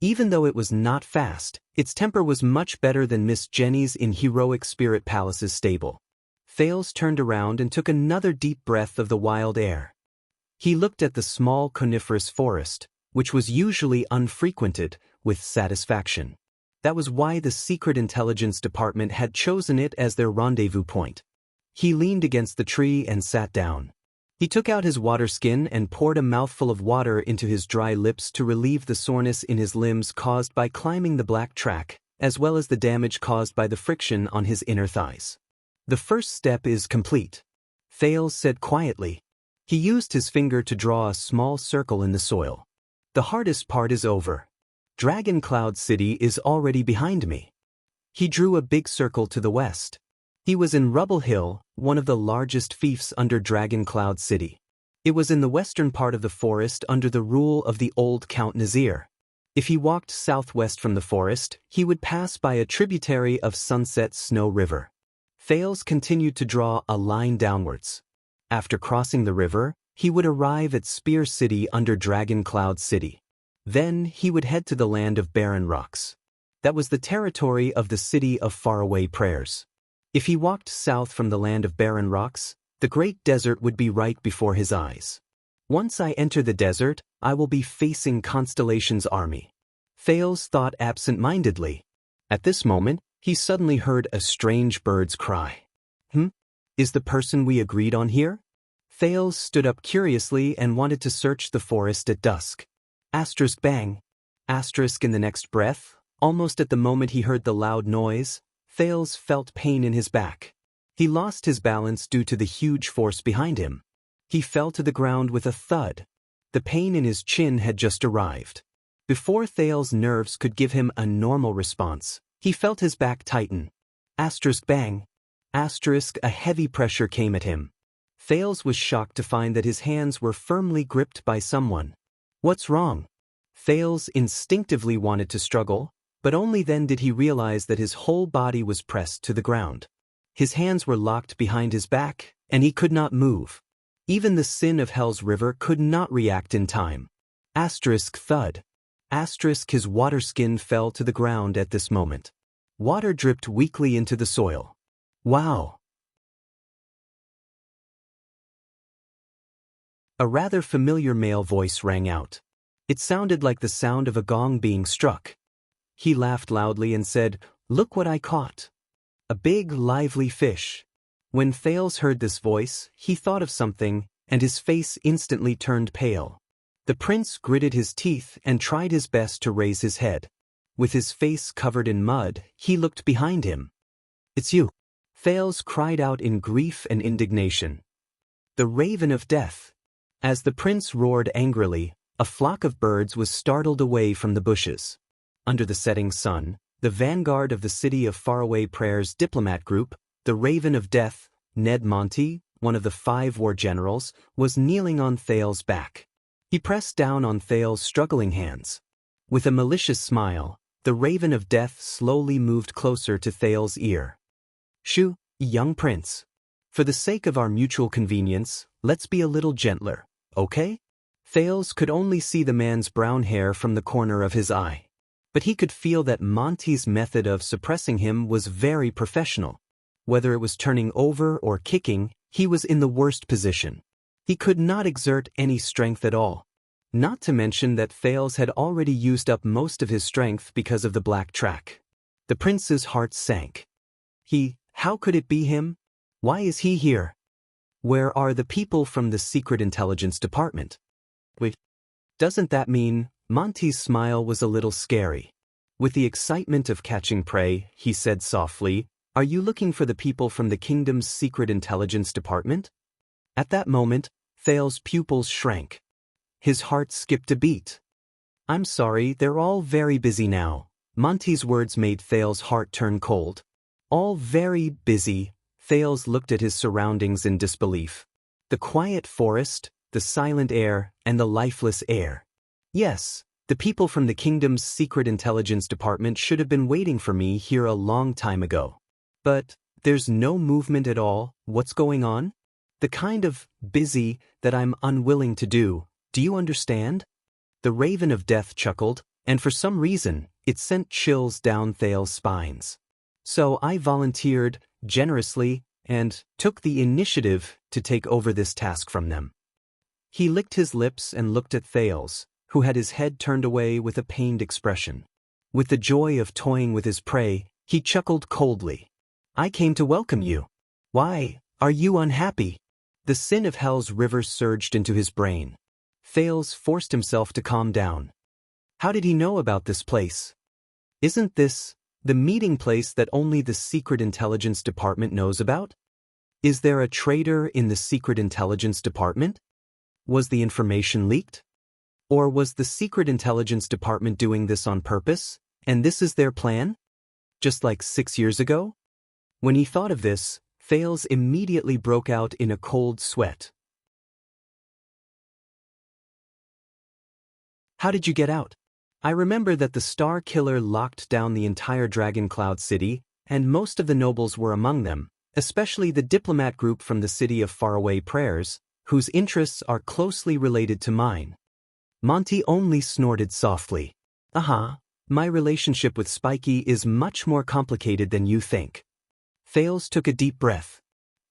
Even though it was not fast, its temper was much better than Miss Jenny's in Heroic Spirit Palace's stable. Thales turned around and took another deep breath of the wild air. He looked at the small coniferous forest, which was usually unfrequented, with satisfaction. That was why the Secret Intelligence Department had chosen it as their rendezvous point. He leaned against the tree and sat down. He took out his water skin and poured a mouthful of water into his dry lips to relieve the soreness in his limbs caused by climbing the black track, as well as the damage caused by the friction on his inner thighs. The first step is complete, Thales said quietly. He used his finger to draw a small circle in the soil. The hardest part is over. Dragon Cloud City is already behind me. He drew a big circle to the west. He was in Rubble Hill, one of the largest fiefs under Dragon Cloud City. It was in the western part of the forest under the rule of the old Count Nazir. If he walked southwest from the forest, he would pass by a tributary of Sunset Snow River. Thales continued to draw a line downwards. After crossing the river, he would arrive at Spear City under Dragon Cloud City. Then he would head to the land of barren rocks. That was the territory of the city of faraway prayers. If he walked south from the land of barren rocks, the great desert would be right before his eyes. Once I enter the desert, I will be facing Constellation's army. Thales thought absent-mindedly. At this moment, he suddenly heard a strange bird's cry. Is the person we agreed on here? Thales stood up curiously and wanted to search the forest at dusk. Asterisk bang. Asterisk in the next breath, almost at the moment he heard the loud noise, Thales felt pain in his back. He lost his balance due to the huge force behind him. He fell to the ground with a thud. The pain in his chin had just arrived. Before Thales' nerves could give him a normal response, he felt his back tighten. Asterisk bang. Asterisk a heavy pressure came at him. Thales was shocked to find that his hands were firmly gripped by someone. What's wrong? Thales instinctively wanted to struggle, but only then did he realize that his whole body was pressed to the ground. His hands were locked behind his back, and he could not move. Even the sin of Hell's River could not react in time. Asterisk thud. Asterisk his water skin fell to the ground at this moment. Water dripped weakly into the soil. Wow! A rather familiar male voice rang out. It sounded like the sound of a gong being struck. He laughed loudly and said, "Look what I caught. A big, lively fish." When Thales heard this voice, he thought of something, and his face instantly turned pale. The prince gritted his teeth and tried his best to raise his head. With his face covered in mud, he looked behind him. "It's you!" Thales cried out in grief and indignation. "The Raven of Death!" As the prince roared angrily, a flock of birds was startled away from the bushes. Under the setting sun, the vanguard of the City of Faraway Prayers diplomat group, the Raven of Death, Ned Monty, one of the 5 war generals, was kneeling on Thales' back. He pressed down on Thales' struggling hands. With a malicious smile, the Raven of Death slowly moved closer to Thales' ear. "Shoo, young prince. For the sake of our mutual convenience, let's be a little gentler, okay?" Thales could only see the man's brown hair from the corner of his eye. But he could feel that Monty's method of suppressing him was very professional. Whether it was turning over or kicking, he was in the worst position. He could not exert any strength at all. Not to mention that Thales had already used up most of his strength because of the black track. The prince's heart sank. How could it be him? Why is he here? Where are the people from the Secret Intelligence Department? Wait, doesn't that mean... Monty's smile was a little scary. With the excitement of catching prey, he said softly, "Are you looking for the people from the kingdom's Secret Intelligence Department?" At that moment, Thales' pupils shrank. His heart skipped a beat. "I'm sorry, they're all very busy now." Monty's words made Thales' heart turn cold. All very busy. Thales looked at his surroundings in disbelief. The quiet forest, the silent air, and the lifeless air. Yes, the people from the kingdom's Secret Intelligence Department should have been waiting for me here a long time ago. But there's no movement at all. What's going on? The kind of busy that I'm unwilling to do. Do you understand? The Raven of Death chuckled, and for some reason, it sent chills down Thales' spines. So I volunteered, generously, and took the initiative to take over this task from them. He licked his lips and looked at Thales, who had his head turned away with a pained expression. With the joy of toying with his prey, he chuckled coldly. "I came to welcome you. Why, are you unhappy?" The sin of hell's river surged into his brain. Thales forced himself to calm down. How did he know about this place? Isn't this the meeting place that only the Secret Intelligence Department knows about? Is there a traitor in the Secret Intelligence Department? Was the information leaked? Or was the Secret Intelligence Department doing this on purpose, and this is their plan? Just like 6 years ago? When he thought of this, Thales immediately broke out in a cold sweat. "How did you get out?" "I remember that the Star Killer locked down the entire Dragon Cloud City, and most of the nobles were among them, especially the diplomat group from the City of Faraway Prayers, whose interests are closely related to mine." Monty only snorted softly. My relationship with Spiky is much more complicated than you think." Thales took a deep breath.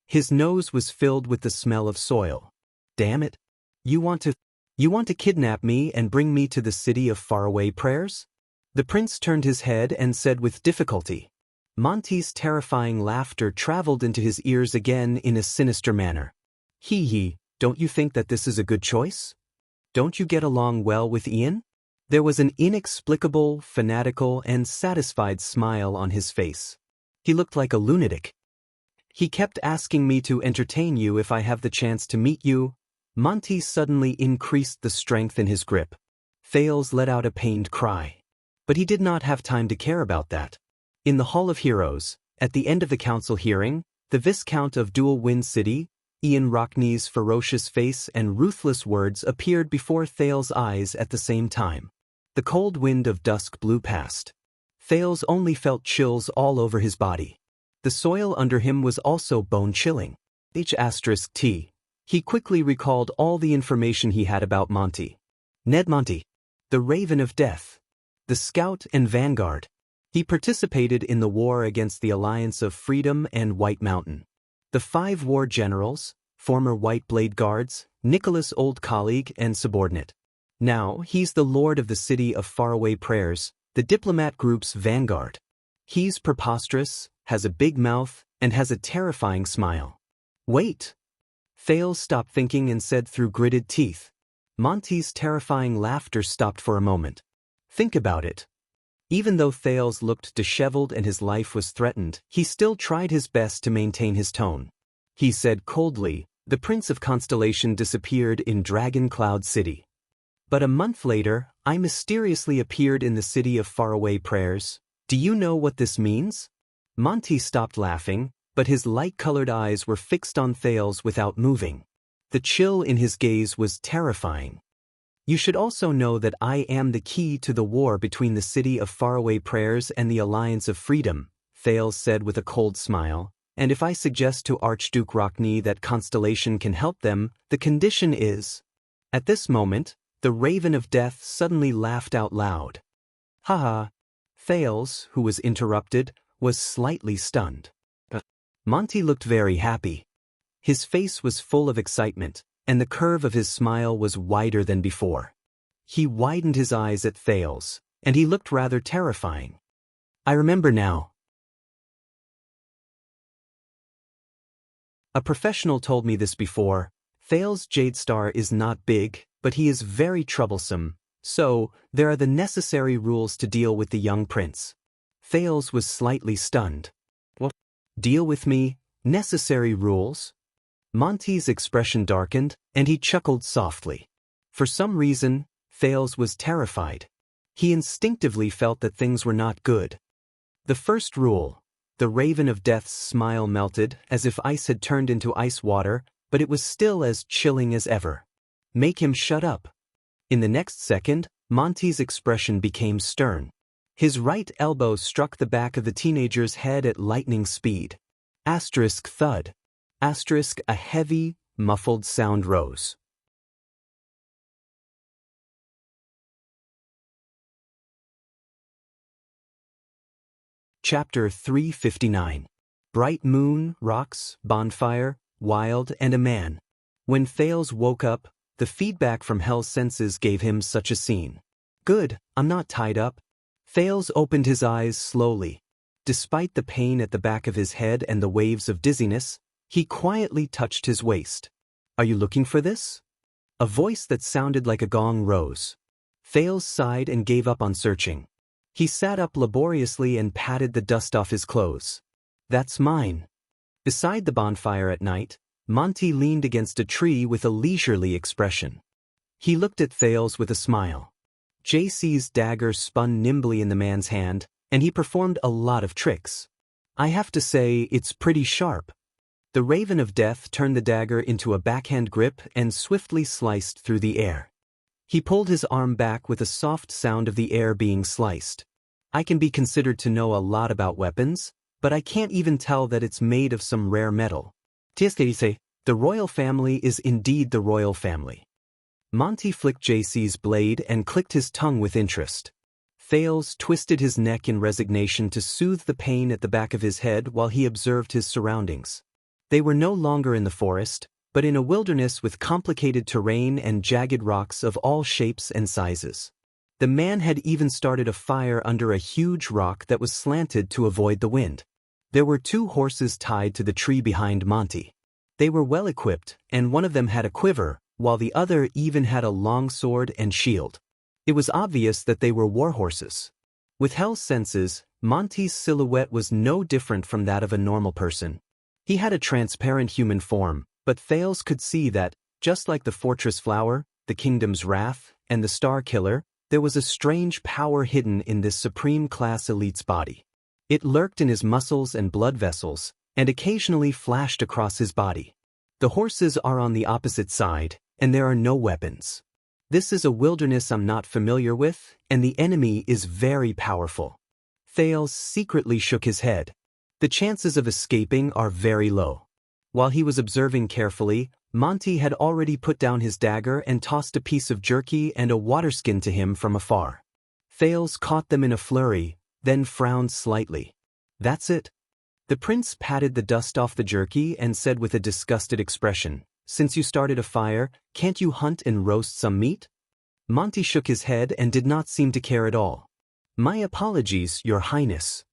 His nose was filled with the smell of soil. "Damn it. You want to kidnap me and bring me to the City of Faraway Prayers?" The prince turned his head and said with difficulty. Monty's terrifying laughter traveled into his ears again in a sinister manner. Don't you think that this is a good choice? Don't you get along well with Ian?" There was an inexplicable, fanatical, and satisfied smile on his face. He looked like a lunatic. "He kept asking me to entertain you if I have the chance to meet you." Monty suddenly increased the strength in his grip. Thales let out a pained cry. But he did not have time to care about that. In the Hall of Heroes, at the end of the council hearing, the Viscount of Dual Wind City, Ian Rockney's ferocious face and ruthless words appeared before Thales' eyes at the same time. The cold wind of dusk blew past. Thales only felt chills all over his body. The soil under him was also bone-chilling. H*T. He quickly recalled all the information he had about Monty. Ned Monty, the Raven of Death, the Scout and Vanguard. He participated in the war against the Alliance of Freedom and White Mountain. The 5 war generals, former White Blade Guards, Nicholas' old colleague and subordinate. Now, he's the lord of the city of faraway prayers, the diplomat group's vanguard. He's preposterous, has a big mouth, and has a terrifying smile. Wait! Thales stopped thinking and said through gritted teeth. Monty's terrifying laughter stopped for a moment. Think about it. Even though Thales looked disheveled and his life was threatened, he still tried his best to maintain his tone. He said coldly, "The Prince of Constellation disappeared in Dragon Cloud City. But a month later, I mysteriously appeared in the city of faraway prayers. Do you know what this means?" Monty stopped laughing, but his light-colored eyes were fixed on Thales without moving. The chill in his gaze was terrifying. "You should also know that I am the key to the war between the city of faraway prayers and the Alliance of Freedom," Thales said with a cold smile, "and if I suggest to Archduke Rockney that Constellation can help them, the condition is—" At this moment, the Raven of Death suddenly laughed out loud. "Haha." Thales, who was interrupted, was slightly stunned. Monty looked very happy. His face was full of excitement, and the curve of his smile was wider than before. He widened his eyes at Thales, and he looked rather terrifying. "I remember now. A professional told me this before. Thales Jadestar is not big, but he is very troublesome, so there are the necessary rules to deal with the young prince." Thales was slightly stunned. "What? Deal with me? Necessary rules?" Monty's expression darkened, and he chuckled softly. For some reason, Thales was terrified. He instinctively felt that things were not good. "The first rule." The Raven of Death's smile melted, as if ice had turned into ice water, but it was still as chilling as ever. "Make him shut up." In the next second, Monty's expression became stern. His right elbow struck the back of the teenager's head at lightning speed. Asterisk thud. Asterisk a heavy, muffled sound rose. Chapter 359. Bright moon, rocks, bonfire, wild, and a man. When Thales woke up, the feedback from Hell's senses gave him such a scene. "Good, I'm not tied up." Thales opened his eyes slowly. Despite the pain at the back of his head and the waves of dizziness, he quietly touched his waist. "Are you looking for this?" A voice that sounded like a gong rose. Thales sighed and gave up on searching. He sat up laboriously and patted the dust off his clothes. "That's mine." Beside the bonfire at night, Monty leaned against a tree with a leisurely expression. He looked at Thales with a smile. JC's dagger spun nimbly in the man's hand, and he performed a lot of tricks. "I have to say, it's pretty sharp." The Raven of Death turned the dagger into a backhand grip and swiftly sliced through the air. He pulled his arm back with a soft sound of the air being sliced. "I can be considered to know a lot about weapons, but I can't even tell that it's made of some rare metal. The royal family is indeed the royal family." Monty flicked JC's blade and clicked his tongue with interest. Thales twisted his neck in resignation to soothe the pain at the back of his head while he observed his surroundings. They were no longer in the forest, but in a wilderness with complicated terrain and jagged rocks of all shapes and sizes. The man had even started a fire under a huge rock that was slanted to avoid the wind. There were 2 horses tied to the tree behind Monty. They were well equipped, and one of them had a quiver, while the other even had a long sword and shield. It was obvious that they were war horses. With Hell's senses, Monty's silhouette was no different from that of a normal person. He had a transparent human form, but Thales could see that, just like the Fortress Flower, the Kingdom's Wrath, and the Star Killer, there was a strange power hidden in this supreme-class elite's body. It lurked in his muscles and blood vessels, and occasionally flashed across his body. The horses are on the opposite side, and there are no weapons. This is a wilderness I'm not familiar with, and the enemy is very powerful. Thales secretly shook his head. The chances of escaping are very low. While he was observing carefully, Monty had already put down his dagger and tossed a piece of jerky and a waterskin to him from afar. Thales caught them in a flurry, then frowned slightly. That's it. The prince patted the dust off the jerky and said with a disgusted expression, "Since you started a fire, can't you hunt and roast some meat?" Monty shook his head and did not seem to care at all. "My apologies, Your Highness.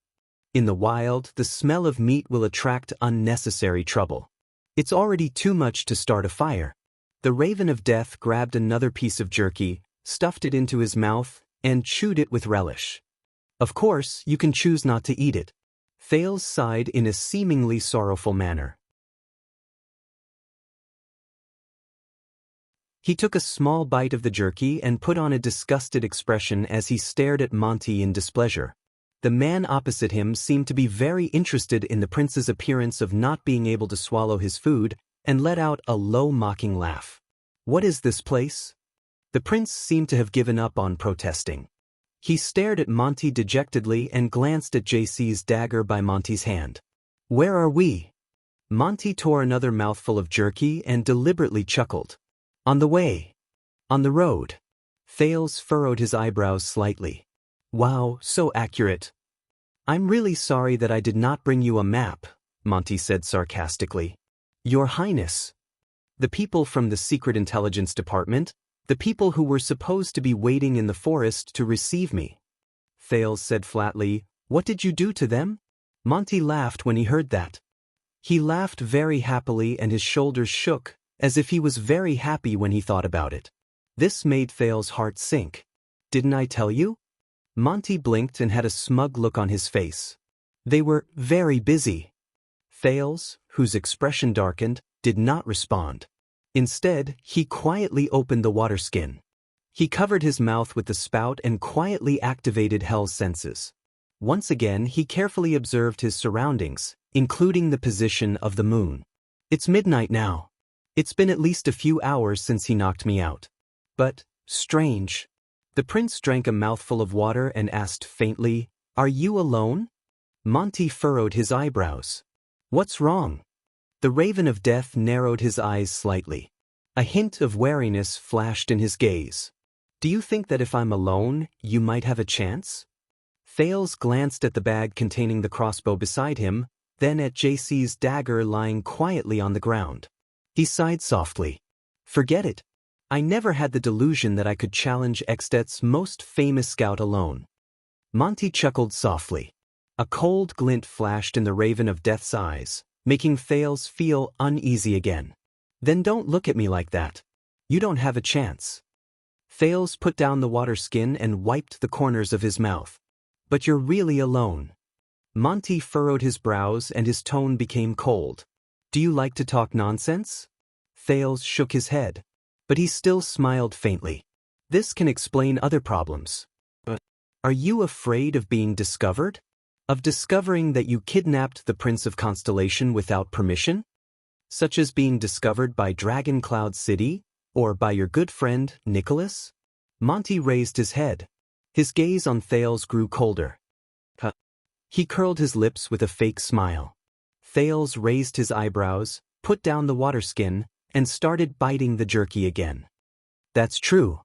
In the wild, the smell of meat will attract unnecessary trouble. It's already too much to start a fire." The Raven of Death grabbed another piece of jerky, stuffed it into his mouth, and chewed it with relish. "Of course, you can choose not to eat it." Thales sighed in a seemingly sorrowful manner. He took a small bite of the jerky and put on a disgusted expression as he stared at Monty in displeasure. The man opposite him seemed to be very interested in the prince's appearance of not being able to swallow his food, and let out a low mocking laugh. "What is this place?" The prince seemed to have given up on protesting. He stared at Monty dejectedly and glanced at JC's dagger by Monty's hand. "Where are we?" Monty tore another mouthful of jerky and deliberately chuckled. "On the way. On the road." Thales furrowed his eyebrows slightly. "Wow, so accurate." "I'm really sorry that I did not bring you a map," Monty said sarcastically. "Your Highness." "The people from the Secret Intelligence Department, the people who were supposed to be waiting in the forest to receive me." Thales said flatly, "What did you do to them?" Monty laughed when he heard that. He laughed very happily and his shoulders shook, as if he was very happy when he thought about it. This made Thales' heart sink. "Didn't I tell you?" Monty blinked and had a smug look on his face. "They were very busy." Thales, whose expression darkened, did not respond. Instead, he quietly opened the water skin. He covered his mouth with the spout and quietly activated Hell's senses. Once again, he carefully observed his surroundings, including the position of the moon. "It's midnight now. It's been at least a few hours since he knocked me out. But, strange." The prince drank a mouthful of water and asked faintly, "Are you alone?" Monty furrowed his eyebrows. "What's wrong?" The Raven of Death narrowed his eyes slightly. A hint of wariness flashed in his gaze. "Do you think that if I'm alone, you might have a chance?" Thales glanced at the bag containing the crossbow beside him, then at JC's dagger lying quietly on the ground. He sighed softly. "Forget it. I never had the delusion that I could challenge Extet's most famous scout alone." Monty chuckled softly. A cold glint flashed in the Raven of Death's eyes, making Thales feel uneasy again. "Then don't look at me like that. You don't have a chance." Thales put down the water skin and wiped the corners of his mouth. "But you're really alone." Monty furrowed his brows and his tone became cold. "Do you like to talk nonsense?" Thales shook his head. But he still smiled faintly. "This can explain other problems. But are you afraid of being discovered? Of discovering that you kidnapped the Prince of Constellation without permission? Such as being discovered by Dragon Cloud City, or by your good friend, Nicholas?" Monty raised his head. His gaze on Thales grew colder. He curled his lips with a fake smile. Thales raised his eyebrows, put down the water skin, and started biting the jerky again. "That's true.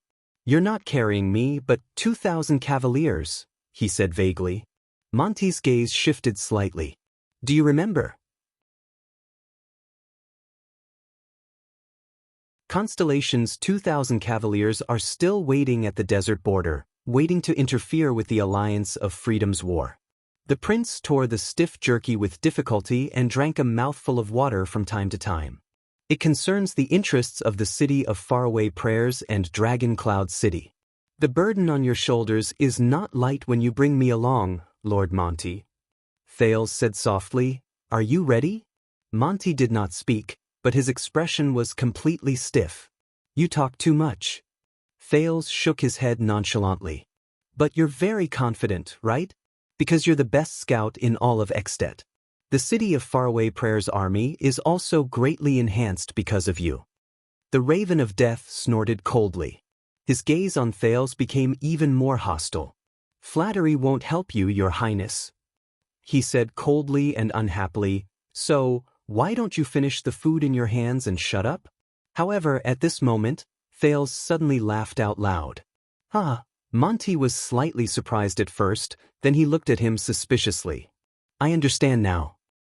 You're not carrying me, but 2,000 cavaliers," he said vaguely. Monty's gaze shifted slightly. "Do you remember?" Constellation's 2,000 cavaliers are still waiting at the desert border, waiting to interfere with the Alliance of Freedom's war. The prince tore the stiff jerky with difficulty and drank a mouthful of water from time to time. "It concerns the interests of the City of Faraway Prayers and Dragon Cloud City. The burden on your shoulders is not light when you bring me along, Lord Monty." Thales said softly, "Are you ready?" Monty did not speak, but his expression was completely stiff. "You talk too much." Thales shook his head nonchalantly. "But you're very confident, right? Because you're the best scout in all of Extet. The City of Faraway Prayer's army is also greatly enhanced because of you." The Raven of Death snorted coldly. His gaze on Thales became even more hostile. "Flattery won't help you, Your Highness," he said coldly and unhappily, "so why don't you finish the food in your hands and shut up?" However, at this moment, Thales suddenly laughed out loud. "Ah, Monty was slightly surprised at first, then he looked at him suspiciously. I understand now.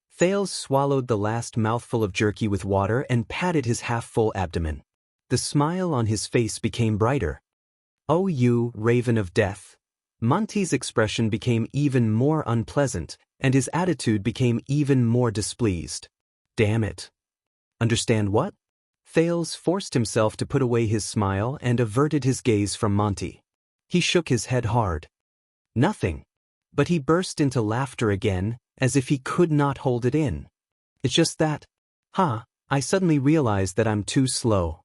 Thales swallowed the last mouthful of jerky with water and patted his half-full abdomen. The smile on his face became brighter. Oh, you, raven of death. Monty's expression became even more unpleasant, and his attitude became even more displeased. Damn it. Understand what? Thales forced himself to put away his smile and averted his gaze from Monty. He shook his head hard. Nothing. But he burst into laughter again, as if he could not hold it in. It's just that. I suddenly realized that I'm too slow.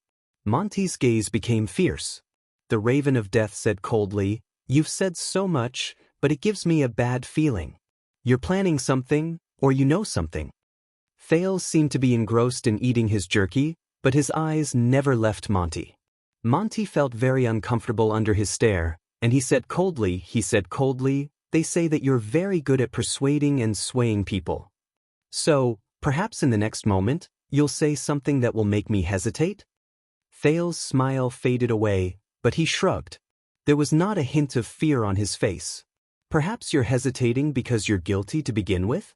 Monty's gaze became fierce. The Raven of Death said coldly, You've said so much, but it gives me a bad feeling. You're planning something, or you know something. Thales seemed to be engrossed in eating his jerky, but his eyes never left Monty. Monty felt very uncomfortable under his stare, and he said coldly, They say that you're very good at persuading and swaying people. So, perhaps in the next moment, you'll say something that will make me hesitate? Thales' smile faded away, but he shrugged. There was not a hint of fear on his face. Perhaps you're hesitating because you're guilty to begin with?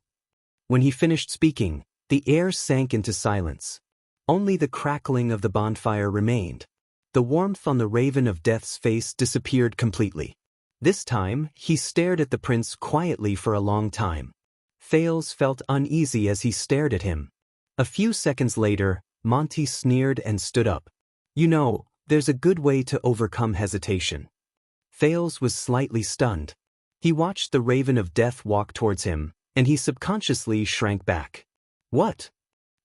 When he finished speaking, the air sank into silence. Only the crackling of the bonfire remained. The warmth on the Raven of Death's face disappeared completely. This time, he stared at the prince quietly for a long time. Thales felt uneasy as he stared at him. A few seconds later, Monty sneered and stood up. You know, there's a good way to overcome hesitation. Thales was slightly stunned. He watched the Raven of Death walk towards him, and he subconsciously shrank back. What?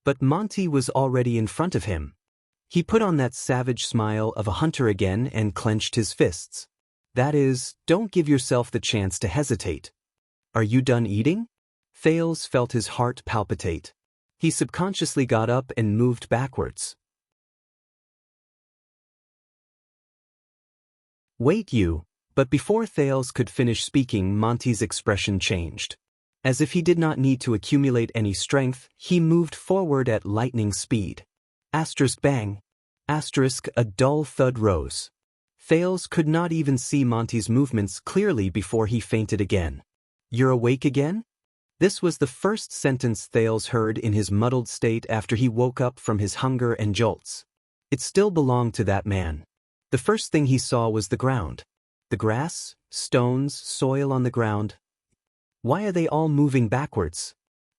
But Monty was already in front of him. He put on that savage smile of a hunter again and clenched his fists. That is, don't give yourself the chance to hesitate. Are you done eating? Thales felt his heart palpitate. He subconsciously got up and moved backwards. Wait you, but before Thales could finish speaking, Monty's expression changed. As if he did not need to accumulate any strength, he moved forward at lightning speed. Asterisk bang. Asterisk a dull thud rose. Thales could not even see Monty's movements clearly before he fainted again. You're awake again? This was the first sentence Thales heard in his muddled state after he woke up from his hunger and jolts. It still belonged to that man. The first thing he saw was the ground. The grass, stones, soil on the ground. Why are they all moving backwards?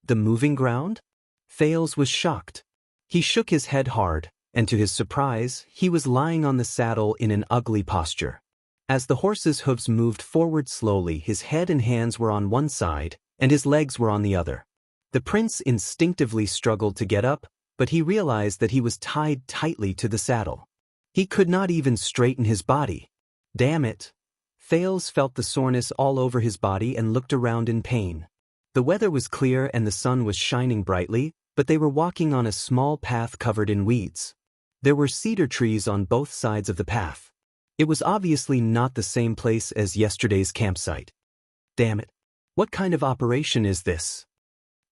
The moving ground? Thales was shocked. He shook his head hard, and to his surprise, he was lying on the saddle in an ugly posture. As the horse's hooves moved forward slowly, his head and hands were on one side, and his legs were on the other. The prince instinctively struggled to get up, but he realized that he was tied tightly to the saddle. He could not even straighten his body. Damn it! Thales felt the soreness all over his body and looked around in pain. The weather was clear and the sun was shining brightly, but they were walking on a small path covered in weeds. There were cedar trees on both sides of the path. It was obviously not the same place as yesterday's campsite. Damn it! What kind of operation is this?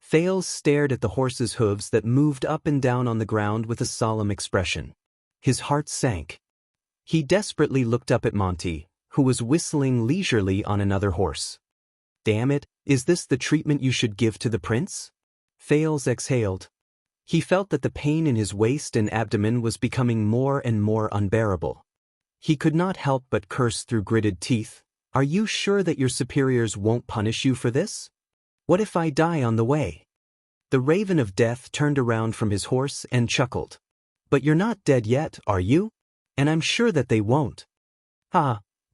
Thales stared at the horse's hooves that moved up and down on the ground with a solemn expression. His heart sank. He desperately looked up at Monty, who was whistling leisurely on another horse. Damn it, is this the treatment you should give to the prince? Thales exhaled. He felt that the pain in his waist and abdomen was becoming more and more unbearable. He could not help but curse through gritted teeth. Are you sure that your superiors won't punish you for this? What if I die on the way? The Raven of Death turned around from his horse and chuckled. But you're not dead yet, are you? And I'm sure that they won't.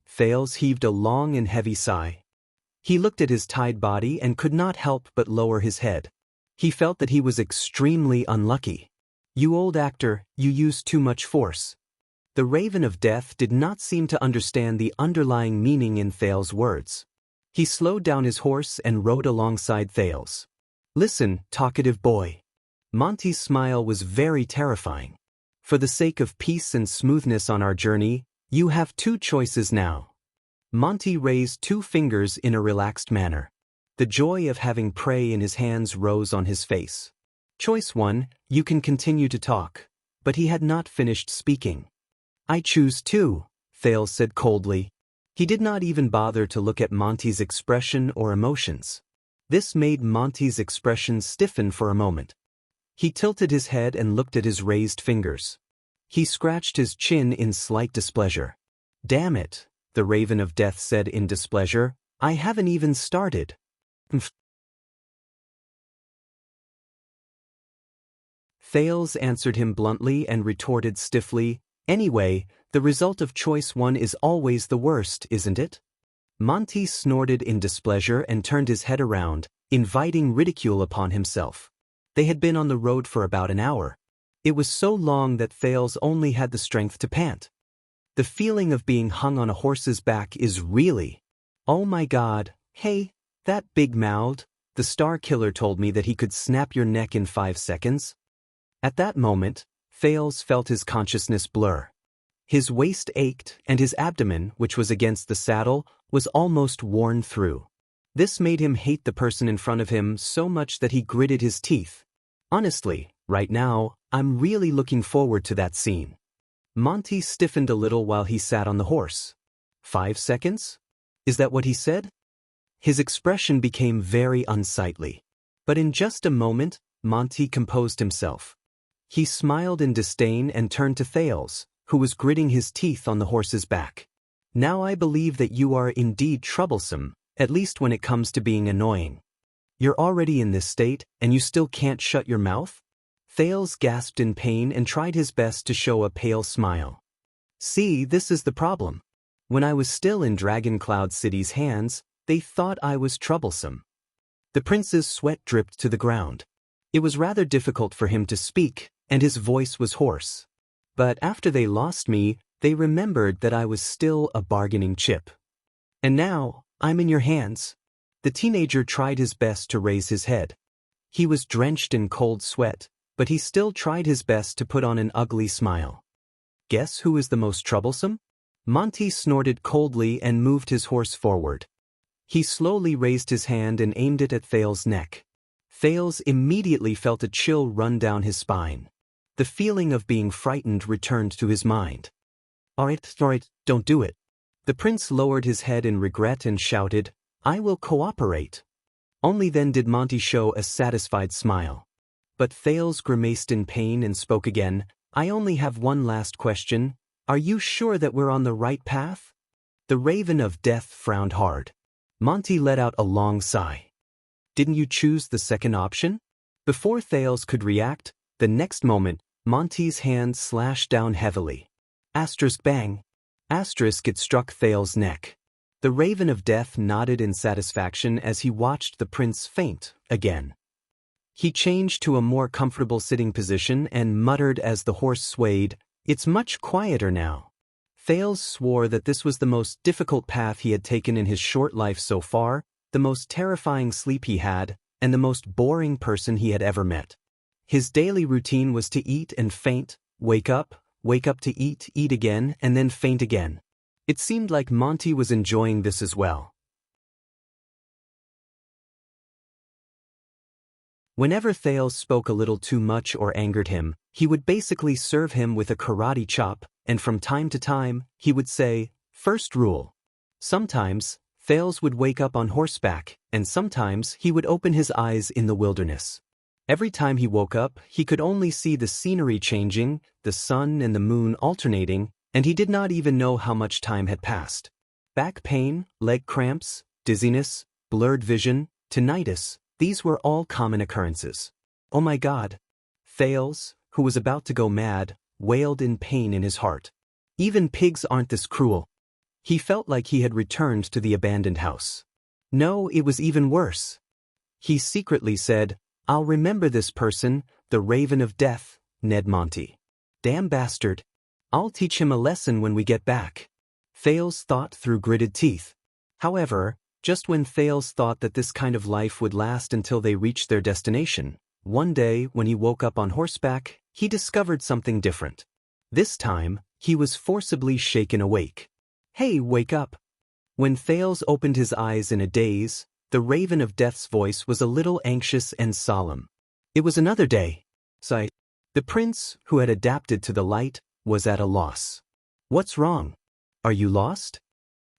Thales heaved a long and heavy sigh. He looked at his tied body and could not help but lower his head. He felt that he was extremely unlucky. You old actor, you used too much force. The Raven of Death did not seem to understand the underlying meaning in Thales' words. He slowed down his horse and rode alongside Thales. Listen, talkative boy. Monty's smile was very terrifying. For the sake of peace and smoothness on our journey, you have two choices now. Monty raised two fingers in a relaxed manner. The joy of having prey in his hands rose on his face. Choice 1, you can continue to talk. But he had not finished speaking. I choose 2, Thales said coldly. He did not even bother to look at Monty's expression or emotions. This made Monty's expression stiffen for a moment. He tilted his head and looked at his raised fingers. He scratched his chin in slight displeasure. "Damn it," the Raven of Death said in displeasure, "I haven't even started." Thales answered him bluntly and retorted stiffly, "Anyway, the result of choice one is always the worst, isn't it?" Monty snorted in displeasure and turned his head around, inviting ridicule upon himself. They had been on the road for about an hour. It was so long that Thales only had the strength to pant. The feeling of being hung on a horse's back is really... Oh my God, hey, that big-mouthed, the Star Killer told me that he could snap your neck in 5 seconds. At that moment, Thales felt his consciousness blur. His waist ached, and his abdomen, which was against the saddle, was almost worn through. This made him hate the person in front of him so much that he gritted his teeth. Honestly, right now, I'm really looking forward to that scene. Monty stiffened a little while he sat on the horse. 5 seconds? Is that what he said? His expression became very unsightly. But in just a moment, Monty composed himself. He smiled in disdain and turned to Thales, who was gritting his teeth on the horse's back. "Now I believe that you are indeed troublesome, at least when it comes to being annoying. You're already in this state, and you still can't shut your mouth?" Thales gasped in pain and tried his best to show a pale smile. "See, this is the problem. When I was still in Dragon Cloud City's hands, they thought I was troublesome." The prince's sweat dripped to the ground. It was rather difficult for him to speak, and his voice was hoarse. But after they lost me, they remembered that I was still a bargaining chip. And now, I'm in your hands. The teenager tried his best to raise his head. He was drenched in cold sweat, but he still tried his best to put on an ugly smile. "Guess who is the most troublesome?" Monty snorted coldly and moved his horse forward. He slowly raised his hand and aimed it at Thales' neck. Thales immediately felt a chill run down his spine. The feeling of being frightened returned to his mind. All right, don't do it." The prince lowered his head in regret and shouted, "I will cooperate." Only then did Monty show a satisfied smile. But Thales grimaced in pain and spoke again, "I only have one last question. Are you sure that we're on the right path?" The Raven of Death frowned hard. Monty let out a long sigh. "Didn't you choose the second option?" Before Thales could react, the next moment, Monty's hand slashed down heavily. Asterisk bang. Asterisk it struck Thales' neck. The Raven of Death nodded in satisfaction as he watched the prince faint again. He changed to a more comfortable sitting position and muttered as the horse swayed, "It's much quieter now." Thales swore that this was the most difficult path he had taken in his short life so far, the most terrifying sleep he had, and the most boring person he had ever met. His daily routine was to eat and faint, wake up to eat again, and then faint again. It seemed like Monty was enjoying this as well. Whenever Thales spoke a little too much or angered him, he would basically serve him with a karate chop, and from time to time, he would say, "First rule." Sometimes, Thales would wake up on horseback, and sometimes he would open his eyes in the wilderness. Every time he woke up, he could only see the scenery changing, the sun and the moon alternating, and he did not even know how much time had passed. Back pain, leg cramps, dizziness, blurred vision, tinnitus, these were all common occurrences. Oh my God! Thales, who was about to go mad, wailed in pain in his heart. Even pigs aren't this cruel. He felt like he had returned to the abandoned house. No, it was even worse. He secretly said, "I'll remember this person, the Raven of Death, Ned Monty. Damn bastard. I'll teach him a lesson when we get back." Thales thought through gritted teeth. However, just when Thales thought that this kind of life would last until they reached their destination, one day when he woke up on horseback, he discovered something different. This time, he was forcibly shaken awake. "Hey, wake up." When Thales opened his eyes in a daze, the Raven of Death's voice was a little anxious and solemn. It was another day. Sigh. The prince, who had adapted to the light, was at a loss. "What's wrong? Are you lost?"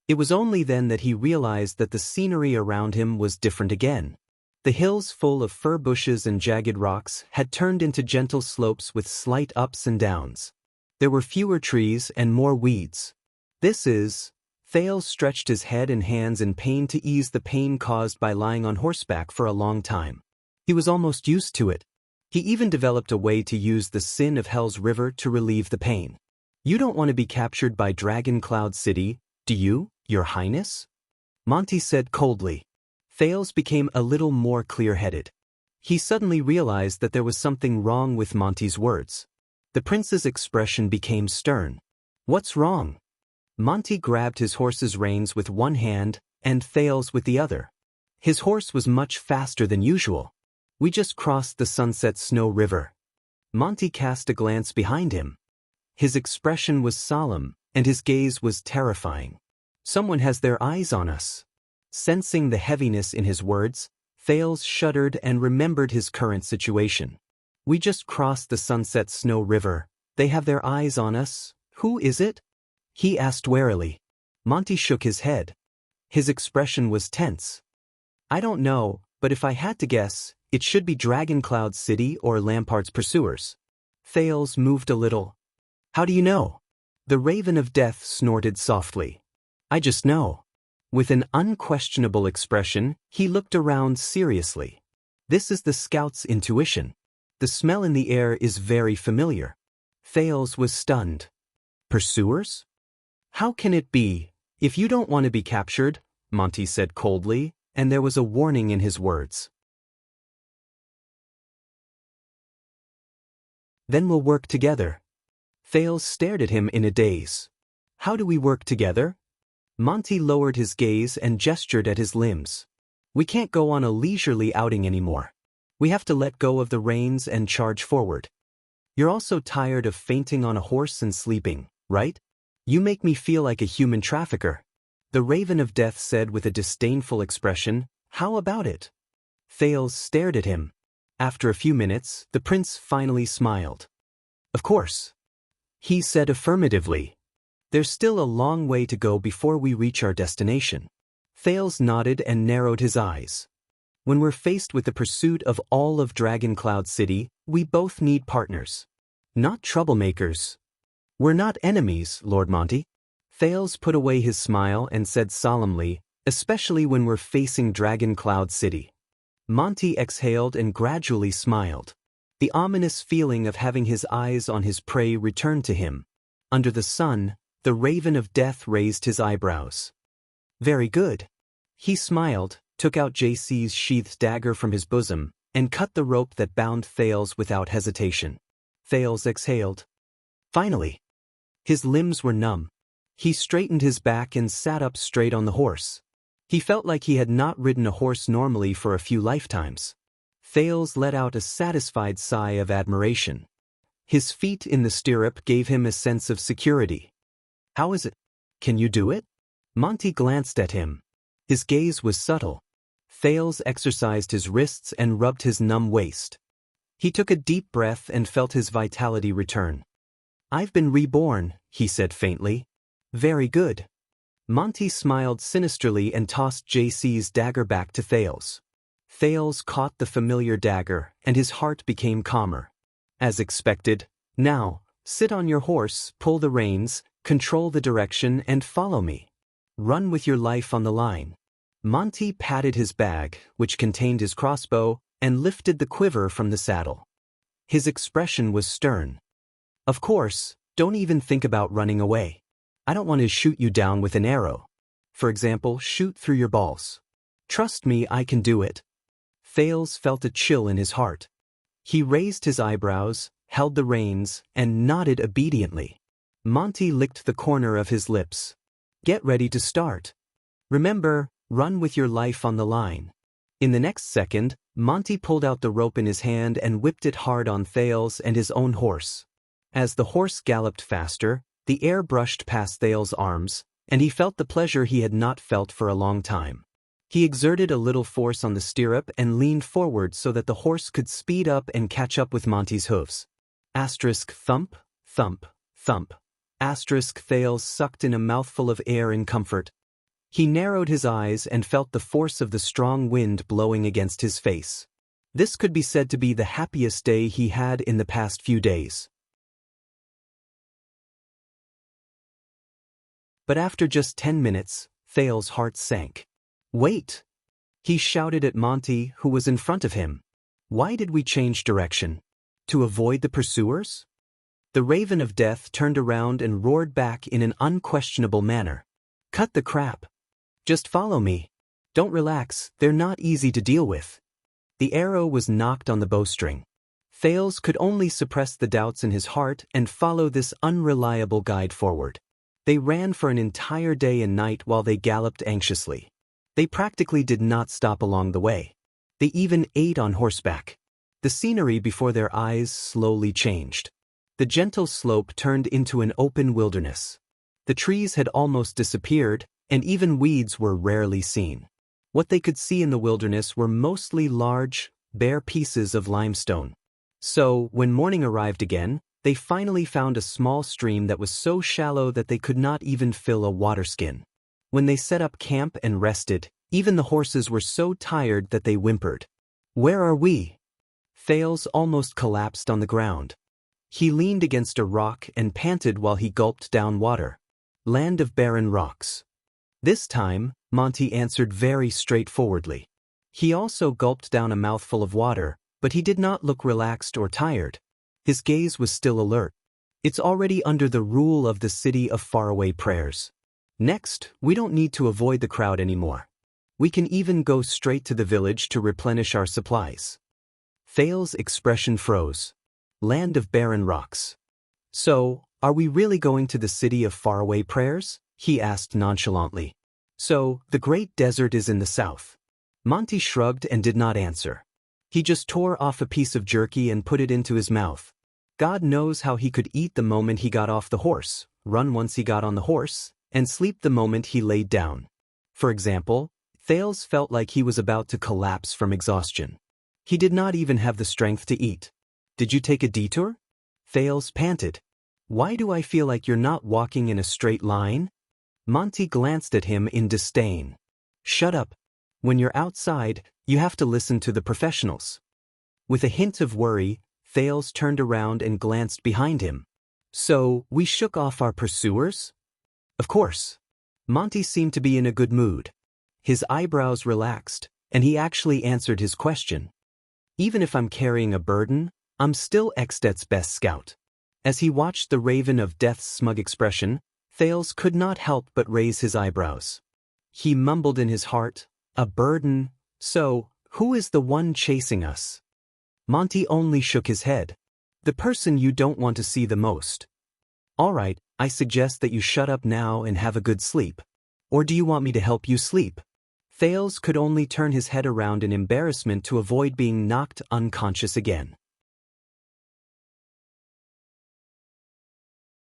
It was only then that he realized that the scenery around him was different again. The hills full of fir bushes and jagged rocks had turned into gentle slopes with slight ups and downs. There were fewer trees and more weeds. Thales stretched his head and hands in pain to ease the pain caused by lying on horseback for a long time. He was almost used to it. He even developed a way to use the sin of Hell's River to relieve the pain. You don't want to be captured by Dragon Cloud City, do you, Your Highness? Monty said coldly. Thales became a little more clear-headed. He suddenly realized that there was something wrong with Monty's words. The prince's expression became stern. What's wrong? Monty grabbed his horse's reins with one hand and Thales with the other. His horse was much faster than usual. We just crossed the Sunset Snow River. Monty cast a glance behind him. His expression was solemn, and his gaze was terrifying. Someone has their eyes on us. Sensing the heaviness in his words, Thales shuddered and remembered his current situation. We just crossed the Sunset Snow River. They have their eyes on us. Who is it? He asked warily. Monty shook his head. His expression was tense. I don't know, but if I had to guess, it should be Dragon Cloud City or Lampart's pursuers. Thales moved a little. How do you know? The Raven of Death snorted softly. I just know. With an unquestionable expression, he looked around seriously. This is the scout's intuition. The smell in the air is very familiar. Thales was stunned. Pursuers? How can it be? If you don't want to be captured, Monty said coldly, and there was a warning in his words. Then we'll work together. Thales stared at him in a daze. How do we work together? Monty lowered his gaze and gestured at his limbs. We can't go on a leisurely outing anymore. We have to let go of the reins and charge forward. You're also tired of fainting on a horse and sleeping, right? You make me feel like a human trafficker. The Raven of Death said with a disdainful expression, How about it? Thales stared at him. After a few minutes, the prince finally smiled. Of course. He said affirmatively. There's still a long way to go before we reach our destination. Thales nodded and narrowed his eyes. When we're faced with the pursuit of all of Dragon Cloud City, we both need partners. Not troublemakers. We're not enemies, Lord Monty. Thales put away his smile and said solemnly, especially when we're facing Dragon Cloud City. Monty exhaled and gradually smiled. The ominous feeling of having his eyes on his prey returned to him. Under the sun, the Raven of Death raised his eyebrows. Very good. He smiled, took out JC's sheathed dagger from his bosom, and cut the rope that bound Thales without hesitation. Thales exhaled. Finally. His limbs were numb. He straightened his back and sat up straight on the horse. He felt like he had not ridden a horse normally for a few lifetimes. Thales let out a satisfied sigh of admiration. His feet in the stirrup gave him a sense of security. How is it? Can you do it? Monty glanced at him. His gaze was subtle. Thales exercised his wrists and rubbed his numb waist. He took a deep breath and felt his vitality return. I've been reborn, he said faintly. Very good. Monty smiled sinisterly and tossed JC's dagger back to Thales. Thales caught the familiar dagger, and his heart became calmer. As expected, now, sit on your horse, pull the reins, control the direction, and follow me. Run with your life on the line. Monty patted his bag, which contained his crossbow, and lifted the quiver from the saddle. His expression was stern. Of course, don't even think about running away. I don't want to shoot you down with an arrow. For example, shoot through your balls. Trust me, I can do it. Thales felt a chill in his heart. He raised his eyebrows, held the reins, and nodded obediently. Monty licked the corner of his lips. Get ready to start. Remember, run with your life on the line. In the next second, Monty pulled out the rope in his hand and whipped it hard on Thales and his own horse. As the horse galloped faster, the air brushed past Thales' arms, and he felt the pleasure he had not felt for a long time. He exerted a little force on the stirrup and leaned forward so that the horse could speed up and catch up with Monty's hooves. Asterisk thump, thump, thump. Asterisk Thales sucked in a mouthful of air in comfort. He narrowed his eyes and felt the force of the strong wind blowing against his face. This could be said to be the happiest day he had in the past few days. But after just 10 minutes, Thales's heart sank. "Wait!" he shouted at Monty, who was in front of him. "Why did we change direction? To avoid the pursuers?" The Raven of Death turned around and roared back in an unquestionable manner. "Cut the crap. Just follow me. Don't relax, they're not easy to deal with." The arrow was knocked on the bowstring. Thales could only suppress the doubts in his heart and follow this unreliable guide forward. They ran for an entire day and night while they galloped anxiously. They practically did not stop along the way. They even ate on horseback. The scenery before their eyes slowly changed. The gentle slope turned into an open wilderness. The trees had almost disappeared, and even weeds were rarely seen. What they could see in the wilderness were mostly large, bare pieces of limestone. So, when morning arrived again, they finally found a small stream that was so shallow that they could not even fill a water skin. When they set up camp and rested, even the horses were so tired that they whimpered. "Where are we?" Thales almost collapsed on the ground. He leaned against a rock and panted while he gulped down water. "Land of barren rocks." This time, Monty answered very straightforwardly. He also gulped down a mouthful of water, but he did not look relaxed or tired. His gaze was still alert. "It's already under the rule of the city of faraway prayers. Next, we don't need to avoid the crowd anymore. We can even go straight to the village to replenish our supplies." Thales' expression froze. Land of barren rocks. "So, are we really going to the city of faraway prayers?" he asked nonchalantly. "So, the great desert is in the south." Monty shrugged and did not answer. He just tore off a piece of jerky and put it into his mouth. God knows how he could eat the moment he got off the horse, run once he got on the horse, and sleep the moment he laid down. For example, Thales felt like he was about to collapse from exhaustion. He did not even have the strength to eat. "Did you take a detour?" Thales panted. "Why do I feel like you're not walking in a straight line?" Monty glanced at him in disdain. "Shut up. When you're outside, you have to listen to the professionals." With a hint of worry, Thales turned around and glanced behind him. "So, we shook off our pursuers?" "Of course." Monty seemed to be in a good mood. His eyebrows relaxed, and he actually answered his question. "Even if I'm carrying a burden, I'm still Extet's best scout." As he watched the Raven of Death's smug expression, Thales could not help but raise his eyebrows. He mumbled in his heart, "A burden? So, who is the one chasing us?" Monty only shook his head. "The person you don't want to see the most." "All right, I suggest that you shut up now and have a good sleep. Or do you want me to help you sleep?" Thales could only turn his head around in embarrassment to avoid being knocked unconscious again.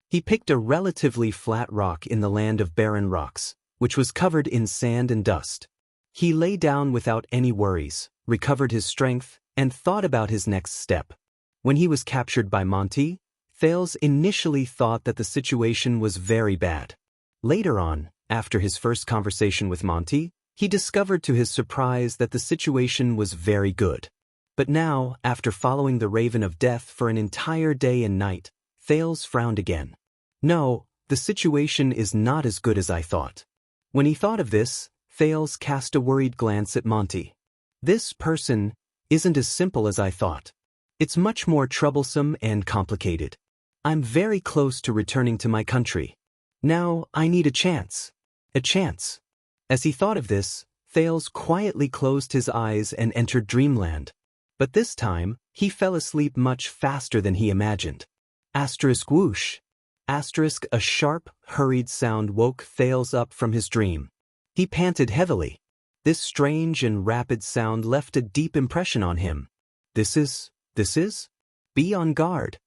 He picked a relatively flat rock in the land of barren rocks, which was covered in sand and dust. He lay down without any worries, recovered his strength, and thought about his next step. When he was captured by Monty, Thales initially thought that the situation was very bad. Later on, after his first conversation with Monty, he discovered to his surprise that the situation was very good. But now, after following the Raven of Death for an entire day and night, Thales frowned again. "No, the situation is not as good as I thought." When he thought of this, Thales cast a worried glance at Monty. "This person isn't as simple as I thought. It's much more troublesome and complicated. I'm very close to returning to my country. Now I need a chance. A chance." As he thought of this, Thales quietly closed his eyes and entered dreamland. But this time, he fell asleep much faster than he imagined. Asterisk whoosh. Asterisk, a sharp, hurried sound woke Thales up from his dream. He panted heavily. This strange and rapid sound left a deep impression on him. This is? Be on guard."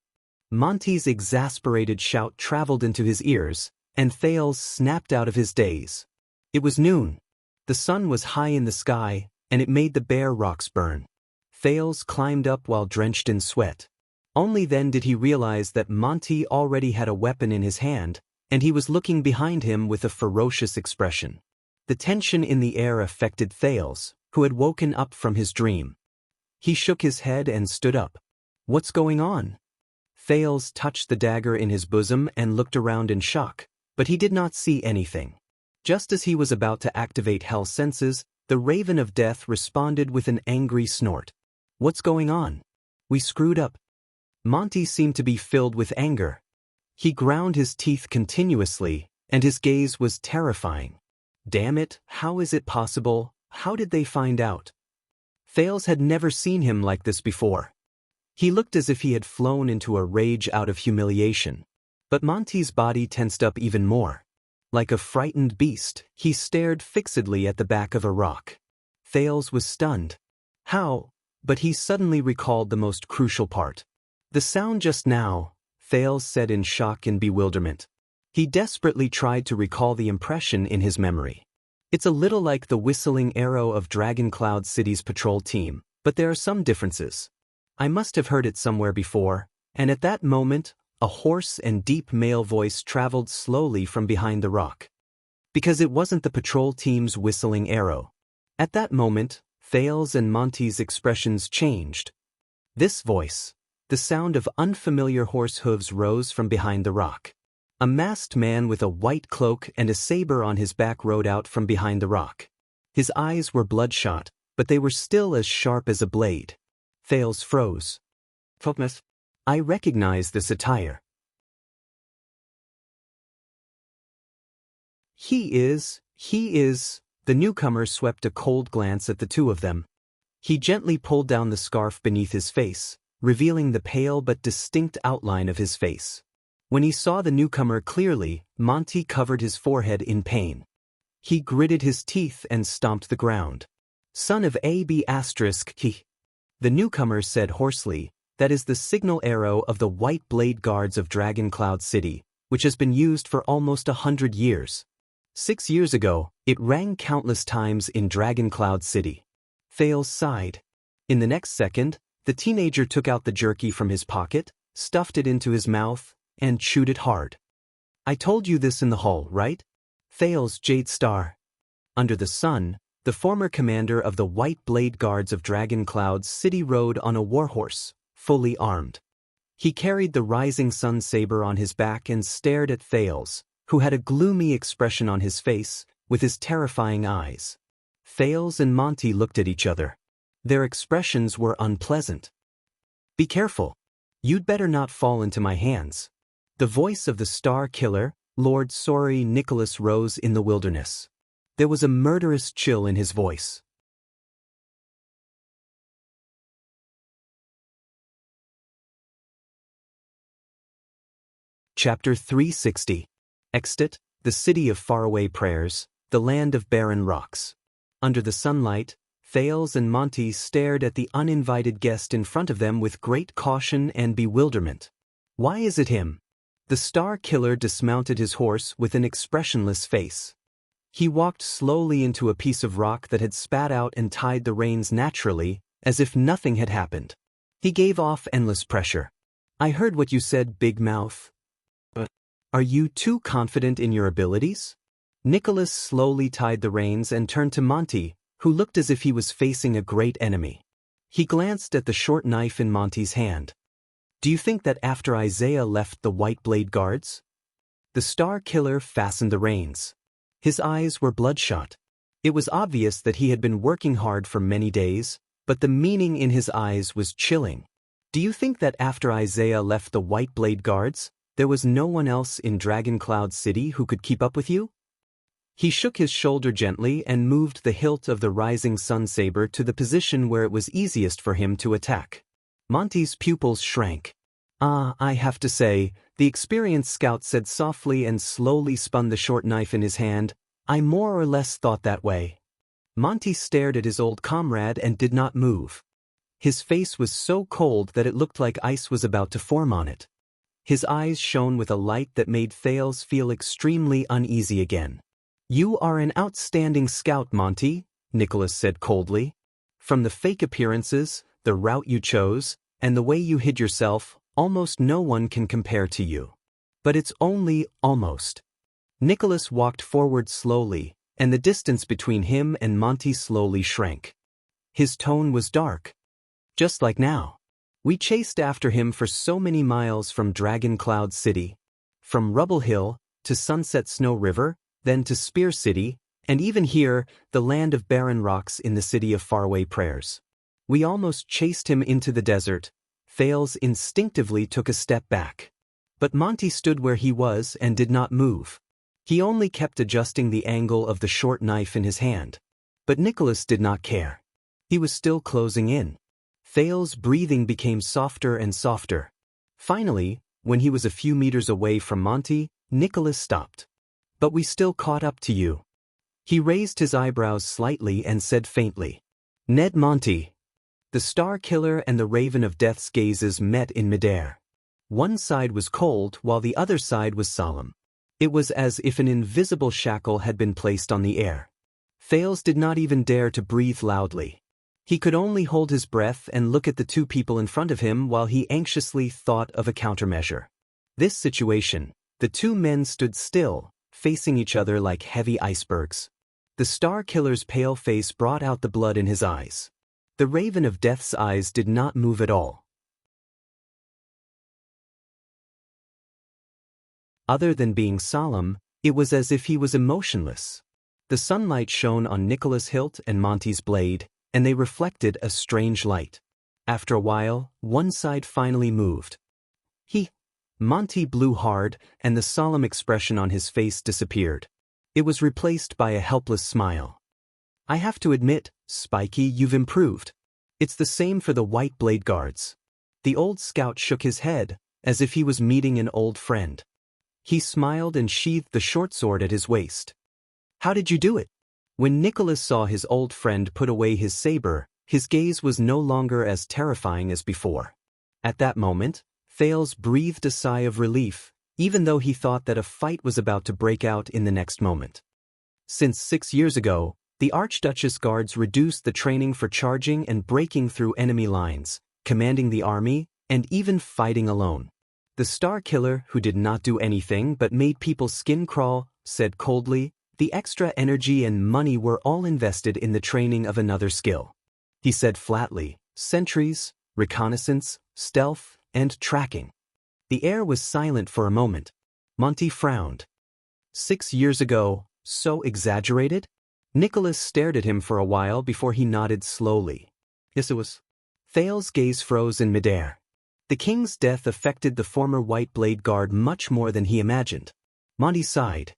Monty's exasperated shout traveled into his ears, and Thales snapped out of his daze. It was noon. The sun was high in the sky, and it made the bare rocks burn. Thales climbed up while drenched in sweat. Only then did he realize that Monty already had a weapon in his hand, and he was looking behind him with a ferocious expression. The tension in the air affected Thales, who had woken up from his dream. He shook his head and stood up. What's going on? Thales touched the dagger in his bosom and looked around in shock, but he did not see anything. Just as he was about to activate Hell's senses, the Raven of Death responded with an angry snort. What's going on? We screwed up. Monty seemed to be filled with anger. He ground his teeth continuously, and his gaze was terrifying. Damn it, how is it possible? How did they find out? Thales had never seen him like this before. He looked as if he had flown into a rage out of humiliation. But Monty's body tensed up even more. Like a frightened beast, he stared fixedly at the back of a rock. Thales was stunned. How? But he suddenly recalled the most crucial part. The sound just now, Thales said in shock and bewilderment. He desperately tried to recall the impression in his memory. It's a little like the whistling arrow of Dragon Cloud City's patrol team, but there are some differences. I must have heard it somewhere before, and at that moment, a hoarse and deep male voice traveled slowly from behind the rock. Because it wasn't the patrol team's whistling arrow. At that moment, Thales and Monty's expressions changed. This voice, the sound of unfamiliar horse hooves, rose from behind the rock. A masked man with a white cloak and a saber on his back rode out from behind the rock. His eyes were bloodshot, but they were still as sharp as a blade. Thales froze. I recognize this attire. He is. The newcomer swept a cold glance at the two of them. He gently pulled down the scarf beneath his face, revealing the pale but distinct outline of his face. When he saw the newcomer clearly, Monty covered his forehead in pain. He gritted his teeth and stomped the ground. Son of AB***. The newcomer said hoarsely, that is the signal arrow of the White Blade Guards of Dragon Cloud City, which has been used for almost 100 years. 6 years ago, it rang countless times in Dragon Cloud City. Thales sighed. In the next second, the teenager took out the jerky from his pocket, stuffed it into his mouth, and chewed it hard. I told you this in the hall, right? Thales Jade Star. Under the sun, the former commander of the White Blade Guards of Dragon Cloud City rode on a warhorse, fully armed. He carried the rising sun saber on his back and stared at Thales, who had a gloomy expression on his face, with his terrifying eyes. Thales and Monty looked at each other. Their expressions were unpleasant. Be careful. You'd better not fall into my hands. The voice of the Star Killer, Lord Sorry Nicholas, rose in the wilderness. There was a murderous chill in his voice. Chapter 360. Extit, the city of faraway prayers, the land of barren rocks. Under the sunlight, Thales and Monty stared at the uninvited guest in front of them with great caution and bewilderment. Why is it him? The Star Killer dismounted his horse with an expressionless face. He walked slowly into a piece of rock that had spat out and tied the reins naturally, as if nothing had happened. He gave off endless pressure. I heard what you said, Big Mouth. But are you too confident in your abilities? Nicholas slowly tied the reins and turned to Monty, who looked as if he was facing a great enemy. He glanced at the short knife in Monty's hand. Do you think that after Isaiah left the White Blade Guards? The Star Killer fastened the reins. His eyes were bloodshot. It was obvious that he had been working hard for many days, but the meaning in his eyes was chilling. Do you think that after Isaiah left the White Blade Guards, there was no one else in Dragon Cloud City who could keep up with you? He shook his shoulder gently and moved the hilt of the rising sun saber to the position where it was easiest for him to attack. Monty's pupils shrank. I have to say, the experienced scout said softly and slowly spun the short knife in his hand, I more or less thought that way. Monty stared at his old comrade and did not move. His face was so cold that it looked like ice was about to form on it. His eyes shone with a light that made Thales feel extremely uneasy again. You are an outstanding scout, Monty, Nicholas said coldly. From the fake appearances, the route you chose, and the way you hid yourself, almost no one can compare to you. But it's only almost. Nicholas walked forward slowly, and the distance between him and Monty slowly shrank. His tone was dark. Just like now. We chased after him for so many miles from Dragon Cloud City, from Rubble Hill to Sunset Snow River, then to Spear City, and even here, the land of barren rocks in the city of faraway prayers. We almost chased him into the desert. Thales instinctively took a step back. But Monty stood where he was and did not move. He only kept adjusting the angle of the short knife in his hand. But Nicholas did not care. He was still closing in. Thales' breathing became softer and softer. Finally, when he was a few meters away from Monty, Nicholas stopped. "But we still caught up to you." He raised his eyebrows slightly and said faintly, "Ned Monty." The Star Killer and the Raven of Death's gazes met in midair. One side was cold while the other side was solemn. It was as if an invisible shackle had been placed on the air. Thales did not even dare to breathe loudly. He could only hold his breath and look at the two people in front of him while he anxiously thought of a countermeasure. This situation, the two men stood still, facing each other like heavy icebergs. The Star Killer's pale face brought out the blood in his eyes. The Raven of Death's eyes did not move at all. Other than being solemn, it was as if he was emotionless. The sunlight shone on Nicholas' hilt and Monty's blade, and they reflected a strange light. After a while, one side finally moved. Monty blew hard, and the solemn expression on his face disappeared. It was replaced by a helpless smile. "I have to admit, Spiky, you've improved. It's the same for the White Blade Guards." The old scout shook his head, as if he was meeting an old friend. He smiled and sheathed the short sword at his waist. "How did you do it?" When Nicholas saw his old friend put away his saber, his gaze was no longer as terrifying as before. At that moment, Thales breathed a sigh of relief, even though he thought that a fight was about to break out in the next moment. Since 6 years ago, the Archduchess Guards reduced the training for charging and breaking through enemy lines, commanding the army, and even fighting alone. The Star Killer, who did not do anything but made people's skin crawl, said coldly, "The extra energy and money were all invested in the training of another skill." He said flatly, "Sentries, reconnaissance, stealth, and tracking." The air was silent for a moment. Monty frowned. 6 years ago, so exaggerated? Nicholas stared at him for a while before he nodded slowly. "Yes, it was." Thales' gaze froze in midair. The king's death affected the former White Blade Guard much more than he imagined. Monty sighed.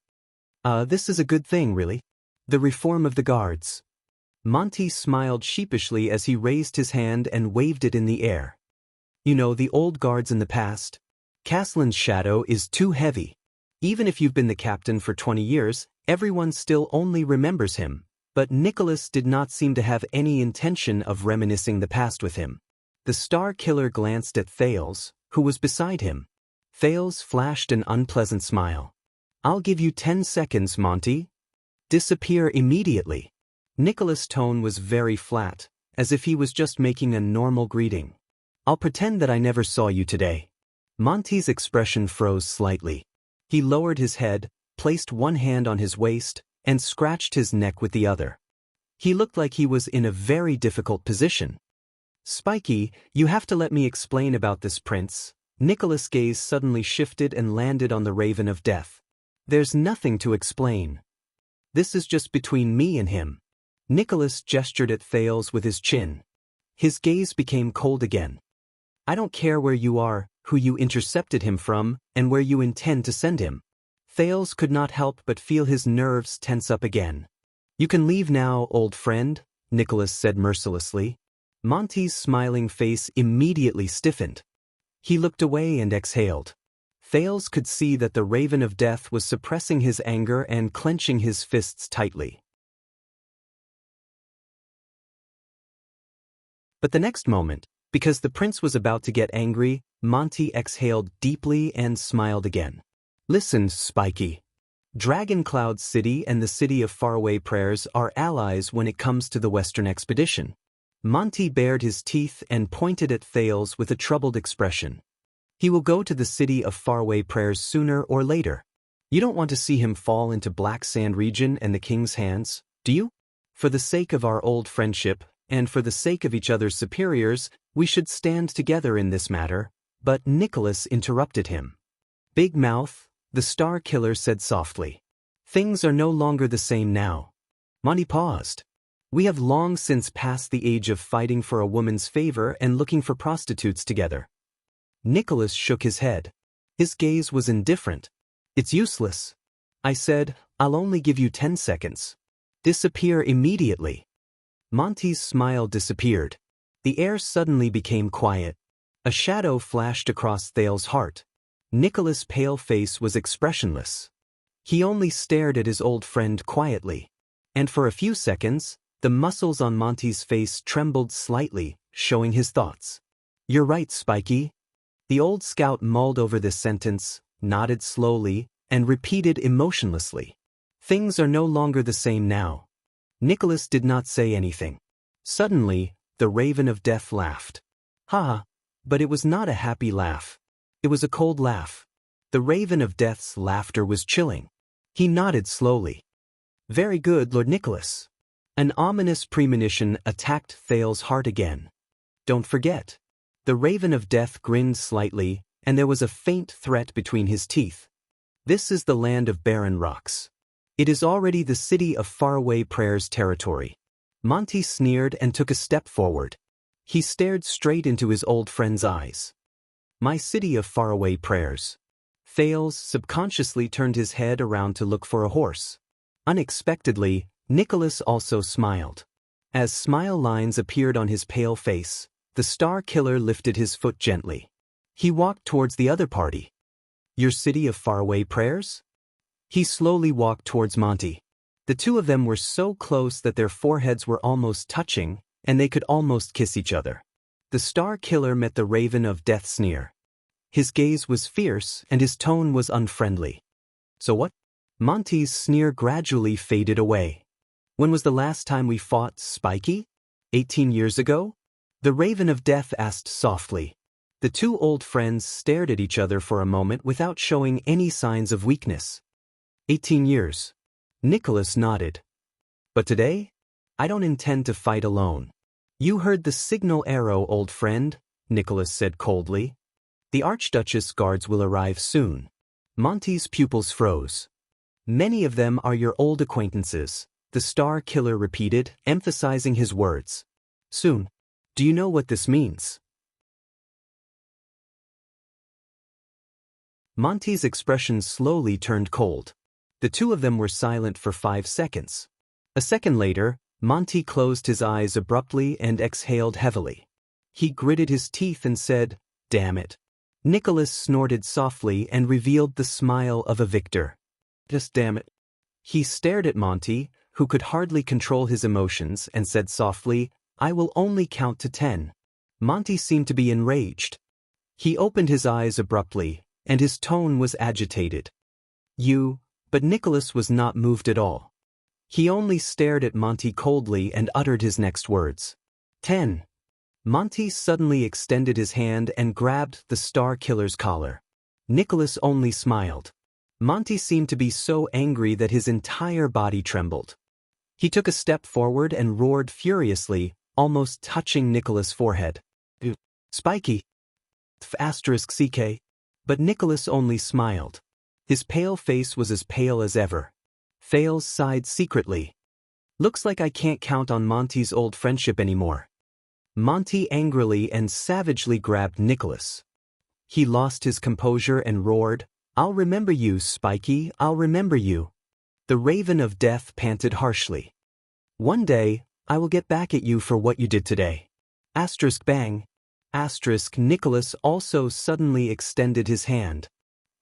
This is a good thing, really. The reform of the guards." Monty smiled sheepishly as he raised his hand and waved it in the air. "You know, the old guards in the past. Caslin's shadow is too heavy. Even if you've been the captain for 20 years, everyone still only remembers him." But Nicholas did not seem to have any intention of reminiscing the past with him. The Star Killer glanced at Thales, who was beside him. Thales flashed an unpleasant smile. "I'll give you 10 seconds, Monty. Disappear immediately." Nicholas' tone was very flat, as if he was just making a normal greeting. "I'll pretend that I never saw you today." Monty's expression froze slightly. He lowered his head, placed one hand on his waist, and scratched his neck with the other. He looked like he was in a very difficult position. "Spiky, you have to let me explain about this prince." Nicholas' gaze suddenly shifted and landed on the Raven of Death. "There's nothing to explain. This is just between me and him." Nicholas gestured at Thales with his chin. His gaze became cold again. "I don't care where you are, who you intercepted him from, and where you intend to send him." Thales could not help but feel his nerves tense up again. "You can leave now, old friend," Nicholas said mercilessly. Monty's smiling face immediately stiffened. He looked away and exhaled. Thales could see that the Raven of Death was suppressing his anger and clenching his fists tightly. But the next moment, because the prince was about to get angry, Monty exhaled deeply and smiled again. "Listen, Spiky. Dragon Cloud City and the City of Faraway Prayers are allies when it comes to the Western expedition." Monty bared his teeth and pointed at Thales with a troubled expression. "He will go to the City of Faraway Prayers sooner or later. You don't want to see him fall into Black Sand region and the king's hands, do you? For the sake of our old friendship, and for the sake of each other's superiors, we should stand together in this matter. But Nicholas interrupted him. Big Mouth, the Star Killer said softly. Things are no longer the same now. Monty paused. We have long since passed the age of fighting for a woman's favor and looking for prostitutes together. Nicholas shook his head. His gaze was indifferent. It's useless. I said, I'll only give you 10 seconds. Disappear immediately. Monty's smile disappeared. The air suddenly became quiet. A shadow flashed across Thale's heart. Nicholas' pale face was expressionless. He only stared at his old friend quietly. And for a few seconds, the muscles on Monty's face trembled slightly, showing his thoughts. You're right, Spiky. The old scout mulled over this sentence, nodded slowly, and repeated emotionlessly. Things are no longer the same now. Nicholas did not say anything. Suddenly, the Raven of Death laughed. Ha! But it was not a happy laugh. It was a cold laugh. The Raven of Death's laughter was chilling. He nodded slowly. Very good, Lord Nicholas. An ominous premonition attacked Thale's heart again. Don't forget. The Raven of Death grinned slightly, and there was a faint threat between his teeth. This is the land of barren rocks. It is already the city of faraway prayers territory. Monty sneered and took a step forward. He stared straight into his old friend's eyes. My city of faraway prayers. Thales subconsciously turned his head around to look for a horse. Unexpectedly, Nicholas also smiled. As smile lines appeared on his pale face, the Star Killer lifted his foot gently. He walked towards the other party. Your city of faraway prayers? He slowly walked towards Monty. The two of them were so close that their foreheads were almost touching, and they could almost kiss each other. The Star Killer met the Raven of Death sneer. His gaze was fierce and his tone was unfriendly. So what? Monty's sneer gradually faded away. When was the last time we fought, Spiky? 18 years ago? The Raven of Death asked softly. The two old friends stared at each other for a moment without showing any signs of weakness. 18 years. Nicholas nodded. But today? I don't intend to fight alone. You heard the signal arrow, old friend, Nicholas said coldly. The Archduchess guards will arrive soon. Monty's pupils froze. Many of them are your old acquaintances, the Star Killer repeated, emphasizing his words. Soon. Do you know what this means? Monty's expression slowly turned cold. The two of them were silent for 5 seconds. A second later, Monty closed his eyes abruptly and exhaled heavily. He gritted his teeth and said, Damn it. Nicholas snorted softly and revealed the smile of a victor. Just damn it. He stared at Monty, who could hardly control his emotions, and said softly, I will only count to 10. Monty seemed to be enraged. He opened his eyes abruptly, and his tone was agitated. But Nicholas was not moved at all. He only stared at Monty coldly and uttered his next words. 10. Monty suddenly extended his hand and grabbed the Star Killer's collar. Nicholas only smiled. Monty seemed to be so angry that his entire body trembled. He took a step forward and roared furiously, almost touching Nicholas' forehead. Spiky! *CK. But Nicholas only smiled. His pale face was as pale as ever. Thales sighed secretly. Looks like I can't count on Monty's old friendship anymore. Monty angrily and savagely grabbed Nicholas. He lost his composure and roared, I'll remember you, Spiky, I'll remember you. The Raven of Death panted harshly. One day, I will get back at you for what you did today. Bang. Nicholas also suddenly extended his hand.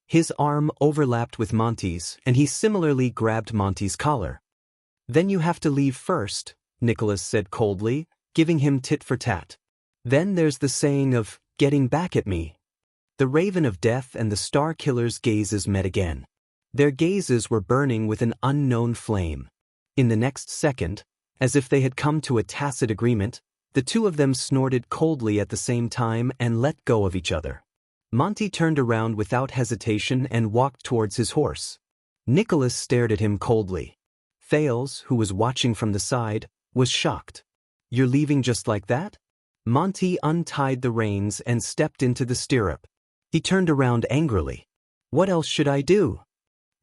His arm overlapped with Monty's, and he similarly grabbed Monty's collar. Then you have to leave first, Nicholas said coldly, giving him tit for tat. Then there's the saying of, getting back at me. The Raven of Death and the Star Killer's gazes met again. Their gazes were burning with an unknown flame. In the next second, as if they had come to a tacit agreement, the two of them snorted coldly at the same time and let go of each other. Monty turned around without hesitation and walked towards his horse. Nicholas stared at him coldly. Thales, who was watching from the side, was shocked. "You're leaving just like that?" Monty untied the reins and stepped into the stirrup. He turned around angrily. "What else should I do?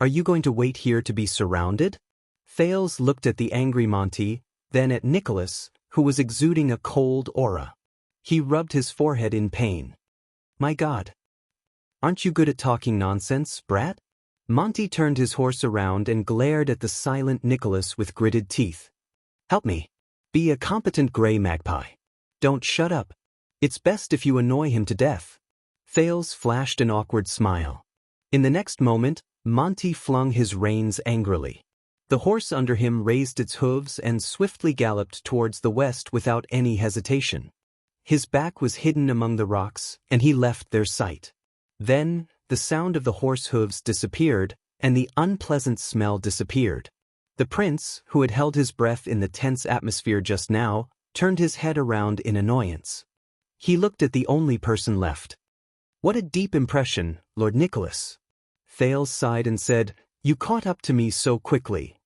Are you going to wait here to be surrounded?" Thales looked at the angry Monty, then at Nicholas, who was exuding a cold aura. He rubbed his forehead in pain. "My God. Aren't you good at talking nonsense, brat?" Monty turned his horse around and glared at the silent Nicholas with gritted teeth. "Help me. Be a competent gray magpie. Don't shut up. It's best if you annoy him to death." Thales flashed an awkward smile. In the next moment, Monty flung his reins angrily. The horse under him raised its hooves and swiftly galloped towards the west without any hesitation. His back was hidden among the rocks, and he left their sight. Then, the sound of the horse hooves disappeared, and the unpleasant smell disappeared. The prince, who had held his breath in the tense atmosphere just now, turned his head around in annoyance. He looked at the only person left. "What a deep impression, Lord Nicholas." Thales sighed and said, "You caught up to me so quickly."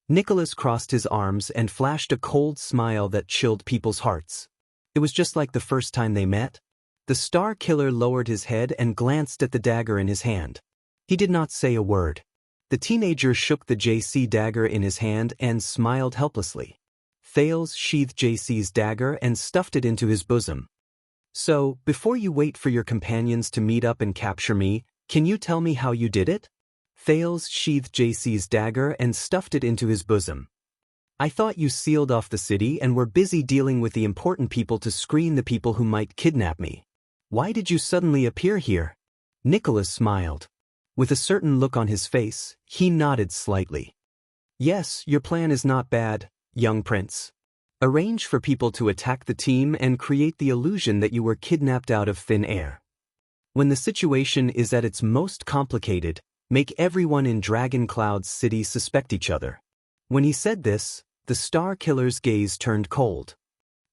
Nicholas crossed his arms and flashed a cold smile that chilled people's hearts. It was just like the first time they met. The Star Killer lowered his head and glanced at the dagger in his hand. He did not say a word. The teenager shook the JC dagger in his hand and smiled helplessly. Thales sheathed JC's dagger and stuffed it into his bosom. "So, before you wait for your companions to meet up and capture me, can you tell me how you did it?" Thales sheathed JC's dagger and stuffed it into his bosom. "I thought you sealed off the city and were busy dealing with the important people to screen the people who might kidnap me. Why did you suddenly appear here?" Nicholas smiled. With a certain look on his face, he nodded slightly. "Yes, your plan is not bad, young prince. Arrange for people to attack the team and create the illusion that you were kidnapped out of thin air. When the situation is at its most complicated, make everyone in Dragon Cloud's city suspect each other." When he said this, the Star Killer's gaze turned cold.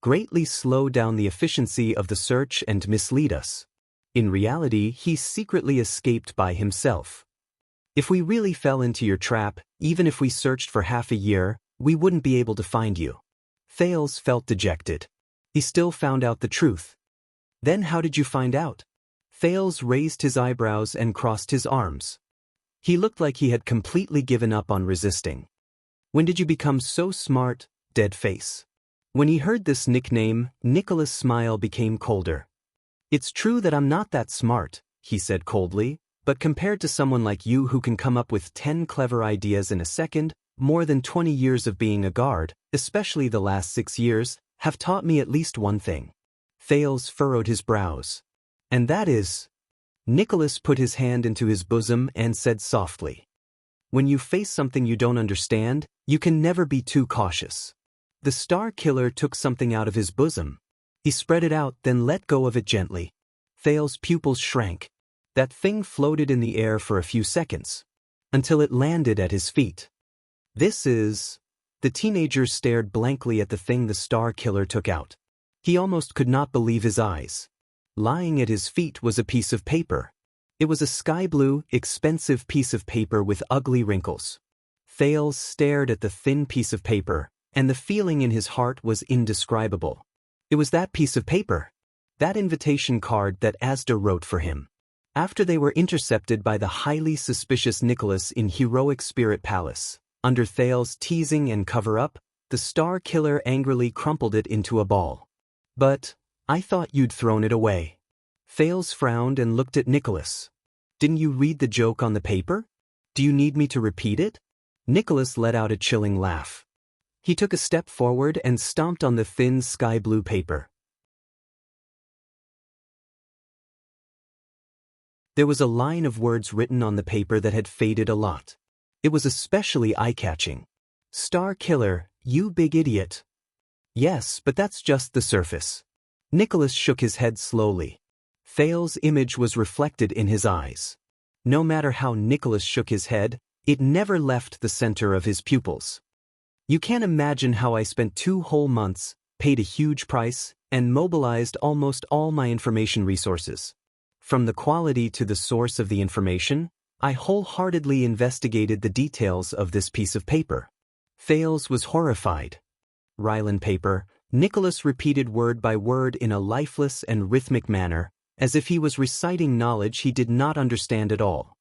"Greatly slow down the efficiency of the search and mislead us. In reality, he secretly escaped by himself. If we really fell into your trap, even if we searched for half a year, we wouldn't be able to find you." Thales felt dejected. He still found out the truth. "Then how did you find out?" Thales raised his eyebrows and crossed his arms. He looked like he had completely given up on resisting. "When did you become so smart, dead face?" When he heard this nickname, Nicholas' smile became colder. "It's true that I'm not that smart," he said coldly, "but compared to someone like you who can come up with 10 clever ideas in a second, more than 20 years of being a guard, especially the last 6 years, have taught me at least one thing." Thales furrowed his brows. "And that is—" Nicholas put his hand into his bosom and said softly, "When you face something you don't understand, you can never be too cautious." The Star Killer took something out of his bosom. He spread it out, then let go of it gently. Thales' pupils shrank. That thing floated in the air for a few seconds, until it landed at his feet. "This is—" The teenager stared blankly at the thing the Star Killer took out. He almost could not believe his eyes. Lying at his feet was a piece of paper. It was a sky-blue, expensive piece of paper with ugly wrinkles. Thales stared at the thin piece of paper, and the feeling in his heart was indescribable. It was that piece of paper. That invitation card that Asda wrote for him. After they were intercepted by the highly suspicious Nicholas in Heroic Spirit Palace, under Thales' teasing and cover-up, the Star Killer angrily crumpled it into a ball. "But I thought you'd thrown it away." Thales frowned and looked at Nicholas. "Didn't you read the joke on the paper? Do you need me to repeat it?" Nicholas let out a chilling laugh. He took a step forward and stomped on the thin sky-blue paper. There was a line of words written on the paper that had faded a lot. It was especially eye-catching. "Star Killer, you big idiot." "Yes, but that's just the surface." Nicholas shook his head slowly. Thales' image was reflected in his eyes. No matter how Nicholas shook his head, it never left the center of his pupils. "You can't imagine how I spent 2 whole months, paid a huge price, and mobilized almost all my information resources. From the quality to the source of the information, I wholeheartedly investigated the details of this piece of paper. Thales was horrified. Rylan paper, Nicholas repeated word by word in a lifeless and rhythmic manner, as if he was reciting knowledge he did not understand at all.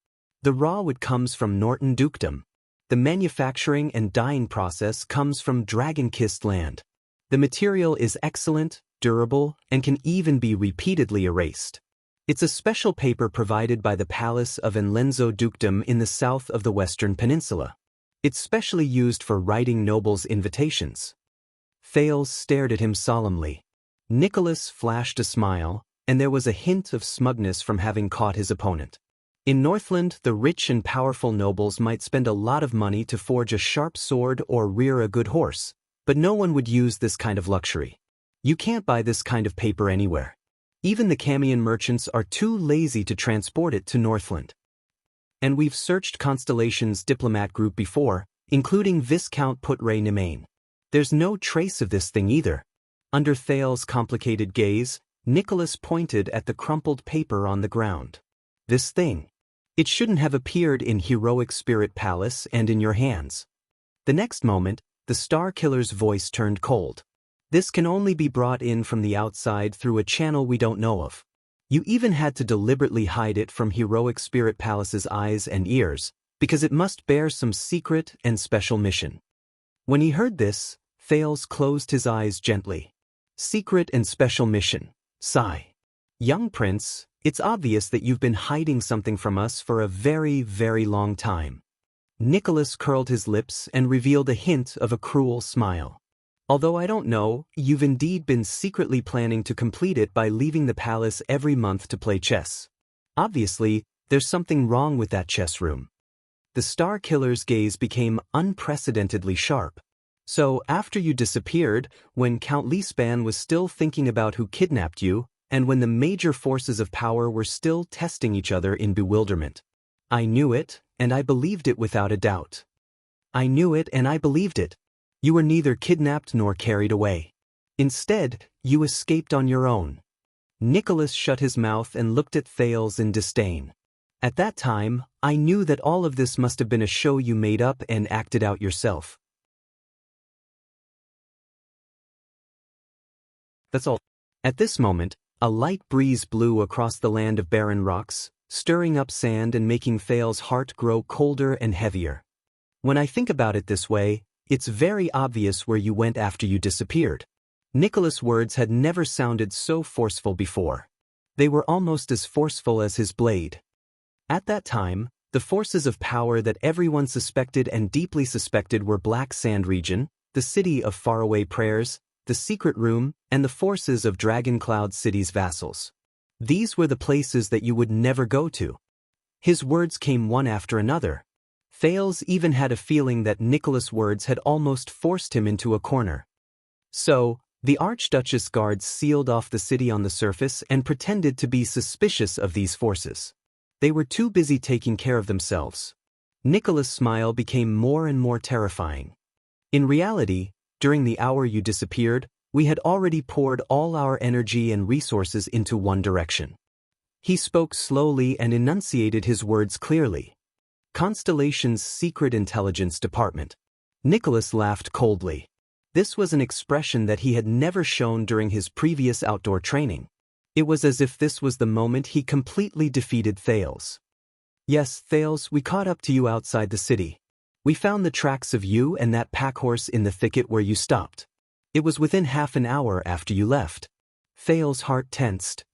The raw wood comes from Norton Dukedom. The manufacturing and dyeing process comes from Dragon-Kissed land. The material is excellent, durable, and can even be repeatedly erased. It's a special paper provided by the Palace of Enlenzo Dukedom in the south of the Western Peninsula. It's specially used for writing nobles' invitations. Thales stared at him solemnly. Nicholas flashed a smile, and there was a hint of smugness from having caught his opponent. In Northland, the rich and powerful nobles might spend a lot of money to forge a sharp sword or rear a good horse, but no one would use this kind of luxury. You can't buy this kind of paper anywhere. Even the Camion merchants are too lazy to transport it to Northland. And we've searched Constellation's diplomat group before, including Viscount Putre Nemain. There's no trace of this thing either. Under Thales' complicated gaze, Nicholas pointed at the crumpled paper on the ground. This thing. It shouldn't have appeared in Heroic Spirit Palace and in your hands. The next moment, the Star Killer's voice turned cold. This can only be brought in from the outside through a channel we don't know of. You even had to deliberately hide it from Heroic Spirit Palace's eyes and ears, because it must bear some secret and special mission. When he heard this, Thales closed his eyes gently. Secret and special mission. Sigh. Young prince, it's obvious that you've been hiding something from us for a very, very long time. Nicholas curled his lips and revealed a hint of a cruel smile. Although I don't know, you've indeed been secretly planning to complete it by leaving the palace every month to play chess. Obviously, there's something wrong with that chess room. The Star Killer's gaze became unprecedentedly sharp. So, after you disappeared, when Count Lisban was still thinking about who kidnapped you, and when the major forces of power were still testing each other in bewilderment. I knew it, and I believed it without a doubt. I knew it and I believed it. You were neither kidnapped nor carried away. Instead, you escaped on your own. Nicholas shut his mouth and looked at Thales in disdain. At that time, I knew that all of this must have been a show you made up and acted out yourself. That's all. At this moment, a light breeze blew across the land of barren rocks, stirring up sand and making Thales' heart grow colder and heavier. When I think about it this way, it's very obvious where you went after you disappeared. Nicholas' words had never sounded so forceful before. They were almost as forceful as his blade. At that time, the forces of power that everyone suspected and deeply suspected were Black Sand Region, the City of Faraway Prayers, the Secret Room, and the forces of Dragoncloud City's vassals. These were the places that you would never go to. His words came one after another. Thales even had a feeling that Nicholas' words had almost forced him into a corner. So, the Archduchess guards sealed off the city on the surface and pretended to be suspicious of these forces. They were too busy taking care of themselves. Nicholas' smile became more and more terrifying. In reality, during the hour you disappeared, we had already poured all our energy and resources into one direction. He spoke slowly and enunciated his words clearly. Constellation's Secret Intelligence Department. Nicholas laughed coldly. This was an expression that he had never shown during his previous outdoor training. It was as if this was the moment he completely defeated Thales. Yes, Thales, we caught up to you outside the city. We found the tracks of you and that packhorse in the thicket where you stopped. It was within half an hour after you left. Thales' heart tensed.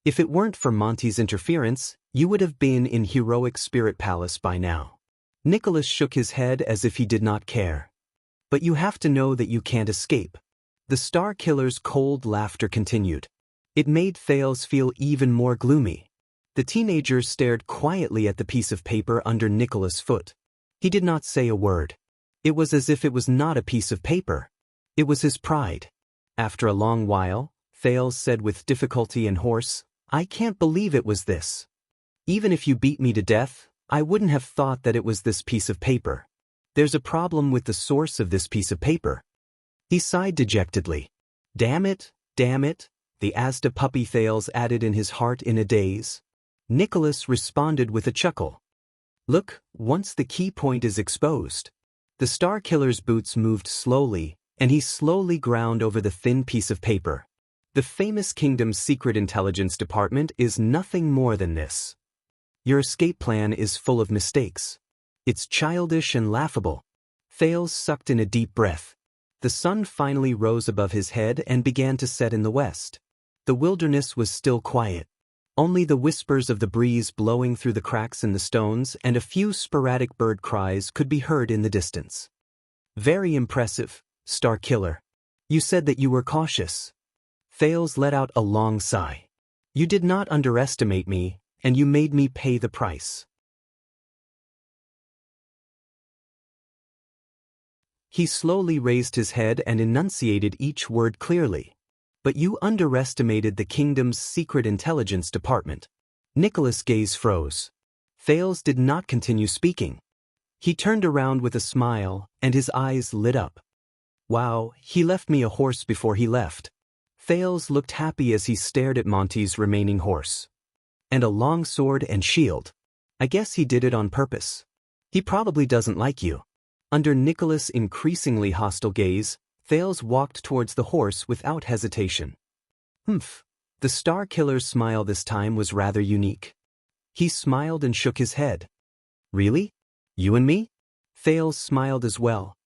If it weren't for Monty's interference, you would have been in Heroic Spirit Palace by now. Nicholas shook his head as if he did not care. But you have to know that you can't escape. The Star Killer's cold laughter continued. It made Thales feel even more gloomy. The teenager stared quietly at the piece of paper under Nicholas' foot. He did not say a word. It was as if it was not a piece of paper. It was his pride. After a long while, Thales said with difficulty and hoarse, I can't believe it was this. Even if you beat me to death, I wouldn't have thought that it was this piece of paper. There's a problem with the source of this piece of paper. He sighed dejectedly. Damn it, the Asda puppy, Thales added in his heart in a daze. Nicholas responded with a chuckle. Look, once the key point is exposed. The Star Killer's boots moved slowly, and he slowly ground over the thin piece of paper. The famous kingdom's secret intelligence department is nothing more than this. Your escape plan is full of mistakes. It's childish and laughable. Thales sucked in a deep breath. The sun finally rose above his head and began to set in the west. The wilderness was still quiet. Only the whispers of the breeze blowing through the cracks in the stones and a few sporadic bird cries could be heard in the distance. Very impressive, Star Killer. You said that you were cautious. Thales let out a long sigh. You did not underestimate me, and you made me pay the price. He slowly raised his head and enunciated each word clearly. But you underestimated the kingdom's secret intelligence department. Nicholas' gaze froze. Thales did not continue speaking. He turned around with a smile, and his eyes lit up. Wow, he left me a horse before he left. Thales looked happy as he stared at Monty's remaining horse. And a long sword and shield. I guess he did it on purpose. He probably doesn't like you. Under Nicholas' increasingly hostile gaze, Thales walked towards the horse without hesitation. Humph. The Star Killer's smile this time was rather unique. He smiled and shook his head. Really? You and me? Thales smiled as well.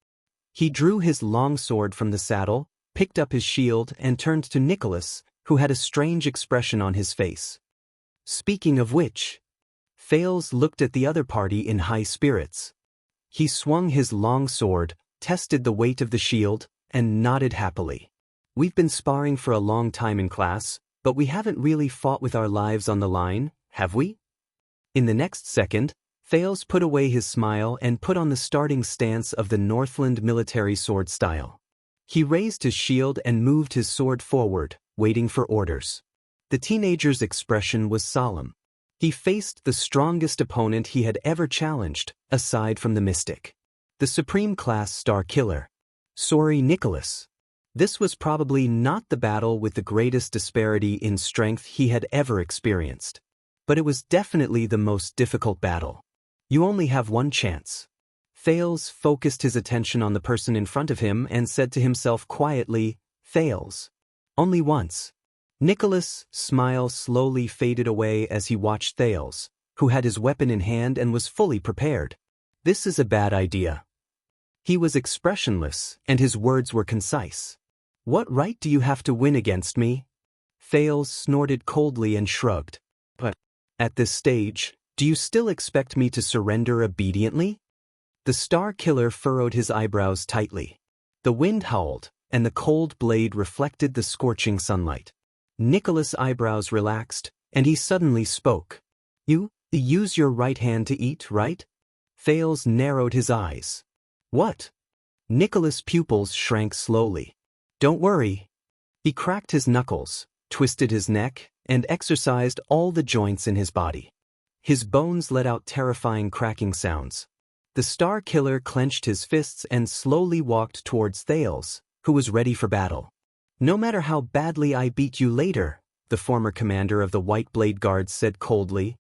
He drew his long sword from the saddle, picked up his shield and turned to Nicholas, who had a strange expression on his face. Speaking of which, Thales looked at the other party in high spirits. He swung his long sword, tested the weight of the shield, and nodded happily. We've been sparring for a long time in class, but we haven't really fought with our lives on the line, have we? In the next second, Thales put away his smile and put on the starting stance of the Northland military sword style. He raised his shield and moved his sword forward, waiting for orders. The teenager's expression was solemn. He faced the strongest opponent he had ever challenged, aside from the Mystic. The Supreme Class Star Killer. Sorry, Nicholas. This was probably not the battle with the greatest disparity in strength he had ever experienced. But it was definitely the most difficult battle. You only have one chance. Thales focused his attention on the person in front of him and said to himself quietly, Thales. Only once. Nicholas' smile slowly faded away as he watched Thales, who had his weapon in hand and was fully prepared. This is a bad idea. He was expressionless, and his words were concise. What right do you have to win against me? Thales snorted coldly and shrugged. But, at this stage, do you still expect me to surrender obediently? The Star Killer furrowed his eyebrows tightly. The wind howled, and the cold blade reflected the scorching sunlight. Nicholas' eyebrows relaxed, and he suddenly spoke. You use your right hand to eat, right? Thales narrowed his eyes. What? Nicholas' pupils shrank slowly. Don't worry. He cracked his knuckles, twisted his neck, and exercised all the joints in his body. His bones let out terrifying cracking sounds. The Star Killer clenched his fists and slowly walked towards Thales, who was ready for battle. No matter how badly I beat you later, the former commander of the White Blade Guards said coldly.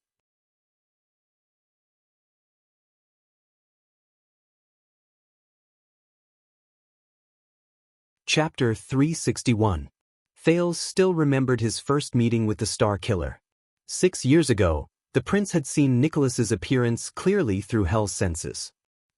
Chapter 361. Thales still remembered his first meeting with the Star Killer. 6 years ago, the prince had seen Nicholas's appearance clearly through Hell's senses.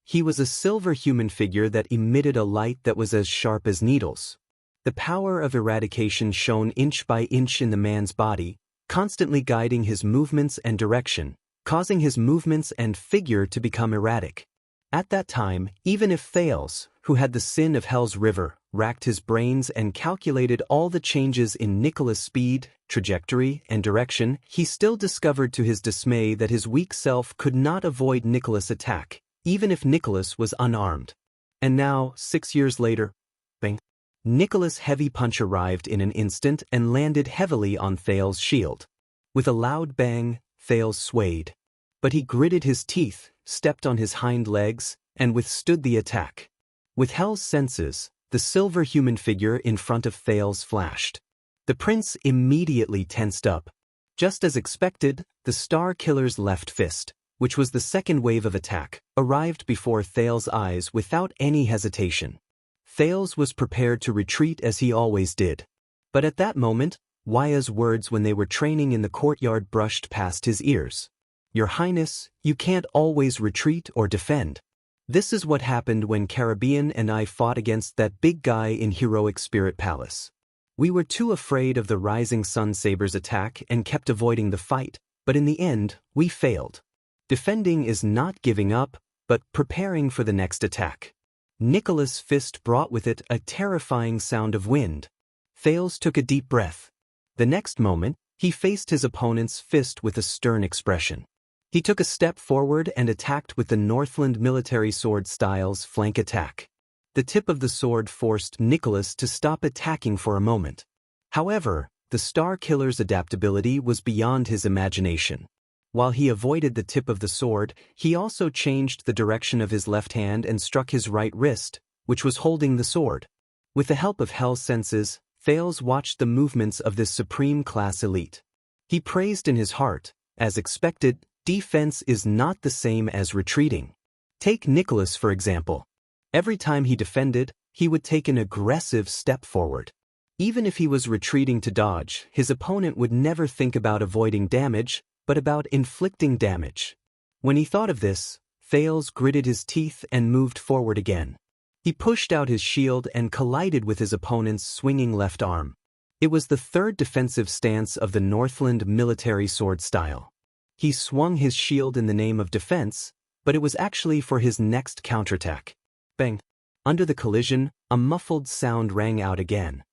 He was a silver human figure that emitted a light that was as sharp as needles. The power of eradication shone inch by inch in the man's body, constantly guiding his movements and direction, causing his movements and figure to become erratic. At that time, even if Thales, who had the sin of Hell's river, racked his brains and calculated all the changes in Nicholas' speed, trajectory, and direction, he still discovered to his dismay that his weak self could not avoid Nicholas' attack, even if Nicholas was unarmed. And now, 6 years later, bang! Nicholas' heavy punch arrived in an instant and landed heavily on Thales' shield. With a loud bang, Thales swayed. But he gritted his teeth, stepped on his hind legs, and withstood the attack. With Hell's senses, the silver human figure in front of Thales flashed. The prince immediately tensed up. Just as expected, the Star Killer's left fist, which was the second wave of attack, arrived before Thales' eyes without any hesitation. Thales was prepared to retreat as he always did. But at that moment, Waya's words when they were training in the courtyard brushed past his ears. "Your Highness, you can't always retreat or defend. This is what happened when Caribbean and I fought against that big guy in Heroic Spirit Palace. We were too afraid of the Rising Sun Saber's attack and kept avoiding the fight, but in the end, we failed. Defending is not giving up, but preparing for the next attack." Nicholas' fist brought with it a terrifying sound of wind. Thales took a deep breath. The next moment, he faced his opponent's fist with a stern expression. He took a step forward and attacked with the Northland military sword style's flank attack. The tip of the sword forced Nicholas to stop attacking for a moment. However, the Star Killer's adaptability was beyond his imagination. While he avoided the tip of the sword, he also changed the direction of his left hand and struck his right wrist, which was holding the sword. With the help of Hell's senses, Thales watched the movements of this supreme class elite. He praised in his heart, as expected, defense is not the same as retreating. Take Nicholas for example. Every time he defended, he would take an aggressive step forward. Even if he was retreating to dodge, his opponent would never think about avoiding damage, but about inflicting damage. When he thought of this, Thales gritted his teeth and moved forward again. He pushed out his shield and collided with his opponent's swinging left arm. It was the third defensive stance of the Northland military sword style. He swung his shield in the name of defense, but it was actually for his next counterattack. Bang! Under the collision, a muffled sound rang out again.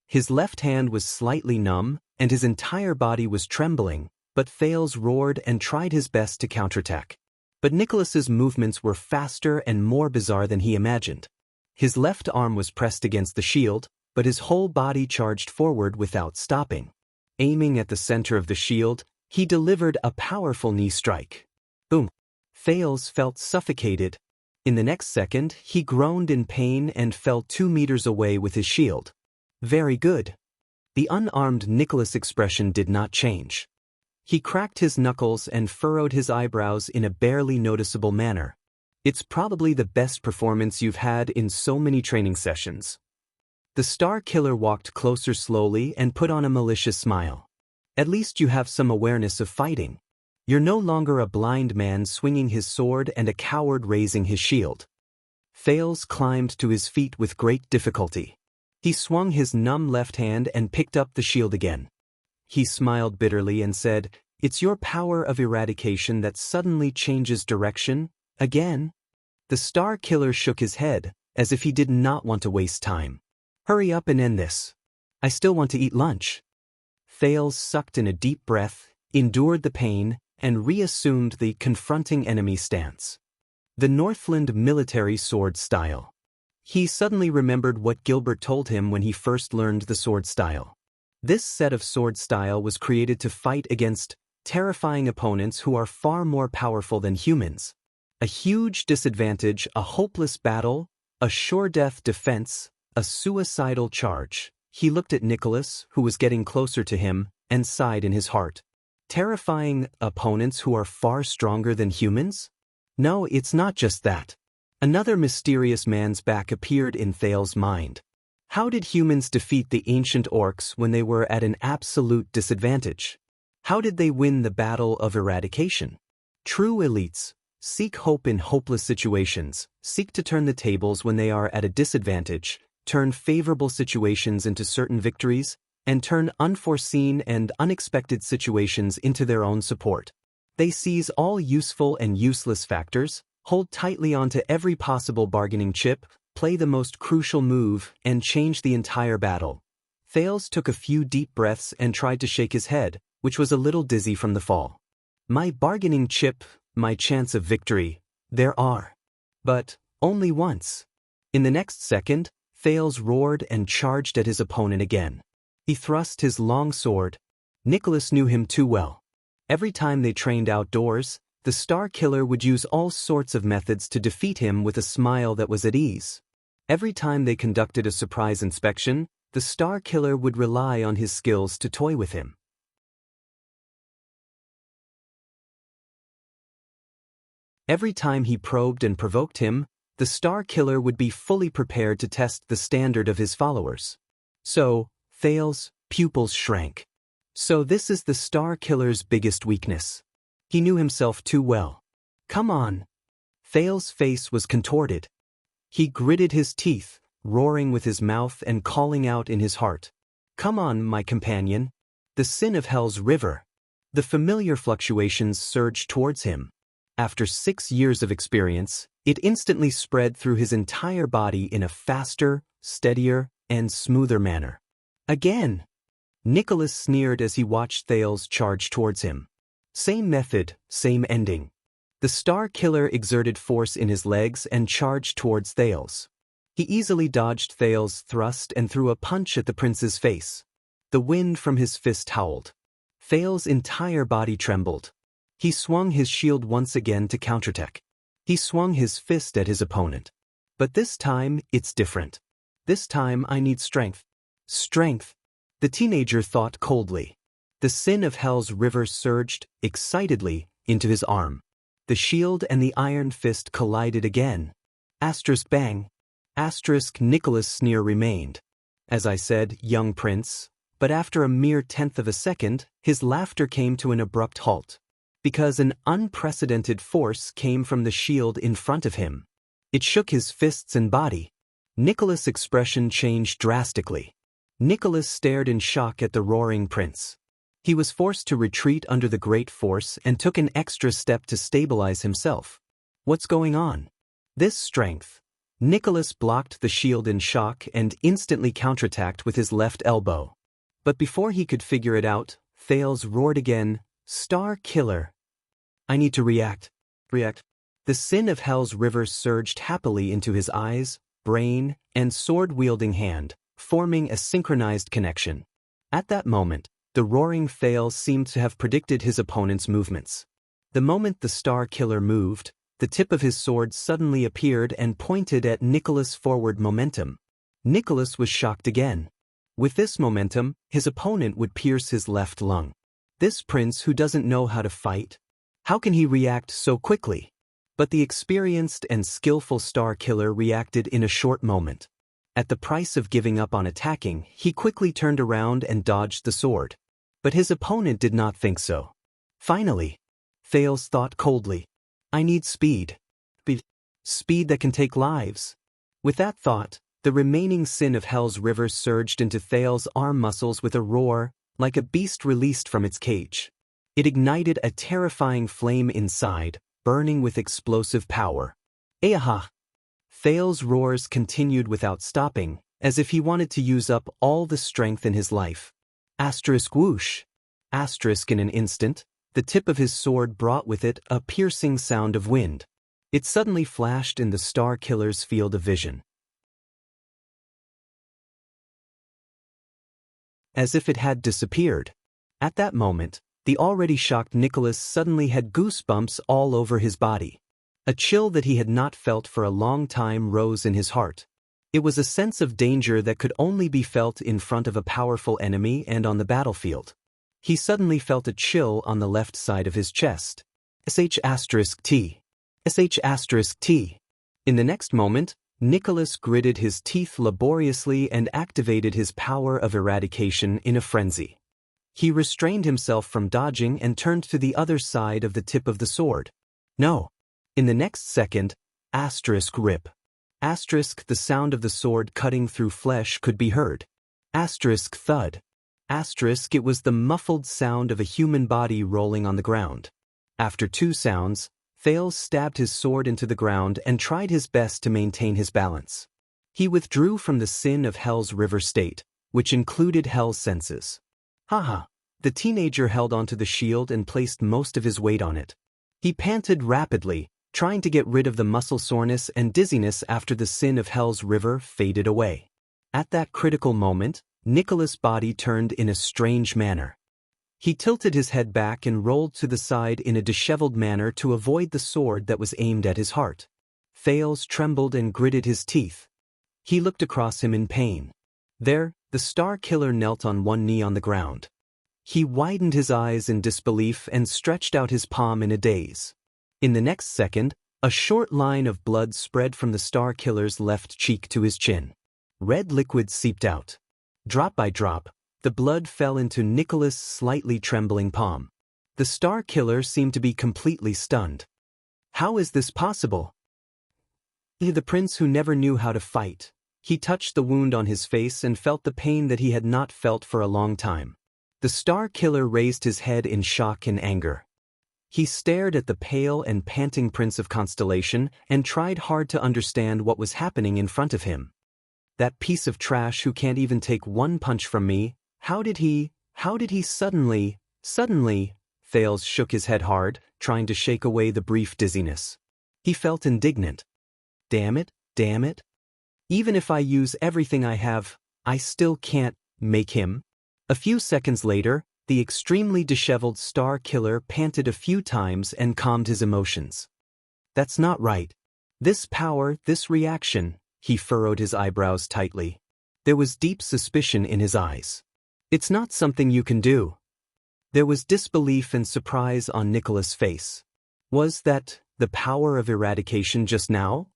His left hand was slightly numb, and his entire body was trembling, but Thales roared and tried his best to counterattack. But Nicholas's movements were faster and more bizarre than he imagined. His left arm was pressed against the shield, but his whole body charged forward without stopping. Aiming at the center of the shield, he delivered a powerful knee strike. Boom! Thales felt suffocated. In the next second, he groaned in pain and fell 2 meters away with his shield. Very good. The unarmed Nicholas' expression did not change. He cracked his knuckles and furrowed his eyebrows in a barely noticeable manner. It's probably the best performance you've had in so many training sessions. The Star Killer walked closer slowly and put on a malicious smile. At least you have some awareness of fighting. You're no longer a blind man swinging his sword and a coward raising his shield. Thales climbed to his feet with great difficulty. He swung his numb left hand and picked up the shield again. He smiled bitterly and said, "It's your power of eradication that suddenly changes direction, again?" The Star Killer shook his head, as if he did not want to waste time. "Hurry up and end this. I still want to eat lunch." Thales sucked in a deep breath, endured the pain, and reassumed the confronting enemy stance. The Northland military sword style. He suddenly remembered what Gilbert told him when he first learned the sword style. This set of sword style was created to fight against terrifying opponents who are far more powerful than humans. A huge disadvantage, a hopeless battle, a sure-death defense, a suicidal charge. He looked at Nicholas, who was getting closer to him, and sighed in his heart. Terrifying opponents who are far stronger than humans? No, it's not just that. Another mysterious man's back appeared in Thales' mind. How did humans defeat the ancient orcs when they were at an absolute disadvantage? How did they win the battle of eradication? True elites seek hope in hopeless situations, seek to turn the tables when they are at a disadvantage, turn favorable situations into certain victories, and turn unforeseen and unexpected situations into their own support. They seize all useful and useless factors, hold tightly onto every possible bargaining chip, play the most crucial move, and change the entire battle. Thales took a few deep breaths and tried to shake his head, which was a little dizzy from the fall. My bargaining chip, my chance of victory, there are. But only once. In the next second, Thales roared and charged at his opponent again. He thrust his long sword. Nicholas knew him too well. Every time they trained outdoors, the Star Killer would use all sorts of methods to defeat him with a smile that was at ease. Every time they conducted a surprise inspection, the Star Killer would rely on his skills to toy with him. Every time he probed and provoked him, the Star Killer would be fully prepared to test the standard of his followers. So, Thales' pupils shrank. So this is the Star Killer's biggest weakness. He knew himself too well. Come on. Thales' face was contorted. He gritted his teeth, roaring with his mouth and calling out in his heart. Come on, my companion. The sin of Hell's river. The familiar fluctuations surged towards him. After 6 years of experience, it instantly spread through his entire body in a faster, steadier, and smoother manner. Again! Nicholas sneered as he watched Thales charge towards him. Same method, same ending. The Star Killer exerted force in his legs and charged towards Thales. He easily dodged Thales' thrust and threw a punch at the prince's face. The wind from his fist howled. Thales' entire body trembled. He swung his shield once again to counterattack. He swung his fist at his opponent. But this time, it's different. This time I need strength. Strength. The teenager thought coldly. The sin of Hell's river surged, excitedly, into his arm. The shield and the iron fist collided again. Asterisk bang. Asterisk Nicholas' sneer remained. As I said, young prince, but after a mere 1/10 of a second, his laughter came to an abrupt halt. Because an unprecedented force came from the shield in front of him. It shook his fists and body. Nicholas' expression changed drastically. Nicholas stared in shock at the roaring prince. He was forced to retreat under the great force and took an extra step to stabilize himself. What's going on? This strength. Nicholas blocked the shield in shock and instantly counterattacked with his left elbow. But before he could figure it out, Thales roared again, Star Killer. I need to react. React. The sin of Hell's river surged happily into his eyes, brain, and sword-wielding hand, forming a synchronized connection. At that moment, the roaring Thales seemed to have predicted his opponent's movements. The moment the Star Killer moved, the tip of his sword suddenly appeared and pointed at Nicholas' forward momentum. Nicholas was shocked again. With this momentum, his opponent would pierce his left lung. This prince who doesn't know how to fight? How can he react so quickly? But the experienced and skillful Star Killer reacted in a short moment. At the price of giving up on attacking, he quickly turned around and dodged the sword. But his opponent did not think so. Finally, Thales thought coldly, I need speed. Speed that can take lives. With that thought, the remaining sin of Hell's river surged into Thales' arm muscles with a roar, like a beast released from its cage. It ignited a terrifying flame inside, burning with explosive power. Ayaha! Thales' roars continued without stopping, as if he wanted to use up all the strength in his life. Asterisk whoosh. Asterisk in an instant, the tip of his sword brought with it a piercing sound of wind. It suddenly flashed in the Star Killer's field of vision. As if it had disappeared. At that moment, the already shocked Nicholas suddenly had goosebumps all over his body. A chill that he had not felt for a long time rose in his heart. It was a sense of danger that could only be felt in front of a powerful enemy and on the battlefield. He suddenly felt a chill on the left side of his chest. *T. *T. In the next moment, Nicholas gritted his teeth laboriously and activated his power of eradication in a frenzy. He restrained himself from dodging and turned to the other side of the tip of the sword. No. In the next second, rip. The sound of the sword cutting through flesh could be heard. Thud. It was the muffled sound of a human body rolling on the ground. After 2 sounds, Thales stabbed his sword into the ground and tried his best to maintain his balance. He withdrew from the sin of Hell's river state, which included Hell's senses. Haha! The teenager held onto the shield and placed most of his weight on it. He panted rapidly, trying to get rid of the muscle soreness and dizziness after the sin of Hell's river faded away. At that critical moment, Nicholas' body turned in a strange manner. He tilted his head back and rolled to the side in a disheveled manner to avoid the sword that was aimed at his heart. Thales trembled and gritted his teeth. He looked across him in pain. There, The Star Killer knelt on one knee on the ground. He widened his eyes in disbelief and stretched out his palm in a daze. In the next second, a short line of blood spread from the Star Killer's left cheek to his chin. Red liquid seeped out. Drop by drop, the blood fell into Nicholas' slightly trembling palm. The Star Killer seemed to be completely stunned. How is this possible? The prince who never knew how to fight. He touched the wound on his face and felt the pain that he had not felt for a long time. The Star Killer raised his head in shock and anger. He stared at the pale and panting Prince of Constellation and tried hard to understand what was happening in front of him. That piece of trash who can't even take one punch from me, how did he suddenly, Thales shook his head hard, trying to shake away the brief dizziness. He felt indignant. Damn it. Even if I use everything I have, I still can't make him. A few seconds later, the extremely disheveled Star Killer panted a few times and calmed his emotions. That's not right. This power, this reaction, he furrowed his eyebrows tightly. There was deep suspicion in his eyes. It's not something you can do. There was disbelief and surprise on Nicholas' face. Was that the power of eradication just now?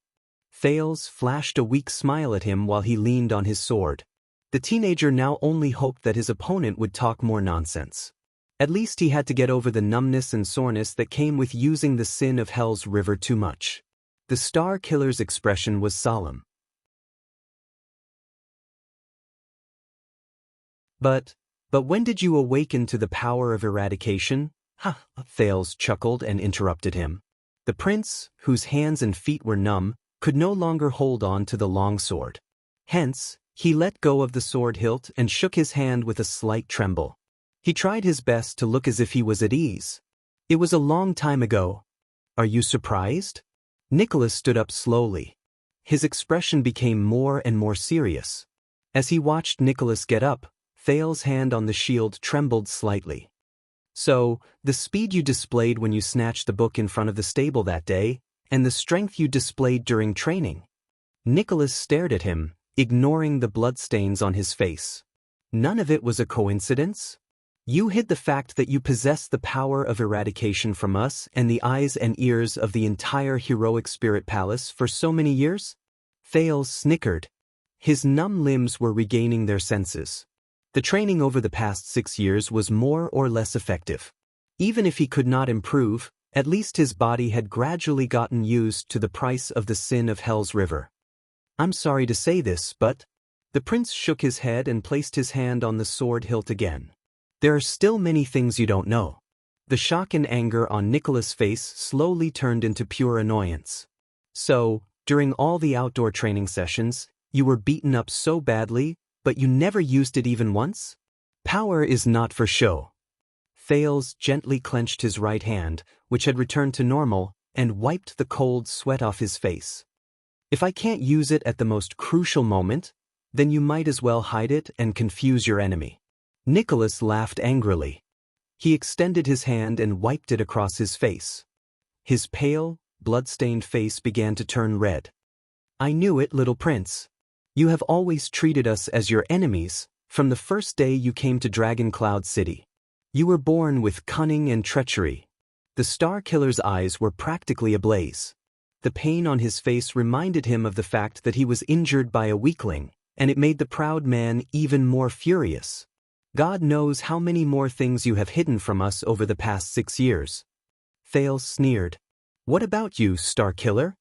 Thales flashed a weak smile at him while he leaned on his sword. The teenager now only hoped that his opponent would talk more nonsense. At least he had to get over the numbness and soreness that came with using the sin of Hell's River too much. The Star Killer's expression was solemn. But when did you awaken to the power of eradication? Ha! Thales chuckled and interrupted him. The prince, whose hands and feet were numb, could no longer hold on to the long sword. Hence, he let go of the sword hilt and shook his hand with a slight tremble. He tried his best to look as if he was at ease. It was a long time ago. Are you surprised? Nicholas stood up slowly. His expression became more and more serious. As he watched Nicholas get up, Thales' hand on the shield trembled slightly. So, the speed you displayed when you snatched the book in front of the stable that day, and the strength you displayed during training. Nicholas stared at him, ignoring the bloodstains on his face. None of it was a coincidence. You hid the fact that you possess the power of eradication from us and the eyes and ears of the entire heroic spirit palace for so many years? Thales snickered. His numb limbs were regaining their senses. The training over the past 6 years was more or less effective. Even if he could not improve, at least his body had gradually gotten used to the price of the sin of Hell's River. I'm sorry to say this, but... The prince shook his head and placed his hand on the sword hilt again. There are still many things you don't know. The shock and anger on Nicholas' face slowly turned into pure annoyance. So, during all the outdoor training sessions, you were beaten up so badly, but you never used it even once? Power is not for show. Thales gently clenched his right hand, which had returned to normal, and wiped the cold sweat off his face. If I can't use it at the most crucial moment, then you might as well hide it and confuse your enemy. Nicholas laughed angrily. He extended his hand and wiped it across his face. His pale, blood-stained face began to turn red. I knew it, little prince. You have always treated us as your enemies, from the first day you came to Dragon Cloud City. You were born with cunning and treachery. The Star Killer's eyes were practically ablaze. The pain on his face reminded him of the fact that he was injured by a weakling, and it made the proud man even more furious. God knows how many more things you have hidden from us over the past 6 years. Thales sneered. What about you, Star Killer?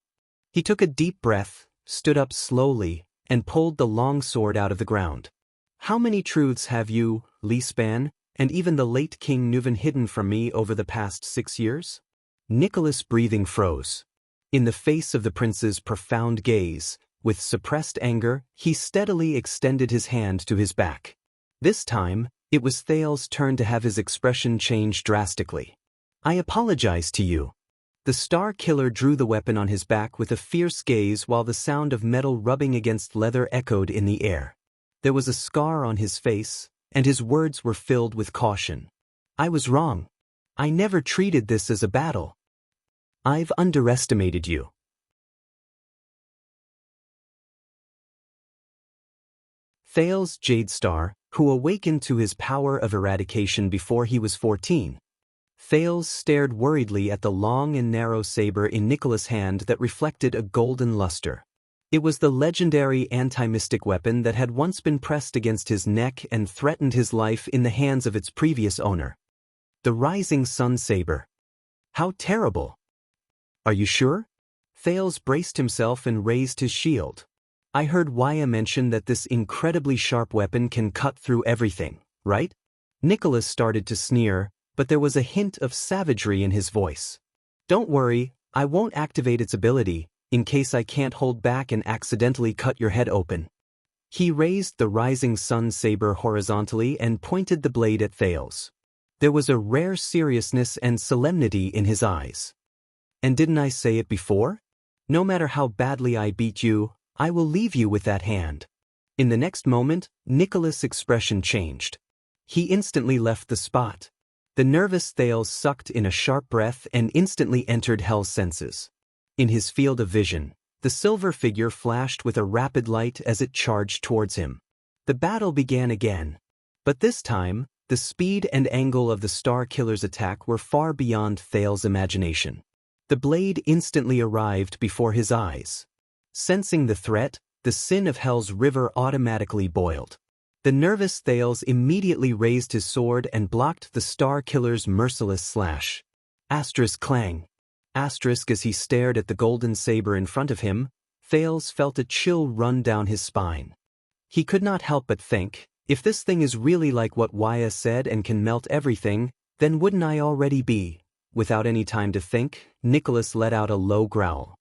He took a deep breath, stood up slowly, and pulled the long sword out of the ground. How many truths have you, Li Span, and even the late King Nuven hidden from me over the past 6 years? Nicholas' breathing froze. In the face of the prince's profound gaze, with suppressed anger, he steadily extended his hand to his back. This time, it was Thales' turn to have his expression change drastically. I apologize to you. The Star Killer drew the weapon on his back with a fierce gaze while the sound of metal rubbing against leather echoed in the air. There was a scar on his face, and his words were filled with caution. I was wrong. I never treated this as a battle. I've underestimated you. Thales Jade Star, who awakened to his power of eradication before he was 14. Thales stared worriedly at the long and narrow saber in Nicholas' hand that reflected a golden luster. It was the legendary anti-mystic weapon that had once been pressed against his neck and threatened his life in the hands of its previous owner. The Rising Sun Saber. How terrible! Are you sure? Thales braced himself and raised his shield. I heard Waya mention that this incredibly sharp weapon can cut through everything, right? Nicholas started to sneer, but there was a hint of savagery in his voice. Don't worry, I won't activate its ability, in case I can't hold back and accidentally cut your head open. He raised the Rising Sun Saber horizontally and pointed the blade at Thales. There was a rare seriousness and solemnity in his eyes. And didn't I say it before? No matter how badly I beat you, I will leave you with that hand. In the next moment, Nicholas' expression changed. He instantly left the spot. The nervous Thales sucked in a sharp breath and instantly entered Hell's senses. In his field of vision, the silver figure flashed with a rapid light as it charged towards him. The battle began again. But this time, the speed and angle of the Star Killer's attack were far beyond Thales' imagination. The blade instantly arrived before his eyes. Sensing the threat, the sin of Hell's river automatically boiled. The nervous Thales immediately raised his sword and blocked the Star Killer's merciless slash. Asterisk clang. Asterisk as he stared at the golden saber in front of him, Thales felt a chill run down his spine. He could not help but think, if this thing is really like what Waya said and can melt everything, then wouldn't I already be? Without any time to think, Nicholas let out a low growl.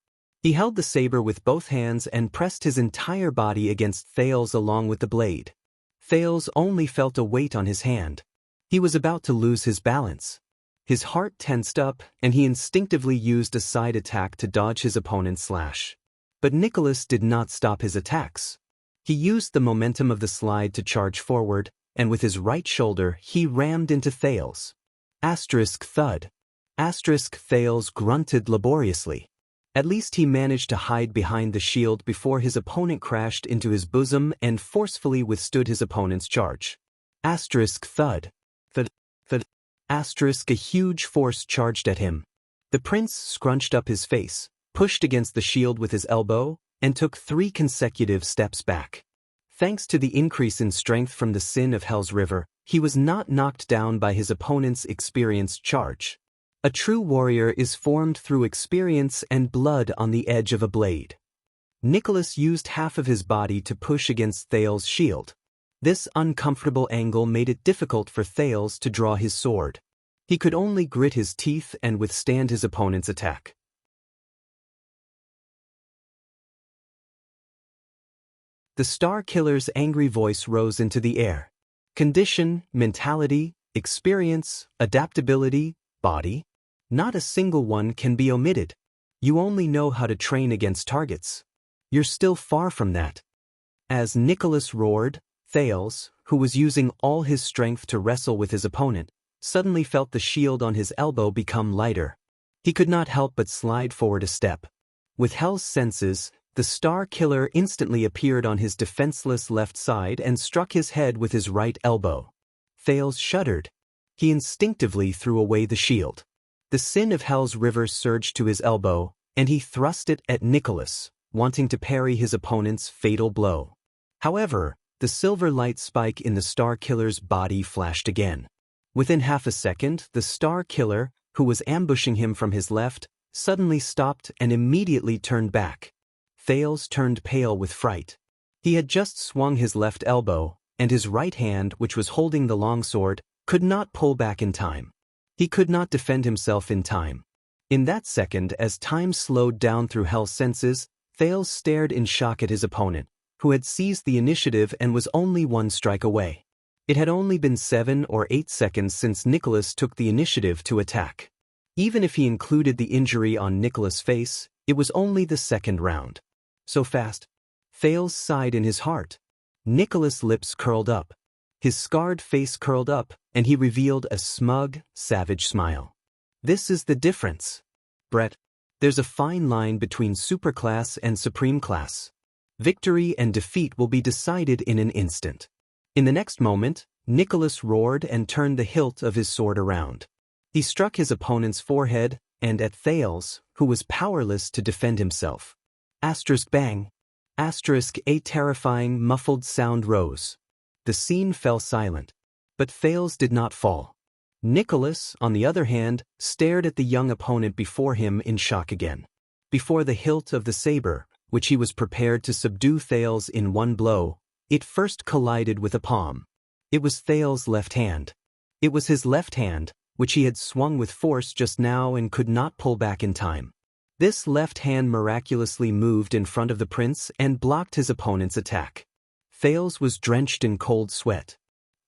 He held the saber with both hands and pressed his entire body against Thales along with the blade. Thales only felt a weight on his hand. He was about to lose his balance. His heart tensed up, and he instinctively used a side attack to dodge his opponent's slash. But Nicholas did not stop his attacks. He used the momentum of the slide to charge forward, and with his right shoulder he rammed into Thales. Asterisk thud. Asterisk Thales grunted laboriously. At least he managed to hide behind the shield before his opponent crashed into his bosom and forcefully withstood his opponent's charge. Asterisk thud. Thud. Thud. Asterisk a huge force charged at him. The prince scrunched up his face, pushed against the shield with his elbow, and took 3 consecutive steps back. Thanks to the increase in strength from the sin of Hell's river, he was not knocked down by his opponent's experienced charge. A true warrior is formed through experience and blood on the edge of a blade. Nicholas used half of his body to push against Thales' shield. This uncomfortable angle made it difficult for Thales to draw his sword. He could only grit his teeth and withstand his opponent's attack. The Star Killer's angry voice rose into the air. Condition, mentality, experience, adaptability, body. Not a single one can be omitted. You only know how to train against targets. You're still far from that. As Nicholas roared, Thales, who was using all his strength to wrestle with his opponent, suddenly felt the shield on his elbow become lighter. He could not help but slide forward a step. With Hell's senses, the Star Killer instantly appeared on his defenseless left side and struck his head with his right elbow. Thales shuddered. He instinctively threw away the shield. The sin of Hell's river surged to his elbow, and he thrust it at Nicholas, wanting to parry his opponent's fatal blow. However, the silver light spike in the Star Killer's body flashed again. Within half a second, the Star Killer, who was ambushing him from his left, suddenly stopped and immediately turned back. Thales turned pale with fright. He had just swung his left elbow, and his right hand, which was holding the longsword, could not pull back in time. He could not defend himself in time. In that second, as time slowed down through Hell's senses, Thales stared in shock at his opponent, who had seized the initiative and was only 1 strike away. It had only been 7 or 8 seconds since Nicholas took the initiative to attack. Even if he included the injury on Nicholas' face, it was only the 2nd round. So fast. Thales sighed in his heart. Nicholas' lips curled up. His scarred face curled up, and he revealed a smug, savage smile. This is the difference. Brett, there's a fine line between superclass and supreme class. Victory and defeat will be decided in an instant. In the next moment, Nicholas roared and turned the hilt of his sword around. He struck his opponent's forehead, and at Thales, who was powerless to defend himself. Bang! A terrifying, muffled sound rose. The scene fell silent. But Thales did not fall. Nicholas, on the other hand, stared at the young opponent before him in shock again. Before the hilt of the saber, which he was prepared to subdue Thales in one blow, it first collided with a palm. It was Thales' left hand. It was his left hand, which he had swung with force just now and could not pull back in time. This left hand miraculously moved in front of the prince and blocked his opponent's attack. Thales was drenched in cold sweat.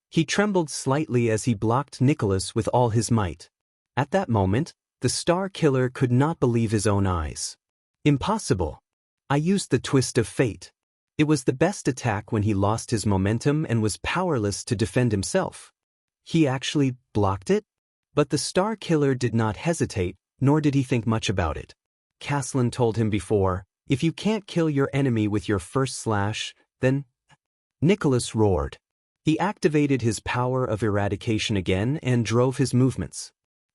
He trembled slightly as he blocked Nicholas with all his might. At that moment, the Star Killer could not believe his own eyes. Impossible. I used the twist of fate. It was the best attack when he lost his momentum and was powerless to defend himself. He actually blocked it? But the Star Killer did not hesitate, nor did he think much about it. Caslin told him before, if you can't kill your enemy with your first slash, then... Nicholas roared. He activated his power of eradication again and drove his movements.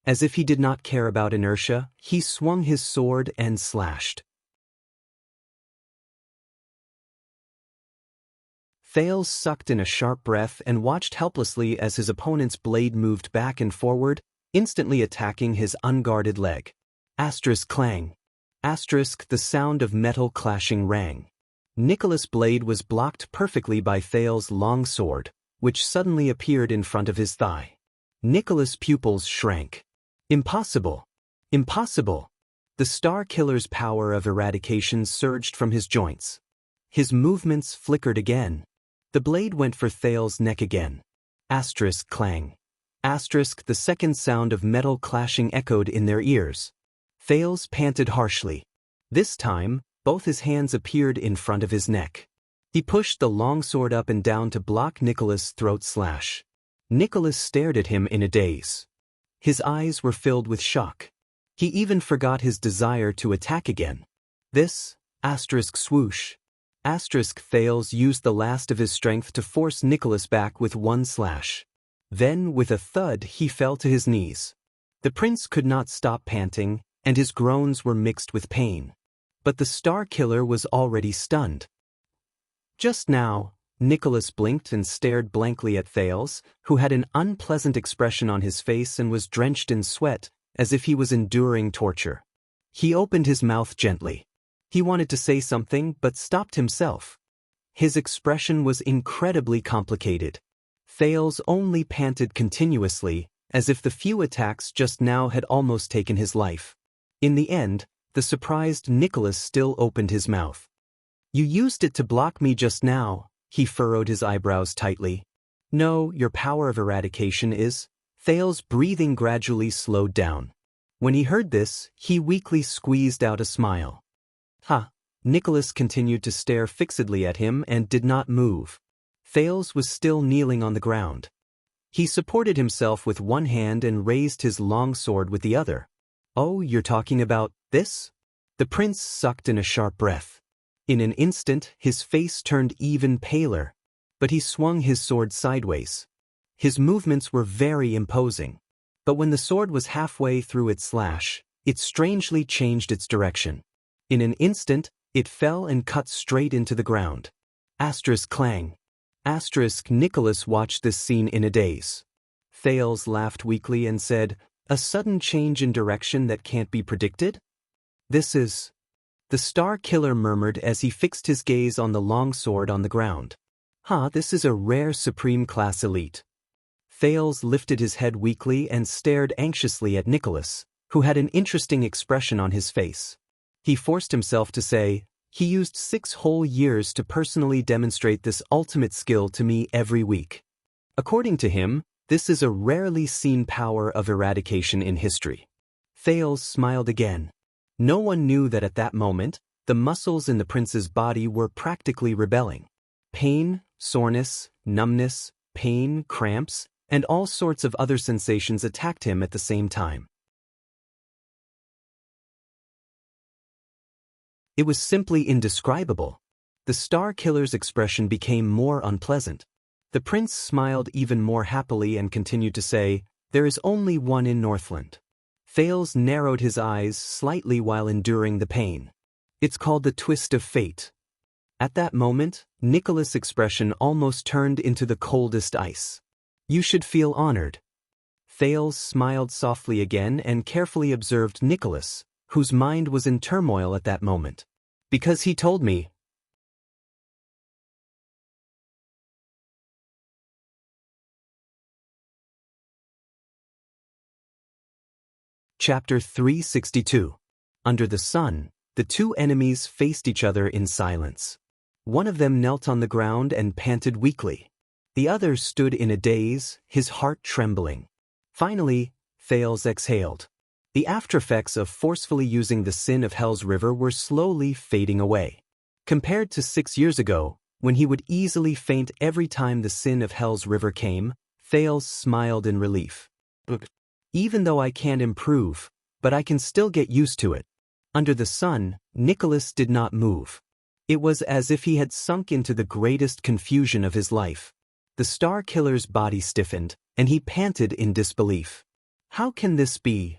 As if he did not care about inertia, he swung his sword and slashed. Thales sucked in a sharp breath and watched helplessly as his opponent's blade moved back and forward, instantly attacking his unguarded leg. Clang. The sound of metal clashing rang. Nicholas' blade was blocked perfectly by Thales' long sword, which suddenly appeared in front of his thigh. Nicholas' pupils shrank. Impossible! Impossible! The Star Killer's power of eradication surged from his joints. His movements flickered again. The blade went for Thales' neck again. Clang. The second sound of metal clashing echoed in their ears. Thales panted harshly. This time, both his hands appeared in front of his neck. He pushed the longsword up and down to block Nicholas' throat slash. Nicholas stared at him in a daze. His eyes were filled with shock. He even forgot his desire to attack again. This, swoosh. Thales used the last of his strength to force Nicholas back with one slash. Then, with a thud, he fell to his knees. The prince could not stop panting, and his groans were mixed with pain. But the Star Killer was already stunned. Just now, Nicholas blinked and stared blankly at Thales, who had an unpleasant expression on his face and was drenched in sweat, as if he was enduring torture. He opened his mouth gently. He wanted to say something but stopped himself. His expression was incredibly complicated. Thales only panted continuously, as if the few attacks just now had almost taken his life. In the end, the surprised Nicholas still opened his mouth. You used it to block me just now, he furrowed his eyebrows tightly. No, your power of eradication is... Thales' breathing gradually slowed down. When he heard this, he weakly squeezed out a smile. Nicholas continued to stare fixedly at him and did not move. Thales was still kneeling on the ground. He supported himself with one hand and raised his long sword with the other. Oh, you're talking about this? The prince sucked in a sharp breath. In an instant, his face turned even paler, but he swung his sword sideways. His movements were very imposing. But when the sword was halfway through its slash, it strangely changed its direction. In an instant, it fell and cut straight into the ground. Clang. Nicholas watched this scene in a daze. Thales laughed weakly and said, "A sudden change in direction that can't be predicted? This is..." The Star Killer murmured as he fixed his gaze on the long sword on the ground. This is a rare supreme class elite. Thales lifted his head weakly and stared anxiously at Nicholas, who had an interesting expression on his face. He forced himself to say, "He used 6 whole years to personally demonstrate this ultimate skill to me every week." According to him, this is a rarely seen power of eradication in history. Thales smiled again. No one knew that at that moment, the muscles in the prince's body were practically rebelling. Pain, soreness, numbness, pain, cramps, and all sorts of other sensations attacked him at the same time. It was simply indescribable. The Star Killer's expression became more unpleasant. The prince smiled even more happily and continued to say, "There is only one in Northland." Thales narrowed his eyes slightly while enduring the pain. "It's called the twist of fate." At that moment, Nicholas' expression almost turned into the coldest ice. "You should feel honored." Thales smiled softly again and carefully observed Nicholas, whose mind was in turmoil at that moment. "Because he told me." Chapter 362. Under the sun, the two enemies faced each other in silence. One of them knelt on the ground and panted weakly. The other stood in a daze, his heart trembling. Finally, Thales exhaled. The aftereffects of forcefully using the sin of Hell's River were slowly fading away. Compared to 6 years ago, when he would easily faint every time the sin of Hell's River came, Thales smiled in relief. "Even though I can't improve, but I can still get used to it." Under the sun, Nicholas did not move. It was as if he had sunk into the greatest confusion of his life. The Star Killer's body stiffened, and he panted in disbelief. "How can this be?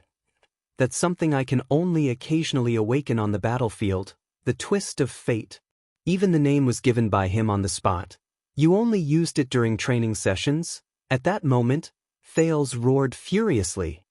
That's something I can only occasionally awaken on the battlefield, the twist of fate." Even the name was given by him on the spot. "You only used it during training sessions?" At that moment, Thales roared furiously.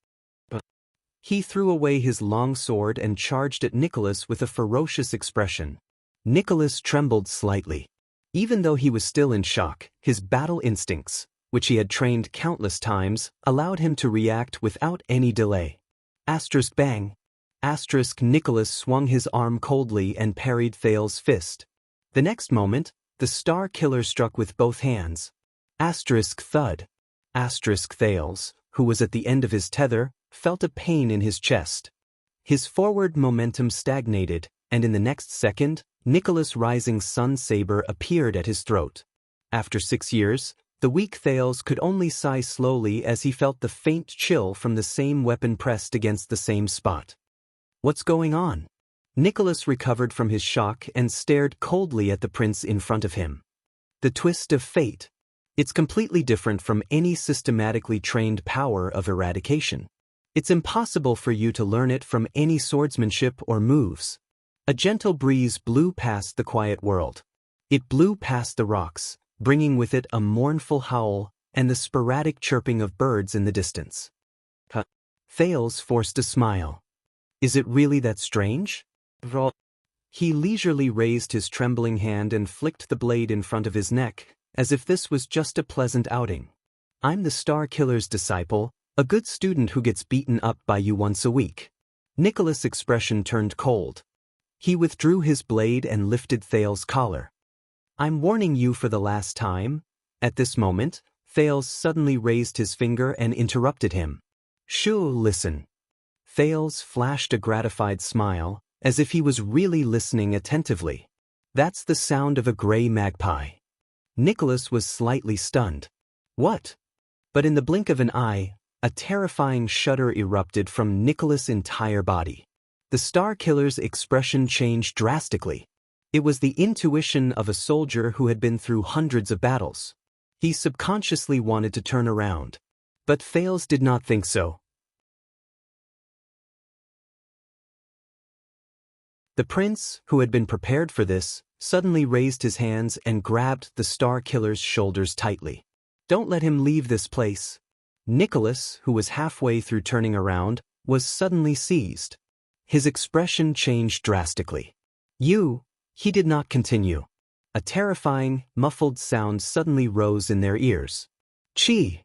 He threw away his long sword and charged at Nicholas with a ferocious expression. Nicholas trembled slightly. Even though he was still in shock, his battle instincts, which he had trained countless times, allowed him to react without any delay. Asterisk bang. Asterisk Nicholas swung his arm coldly and parried Thales' fist. The next moment, the Star Killer struck with both hands. Asterisk thud. Asterisk Thales, who was at the end of his tether, felt a pain in his chest. His forward momentum stagnated, and in the next second, Nicholas' rising sun saber appeared at his throat. After 6 years, the weak Thales could only sigh slowly as he felt the faint chill from the same weapon pressed against the same spot. "What's going on?" Nicholas recovered from his shock and stared coldly at the prince in front of him. "The twist of fate. It's completely different from any systematically trained power of eradication. It's impossible for you to learn it from any swordsmanship or moves." A gentle breeze blew past the quiet world. It blew past the rocks, bringing with it a mournful howl and the sporadic chirping of birds in the distance. Thales forced a smile. "Is it really that strange?" He leisurely raised his trembling hand and flicked the blade in front of his neck, as if this was just a pleasant outing. "I'm the Star Killer's disciple, a good student who gets beaten up by you once a week." Nicholas' expression turned cold. He withdrew his blade and lifted Thales' collar. "I'm warning you for the last time." At this moment, Thales suddenly raised his finger and interrupted him. "Shoo, listen." Thales flashed a gratified smile, as if he was really listening attentively. "That's the sound of a gray magpie." Nicholas was slightly stunned. "What?" But in the blink of an eye, a terrifying shudder erupted from Nicholas' entire body. The Star Killer's expression changed drastically. It was the intuition of a soldier who had been through hundreds of battles. He subconsciously wanted to turn around. But Thales did not think so. The prince, who had been prepared for this, suddenly raised his hands and grabbed the Star Killer's shoulders tightly. "Don't let him leave this place." Nicholas, who was halfway through turning around, was suddenly seized. His expression changed drastically. "You..." He did not continue. A terrifying, muffled sound suddenly rose in their ears. "Chi!"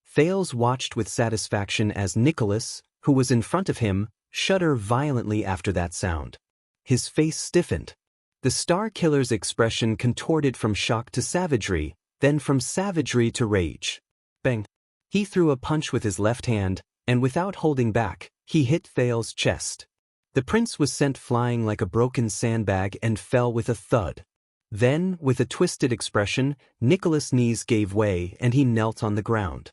Thales watched with satisfaction as Nicholas, who was in front of him, shuddered violently after that sound. His face stiffened. The Star Killer's expression contorted from shock to savagery, then from savagery to rage. Bang! He threw a punch with his left hand, and without holding back, he hit Thales' chest. The prince was sent flying like a broken sandbag and fell with a thud. Then, with a twisted expression, Nicholas' knees gave way and he knelt on the ground.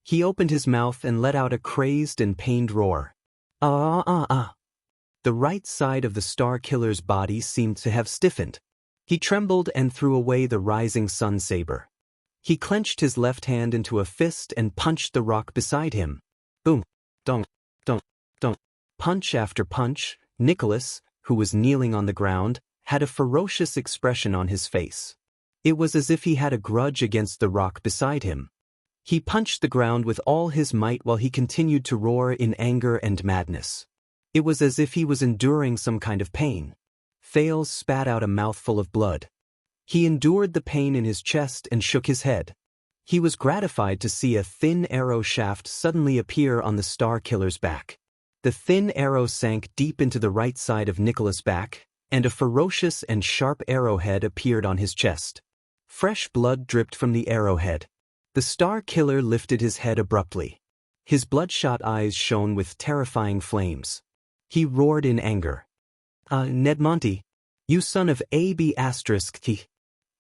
He opened his mouth and let out a crazed and pained roar. Ah ah ah! The right side of the Star Killer's body seemed to have stiffened. He trembled and threw away the rising sun saber. He clenched his left hand into a fist and punched the rock beside him. Boom, dong, dong, dong. Punch after punch. Nicholas, who was kneeling on the ground, had a ferocious expression on his face. It was as if he had a grudge against the rock beside him. He punched the ground with all his might while he continued to roar in anger and madness. It was as if he was enduring some kind of pain. Thales spat out a mouthful of blood. He endured the pain in his chest and shook his head. He was gratified to see a thin arrow shaft suddenly appear on the Star Killer's back. The thin arrow sank deep into the right side of Nicholas' back, and a ferocious and sharp arrowhead appeared on his chest. Fresh blood dripped from the arrowhead. The Star Killer lifted his head abruptly. His bloodshot eyes shone with terrifying flames. He roared in anger. Ned Monty, you son of A.B****.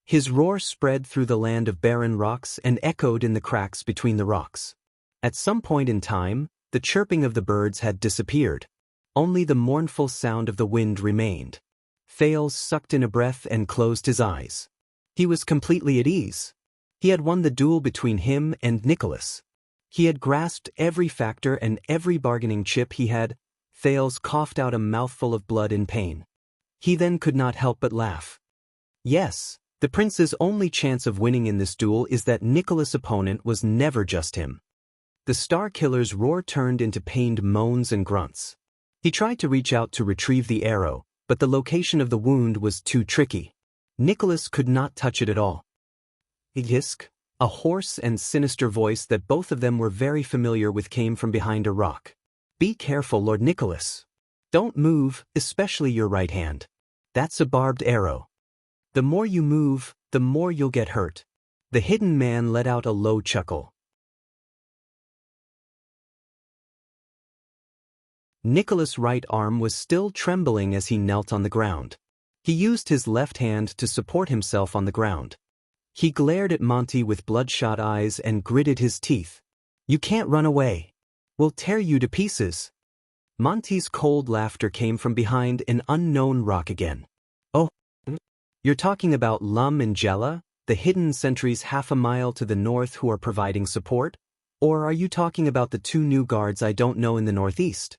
His roar spread through the land of barren rocks and echoed in the cracks between the rocks. At some point in time, the chirping of the birds had disappeared. Only the mournful sound of the wind remained. Thales sucked in a breath and closed his eyes. He was completely at ease. He had won the duel between him and Nicholas. He had grasped every factor and every bargaining chip he had. Thales coughed out a mouthful of blood in pain. He then could not help but laugh. Yes, the prince's only chance of winning in this duel is that Nicholas' opponent was never just him. The Star Killer's roar turned into pained moans and grunts. He tried to reach out to retrieve the arrow, but the location of the wound was too tricky. Nicholas could not touch it at all. Yisk, a hoarse and sinister voice that both of them were very familiar with came from behind a rock. Be careful, Lord Nicholas. Don't move, especially your right hand. That's a barbed arrow. The more you move, the more you'll get hurt. The hidden man let out a low chuckle. Nicholas' right arm was still trembling as he knelt on the ground. He used his left hand to support himself on the ground. He glared at Monty with bloodshot eyes and gritted his teeth. You can't run away. We'll tear you to pieces. Monty's cold laughter came from behind an unknown rock again. Oh, you're talking about Lum and Jella, the hidden sentries half a mile to the north who are providing support? Or are you talking about the two new guards I don't know in the northeast?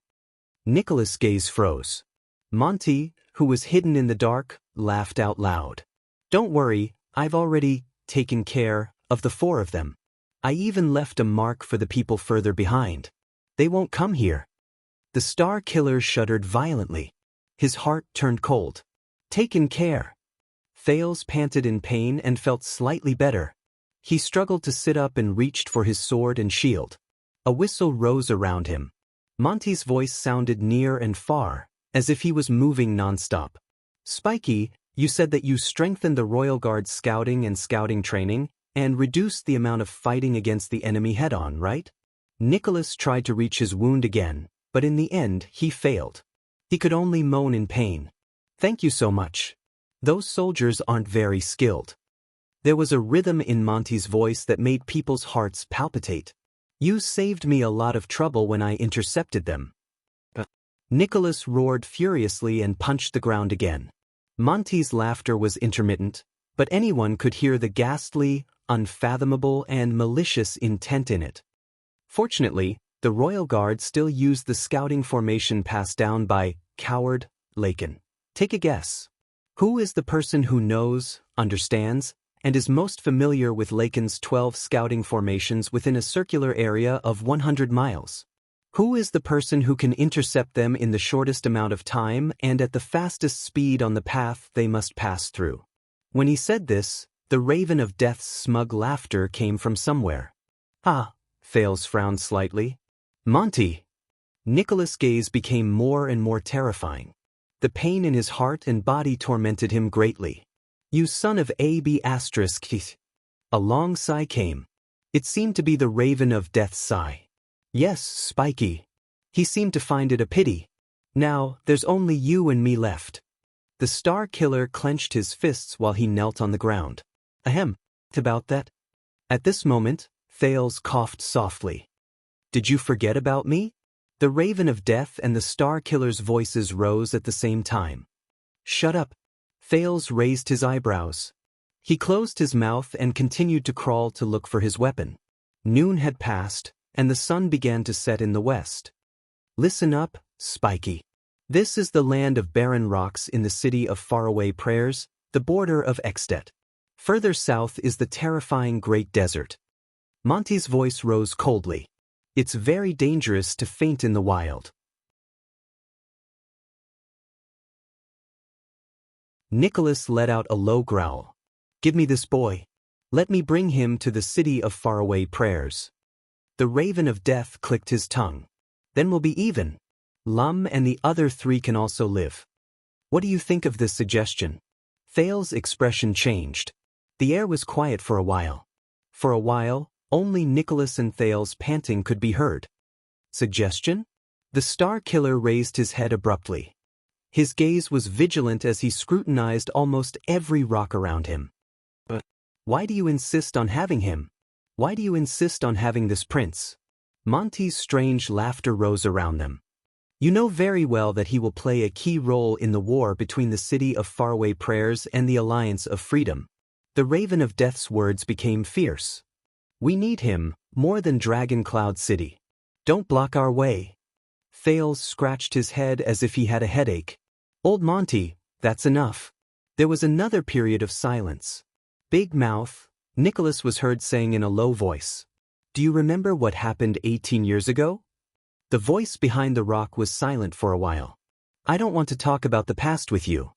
Nicholas' gaze froze. Monty, who was hidden in the dark, laughed out loud. Don't worry, I've already taken care of the four of them. I even left a mark for the people further behind. They won't come here. The Star Killer shuddered violently. His heart turned cold. Taken care. Thales panted in pain and felt slightly better. He struggled to sit up and reached for his sword and shield. A whistle rose around him. Monty's voice sounded near and far, as if he was moving nonstop. Spiky, you said that you strengthened the Royal Guard's scouting and scouting training, and reduced the amount of fighting against the enemy head-on, right? Nicholas tried to reach his wound again, but in the end he failed. He could only moan in pain. Thank you so much. Those soldiers aren't very skilled. There was a rhythm in Monty's voice that made people's hearts palpitate. You saved me a lot of trouble when I intercepted them. Nicholas roared furiously and punched the ground again. Monty's laughter was intermittent, but anyone could hear the ghastly, unfathomable, and malicious intent in it. Fortunately, the Royal Guard still used the scouting formation passed down by coward Lakin. Take a guess. Who is the person who knows, understands, and is most familiar with Lakin's 12 scouting formations within a circular area of 100 miles? Who is the person who can intercept them in the shortest amount of time and at the fastest speed on the path they must pass through? When he said this, the Raven of Death's smug laughter came from somewhere. Ah, Thales frowned slightly. Monty! Nicholas' gaze became more and more terrifying. The pain in his heart and body tormented him greatly. You son of A.B****. A long sigh came. It seemed to be the Raven of Death's sigh. Yes, Spiky. He seemed to find it a pity. Now, there's only you and me left. The Star Killer clenched his fists while he knelt on the ground. Ahem. About that? At this moment, Thales coughed softly. Did you forget about me? The Raven of Death and the Star Killer's voices rose at the same time. Shut up. Thales raised his eyebrows. He closed his mouth and continued to crawl to look for his weapon. Noon had passed, and the sun began to set in the west. Listen up, Spiky. This is the land of barren rocks in the city of faraway prayers, the border of Extet. Further south is the terrifying Great Desert. Monty's voice rose coldly. It's very dangerous to faint in the wild. Nicholas let out a low growl. Give me this boy. Let me bring him to the city of faraway prayers. The Raven of Death clicked his tongue. Then we'll be even. Lum and the other three can also live. What do you think of this suggestion? Thales' expression changed. The air was quiet for a while. For a while, only Nicholas and Thales panting could be heard. Suggestion? The Star Killer raised his head abruptly. His gaze was vigilant as he scrutinized almost every rock around him. But why do you insist on having him? Why do you insist on having this prince? Monty's strange laughter rose around them. You know very well that he will play a key role in the war between the city of faraway prayers and the Alliance of Freedom. The Raven of Death's words became fierce. We need him, more than Dragon Cloud City. Don't block our way. Thales scratched his head as if he had a headache. Old Monty, that's enough. There was another period of silence. Big Mouth, Nicholas was heard saying in a low voice. Do you remember what happened 18 years ago? The voice behind the rock was silent for a while. I don't want to talk about the past with you.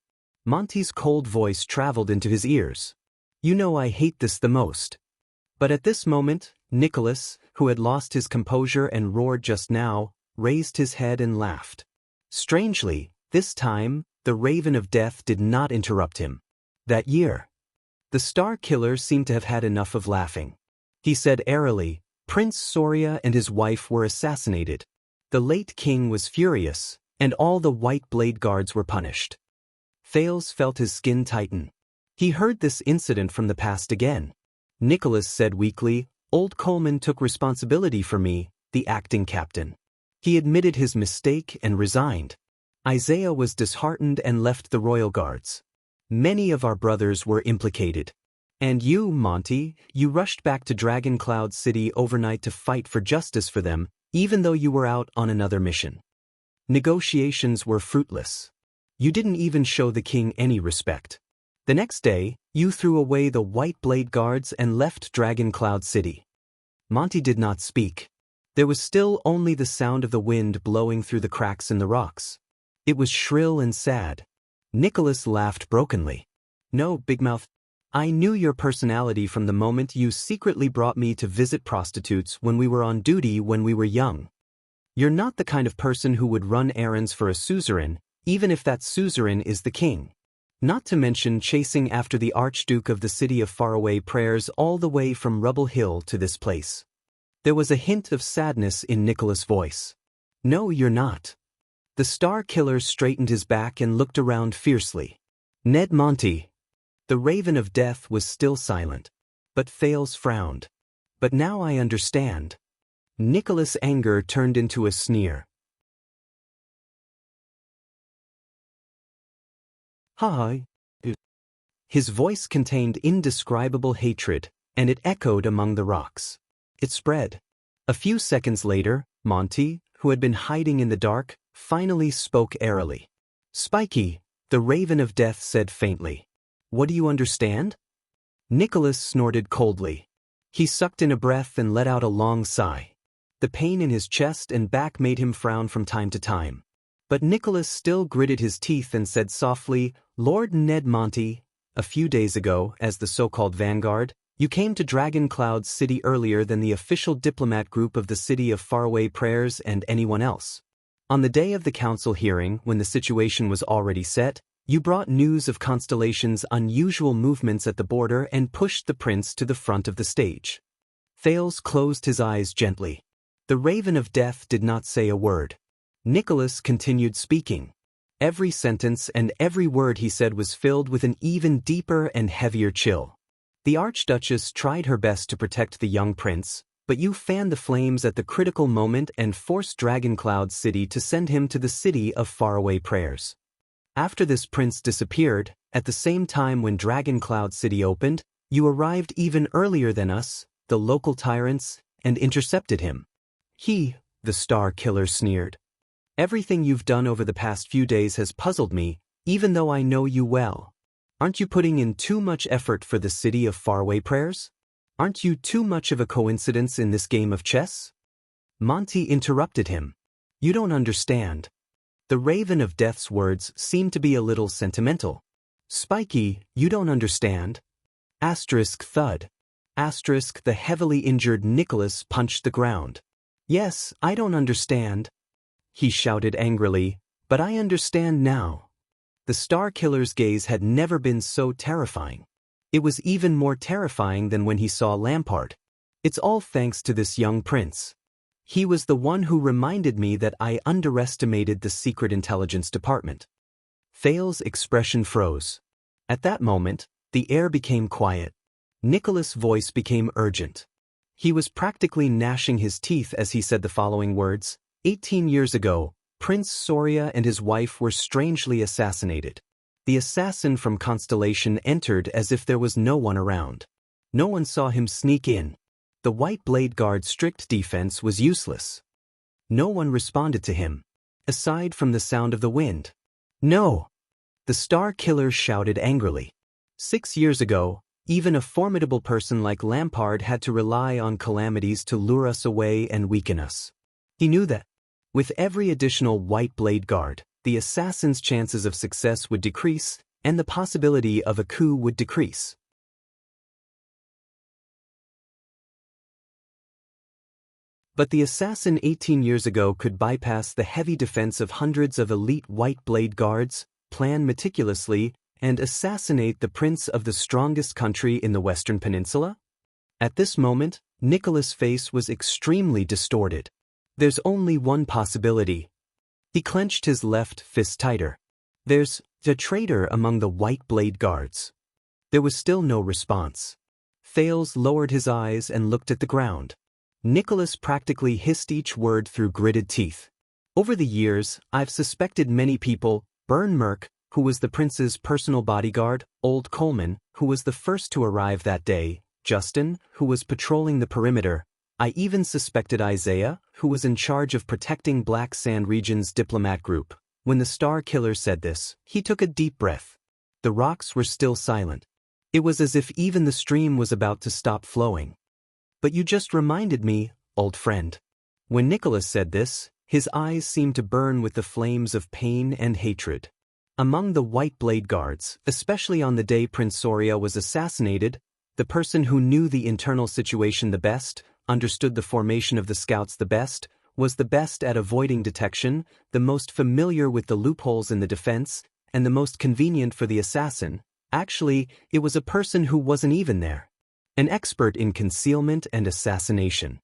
Monty's cold voice traveled into his ears. You know I hate this the most. But at this moment, Nicholas, who had lost his composure and roared just now, raised his head and laughed. Strangely, this time, the Raven of Death did not interrupt him. That year, the Star Killer seemed to have had enough of laughing. He said airily, Prince Soria and his wife were assassinated. The late king was furious, and all the White Blade Guards were punished. Thales felt his skin tighten. He heard this incident from the past again. Nicholas said weakly, Old Coleman took responsibility for me, the acting captain. He admitted his mistake and resigned. Isaiah was disheartened and left the Royal Guards. Many of our brothers were implicated. And you, Monty, you rushed back to Dragon Cloud City overnight to fight for justice for them, even though you were out on another mission. Negotiations were fruitless. You didn't even show the king any respect. The next day, you threw away the White Blade Guards and left Dragon Cloud City. Monty did not speak. There was still only the sound of the wind blowing through the cracks in the rocks. It was shrill and sad. Nicholas laughed brokenly. No, Big Mouth. I knew your personality from the moment you secretly brought me to visit prostitutes when we were on duty when we were young. You're not the kind of person who would run errands for a suzerain, even if that suzerain is the king. Not to mention chasing after the Archduke of the city of faraway prayers all the way from Rubble Hill to this place. There was a hint of sadness in Nicholas' voice. No, you're not. The Star Killer straightened his back and looked around fiercely. Ned Monty. The Raven of Death was still silent. But Thales frowned. But now I understand. Nicholas' anger turned into a sneer. Hi. His voice contained indescribable hatred, and it echoed among the rocks. It spread. A few seconds later, Monty, who had been hiding in the dark, finally spoke airily. Spiky, the Raven of Death said faintly. What do you understand? Nicholas snorted coldly. He sucked in a breath and let out a long sigh. The pain in his chest and back made him frown from time to time. But Nicholas still gritted his teeth and said softly, Lord Ned Monty, a few days ago, as the so-called vanguard, you came to Dragon Cloud City earlier than the official diplomat group of the City of Faraway Prayers and anyone else. On the day of the council hearing, when the situation was already set, you brought news of Constellation's unusual movements at the border and pushed the prince to the front of the stage. Thales closed his eyes gently. The Raven of Death did not say a word. Nicholas continued speaking. Every sentence and every word he said was filled with an even deeper and heavier chill. The Archduchess tried her best to protect the young prince, but you fanned the flames at the critical moment and forced Dragon Cloud City to send him to the City of Faraway Prayers. After this prince disappeared, At the same time when Dragon Cloud City opened, you arrived even earlier than us, the local tyrants, and intercepted him. The Star Killer sneered. Everything you've done over the past few days has puzzled me, even though I know you well. Aren't you putting in too much effort for the city of faraway prayers? Aren't you too much of a coincidence in this game of chess? Monty interrupted him. You don't understand. The Raven of Death's words seemed to be a little sentimental. Spiky, you don't understand. Thud. The heavily injured Nicholas punched the ground. Yes, I don't understand. He shouted angrily, but I understand now. The Star Killer's gaze had never been so terrifying. It was even more terrifying than when he saw Lampard. It's all thanks to this young prince. He was the one who reminded me that I underestimated the Secret Intelligence Department. Thale's expression froze. At that moment, the air became quiet. Nicholas' voice became urgent. He was practically gnashing his teeth as he said the following words. 18 years ago, Prince Soria and his wife were strangely assassinated. The assassin from Constellation entered as if there was no one around. No one saw him sneak in. The White Blade Guard's strict defense was useless. No one responded to him, aside from the sound of the wind. No! The Star Killer shouted angrily. 6 years ago, even a formidable person like Lampard had to rely on calamities to lure us away and weaken us. He knew that. With every additional White Blade Guard, the assassin's chances of success would decrease, and the possibility of a coup would decrease. But the assassin 18 years ago could bypass the heavy defense of hundreds of elite White Blade Guards, plan meticulously, and assassinate the prince of the strongest country in the Western Peninsula? At this moment, Nicholas' face was extremely distorted. There's only one possibility. He clenched his left fist tighter. There's a traitor among the White Blade Guards. There was still no response. Thales lowered his eyes and looked at the ground. Nicholas practically hissed each word through gritted teeth. Over the years, I've suspected many people, Burn Merc, who was the prince's personal bodyguard, Old Coleman, who was the first to arrive that day, Justin, who was patrolling the perimeter. I even suspected Isaiah, who was in charge of protecting Black Sand Region's diplomat group. When the Star Killer said this, he took a deep breath. The rocks were still silent. It was as if even the stream was about to stop flowing. But you just reminded me, old friend. When Nicholas said this, his eyes seemed to burn with the flames of pain and hatred. Among the White Blade Guards, especially on the day Prince Soria was assassinated, the person who knew the internal situation the best, understood the formation of the scouts the best, was the best at avoiding detection, the most familiar with the loopholes in the defense, and the most convenient for the assassin. Actually, it was a person who wasn't even there. An expert in concealment and assassination.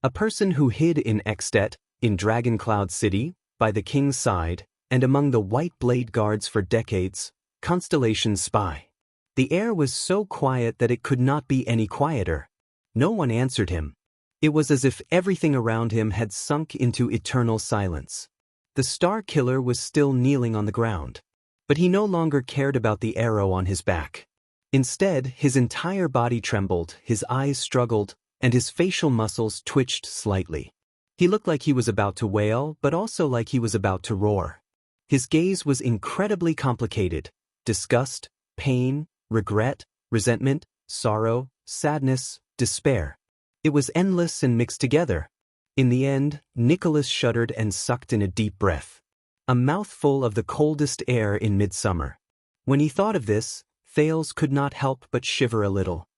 A person who hid in Extet, in Dragon Cloud City, by the king's side, and among the White Blade Guards for decades, Constellation spy. The air was so quiet that it could not be any quieter. No one answered him. It was as if everything around him had sunk into eternal silence. The Star Killer was still kneeling on the ground. But he no longer cared about the arrow on his back. Instead, his entire body trembled, his eyes struggled, and his facial muscles twitched slightly. He looked like he was about to wail, but also like he was about to roar. His gaze was incredibly complicated. Disgust, pain, regret, resentment, sorrow, sadness, despair. It was endless and mixed together. In the end, Nicholas shuddered and sucked in a deep breath. A mouthful of the coldest air in midsummer. When he thought of this, Thales could not help but shiver a little.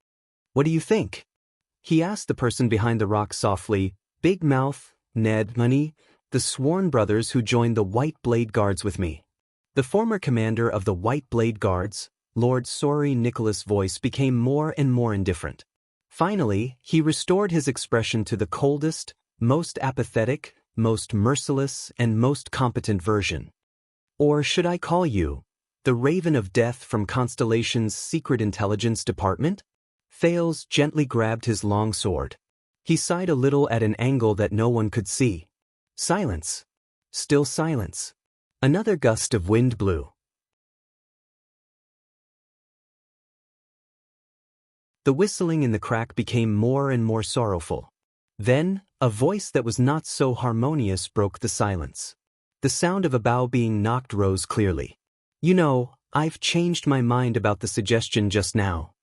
What do you think? He asked the person behind the rock softly. Big Mouth, Ned, Money, the sworn brothers who joined the White Blade Guards with me. The former commander of the White Blade Guards, Lord Sorry. Nicholas' voice became more and more indifferent. Finally, he restored his expression to the coldest, most apathetic, most merciless, and most competent version. Or should I call you the Raven of Death from Constellation's Secret Intelligence Department? Thales gently grabbed his long sword. He sighed a little at an angle that no one could see. Silence. Still silence. Another gust of wind blew. The whistling in the crack became more and more sorrowful. Then, a voice that was not so harmonious broke the silence. The sound of a bough being knocked rose clearly. "You know, I've changed my mind about the suggestion just now."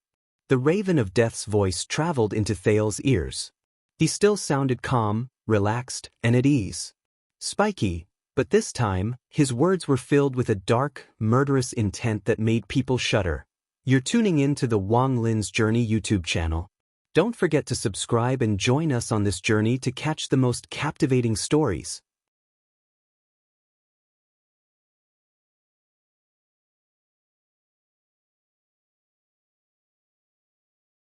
The Raven of Death's voice traveled into Thale's ears. He still sounded calm, relaxed, and at ease. Spiky, but this time, his words were filled with a dark, murderous intent that made people shudder. You're tuning in to the Wang Lin's Journey YouTube channel. Don't forget to subscribe and join us on this journey to catch the most captivating stories.